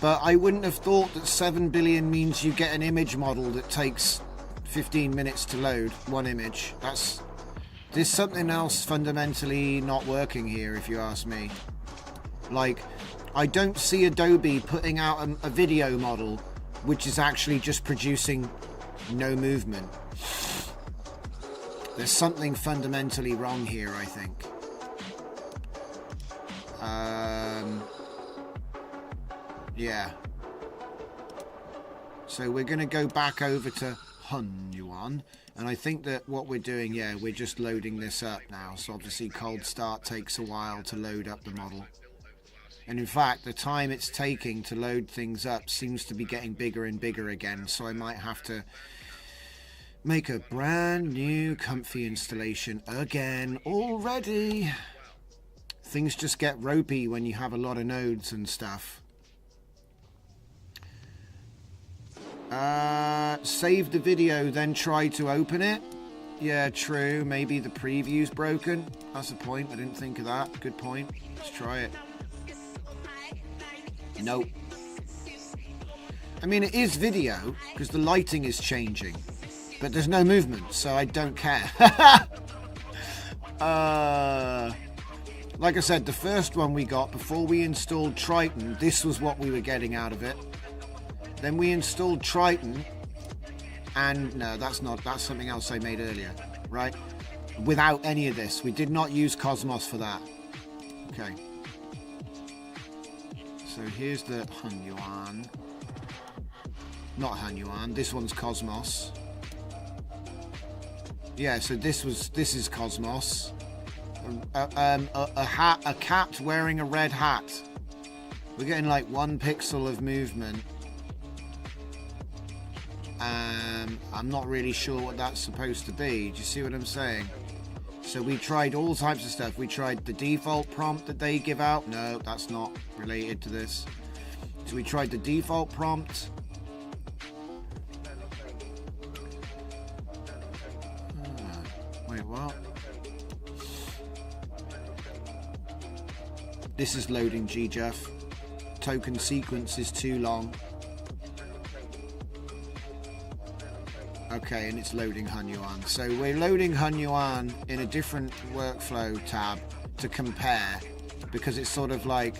Speaker 1: But I wouldn't have thought that 7 billion means you get an image model that takes 15 minutes to load one image. There's something else fundamentally not working here, if you ask me. Like, I don't see Adobe putting out a video model which is actually just producing no movement. There's something fundamentally wrong here, I think. Yeah. So we're going to go back over to Hunyuan. And I think that what we're doing, yeah, we're just loading this up now. So obviously cold start takes a while to load up the model. And in fact, the time it's taking to load things up seems to be getting bigger and bigger again. So I might have to make a brand new comfy installation again already. Things just get ropey when you have a lot of nodes and stuff. Save the video, then try to open it. Yeah, true. Maybe the preview's broken. That's a point. I didn't think of that. Good point. Let's try it. Nope. I mean, it is video because the lighting is changing, but there's no movement, so I don't care. Like I said, the first one we got before we installed Triton, this was what we were getting out of it. Then we installed Triton, and no, that's something else I made earlier, right? Without any of this, we did not use Cosmos for that. Okay. So here's the Hunyuan. Not Hunyuan, this one's Cosmos. Yeah, so this is Cosmos. A cat wearing a red hat. We're getting like 1 pixel of movement. I'm not really sure what that's supposed to be. Do you see what I'm saying? So we tried all types of stuff. We tried the default prompt that they give out. No, that's not related to this. So we tried the default prompt. Wait, what? This is loading GJF. Token sequence is too long. Okay, and it's loading Hunyuan. So we're loading Hunyuan in a different workflow tab to compare, because it's sort of like,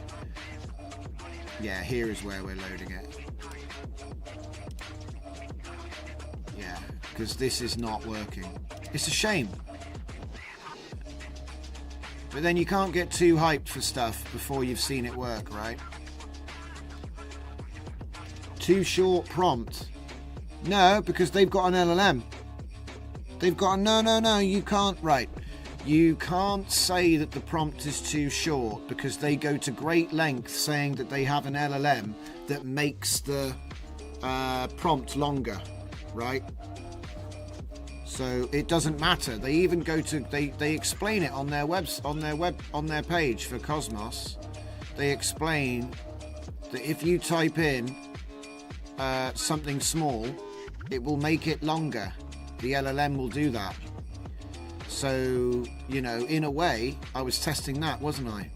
Speaker 1: yeah, here is where we're loading it. Yeah, because this is not working. It's a shame. But then you can't get too hyped for stuff before you've seen it work, right? Too short prompt. No, because they've got an LLM. They've got a no, you can't, right. You can't say that the prompt is too short because they go to great lengths saying that they have an LLM that makes the prompt longer, right? So it doesn't matter. They even go to they explain it on their on their page for Cosmos. They explain that if you type in something small, it will make it longer. The LLM will do that. So, you know, in a way, I was testing that, wasn't I?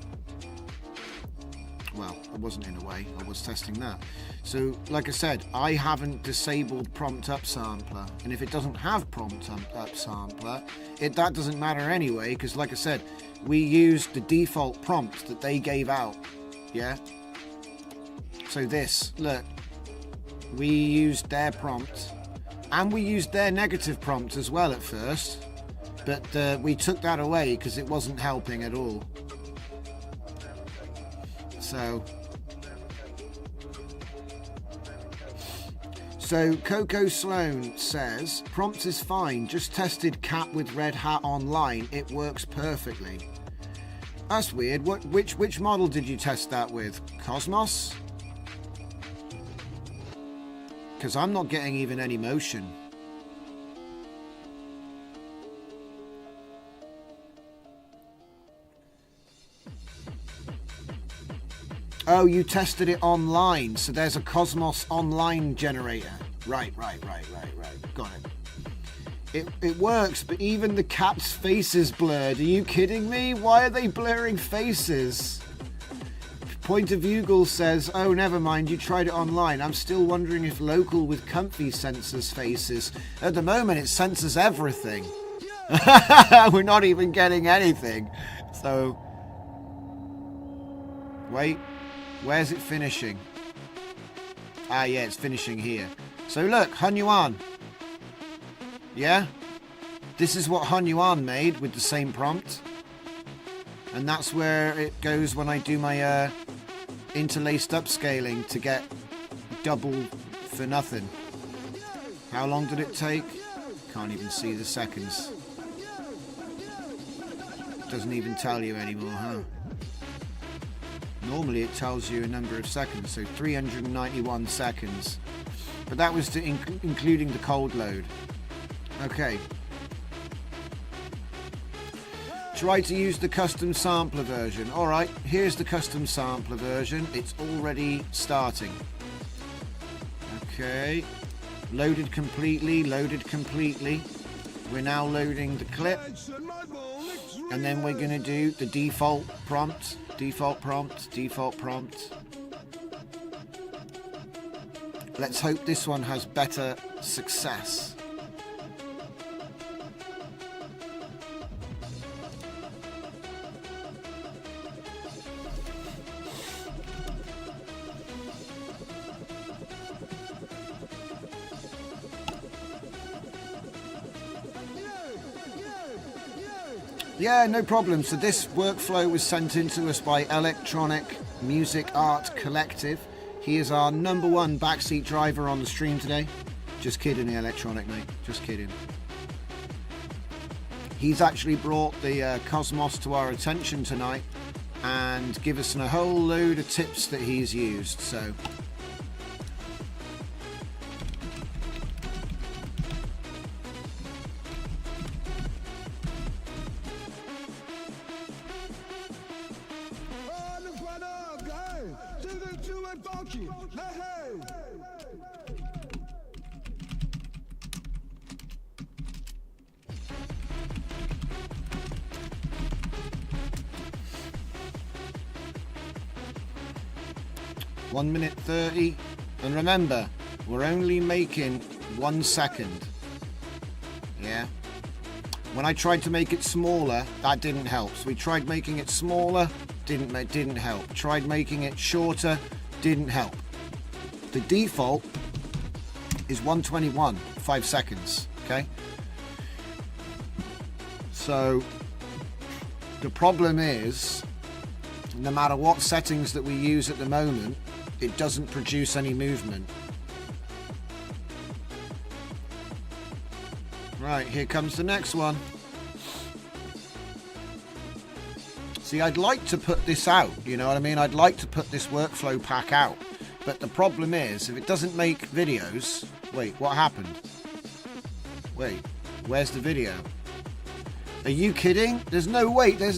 Speaker 1: Well, I wasn't in a way, I was testing that. So, like I said, I haven't disabled prompt upsampler, and if it doesn't have prompt upsampler, that doesn't matter anyway, because like I said, we used the default prompt that they gave out, yeah? So this, look, we used their prompt, and we used their negative prompt as well at first, but we took that away because it wasn't helping at all. So Coco Sloan says, prompt is fine, just tested cat with red hat online, it works perfectly. That's weird. Which model did you test that with? Cosmos? Because I'm not getting even any motion. Oh, you tested it online, so there's a Cosmos online generator. Right. Got it. It works, but even the cat's face is blurred. Are you kidding me? Why are they blurring faces? Point of View says, oh, never mind, you tried it online. I'm still wondering if local with comfy censors faces. At the moment, it censors everything. We're not even getting anything. So, wait. Where's it finishing? Ah, yeah, it's finishing here. So look, Hunyuan. Yeah? This is what Hunyuan made with the same prompt. And that's where it goes when I do my interlaced upscaling to get double for nothing. How long did it take? Can't even see the seconds. Doesn't even tell you anymore, huh? Normally it tells you a number of seconds, so 391 seconds. But that was including the cold load. Okay. Try to use the custom sampler version. All right, here's the custom sampler version. It's already starting. Okay, loaded completely, loaded completely. We're now loading the clip. And then we're gonna do the default prompt, default prompt, default prompt. Let's hope this one has better success. Yeah, no problem. So this workflow was sent in to us by Electronic Music Art Collective. He is our #1 backseat driver on the stream today. Just kidding, the Electronic, mate. Just kidding. He's actually brought the Cosmos to our attention tonight and give us a whole load of tips that he's used. So One minute 30, and remember, we're only making 1 second. Yeah. When I tried to make it smaller, that didn't help. So we tried making it smaller, didn't help. Tried making it shorter, didn't help. The default is 121, 5 seconds. Okay. So the problem is, no matter what settings that we use at the moment, it doesn't produce any movement. Right, here comes the next one. See, I'd like to put this out, you know what I mean? I'd like to put this workflow pack out. But the problem is, if it doesn't make videos... Wait, what happened? Wait, where's the video? Are you kidding? There's no way. No.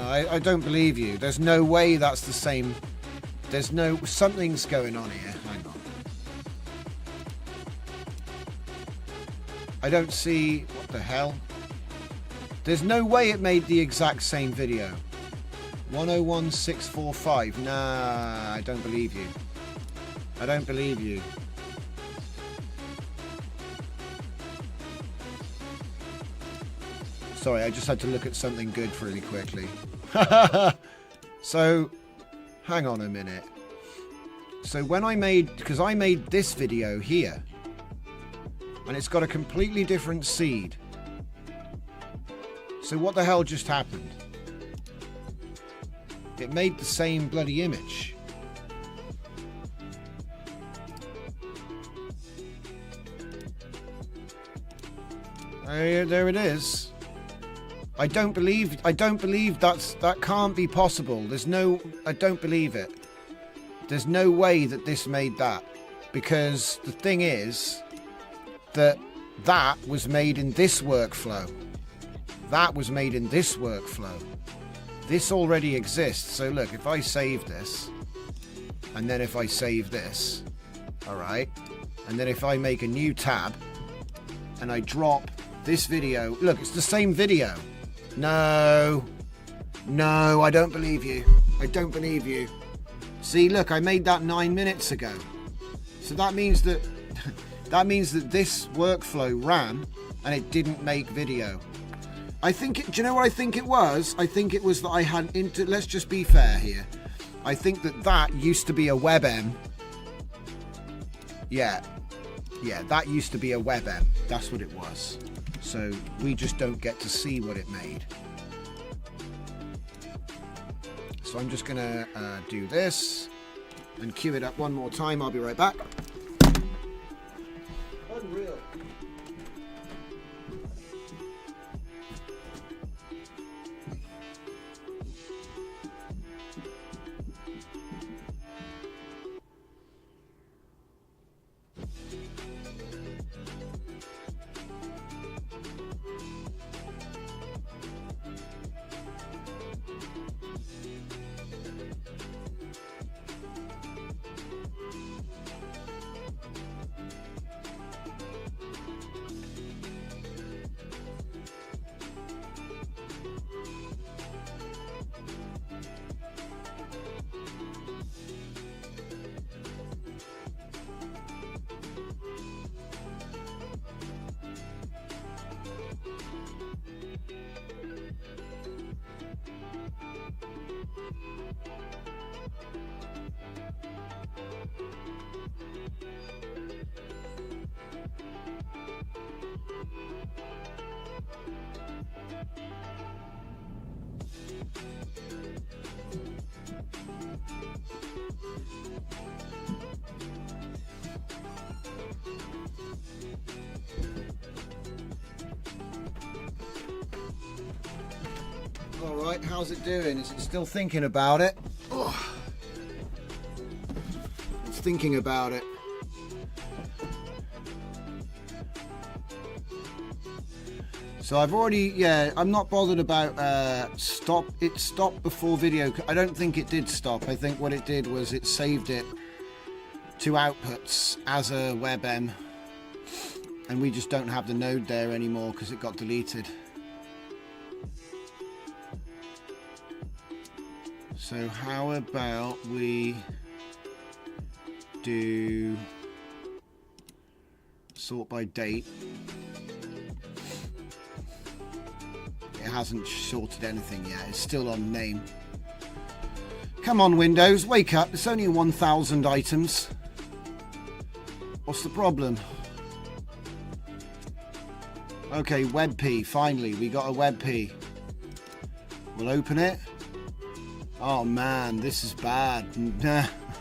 Speaker 1: I don't believe you. There's no way that's the same. There's no... Something's going on here. Hang on. I don't see... What the hell? There's no way it made the exact same video. 101645. Nah, I don't believe you. I don't believe you. Sorry, I just had to look at something good really quickly. So, hang on a minute. So when I made... Because I made this video here. And it's got a completely different seed. So what the hell just happened? It made the same bloody image. There it is. I don't believe that can't be possible. There's no... I don't believe it. There's no way that this made that. Because the thing is that was made in this workflow. That was made in this workflow. This already exists. So look, if I save this, and then if I save this, all right, and then if I make a new tab, and I drop this video, look, it's the same video. No, I don't believe you. I don't believe you. See, look, I made that 9 minutes ago. So that means that this workflow ran and it didn't make video. I think do you know what I think it was? I think it was that I had let's just be fair here. I think that used to be a WebM. Yeah, that used to be a WebM. That's what it was. So we just don't get to see what it made. So I'm just gonna do this and cue it up one more time. I'll be right back. Unreal. All right, how's it doing? Is it still thinking about it? Oh. It's thinking about it. So I've already, I'm not bothered about stop. It stopped before video. I don't think it did stop. I think what it did was it saved it to outputs as a WebM, and we just don't have the node there anymore because it got deleted. So how about we do sort by date? It hasn't sorted anything yet. It's still on name. Come on, Windows, wake up. It's only 1,000 items. What's the problem? Okay, WebP. Finally, we got a WebP. We'll open it. Oh man, this is bad.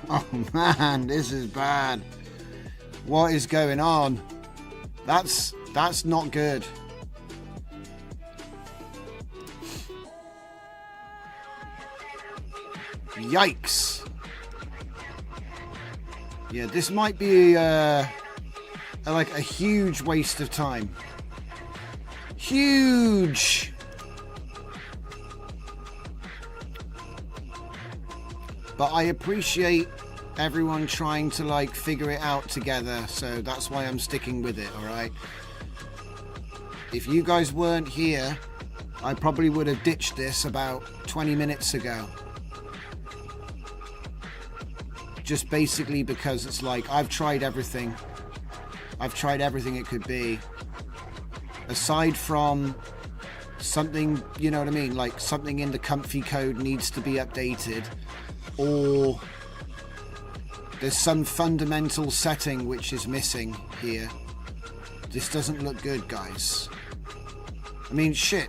Speaker 1: Oh man, this is bad. What is going on? That's not good. Yikes. Yeah, this might be like a huge waste of time. Huge. But I appreciate everyone trying to like figure it out together, so that's why I'm sticking with it, alright? If you guys weren't here, I probably would have ditched this about 20 minutes ago. Just basically because it's like, I've tried everything. I've tried everything it could be. Aside from something, you know what I mean? Like something in the comfy code needs to be updated. Or there's some fundamental setting which is missing here. This doesn't look good, guys. I mean, shit.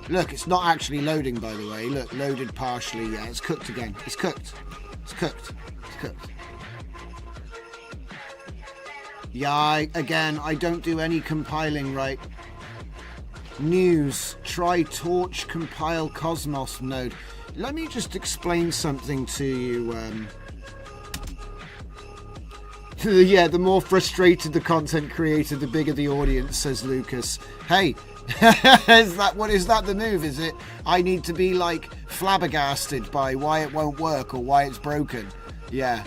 Speaker 1: Look, it's not actually loading, by the way. Look, loaded partially. Yeah, it's cooked again. It's cooked. It's cooked. Yeah, I don't do any compiling right. News. Try torch compile Cosmos node. Let me just explain something to you. Yeah, the more frustrated the content creator, the bigger the audience, says Lucas. Hey, what is that the move, is it? I need to be like flabbergasted by why it won't work or why it's broken. Yeah.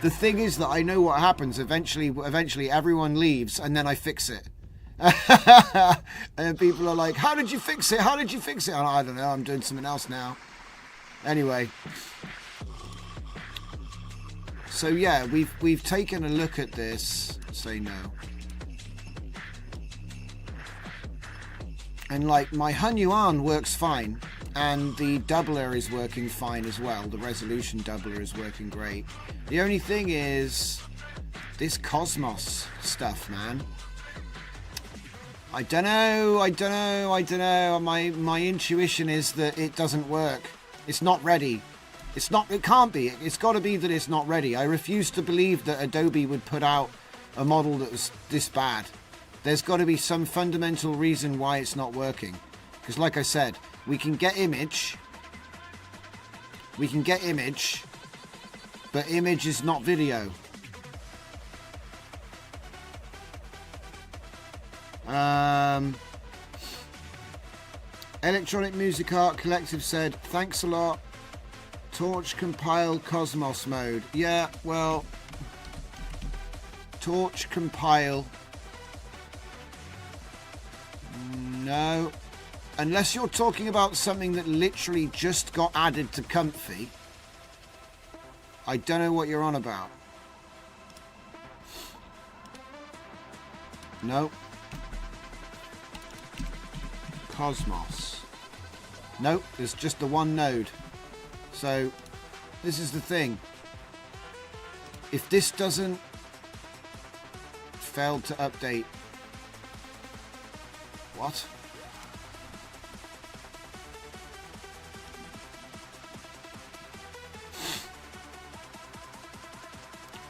Speaker 1: The thing is that I know what happens. Eventually everyone leaves and then I fix it. And people are like, how did you fix it? How did you fix it? And I don't know, I'm doing something else now. Anyway. So yeah, we've taken a look at this. Say no. And like my Hunyuan works fine. And the doubler is working fine as well. The resolution doubler is working great. The only thing is this Cosmos stuff, man. I don't know. My intuition is that it doesn't work. It's not ready. It can't be. It's got to be that it's not ready. I refuse to believe that Adobe would put out a model that was this bad. There's got to be some fundamental reason why it's not working. Because like I said, we can get image, but image is not video. Electronic Music Art Collective said, thanks a lot. Torch compile Cosmos mode. Yeah, well, torch compile. No. Unless you're talking about something that literally just got added to Comfy. I don't know what you're on about. No. Cosmos. Nope, there's just the one node. So, this is the thing. If this doesn't fail to update. What?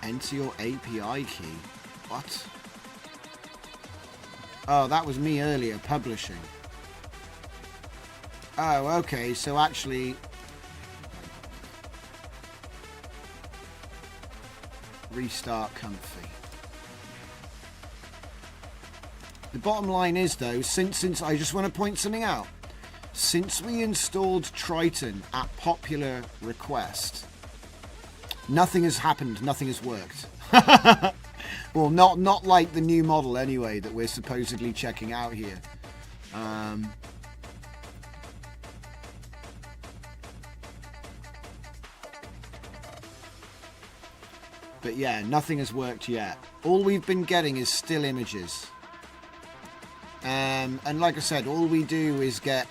Speaker 1: Enter your API key. What? Oh, that was me earlier, publishing. Oh, okay, so actually... Restart comfy. The bottom line is, though, since I just want to point something out. Since we installed Triton at popular request, nothing has happened, nothing has worked. Well, not like the new model anyway that we're supposedly checking out here. But yeah, nothing has worked yet. All we've been getting is still images. And like I said, all we do is get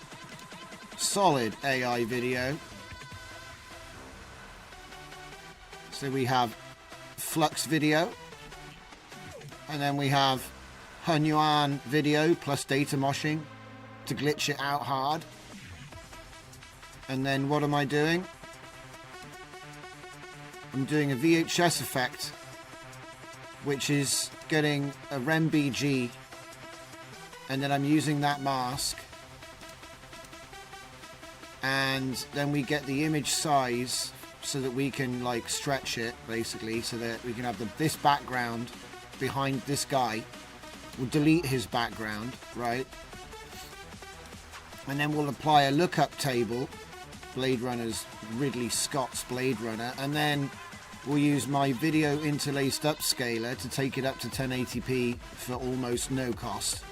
Speaker 1: solid AI video. So we have Flux video. And then we have Hunyuan video plus data moshing to glitch it out hard. And then what am I doing? I'm doing a VHS effect, which is getting a REM BG, and then I'm using that mask, and then we get the image size so that we can like stretch it basically, so that we can have this background behind this guy. We'll delete his background, right? And then we'll apply a lookup table, Blade Runner's Ridley Scott's Blade Runner, and then we'll use my video interlaced upscaler to take it up to 1080p for almost no cost.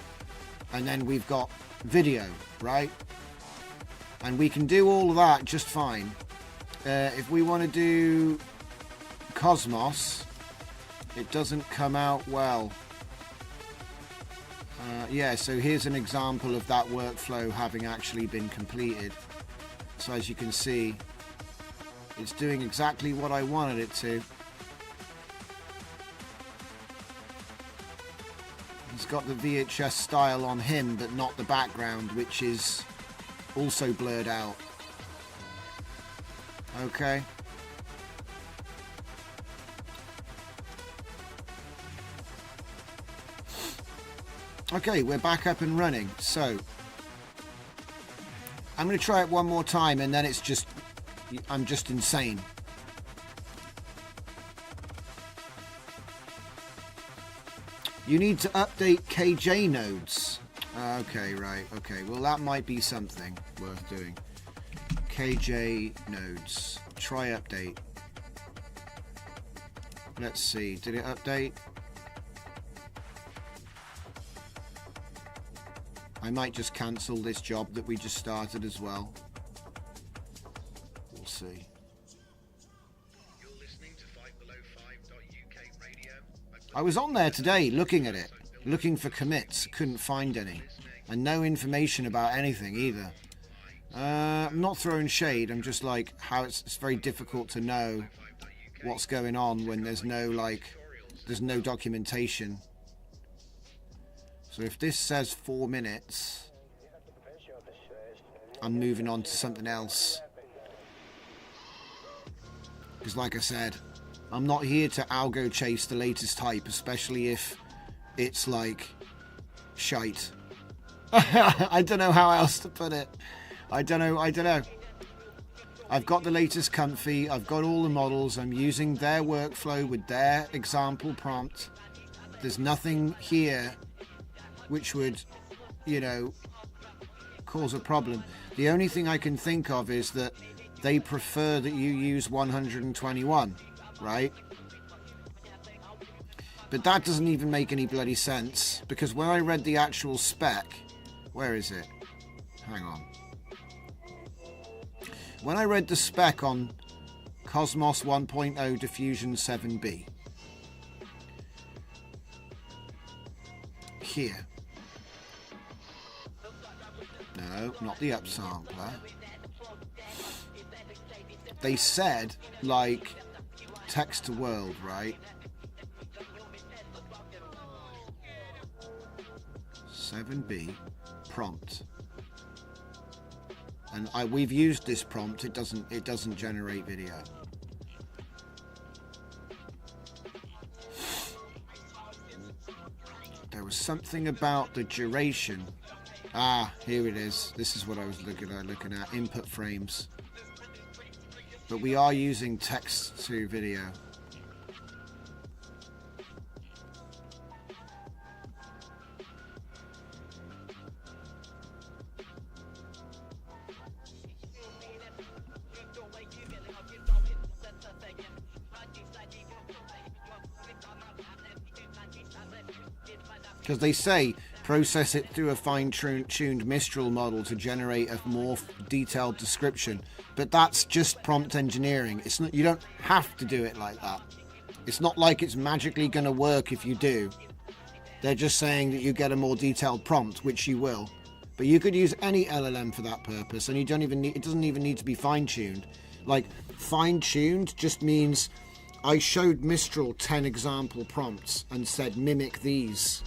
Speaker 1: And then we've got video, right? And we can do all of that just fine. If we want to do Cosmos, it doesn't come out well. Yeah, so here's an example of that workflow having actually been completed. So as you can see, it's doing exactly what I wanted it to. It's got the VHS style on him, but not the background, which is also blurred out. Okay. Okay, we're back up and running. So I'm going to try it one more time, and then I'm just insane. You need to update KJ nodes. Okay, right. Okay, well that might be something worth doing. KJ nodes. Try update. Let's see. Did it update? I might just cancel this job that we just started as well. We'll see.
Speaker 2: You're listening to 5below5.uk radio.
Speaker 1: I was on there today looking at it, looking for commits, couldn't find any, and no information about anything either. I'm not throwing shade, I'm just like, how it's very difficult to know what's going on when there's no documentation. So if this says 4 minutes, I'm moving on to something else. Because like I said, I'm not here to algo chase the latest hype, especially if it's like shite. I don't know how else to put it. I don't know. I've got the latest comfy, I've got all the models, I'm using their workflow with their example prompt. There's nothing here which would, cause a problem. The only thing I can think of is that they prefer that you use 121, right? But that doesn't even make any bloody sense, because when I read the actual spec, where is it? Hang on. When I read the spec on Cosmos 1.0 Diffusion 7B, here. No, not the upsampler. They said, like, text to world, right? 7B prompt. And we've used this prompt. It doesn't generate video. There was something about the duration Ah, here it is. This is what I was looking at. Input frames. But we are using text to video. Because they say process it through a fine-tuned Mistral model to generate a more detailed description, but that's just prompt engineering. It's not. You don't have to do it like that. It's not like it's magically going to work if you do. They're just saying that you get a more detailed prompt, which you will. But you could use any LLM for that purpose, and you don't even need. It doesn't even need to be fine-tuned. Like fine-tuned just means I showed Mistral 10 example prompts and said mimic these.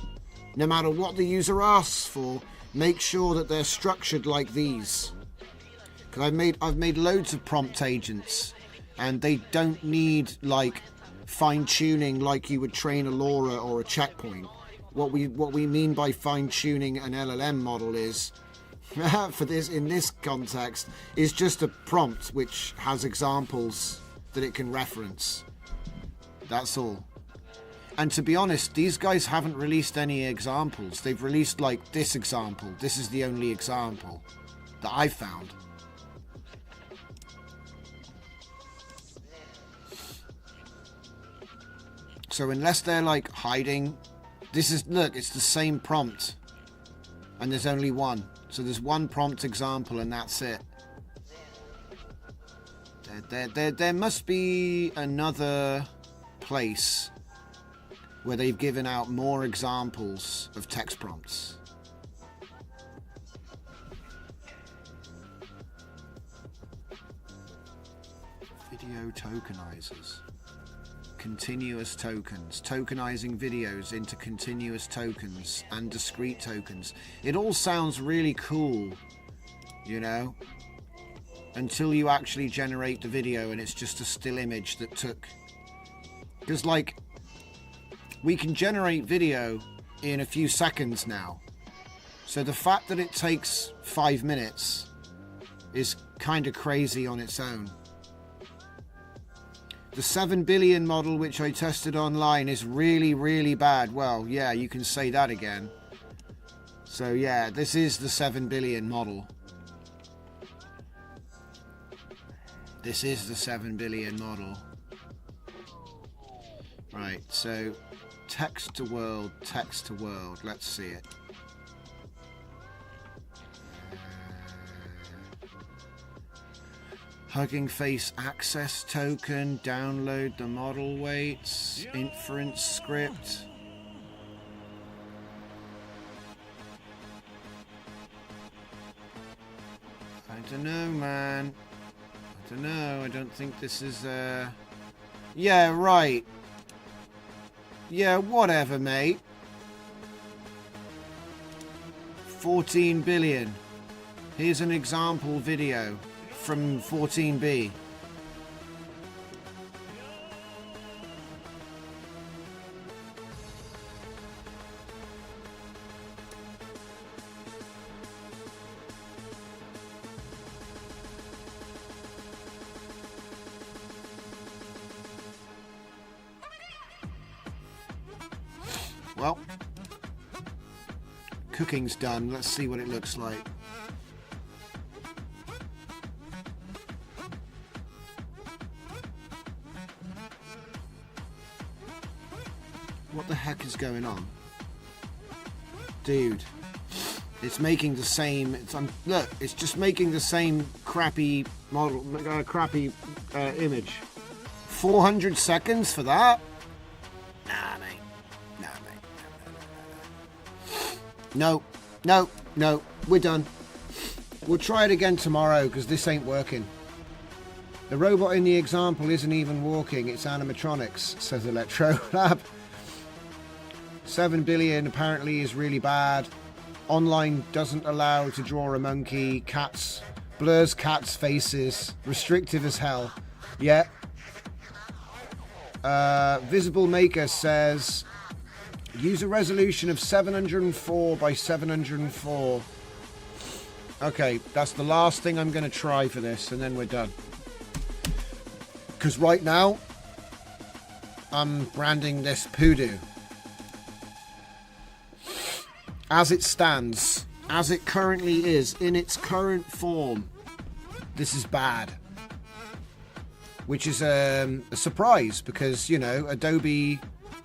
Speaker 1: No matter what the user asks for, make sure that they're structured like these. Because I've made loads of prompt agents, and they don't need like fine-tuning like you would train a LoRa or a checkpoint. What we mean by fine-tuning an LLM model is, for this in this context, is just a prompt which has examples that it can reference. That's all. And to be honest, these guys haven't released any examples. They've released like this example. This is the only example that I found. So unless they're like hiding, this is, look, it's the same prompt. And there's only one. So there's one prompt example and that's it. There must be another place where they've given out more examples of text prompts. Video tokenizers. Continuous tokens. Tokenizing videos into continuous tokens and discrete tokens. It all sounds really cool, you know, until you actually generate the video and it's just a still image that took... Because, like, we can generate video in a few seconds now. So the fact that it takes 5 minutes is kind of crazy on its own. The 7 billion model, which I tested online, is really, really bad. Well, yeah, you can say that again. So, yeah, this is the 7 billion model. This is the 7 billion model. Right, so... text to world, let's see it. Hugging Face access token, download the model weights, inference script. I don't know, man. I don't know, I don't think this is yeah, right. Yeah, whatever, mate. 14 billion. Here's an example video from 14B. Well, cooking's done. Let's see what it looks like. What the heck is going on? Dude, it's making the same... look, it's just making the same crappy model, crappy image. 400 seconds for that? Nah, mate. No, we're done. We'll try it again tomorrow because this ain't working. The robot in the example isn't even walking, it's animatronics, says Electrolab. 7 billion apparently is really bad. Online doesn't allow to draw a monkey. Cats, blurs cats' faces. Restrictive as hell. Yeah. Visible Maker says... use a resolution of 704 by 704 Okay, that's the last thing I'm going to try for this, and then we're done. Because right now, I'm branding this Poodoo. As it stands, as it currently is, in its current form, this is bad. Which is a surprise, because, you know, Adobe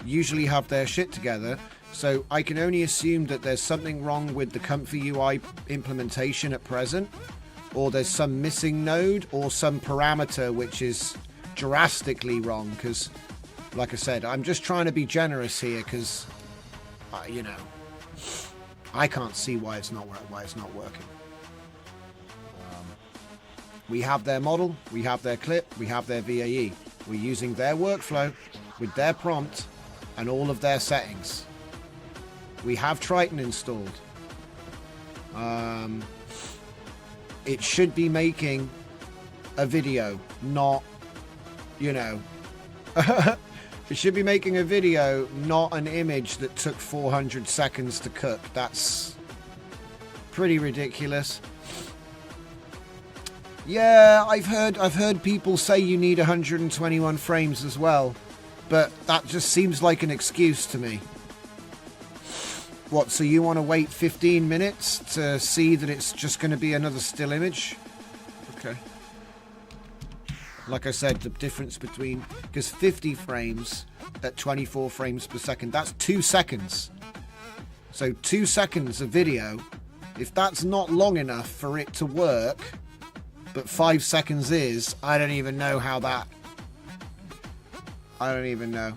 Speaker 1: usually have their shit together. So I can only assume that there's something wrong with the Comfy UI implementation at present, or there's some missing node or some parameter which is drastically wrong. Because, like I said, I'm just trying to be generous here because, you know, I can't see why it's not working. We have their model, we have their clip, we have their VAE. We're using their workflow with their prompt and all of their settings. We have Triton installed. It should be making a video, not, you know, it should be making a video, not an image that took 400 seconds to cook. That's pretty ridiculous. Yeah, I've heard people say you need 121 frames as well, but that just seems like an excuse to me. What, so you want to wait 15 minutes to see that it's just going to be another still image? Okay. Like I said, the difference between, because 50 frames at 24 frames per second, that's 2 seconds. So 2 seconds of video, if that's not long enough for it to work, but 5 seconds is, I don't even know how that, I don't even know.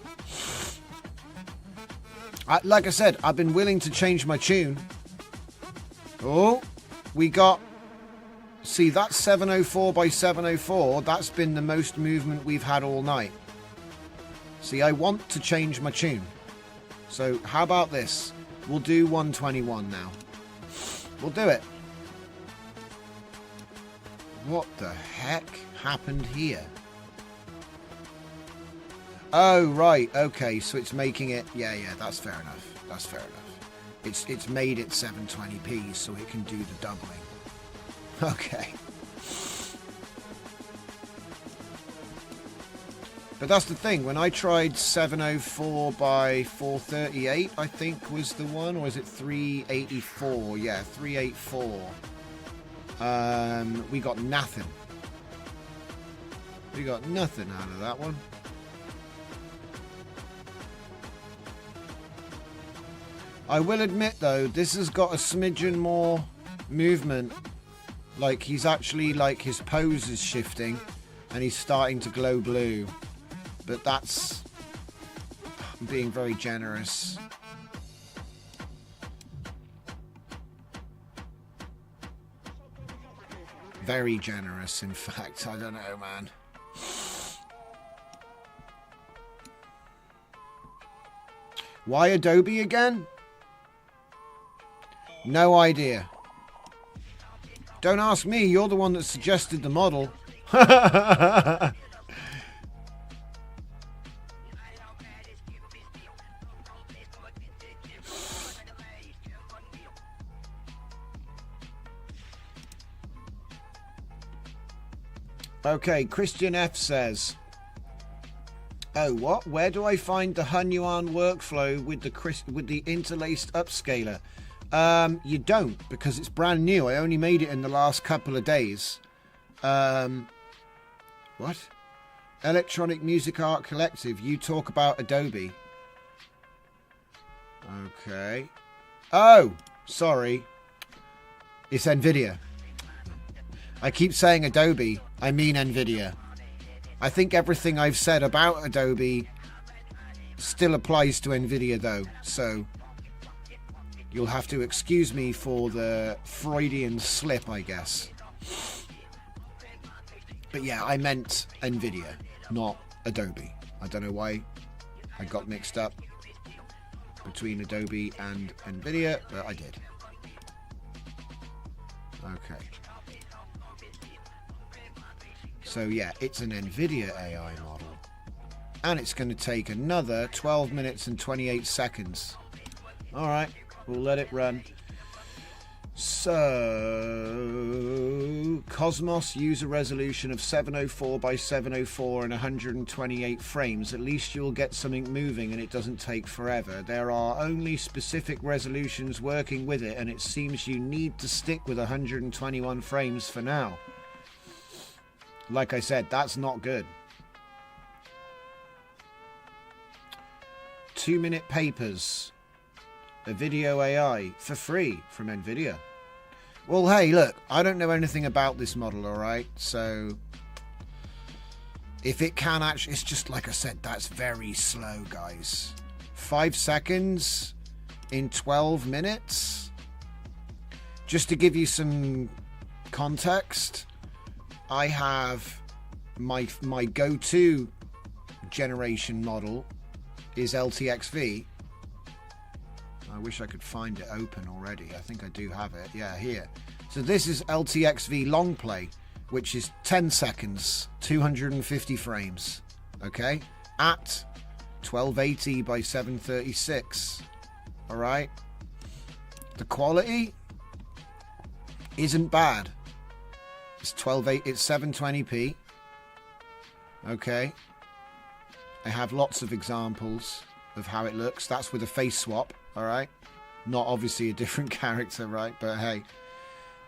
Speaker 1: Like I said, I've been willing to change my tune. Oh, we got, see, that's 704 by 704. That's been the most movement we've had all night. See, I want to change my tune. So how about this? We'll do 121 now. We'll do it. What the heck happened here? Oh, right, okay, so it's making it, yeah, that's fair enough, that's fair enough. It's made it 720p so it can do the doubling. Okay. But that's the thing, when I tried 704 by 438, I think was the one, or is it 384? Yeah, 384. We got nothing. We got nothing out of that one. I will admit though, this has got a smidgen more movement. Like he's actually, like his pose is shifting and he's starting to glow blue. But that's, I'm being very generous. Very generous, in fact. I don't know, man. Why Adobe again? No idea. Don't ask me, you're the one that suggested the model. Okay, Christian F says, oh, what? Where do I find the Hunyuan workflow with the interlaced upscaler? You don't, because it's brand new. I only made it in the last couple of days. What? Electronic Music Art Collective. You talk about Adobe. Okay. Oh, sorry. It's NVIDIA. I keep saying Adobe. I mean NVIDIA. I think everything I've said about Adobe still applies to NVIDIA though, so you'll have to excuse me for the Freudian slip, I guess. But yeah, I meant NVIDIA, not Adobe. I don't know why I got mixed up between Adobe and NVIDIA, but I did. Okay. So yeah, it's an NVIDIA AI model. And it's going to take another 12 minutes and 28 seconds. Alright, we'll let it run. So, Cosmos user resolution of 704 by 704 and 128 frames. At least you'll get something moving and it doesn't take forever. There are only specific resolutions working with it, and it seems you need to stick with 121 frames for now. Like I said, that's not good. 2-minute papers. A video AI for free from NVIDIA. Well, hey, look, I don't know anything about this model, all right? So, if it can actually... It's just, like I said, that's very slow, guys. 5 seconds in 12 minutes? Just to give you some context, I have my go-to generation model is LTXV. I wish I could find it open already. I think I do have it. Yeah, here. So this is LTXV long play, which is 10 seconds, 250 frames. Okay? At 1280 by 736. All right? The quality isn't bad. It's 720p. Okay? I have lots of examples of how it looks. That's with a face swap. All right, not obviously a different character, right? But hey,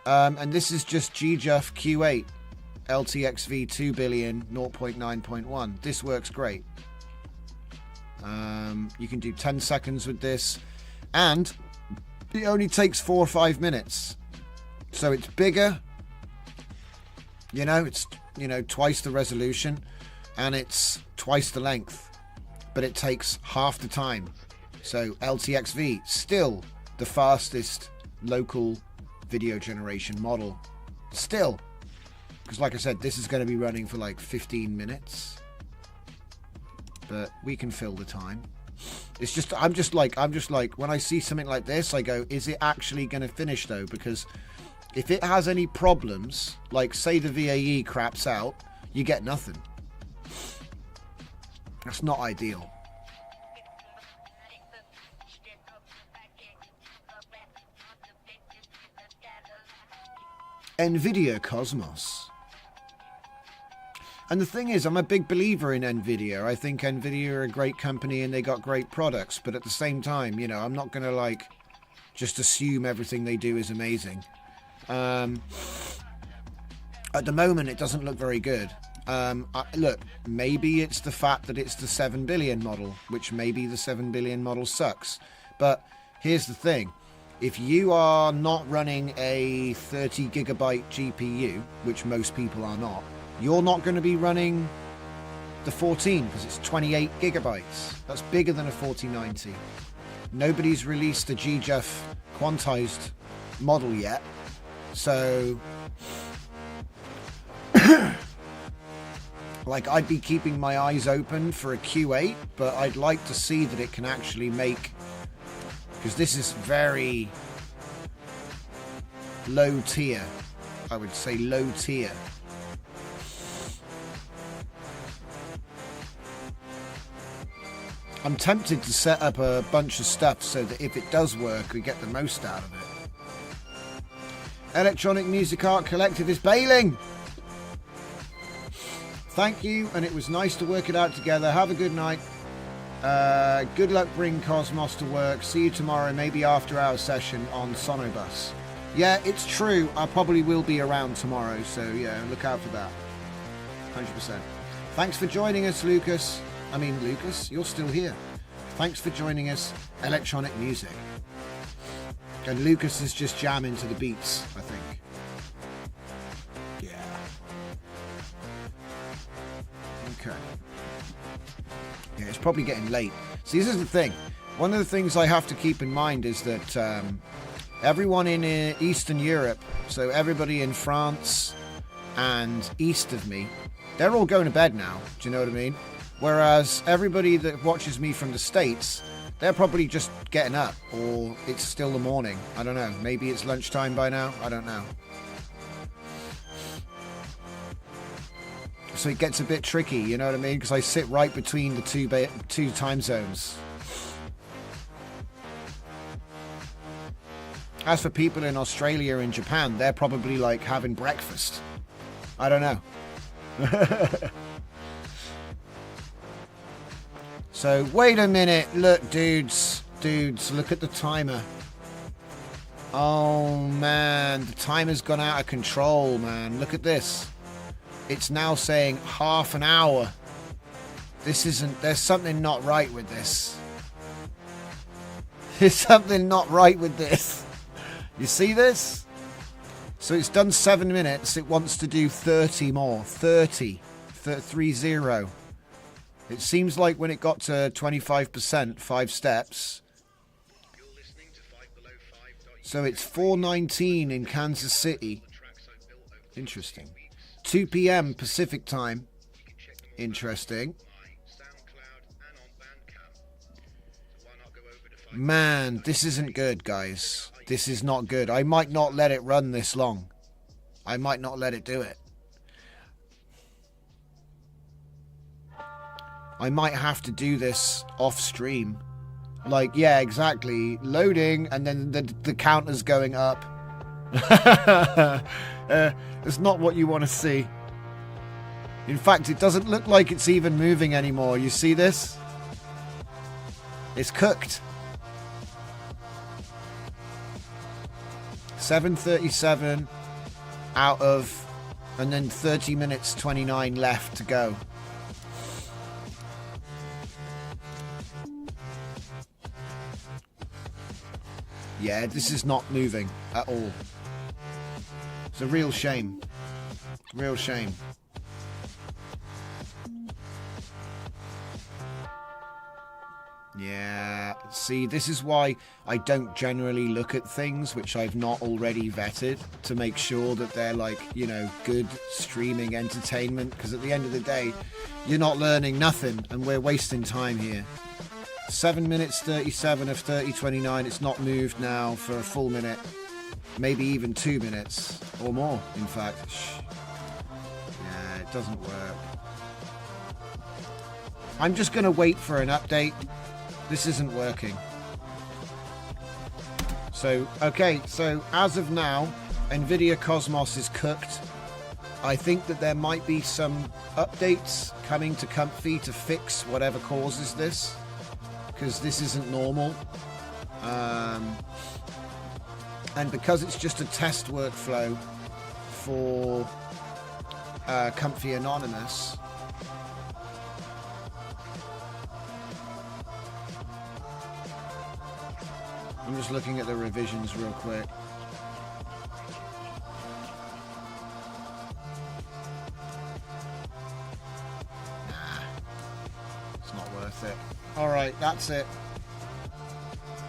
Speaker 1: and this is just GJUF Q8 LTXV 2 billion 0.9.1. This works great. You can do 10 seconds with this, and it only takes 4 or 5 minutes. So it's bigger. You know, it's twice the resolution, and it's twice the length, but it takes half the time. So LTXV, still the fastest local video generation model. Still. Because like I said, this is going to be running for like 15 minutes. But we can fill the time. It's just, I'm just like, when I see something like this, I go, is it actually going to finish though? Because if it has any problems, like say the VAE craps out, you get nothing. That's not ideal. NVIDIA Cosmos. And the thing is, I'm a big believer in NVIDIA. I think NVIDIA are a great company and they got great products. But at the same time, you know, I'm not going to like just assume everything they do is amazing. At the moment, it doesn't look very good. Look, maybe it's the fact that it's the 7 billion model, which maybe the 7 billion model sucks. But here's the thing. If you are not running a 30 gigabyte GPU, which most people are not, you're not going to be running the 14 because it's 28 gigabytes. That's bigger than a 4090. Nobody's released a GJUF quantized model yet. So, like, I'd be keeping my eyes open for a Q8, but I'd like to see that it can actually make... Because this is very low tier. I would say low tier. I'm tempted to set up a bunch of stuff so that if it does work, we get the most out of it. Electronic Music Art Collective is bailing! Thank you, and it was nice to work it out together. Have a good night. Good luck bringing Cosmos to work. See you tomorrow, maybe after our session on Sonobus. Yeah, it's true. I probably will be around tomorrow, so yeah, look out for that. 100%. Thanks for joining us, Lucas. Lucas, you're still here. Thanks for joining us, Electronic Music. And Lucas is just jamming to the beats, I think. Yeah. Okay. Yeah, it's probably getting late. See, this is the thing. One of the things I have to keep in mind is that everyone in Eastern Europe, so everybody in France and east of me, they're all going to bed now. Do you know what I mean? Whereas everybody that watches me from the States, they're probably just getting up, or it's still the morning. I don't know. Maybe it's lunchtime by now. I don't know. So it gets a bit tricky, you know what I mean? Because I sit right between the two time zones. As for people in Australia and Japan, they're probably like having breakfast. I don't know. So, wait a minute. Look, dudes, look at the timer. Oh, man. The timer's gone out of control, man. Look at this. It's now saying half an hour. There's something not right with this. There's something not right with this. You see this? So it's done 7 minutes. It wants to do 30 more. 30. 30. It seems like when it got to 25%, 5 steps. So it's 4:19 in Kansas City. Interesting. 2 p.m. Pacific time. Interesting. Man, this isn't good, guys. This is not good. I might not let it run this long. I might not let it do it. I might have to do this off stream. Like, yeah, exactly. Loading, and then the counter's going up. It's not what you want to see. In fact, it doesn't look like it's even moving anymore. You see this? It's cooked. 7:37 out of, and then 30 minutes 29 left to go. Yeah, this is not moving at all. It's a real shame. Real shame. Yeah, see, this is why I don't generally look at things which I've not already vetted to make sure that they're like, you know, good streaming entertainment, because at the end of the day, you're not learning nothing and we're wasting time here. 7 minutes 37 of 30:29. It's not moved now for a full minute, maybe even 2 minutes or more, in fact. Yeah, it doesn't work. I'm just going to wait for an update. This isn't working. So, okay, so as of now, NVIDIA Cosmos is cooked. I think that there might be some updates coming to Comfy to fix whatever causes this, because this isn't normal. And because it's just a test workflow for Comfy Anonymous, I'm just looking at the revisions real quick. Nah, it's not worth it. Alright, that's it.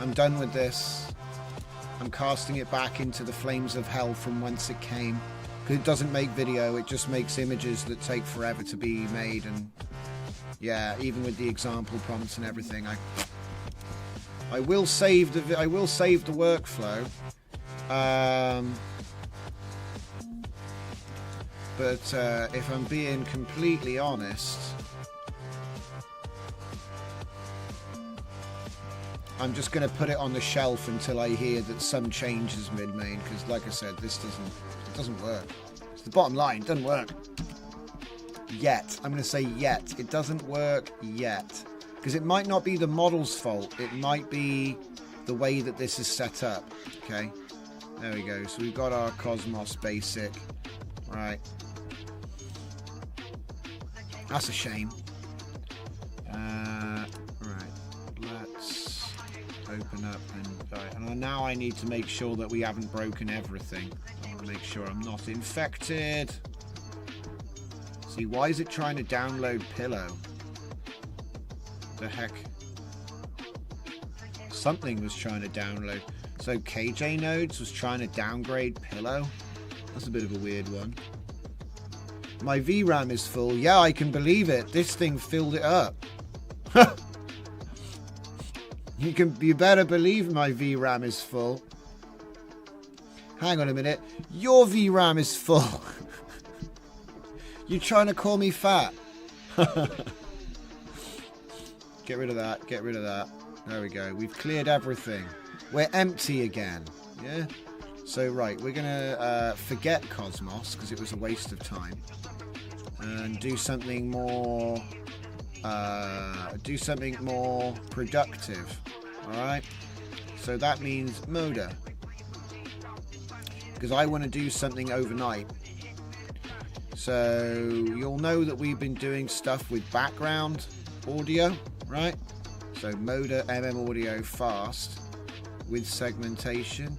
Speaker 1: I'm done with this. I'm casting it back into the flames of hell from whence it came. Because it doesn't make video, it just makes images that take forever to be made. And yeah, even with the example prompts and everything, I will save the workflow, but if I'm being completely honest, I'm just going to put it on the shelf until I hear that some change has been made. Because, like I said, it doesn't work. It's the bottom line. It doesn't work yet. I'm going to say yet. It doesn't work yet. Because it might not be the model's fault. It might be the way that this is set up. Okay. There we go. So we've got our Cosmos basic. Right. That's a shame. Right. Let's open up and now I need to make sure that we haven't broken everything. I want to make sure I'm not infected. See, why is it trying to download Pillow? The heck? Something was trying to download. So KJ Nodes was trying to downgrade Pillow. That's a bit of a weird one. My VRAM is full. Yeah, I can believe it. This thing filled it up. You better believe my VRAM is full. Hang on a minute. Your VRAM is full. You trying to call me fat? Get rid of that. Get rid of that. There we go. We've cleared everything. We're empty again. Yeah. So right, we're gonna forget Cosmos because it was a waste of time, and do something more. Do something more productive. All right. So that means Moda, because I want to do something overnight. So you'll know that we've been doing stuff with background audio, right? So Moda MM audio fast with segmentation.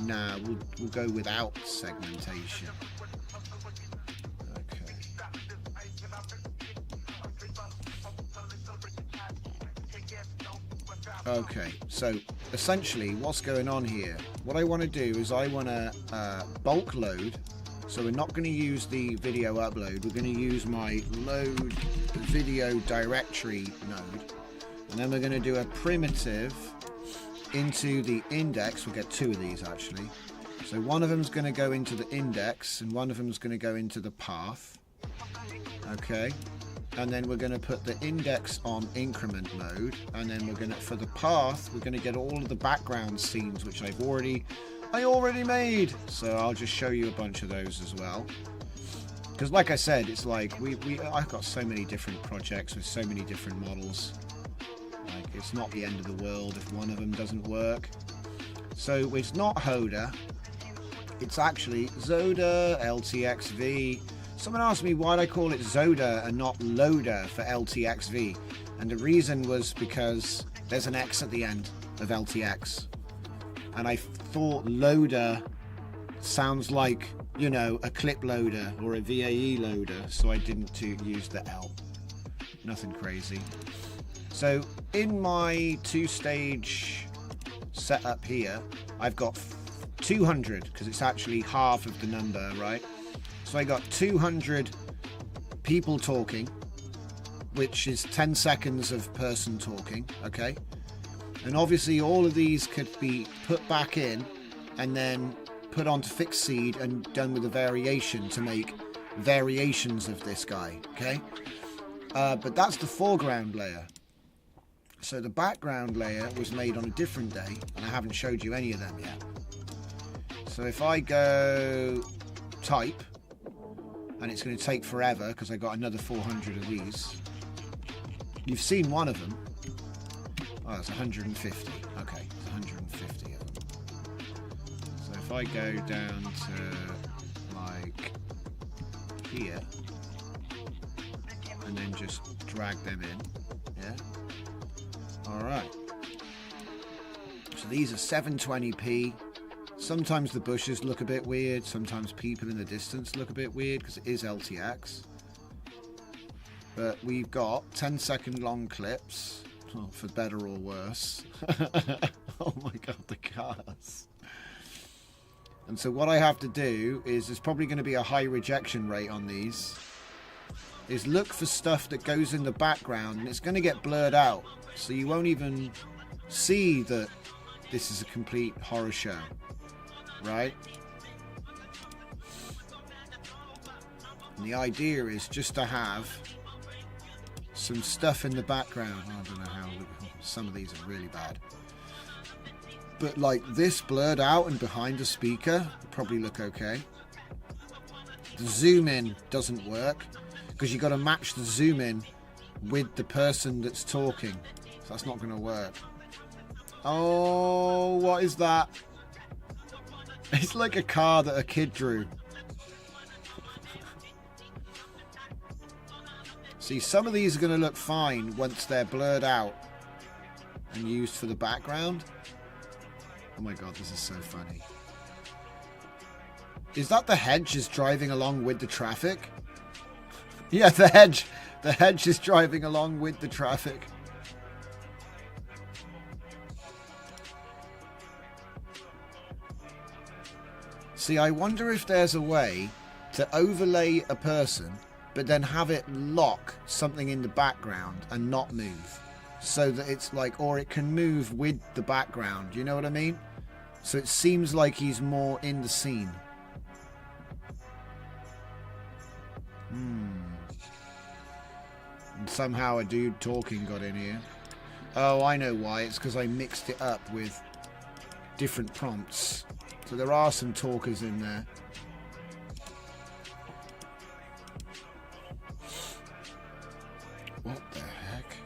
Speaker 1: Nah, we'll go without segmentation. Okay. Okay, so essentially what's going on here, what I want to do is I want to bulk load. So we're not going to use the video upload, we're going to use my load video directory node, and then we're going to do a primitive into the index. We'll get two of these actually. So one of them is going to go into the index and one of them is going to go into the path. Okay. And then we're going to put the index on increment mode, and then we're going to, for the path, we're going to get all of the background scenes which I already made. So I'll just show you a bunch of those as well. Because like I said, it's like I've got so many different projects with so many different models. Like, it's not the end of the world if one of them doesn't work. So it's not Hoda, it's actually Zoda LTXV. Someone asked me why I call it Zoda and not Loader for LTXV, and the reason was because there's an X at the end of LTX, and I thought loader sounds like, you know, a clip loader or a VAE loader, so I didn't use the L. Nothing crazy. So in my two-stage setup here, I've got 200, because it's actually half of the number, right? So I got 200 people talking, which is 10 seconds of person talking, okay? And obviously all of these could be put back in and then put onto fixed seed and done with a variation to make variations of this guy, okay? But that's the foreground layer. So the background layer was made on a different day, and I haven't showed you any of them yet. So if I go type, and it's going to take forever because I got another 400 of these. You've seen one of them. Oh, it's 150. Okay, it's 150 of them. So if I go down to like here and then just drag them in, yeah. All right. So these are 720p. Sometimes the bushes look a bit weird, sometimes people in the distance look a bit weird because it is LTX. But we've got 10-second long clips, for better or worse. Oh my god, the cars. And so what I have to do is, there's probably going to be a high rejection rate on these, is look for stuff that goes in the background and it's going to get blurred out. So you won't even see that this is a complete horror show. Right? And the idea is just to have some stuff in the background. I don't know how, some of these are really bad. But like this blurred out and behind the speaker would probably look okay. The zoom in doesn't work because you've got to match the zoom in with the person that's talking. So that's not going to work. Oh, what is that? It's like a car that a kid drew. See, some of these are going to look fine once they're blurred out and used for the background. Oh my god, this is so funny. Is that the hedge is driving along with the traffic? Yeah, the hedge is driving along with the traffic. See, I wonder if there's a way to overlay a person, but then have it lock something in the background and not move. So that it's like, or it can move with the background, you know what I mean? So it seems like he's more in the scene. And somehow a dude talking got in here. Oh, I know why. It's because I mixed it up with different prompts. So there are some talkers in there. What the heck?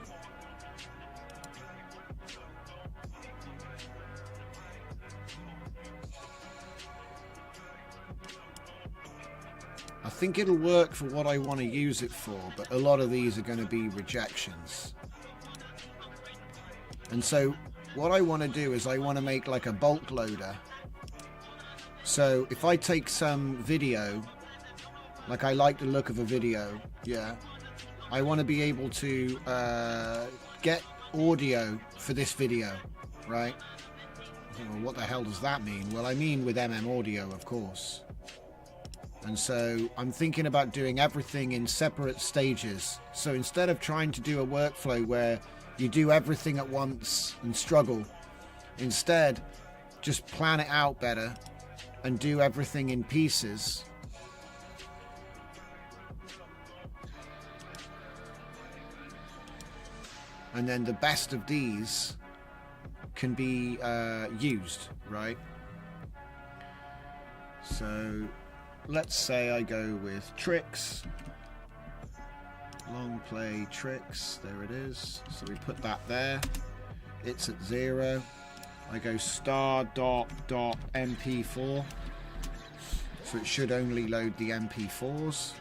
Speaker 1: I think it'll work for what I want to use it for, but a lot of these are going to be rejections. And so what I want to do is I want to make like a bulk loader. So if I take some video, like I like the look of a video, yeah, I want to be able to get audio for this video, right? Well, what the hell does that mean? Well, I mean with Audio, of course. And so I'm thinking about doing everything in separate stages. So instead of trying to do a workflow where you do everything at once and struggle, instead just plan it out better and do everything in pieces. And then the best of these can be used, right? So let's say I go with tricks, long play tricks, there it is. So we put that there, it's at 0. I go star.mp4, so it should only load the MP4s.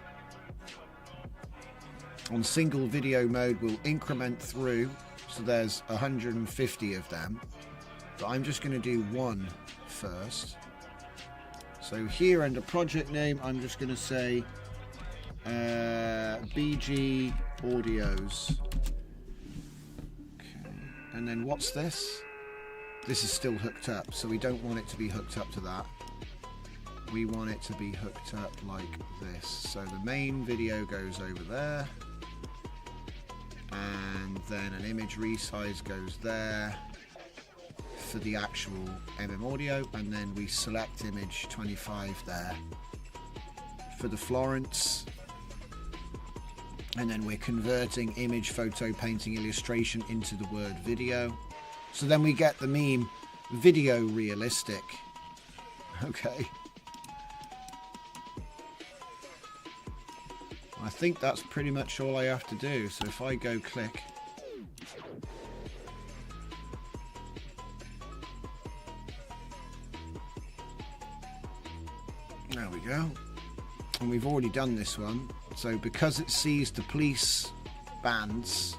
Speaker 1: On single video mode, we'll increment through, so there's 150 of them, but I'm just going to do one first. So here under project name, I'm just going to say BG Audios. Okay. And then what's this? This is still hooked up, so we don't want it to be hooked up to that. We want it to be hooked up like this. So the main video goes over there. And then an image resize goes there for the actual Audio, and then we select image 25 there for the Florence, and then we're converting image, photo, painting, illustration into the word video, so then we get the meme video realistic. Okay, I think that's pretty much all I have to do. So if I go click, there we go, and we've already done this one. So because it sees the police bands,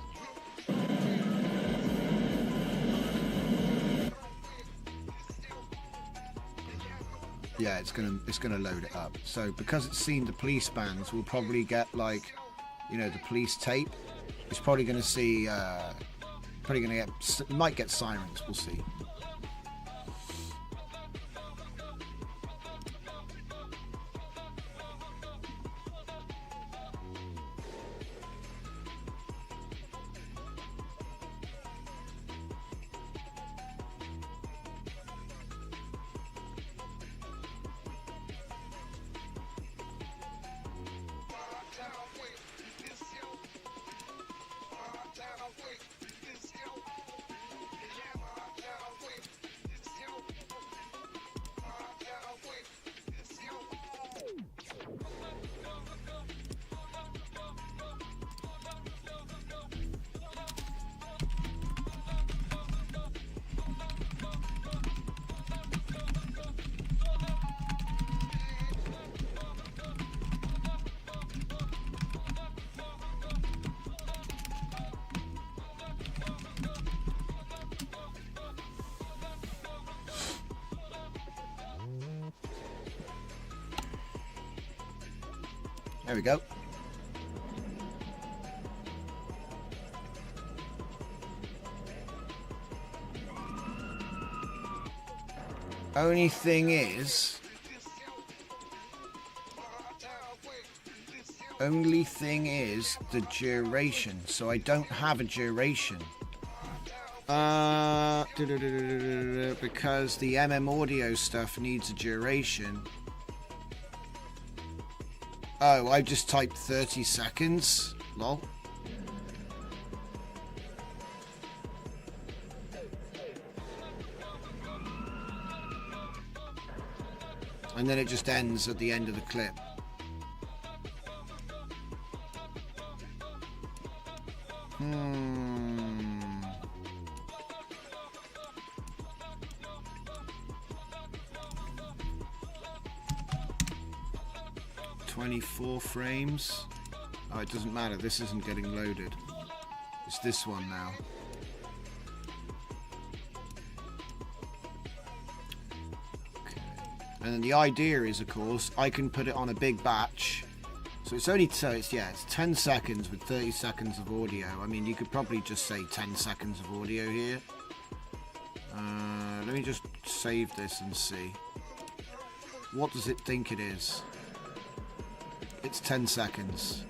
Speaker 1: yeah, it's gonna load it up. So because it's seen the police bands, we'll probably get, like, you know, the police tape. It's probably gonna see, might get sirens. We'll see. There we go. Only thing is, the duration. So I don't have a duration. Because the Audio stuff needs a duration. Oh, I just typed 30 seconds. Lol. and then it just ends at the end of the clip. Hmm. 24 frames. Oh, it doesn't matter. This isn't getting loaded. It's this one now. Okay. And then the idea is, of course, I can put it on a big batch. So it's only, it's 10 seconds with 30 seconds of audio. I mean, you could probably just say 10 seconds of audio here. Let me just save this and see. What does it think it is? It's 10 seconds.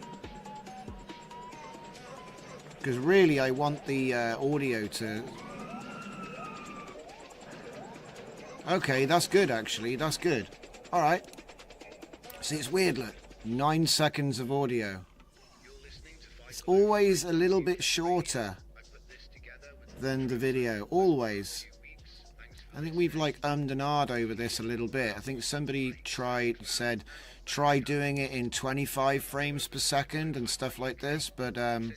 Speaker 1: Because really, I want the audio to... Okay, that's good, actually. That's good. Alright. See, it's weird, look. 9 seconds of audio. It's always a little bit shorter than the video. Always. I think we've like ummed and ahed over this a little bit. I think somebody said try doing it in 25 frames per second and stuff like this, but I'm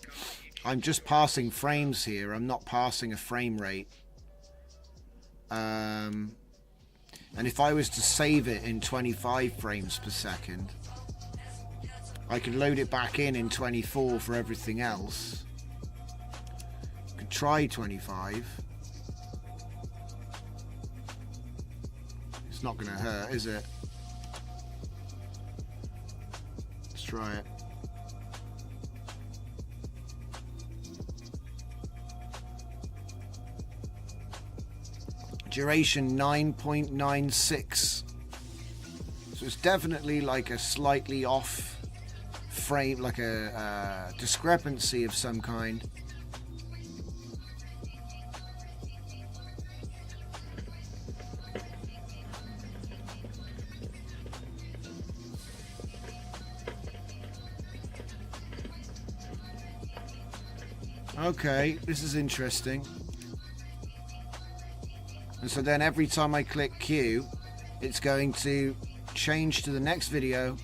Speaker 1: just passing frames here. I'm not passing a frame rate. And if I was to save it in 25 frames per second, I could load it back in 24 for everything else. Could try 25. It's not going to hurt, is it? Let's try it. Duration 9.96. So it's definitely like a slightly off frame, like a discrepancy of some kind. Okay, this is interesting. And so then every time I click Q, it's going to change to the next video,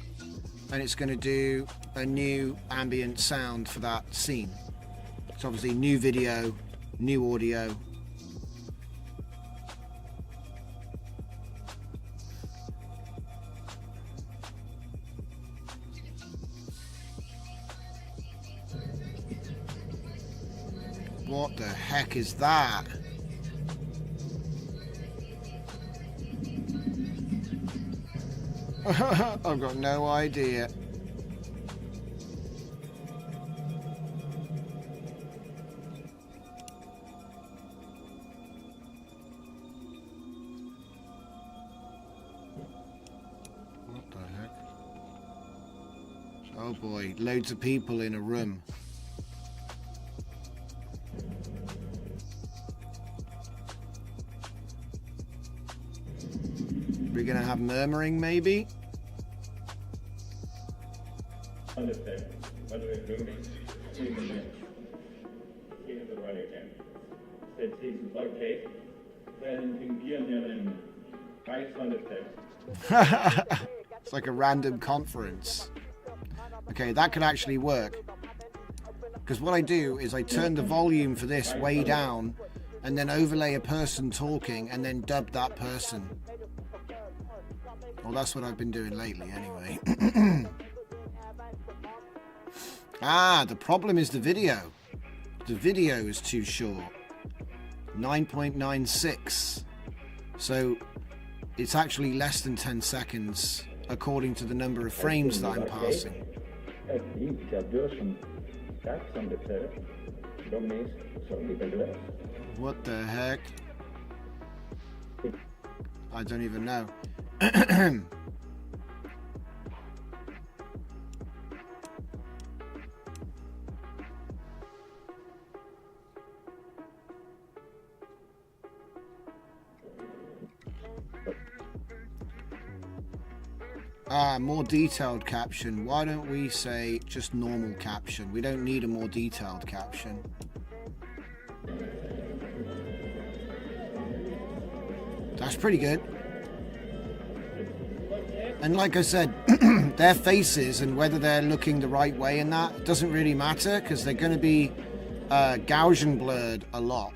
Speaker 1: and it's going to do a new ambient sound for that scene. It's obviously new video, new audio. What the heck is that? I've got no idea. What the heck? Oh boy, loads of people in a room. We're gonna have murmuring, maybe? It's like a random conference. Okay, that could actually work. Because what I do is I turn the volume for this way down and then overlay a person talking and then dub that person. Well, that's what I've been doing lately anyway. Ah, the problem is the video. The video is too short. 9.96. So it's actually less than 10 seconds according to the number of frames that I'm passing. What the heck? I don't even know. More detailed caption. Why don't we say just normal caption? We don't need a more detailed caption. That's pretty good. And like I said, their faces and whether they're looking the right way and that doesn't really matter because they're going to be Gaussian blurred a lot.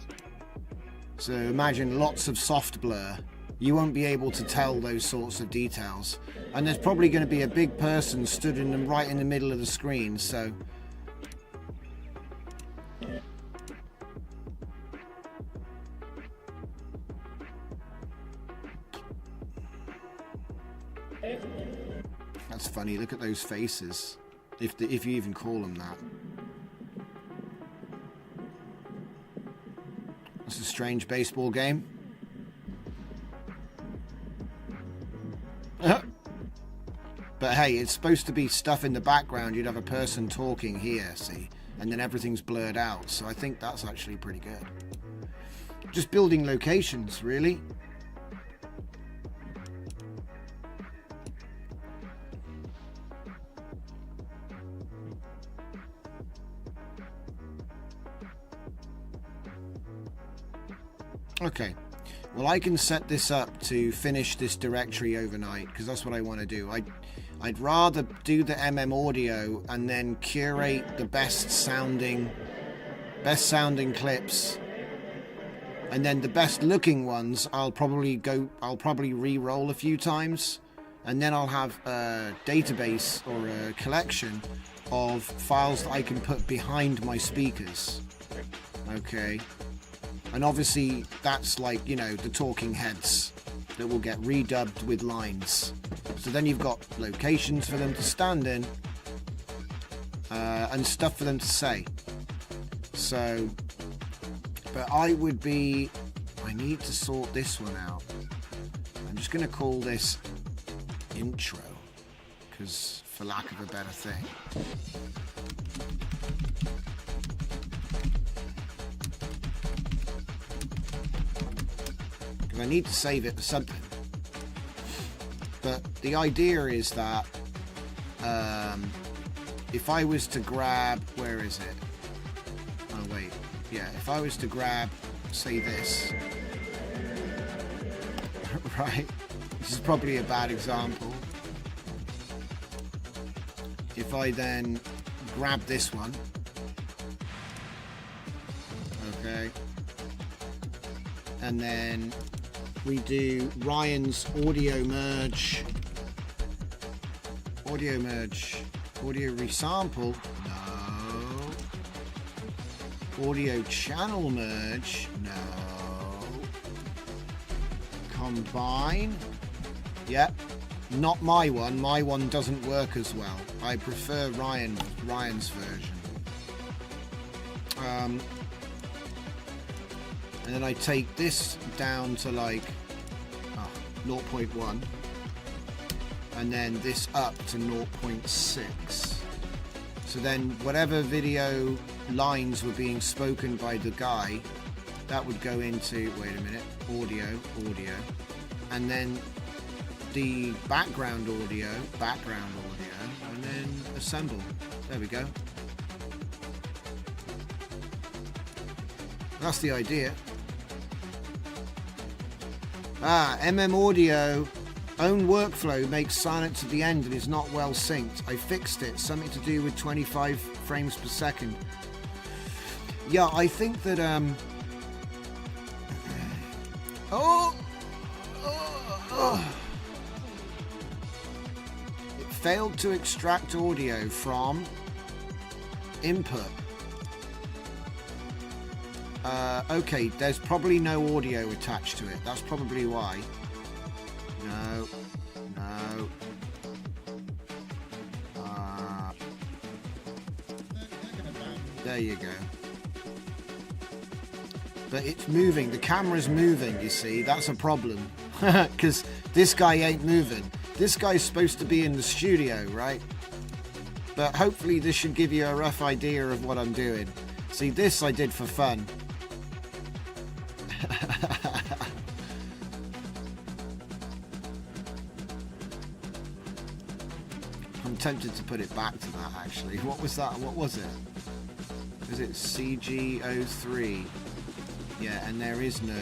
Speaker 1: So imagine lots of soft blur. You won't be able to tell those sorts of details. And there's probably going to be a big person stood in them right in the middle of the screen, so... That's funny, look at those faces. If you even call them that. It's a strange baseball game. But hey, it's supposed to be stuff in the background. You'd have a person talking here, see? And then everything's blurred out. So I think that's actually pretty good. Just building locations, really. Okay, well I can set this up to finish this directory overnight because that's what I want to do. I'd rather do the audio and then curate the best sounding clips, and then the best looking ones I'll probably re-roll a few times, and then I'll have a database or a collection of files that I can put behind my speakers. Okay. And obviously that's like, you know, the talking heads that will get redubbed with lines. So then you've got locations for them to stand in and stuff for them to say. So, but I need to sort this one out. I'm just going to call this intro because for lack of a better thing. I need to save it for something, but the idea is that if I was to grab, where is it? Oh wait, yeah, if I was to grab, say this, right, this is probably a bad example. If I then grab this one, okay, and then we do Ryan's audio merge, audio resample, no, audio channel merge, no, combine, yep, not my one doesn't work as well. I prefer Ryan's version. And then I take this down to like 0.1 and then this up to 0.6. So then whatever video lines were being spoken by the guy, that would go into, wait a minute, audio, and then the background audio, and then assemble. There we go. That's the idea. Audio own workflow makes silence at the end and is not well synced. I fixed it. Something to do with 25 frames per second. Yeah, I think that it failed to extract audio from input. Okay, there's probably no audio attached to it. That's probably why. No. There you go. But it's moving. The camera's moving, you see. That's a problem. Because this guy ain't moving. This guy's supposed to be in the studio, right? But hopefully this should give you a rough idea of what I'm doing. See, this I did for fun. I'm tempted to put it back to that actually. What was that? What was it? Was it CG03? Yeah, and there is no,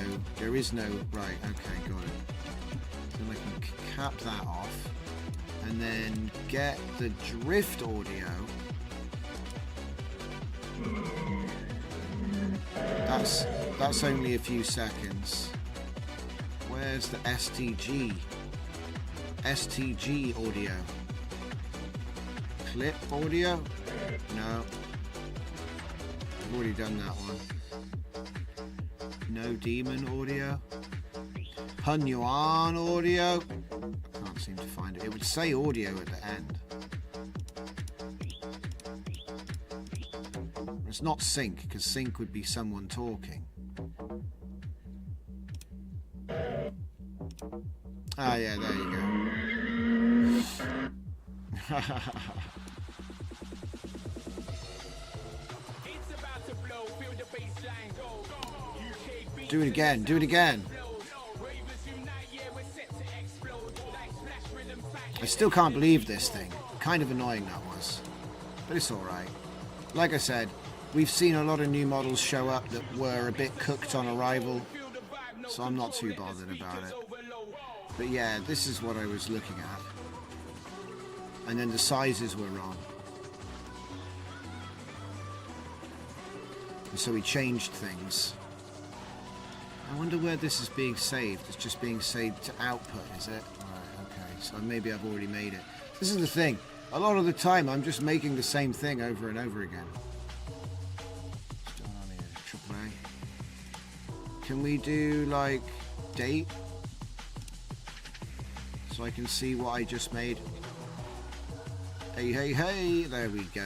Speaker 1: right, okay, got it. Then I can cap that off. and then get the drift audio. That's only a few seconds. Where's the STG? STG audio. Clip audio? No. I've already done that one. No demon audio. Hunyuan audio. I can't seem to find it. It would say audio at the end. It's not sync, because sync would be someone talking. Ah, yeah, there you go. Do it again, do it again. I still can't believe this thing. Kind of annoying that was. But it's alright. Like I said, we've seen a lot of new models show up that were a bit cooked on arrival, so I'm not too bothered about it. But yeah, this is what I was looking at. And then the sizes were wrong. And so we changed things. I wonder where this is being saved. It's just being saved to output, is it? Right, okay, so maybe I've already made it. This is the thing. A lot of the time I'm just making the same thing over and over again. What's going on here? AAA. Can we do, like, date? So I can see what I just made. Hey, hey, hey! There we go.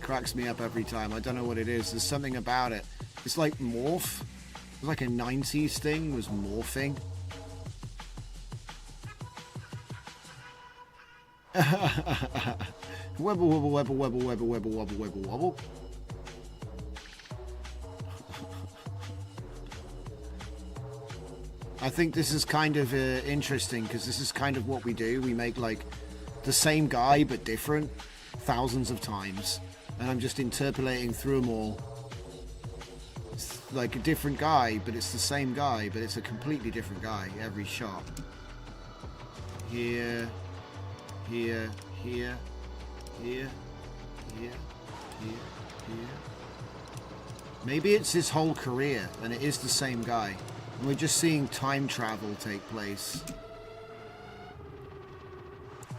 Speaker 1: Cracks me up every time. I don't know what it is. There's something about it. It's like morph. It's like a 90s thing was morphing. Webble, wobble, webble, webble, webble, webble, wobble, webble, wobble. I think this is kind of interesting because this is kind of what we do. We make like the same guy but different thousands of times, and I'm just interpolating through them all. It's like a different guy, but it's the same guy, but it's a completely different guy every shot. Here, here, here, here, here, here, here. Maybe it's his whole career and it is the same guy. And we're just seeing time travel take place.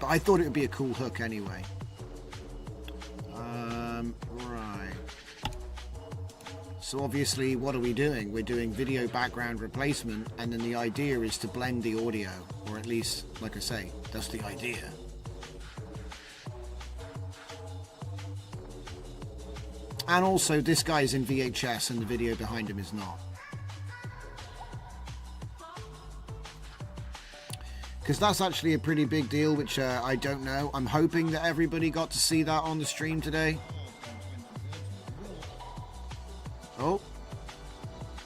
Speaker 1: But I thought it would be a cool hook anyway. Right. So obviously, what are we doing? We're doing video background replacement, and then the idea is to blend the audio. Or at least, like I say, that's the idea. And also, this guy is in VHS, and the video behind him is not. Because that's actually a pretty big deal, which I don't know. I'm hoping that everybody got to see that on the stream today. Oh.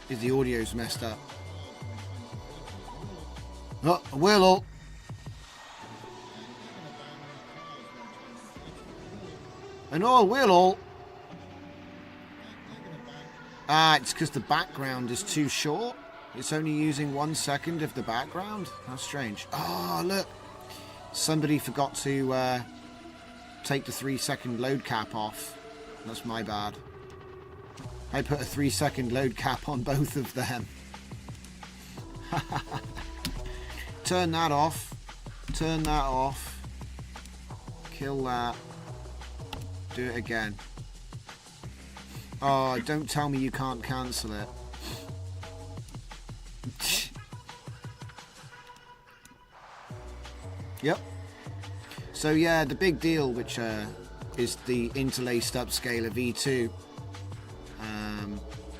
Speaker 1: Is the audio's messed up? Oh, a Willow. And oh, Willow. Ah, it's because the background is too short. It's only using 1 second of the background? How strange. Oh, look. Somebody forgot to take the 3-second load cap off. That's my bad. I put a 3-second load cap on both of them. Turn that off. Turn that off. Kill that. Do it again. Oh, don't tell me you can't cancel it. Yep. So yeah, the big deal, which is the interlaced upscaler V2.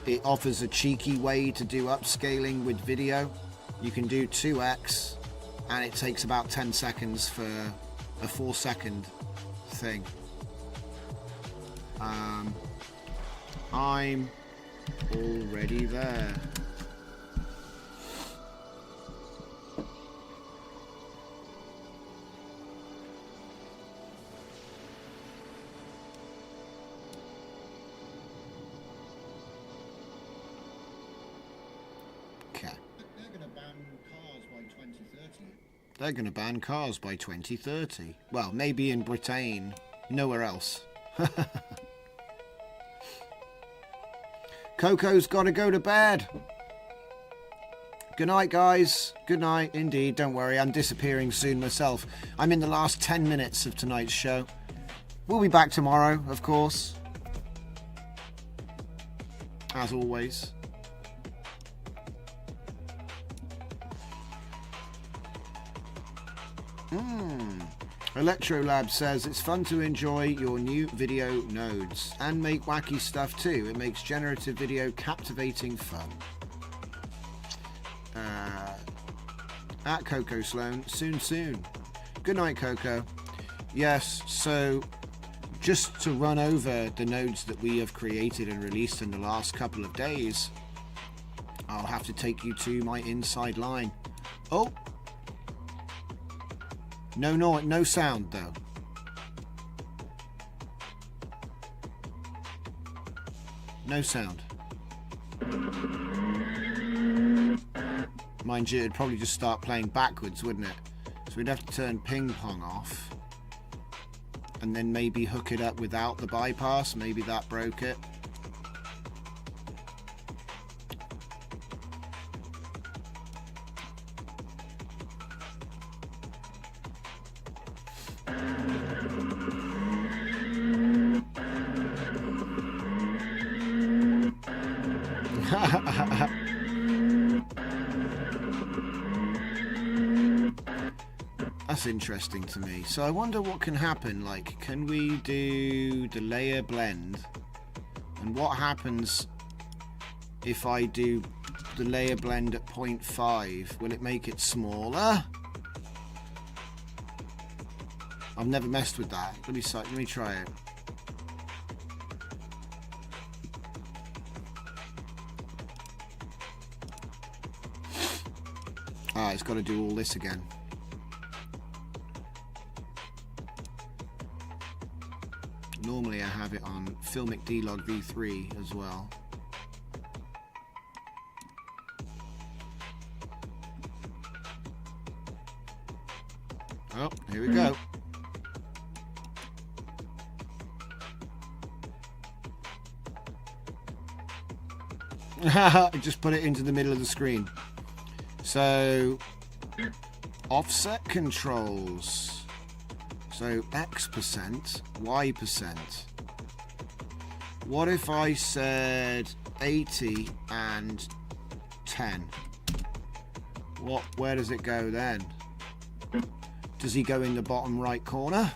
Speaker 1: It offers a cheeky way to do upscaling with video. You can do 2x, and it takes about 10 seconds for a 4-second thing. I'm already there. They're going to ban cars by 2030. Well, maybe in Britain, nowhere else. Coco's got to go to bed. Good night, guys. Good night, indeed. Don't worry, I'm disappearing soon myself. I'm in the last 10 minutes of tonight's show. We'll be back tomorrow, of course. As always. Electrolab says it's fun to enjoy your new video nodes and make wacky stuff too. It makes generative video captivating fun. At Coco Sloan, soon. Good night, Coco. Yes, so just to run over the nodes that we have created and released in the last couple of days, I'll have to take you to my inside line. Oh! No sound though. No sound. Mind you, it'd probably just start playing backwards, wouldn't it? So we'd have to turn ping pong off. And then maybe hook it up without the bypass. Maybe that broke it. That's interesting to me. So I wonder what can happen. Like, can we do the layer blend? And what happens if I do the layer blend at 0.5? Will it make it smaller? I've never messed with that. Let me try it. Ah, it's got to do all this again. Normally I have it on Filmic D-Log V3 as well. Oh, here we go. Just put it into the middle of the screen. So, offset controls. So X%, Y%. What if I said 80 and 10? Where does it go then? Does he go in the bottom right corner?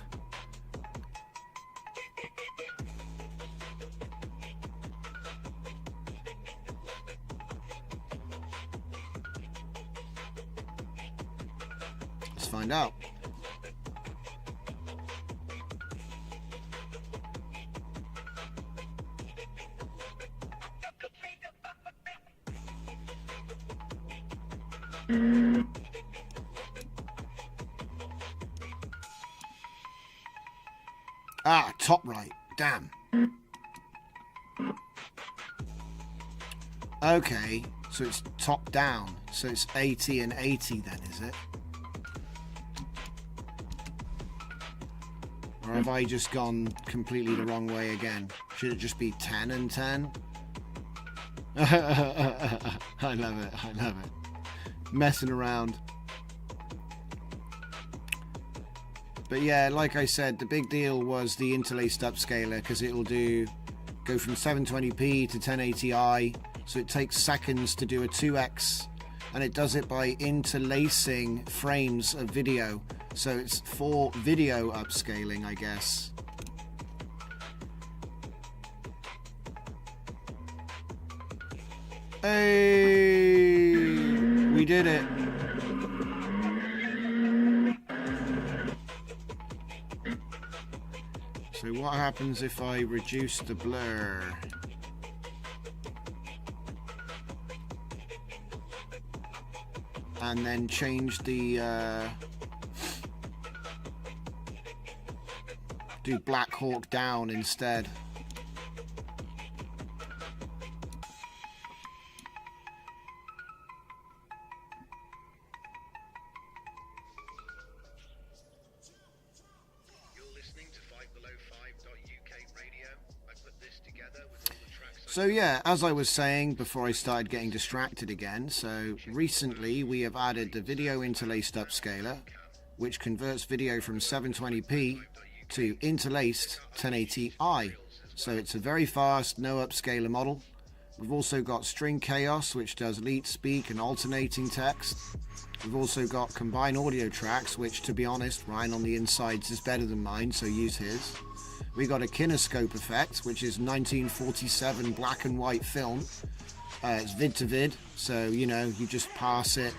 Speaker 1: Let's find out. Ah, top right. Damn. Okay, so it's top down. So it's 80 and 80 then, is it? Or have I just gone completely the wrong way again? Should it just be 10 and 10? I love it. I love it. Messing around. But yeah, like I said, the big deal was the interlaced upscaler, because it'll go from 720p to 1080i, so it takes seconds to do a 2x, and it does it by interlacing frames of video, so it's for video upscaling, I guess. Hey, we did it. So what happens if I reduce the blur? And then change the do Black Hawk down instead. So yeah, as I was saying before I started getting distracted again, so recently we have added the video interlaced upscaler, which converts video from 720p to interlaced 1080i. So it's a very fast, no upscaler model. We've also got string chaos, which does lead, speak and alternating text. We've also got combined audio tracks, which to be honest, Ryan on the insides is better than mine, so use his. We got a kinescope effect, which is 1947 black and white film. It's vid to vid, so you know, you just pass it,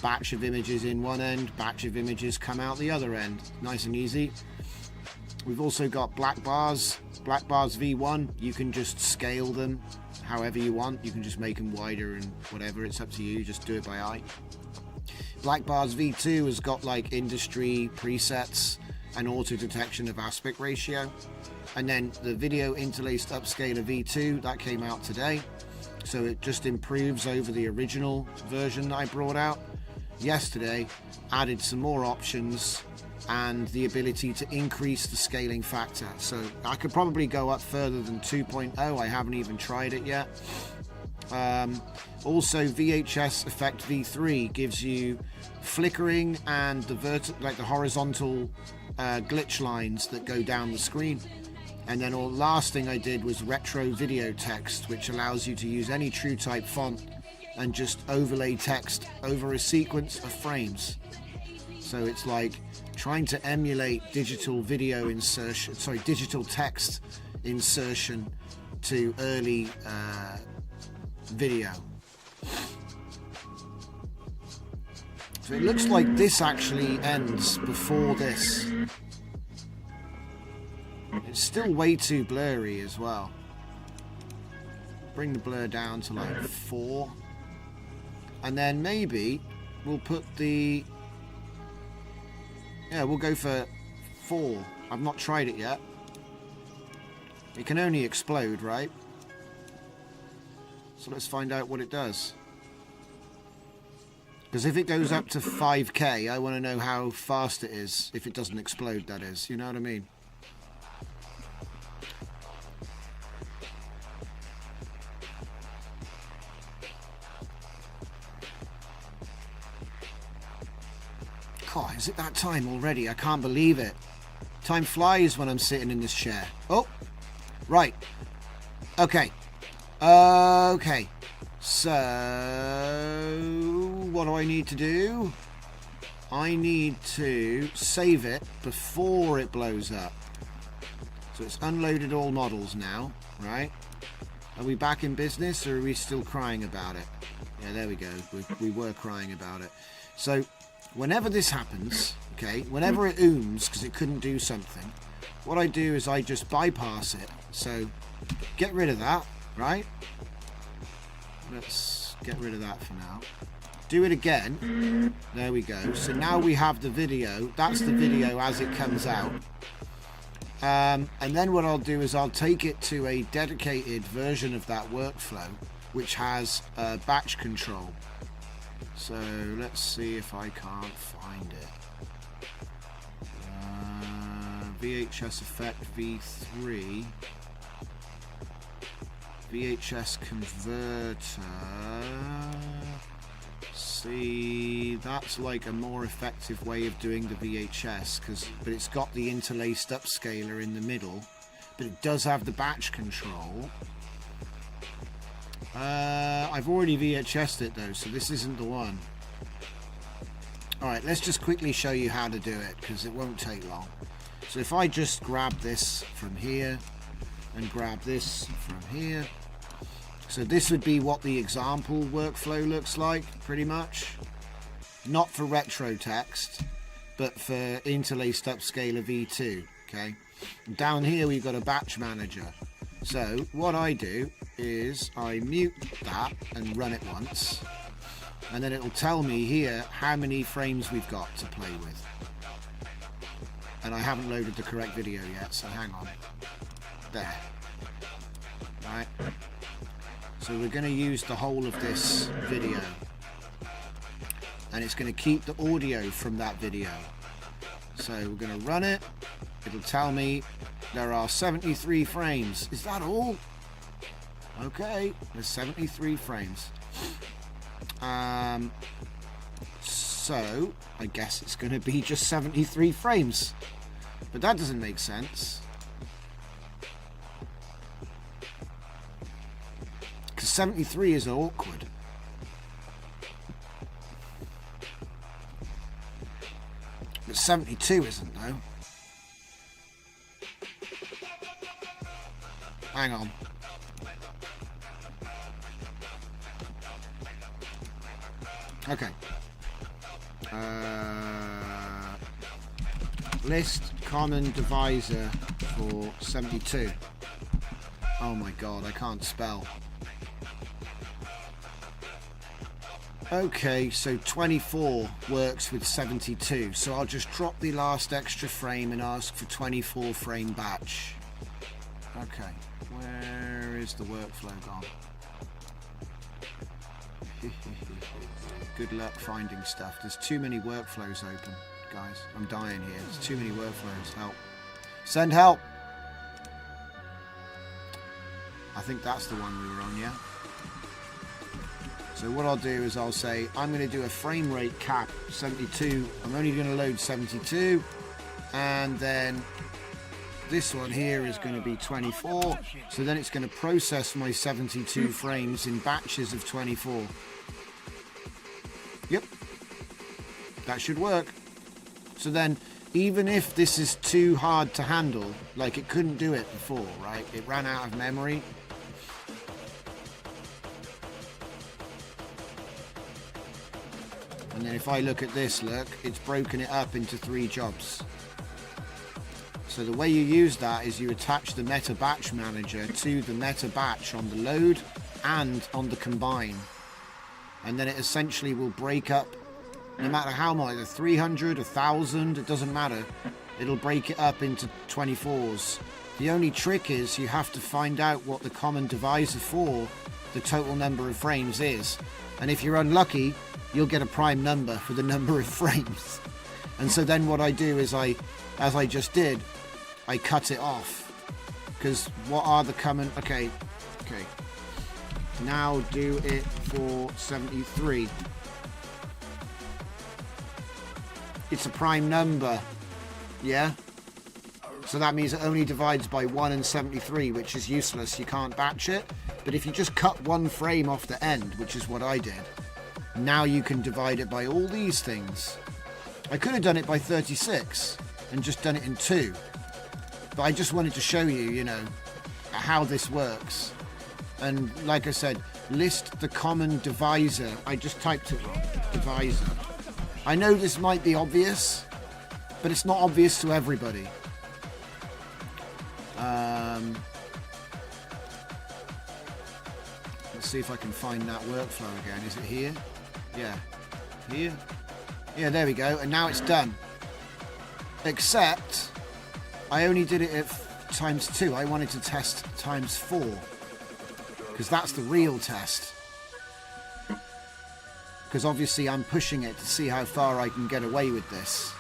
Speaker 1: batch of images in one end, batch of images come out the other end. Nice and easy. We've also got black bars V1. You can just scale them however you want. You can just make them wider and whatever, it's up to you, just do it by eye. Black bars V2 has got like industry presets and auto detection of aspect ratio. And then the video interlaced upscaler V2, that came out today, so it just improves over the original version that I brought out yesterday. Added some more options and the ability to increase the scaling factor, so I could probably go up further than 2.0. I haven't even tried it yet. Also VHS effect V3 gives you flickering and the horizontal glitch lines that go down the screen. And then the last thing I did was retro video text, which allows you to use any true type font and just overlay text over a sequence of frames. So it's like trying to emulate digital text insertion to early video. So it looks like this actually ends before this. It's still way too blurry as well. Bring the blur down to like 4. And then maybe we'll put the... Yeah, we'll go for 4. I've not tried it yet. It can only explode, right? So let's find out what it does. Because if it goes up to 5K, I want to know how fast it is. If it doesn't explode, that is. You know what I mean? God, is it that time already? I can't believe it. Time flies when I'm sitting in this chair. Oh, right. Okay. Okay. So, what do I need to do? I need to save it before it blows up. So it's unloaded all models now, right? Are we back in business or are we still crying about it? Yeah, there we go. We were crying about it. So, whenever this happens, okay, whenever it ooms because it couldn't do something, what I do is I just bypass it. So, get rid of that, right? Let's get rid of that for now. Do it again. There we go. So now we have the video. That's the video as it comes out. And then what I'll do is I'll take it to a dedicated version of that workflow, which has batch control. So let's see if I can't find it. VHS effect V3. VHS converter. See, that's like a more effective way of doing the VHS, but it's got the interlaced upscaler in the middle, but it does have the batch control. I've already VHS'd it though, so this isn't the one. Alright, let's just quickly show you how to do it, because it won't take long. So if I just grab this from here, and grab this from here. So this would be what the example workflow looks like, pretty much. Not for retro text, but for interlaced upscaler V2, okay? And down here we've got a batch manager. So what I do is I mute that and run it once, and then it'll tell me here how many frames we've got to play with. And I haven't loaded the correct video yet, so hang on. There. Right. So we're going to use the whole of this video, and it's going to keep the audio from that video. So we're going to run it. It'll tell me there are 73 frames. Is that all? Okay, there's 73 frames. So I guess it's going to be just 73 frames, but that doesn't make sense because 73 is awkward. But 72 isn't though. Hang on. Okay. List common divisor for 72. Oh my god, I can't spell. Okay, so 24 works with 72. So I'll just drop the last extra frame and ask for 24 frame batch. Okay, where is the workflow gone? Good luck finding stuff. There's too many workflows open, guys. I'm dying here. There's too many workflows. Help. Send help! I think that's the one we were on, yeah? So what I'll do is I'll say, I'm going to do a frame rate cap 72. I'm only going to load 72. And then this one here is going to be 24. So then it's going to process my 72 frames in batches of 24. Yep, that should work. So then, even if this is too hard to handle, like it couldn't do it before, right? It ran out of memory. And then if I look at this, look, it's broken it up into 3 jobs. So the way you use that is you attach the meta batch manager to the meta batch on the load and on the combine. And then it essentially will break up, no matter how much, 300, 1,000, it doesn't matter. It'll break it up into 24s. The only trick is you have to find out what the common divisor for the total number of frames is. And if you're unlucky, you'll get a prime number for the number of frames. And so then what I do is as I just did, I cut it off. Because what are the common... Okay. Now do it for 73. It's a prime number. Yeah? So that means it only divides by 1 and 73, which is useless. You can't batch it. But if you just cut 1 frame off the end, which is what I did, now you can divide it by all these things. I could have done it by 36 and just done it in 2. But I just wanted to show you, you know, how this works. And like I said, list the common divisor. I just typed it wrong. Divisor. I know this might be obvious, but it's not obvious to everybody. Let's see if I can find that workflow again. Is it here? Yeah. Here? Yeah, there we go. And now it's done. Except I only did it at ×2. I wanted to test ×4. Because that's the real test. Because obviously I'm pushing it to see how far I can get away with this.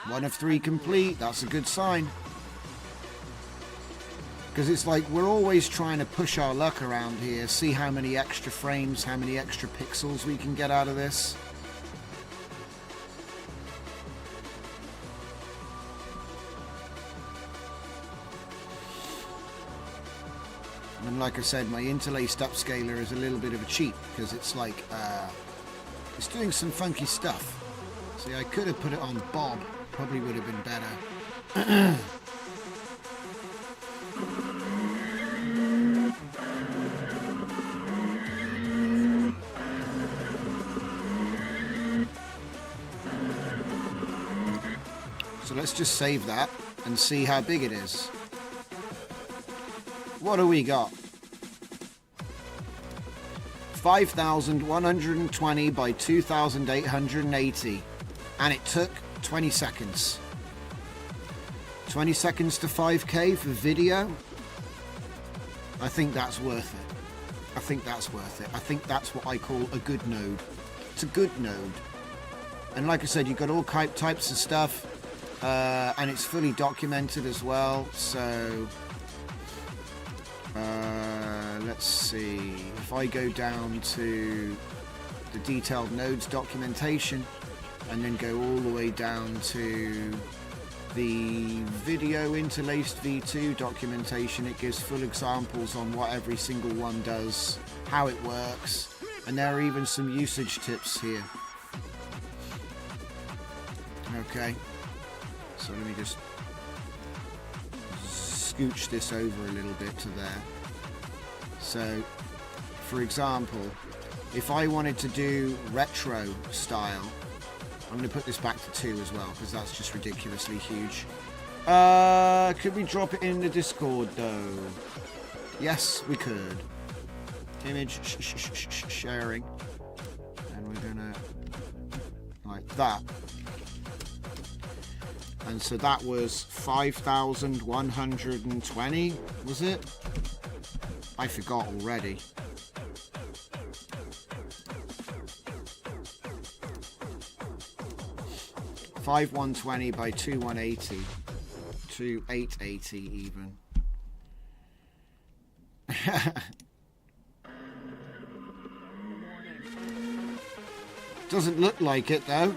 Speaker 1: 1 of 3 complete. That's a good sign. Because it's like we're always trying to push our luck around here. See how many extra frames, how many extra pixels we can get out of this. And like I said, my interlaced upscaler is a little bit of a cheat because it's like, it's doing some funky stuff. See, I could have put it on Bob, probably would have been better. So let's just save that and see how big it is. What do we got? 5,120 by 2,880. And it took 20 seconds. 20 seconds to 5K for video. I think that's worth it. I think that's worth it. I think that's what I call a good node. It's a good node. And like I said, you've got all types of stuff. And it's fully documented as well. So Let's see. If I go down to the detailed nodes documentation and then go all the way down to the video interlaced v2 documentation, it gives full examples on what every single one does, how it works, and there are even some usage tips here. Okay, so let me just scooch this over a little bit to there. So, for example, if I wanted to do retro style, I'm going to put this back to 2 as well, because that's just ridiculously huge. Could we drop it in the Discord, though? Yes, we could. Image sharing. And we're going to... like that. And so that was 5,120, was it? I forgot already. Five 120 by 2 180 to 880 even. Doesn't look like it though.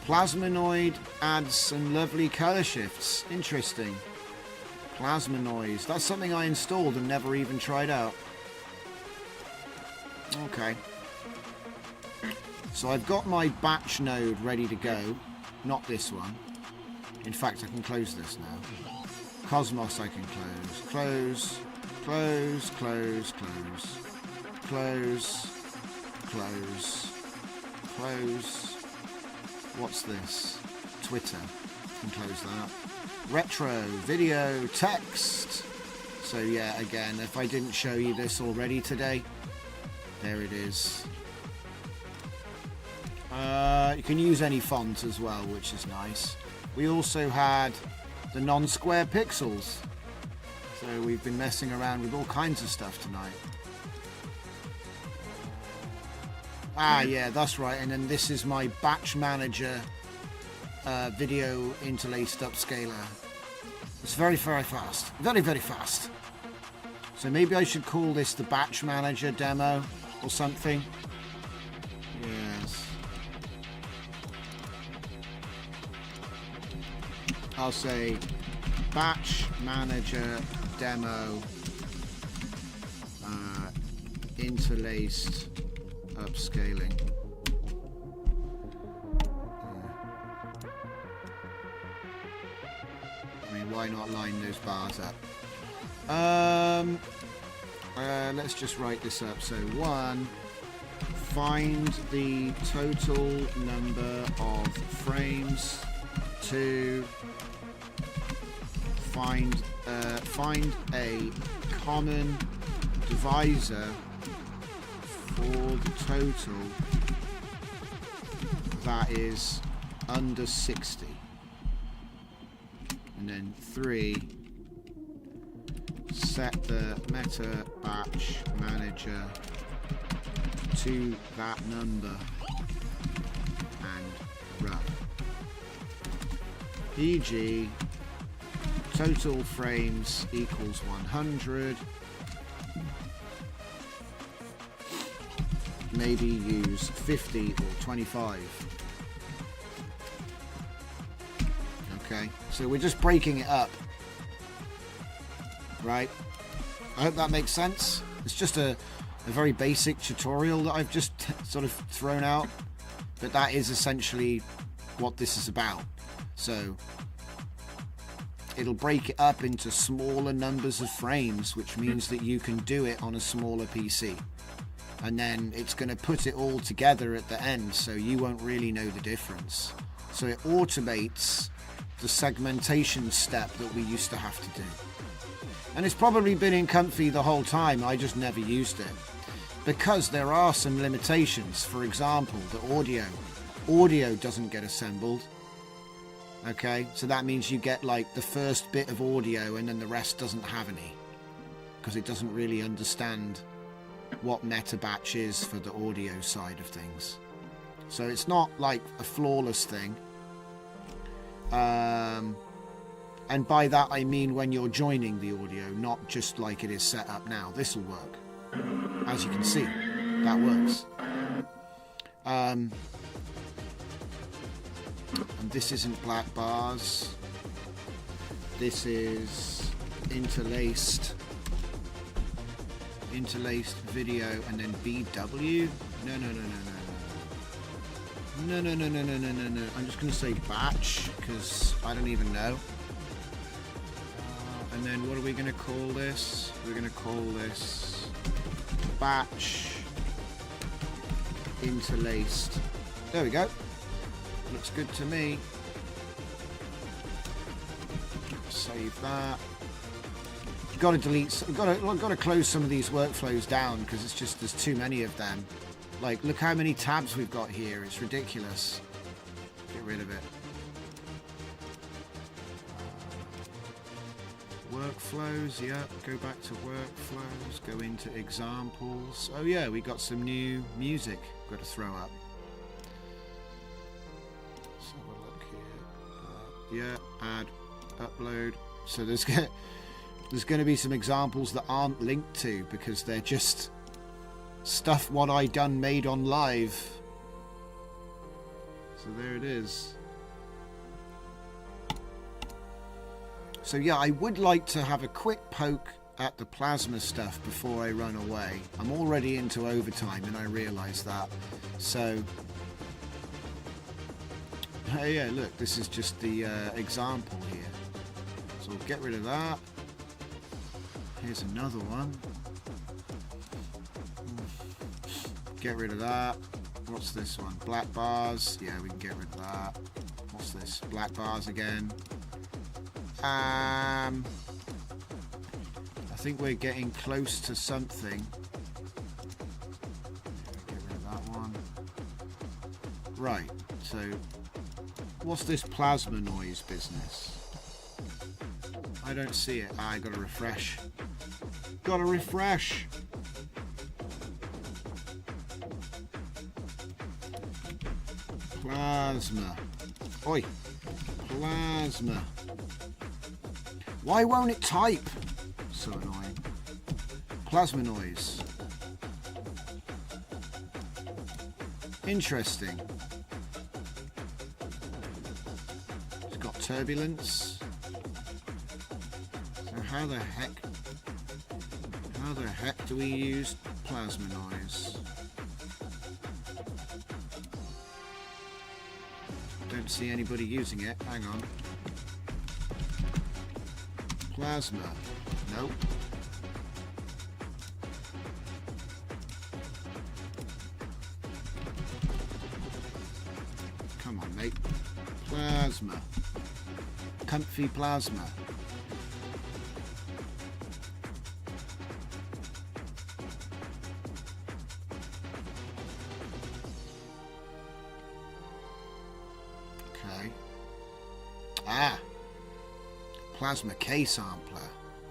Speaker 1: Plasmanoid adds some lovely colour shifts. Interesting. Plasmanoids. That's something I installed and never even tried out. Okay. So I've got my batch node ready to go. Not this one. In fact, I can close this now. Cosmos I can close. Close. Close. Close. Close. Close. Close. Close. What's this? Twitter. Can close that. Retro. Video. Text. So yeah, again, if I didn't show you this already today, there it is. You can use any font as well, which is nice. We also had the non-square pixels. So we've been messing around with all kinds of stuff tonight. Ah, yeah, that's right. And then this is my batch manager video interlaced upscaler. It's very, very fast. Very, very fast. So maybe I should call this the batch manager demo or something. Yes. I'll say batch manager demo interlaced upscaling. I mean, why not line those bars up? Let's just write this up. So 1, find the total number of frames. 2, find a common divisor for the total that is under 60. And then 3, set the meta batch manager to that number and run. E.g. total frames equals 100. Maybe use 50 or 25. Okay, so we're just breaking it up. Right? I hope that makes sense. It's just a very basic tutorial that I've just sort of thrown out. But that is essentially what this is about. So it'll break it up into smaller numbers of frames, which means that you can do it on a smaller PC. And then it's going to put it all together at the end, so you won't really know the difference. So it automates the segmentation step that we used to have to do. And it's probably been in Comfy the whole time, I just never used it. Because there are some limitations. For example, the audio. Audio doesn't get assembled. Okay, so that means you get like the first bit of audio and then the rest doesn't have any. Because it doesn't really understand what meta batch is for the audio side of things. So it's not like a flawless thing. And by that I mean when you're joining the audio, not just like it is set up now. This will work. As you can see, that works. And this isn't black bars. This is interlaced video and then BW. No. I'm just going to say batch because I don't even know. And then what are we going to call this? We're going to call this batch interlaced. There we go. Looks good to me. Save that. Got to delete. Got to close some of these workflows down because it's just there's too many of them. Like, look how many tabs we've got here. It's ridiculous. Get rid of it. Workflows, yeah. Go back to workflows. Go into examples. Oh yeah, we got some new music got to throw up. Let's have a look here. Yeah, add, upload. So there's going to be some examples that aren't linked to because they're just stuff what I done made on live. So there it is. So yeah, I would like to have a quick poke at the plasma stuff before I run away. I'm already into overtime and I realise that. So hey, yeah, look, this is just the example here. So we'll get rid of that. Here's another one. Get rid of that. What's this one? Black bars. Yeah, we can get rid of that. What's this? Black bars again. I think we're getting close to something. Get rid of that one. Right, so what's this plasma noise business? I don't see it. I gotta refresh. Gotta refresh. Plasma. Oi. Plasma. Why won't it type? So annoying. Plasma noise. Interesting. It's got turbulence. So how the heck do we use plasma noise? Don't see anybody using it. Hang on. Plasma. Nope. Come on, mate. Plasma. Comfy plasma. Okay. Ah. Plasma K sampler.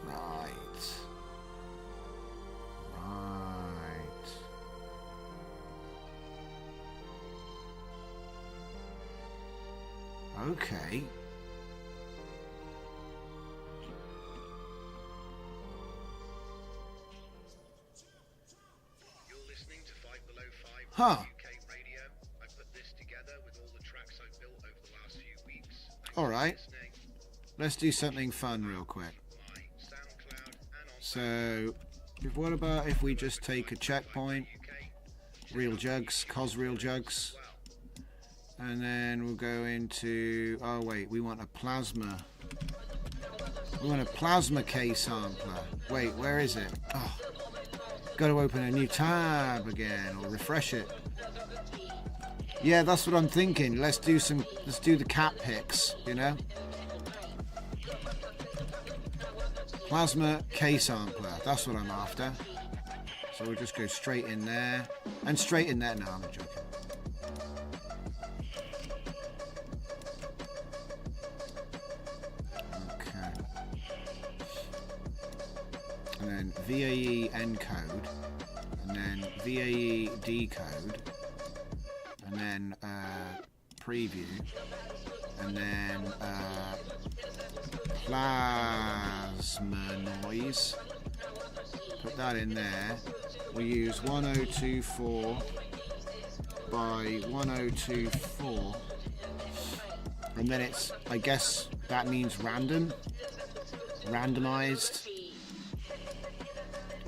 Speaker 1: Right. Okay.
Speaker 2: You're listening to Five Below Five
Speaker 1: Huh.
Speaker 2: UK Radio. I put this together with all the tracks I've built over the last few weeks. Thanks
Speaker 1: All
Speaker 2: for
Speaker 1: right.
Speaker 2: listening.
Speaker 1: Let's do something fun real quick.
Speaker 2: My SoundCloud and on
Speaker 1: So, what about if we just take a checkpoint,
Speaker 2: UK
Speaker 1: real jugs, cos real jugs, and then we'll go into, oh wait, we want a plasma K sampler. Wait, where is it? Oh, got to open a new tab again or refresh it. Yeah, that's what I'm thinking. Let's do the cat picks, you know? Plasma K sampler, that's what I'm after. So we'll just go straight in there. And straight in there. No, I'm not joking. Okay. And then VAE encode. And then VAE decode. And then preview. and then plasma noise. Put that in there. We use 1024 by 1024, and then it's, I guess that means randomized.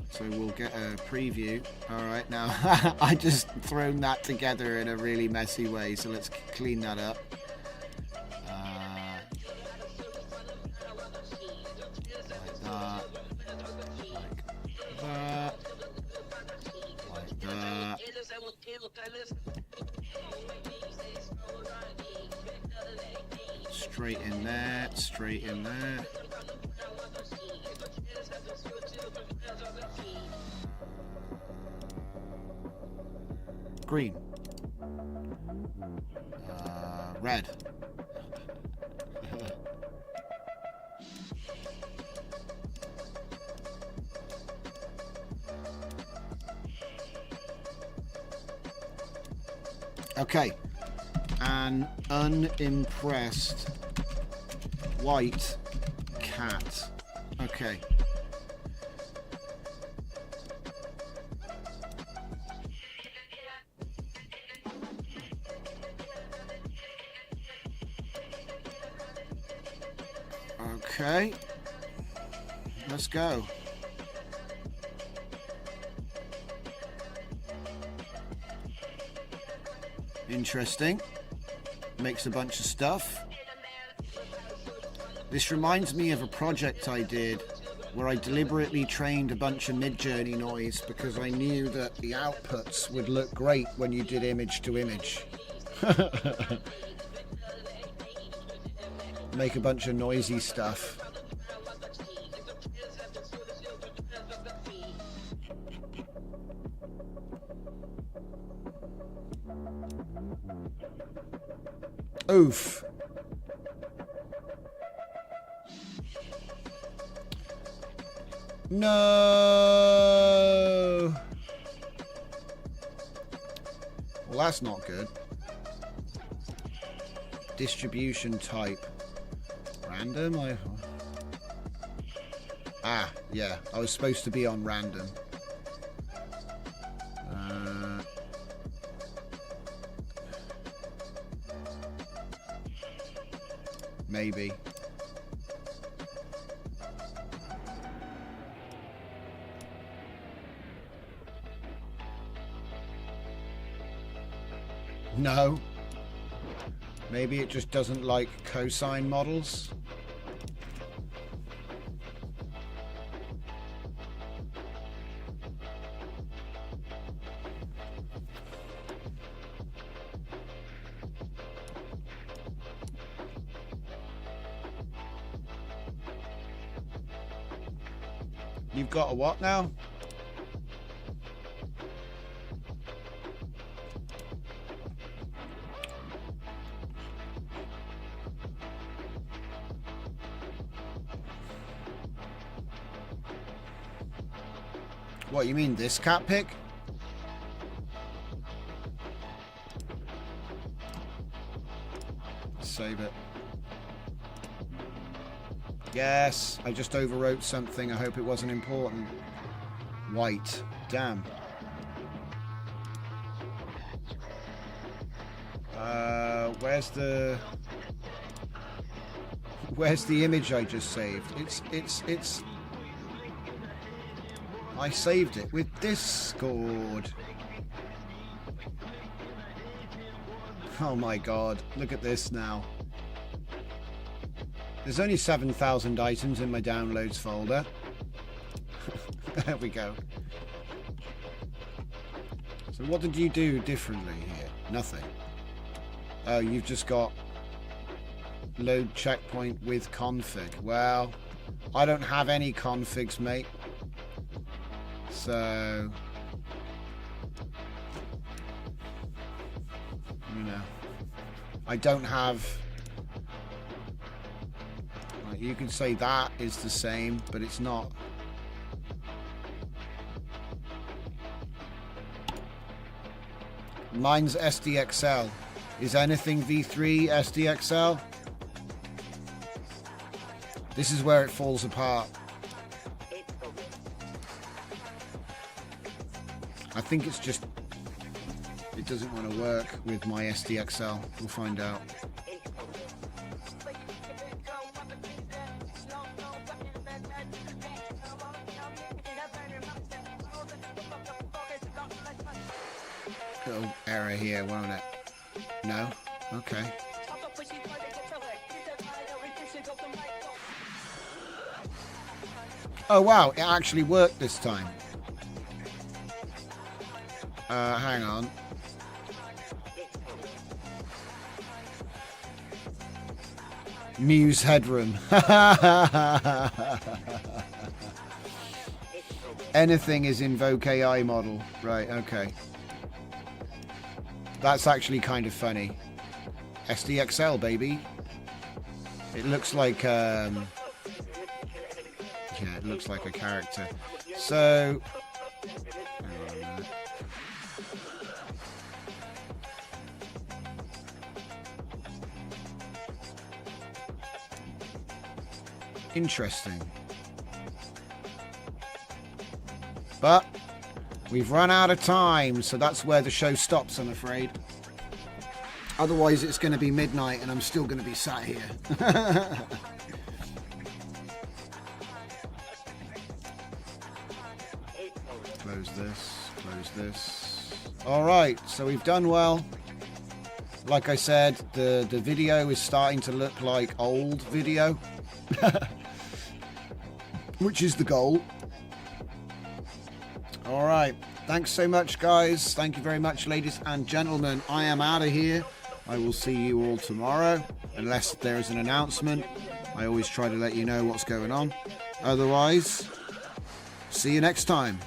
Speaker 1: So we'll get a preview. Alright, now I just thrown that together in a really messy way, so let's clean that up. Like that. Straight in there, straight in there. Green. Red. Okay. An unimpressed white cat. Okay. Okay. Let's go. Interesting. Makes a bunch of stuff. This reminds me of a project I did where I deliberately trained a bunch of mid-journey noise because I knew that the outputs would look great when you did image to image. Make a bunch of noisy stuff. Oof. No. Well, that's not good. Distribution type. Random? Yeah. I was supposed to be on random. Maybe. No. Maybe it just doesn't like cosine models. You've got a what now? What, you mean this cat pick? Save it. Yes, I just overwrote something. I hope it wasn't important. White. Damn. Where's the image I just saved? It's I saved it with Discord. Oh my god, look at this now. There's only 7,000 items in my downloads folder. There we go. So what did you do differently here? Nothing. Oh, you've just got load checkpoint with config. Well, I don't have any configs, mate. So, you know, I don't have... You can say that is the same, but it's not. Mine's SDXL. Is anything V3 SDXL? This is where it falls apart. I think it's just, it doesn't want to work with my SDXL. We'll find out. Little error here, won't it? No? Okay. Oh wow, it actually worked this time. Hang on. Muse headroom. Anything is invoke AI model. Right, okay. That's actually kind of funny. SDXL, baby. It looks like yeah, it looks like a character. So hang on a minute. Interesting. But we've run out of time, so that's where the show stops, I'm afraid. Otherwise, it's going to be midnight and I'm still going to be sat here. Close this, close this. All right, so we've done well. Like I said, the video is starting to look like old video, which is the goal. All right. Thanks so much, guys. Thank you very much, ladies and gentlemen. I am out of here. I will see you all tomorrow, unless there is an announcement. I always try to let you know what's going on. Otherwise, see you next time.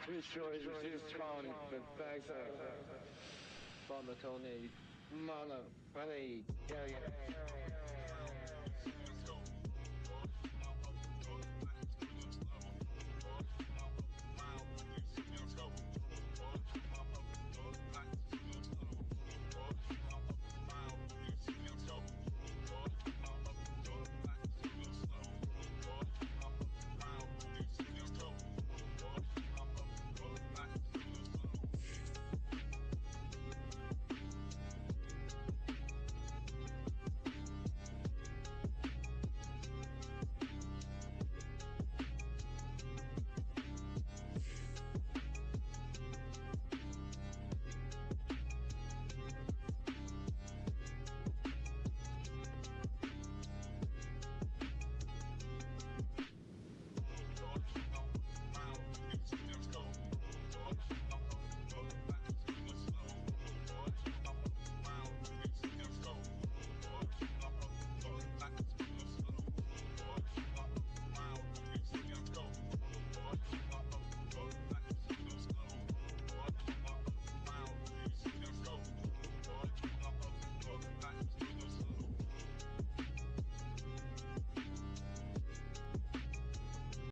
Speaker 4: This show is too strong, but bags are from the Tony. Mama, buddy, yeah.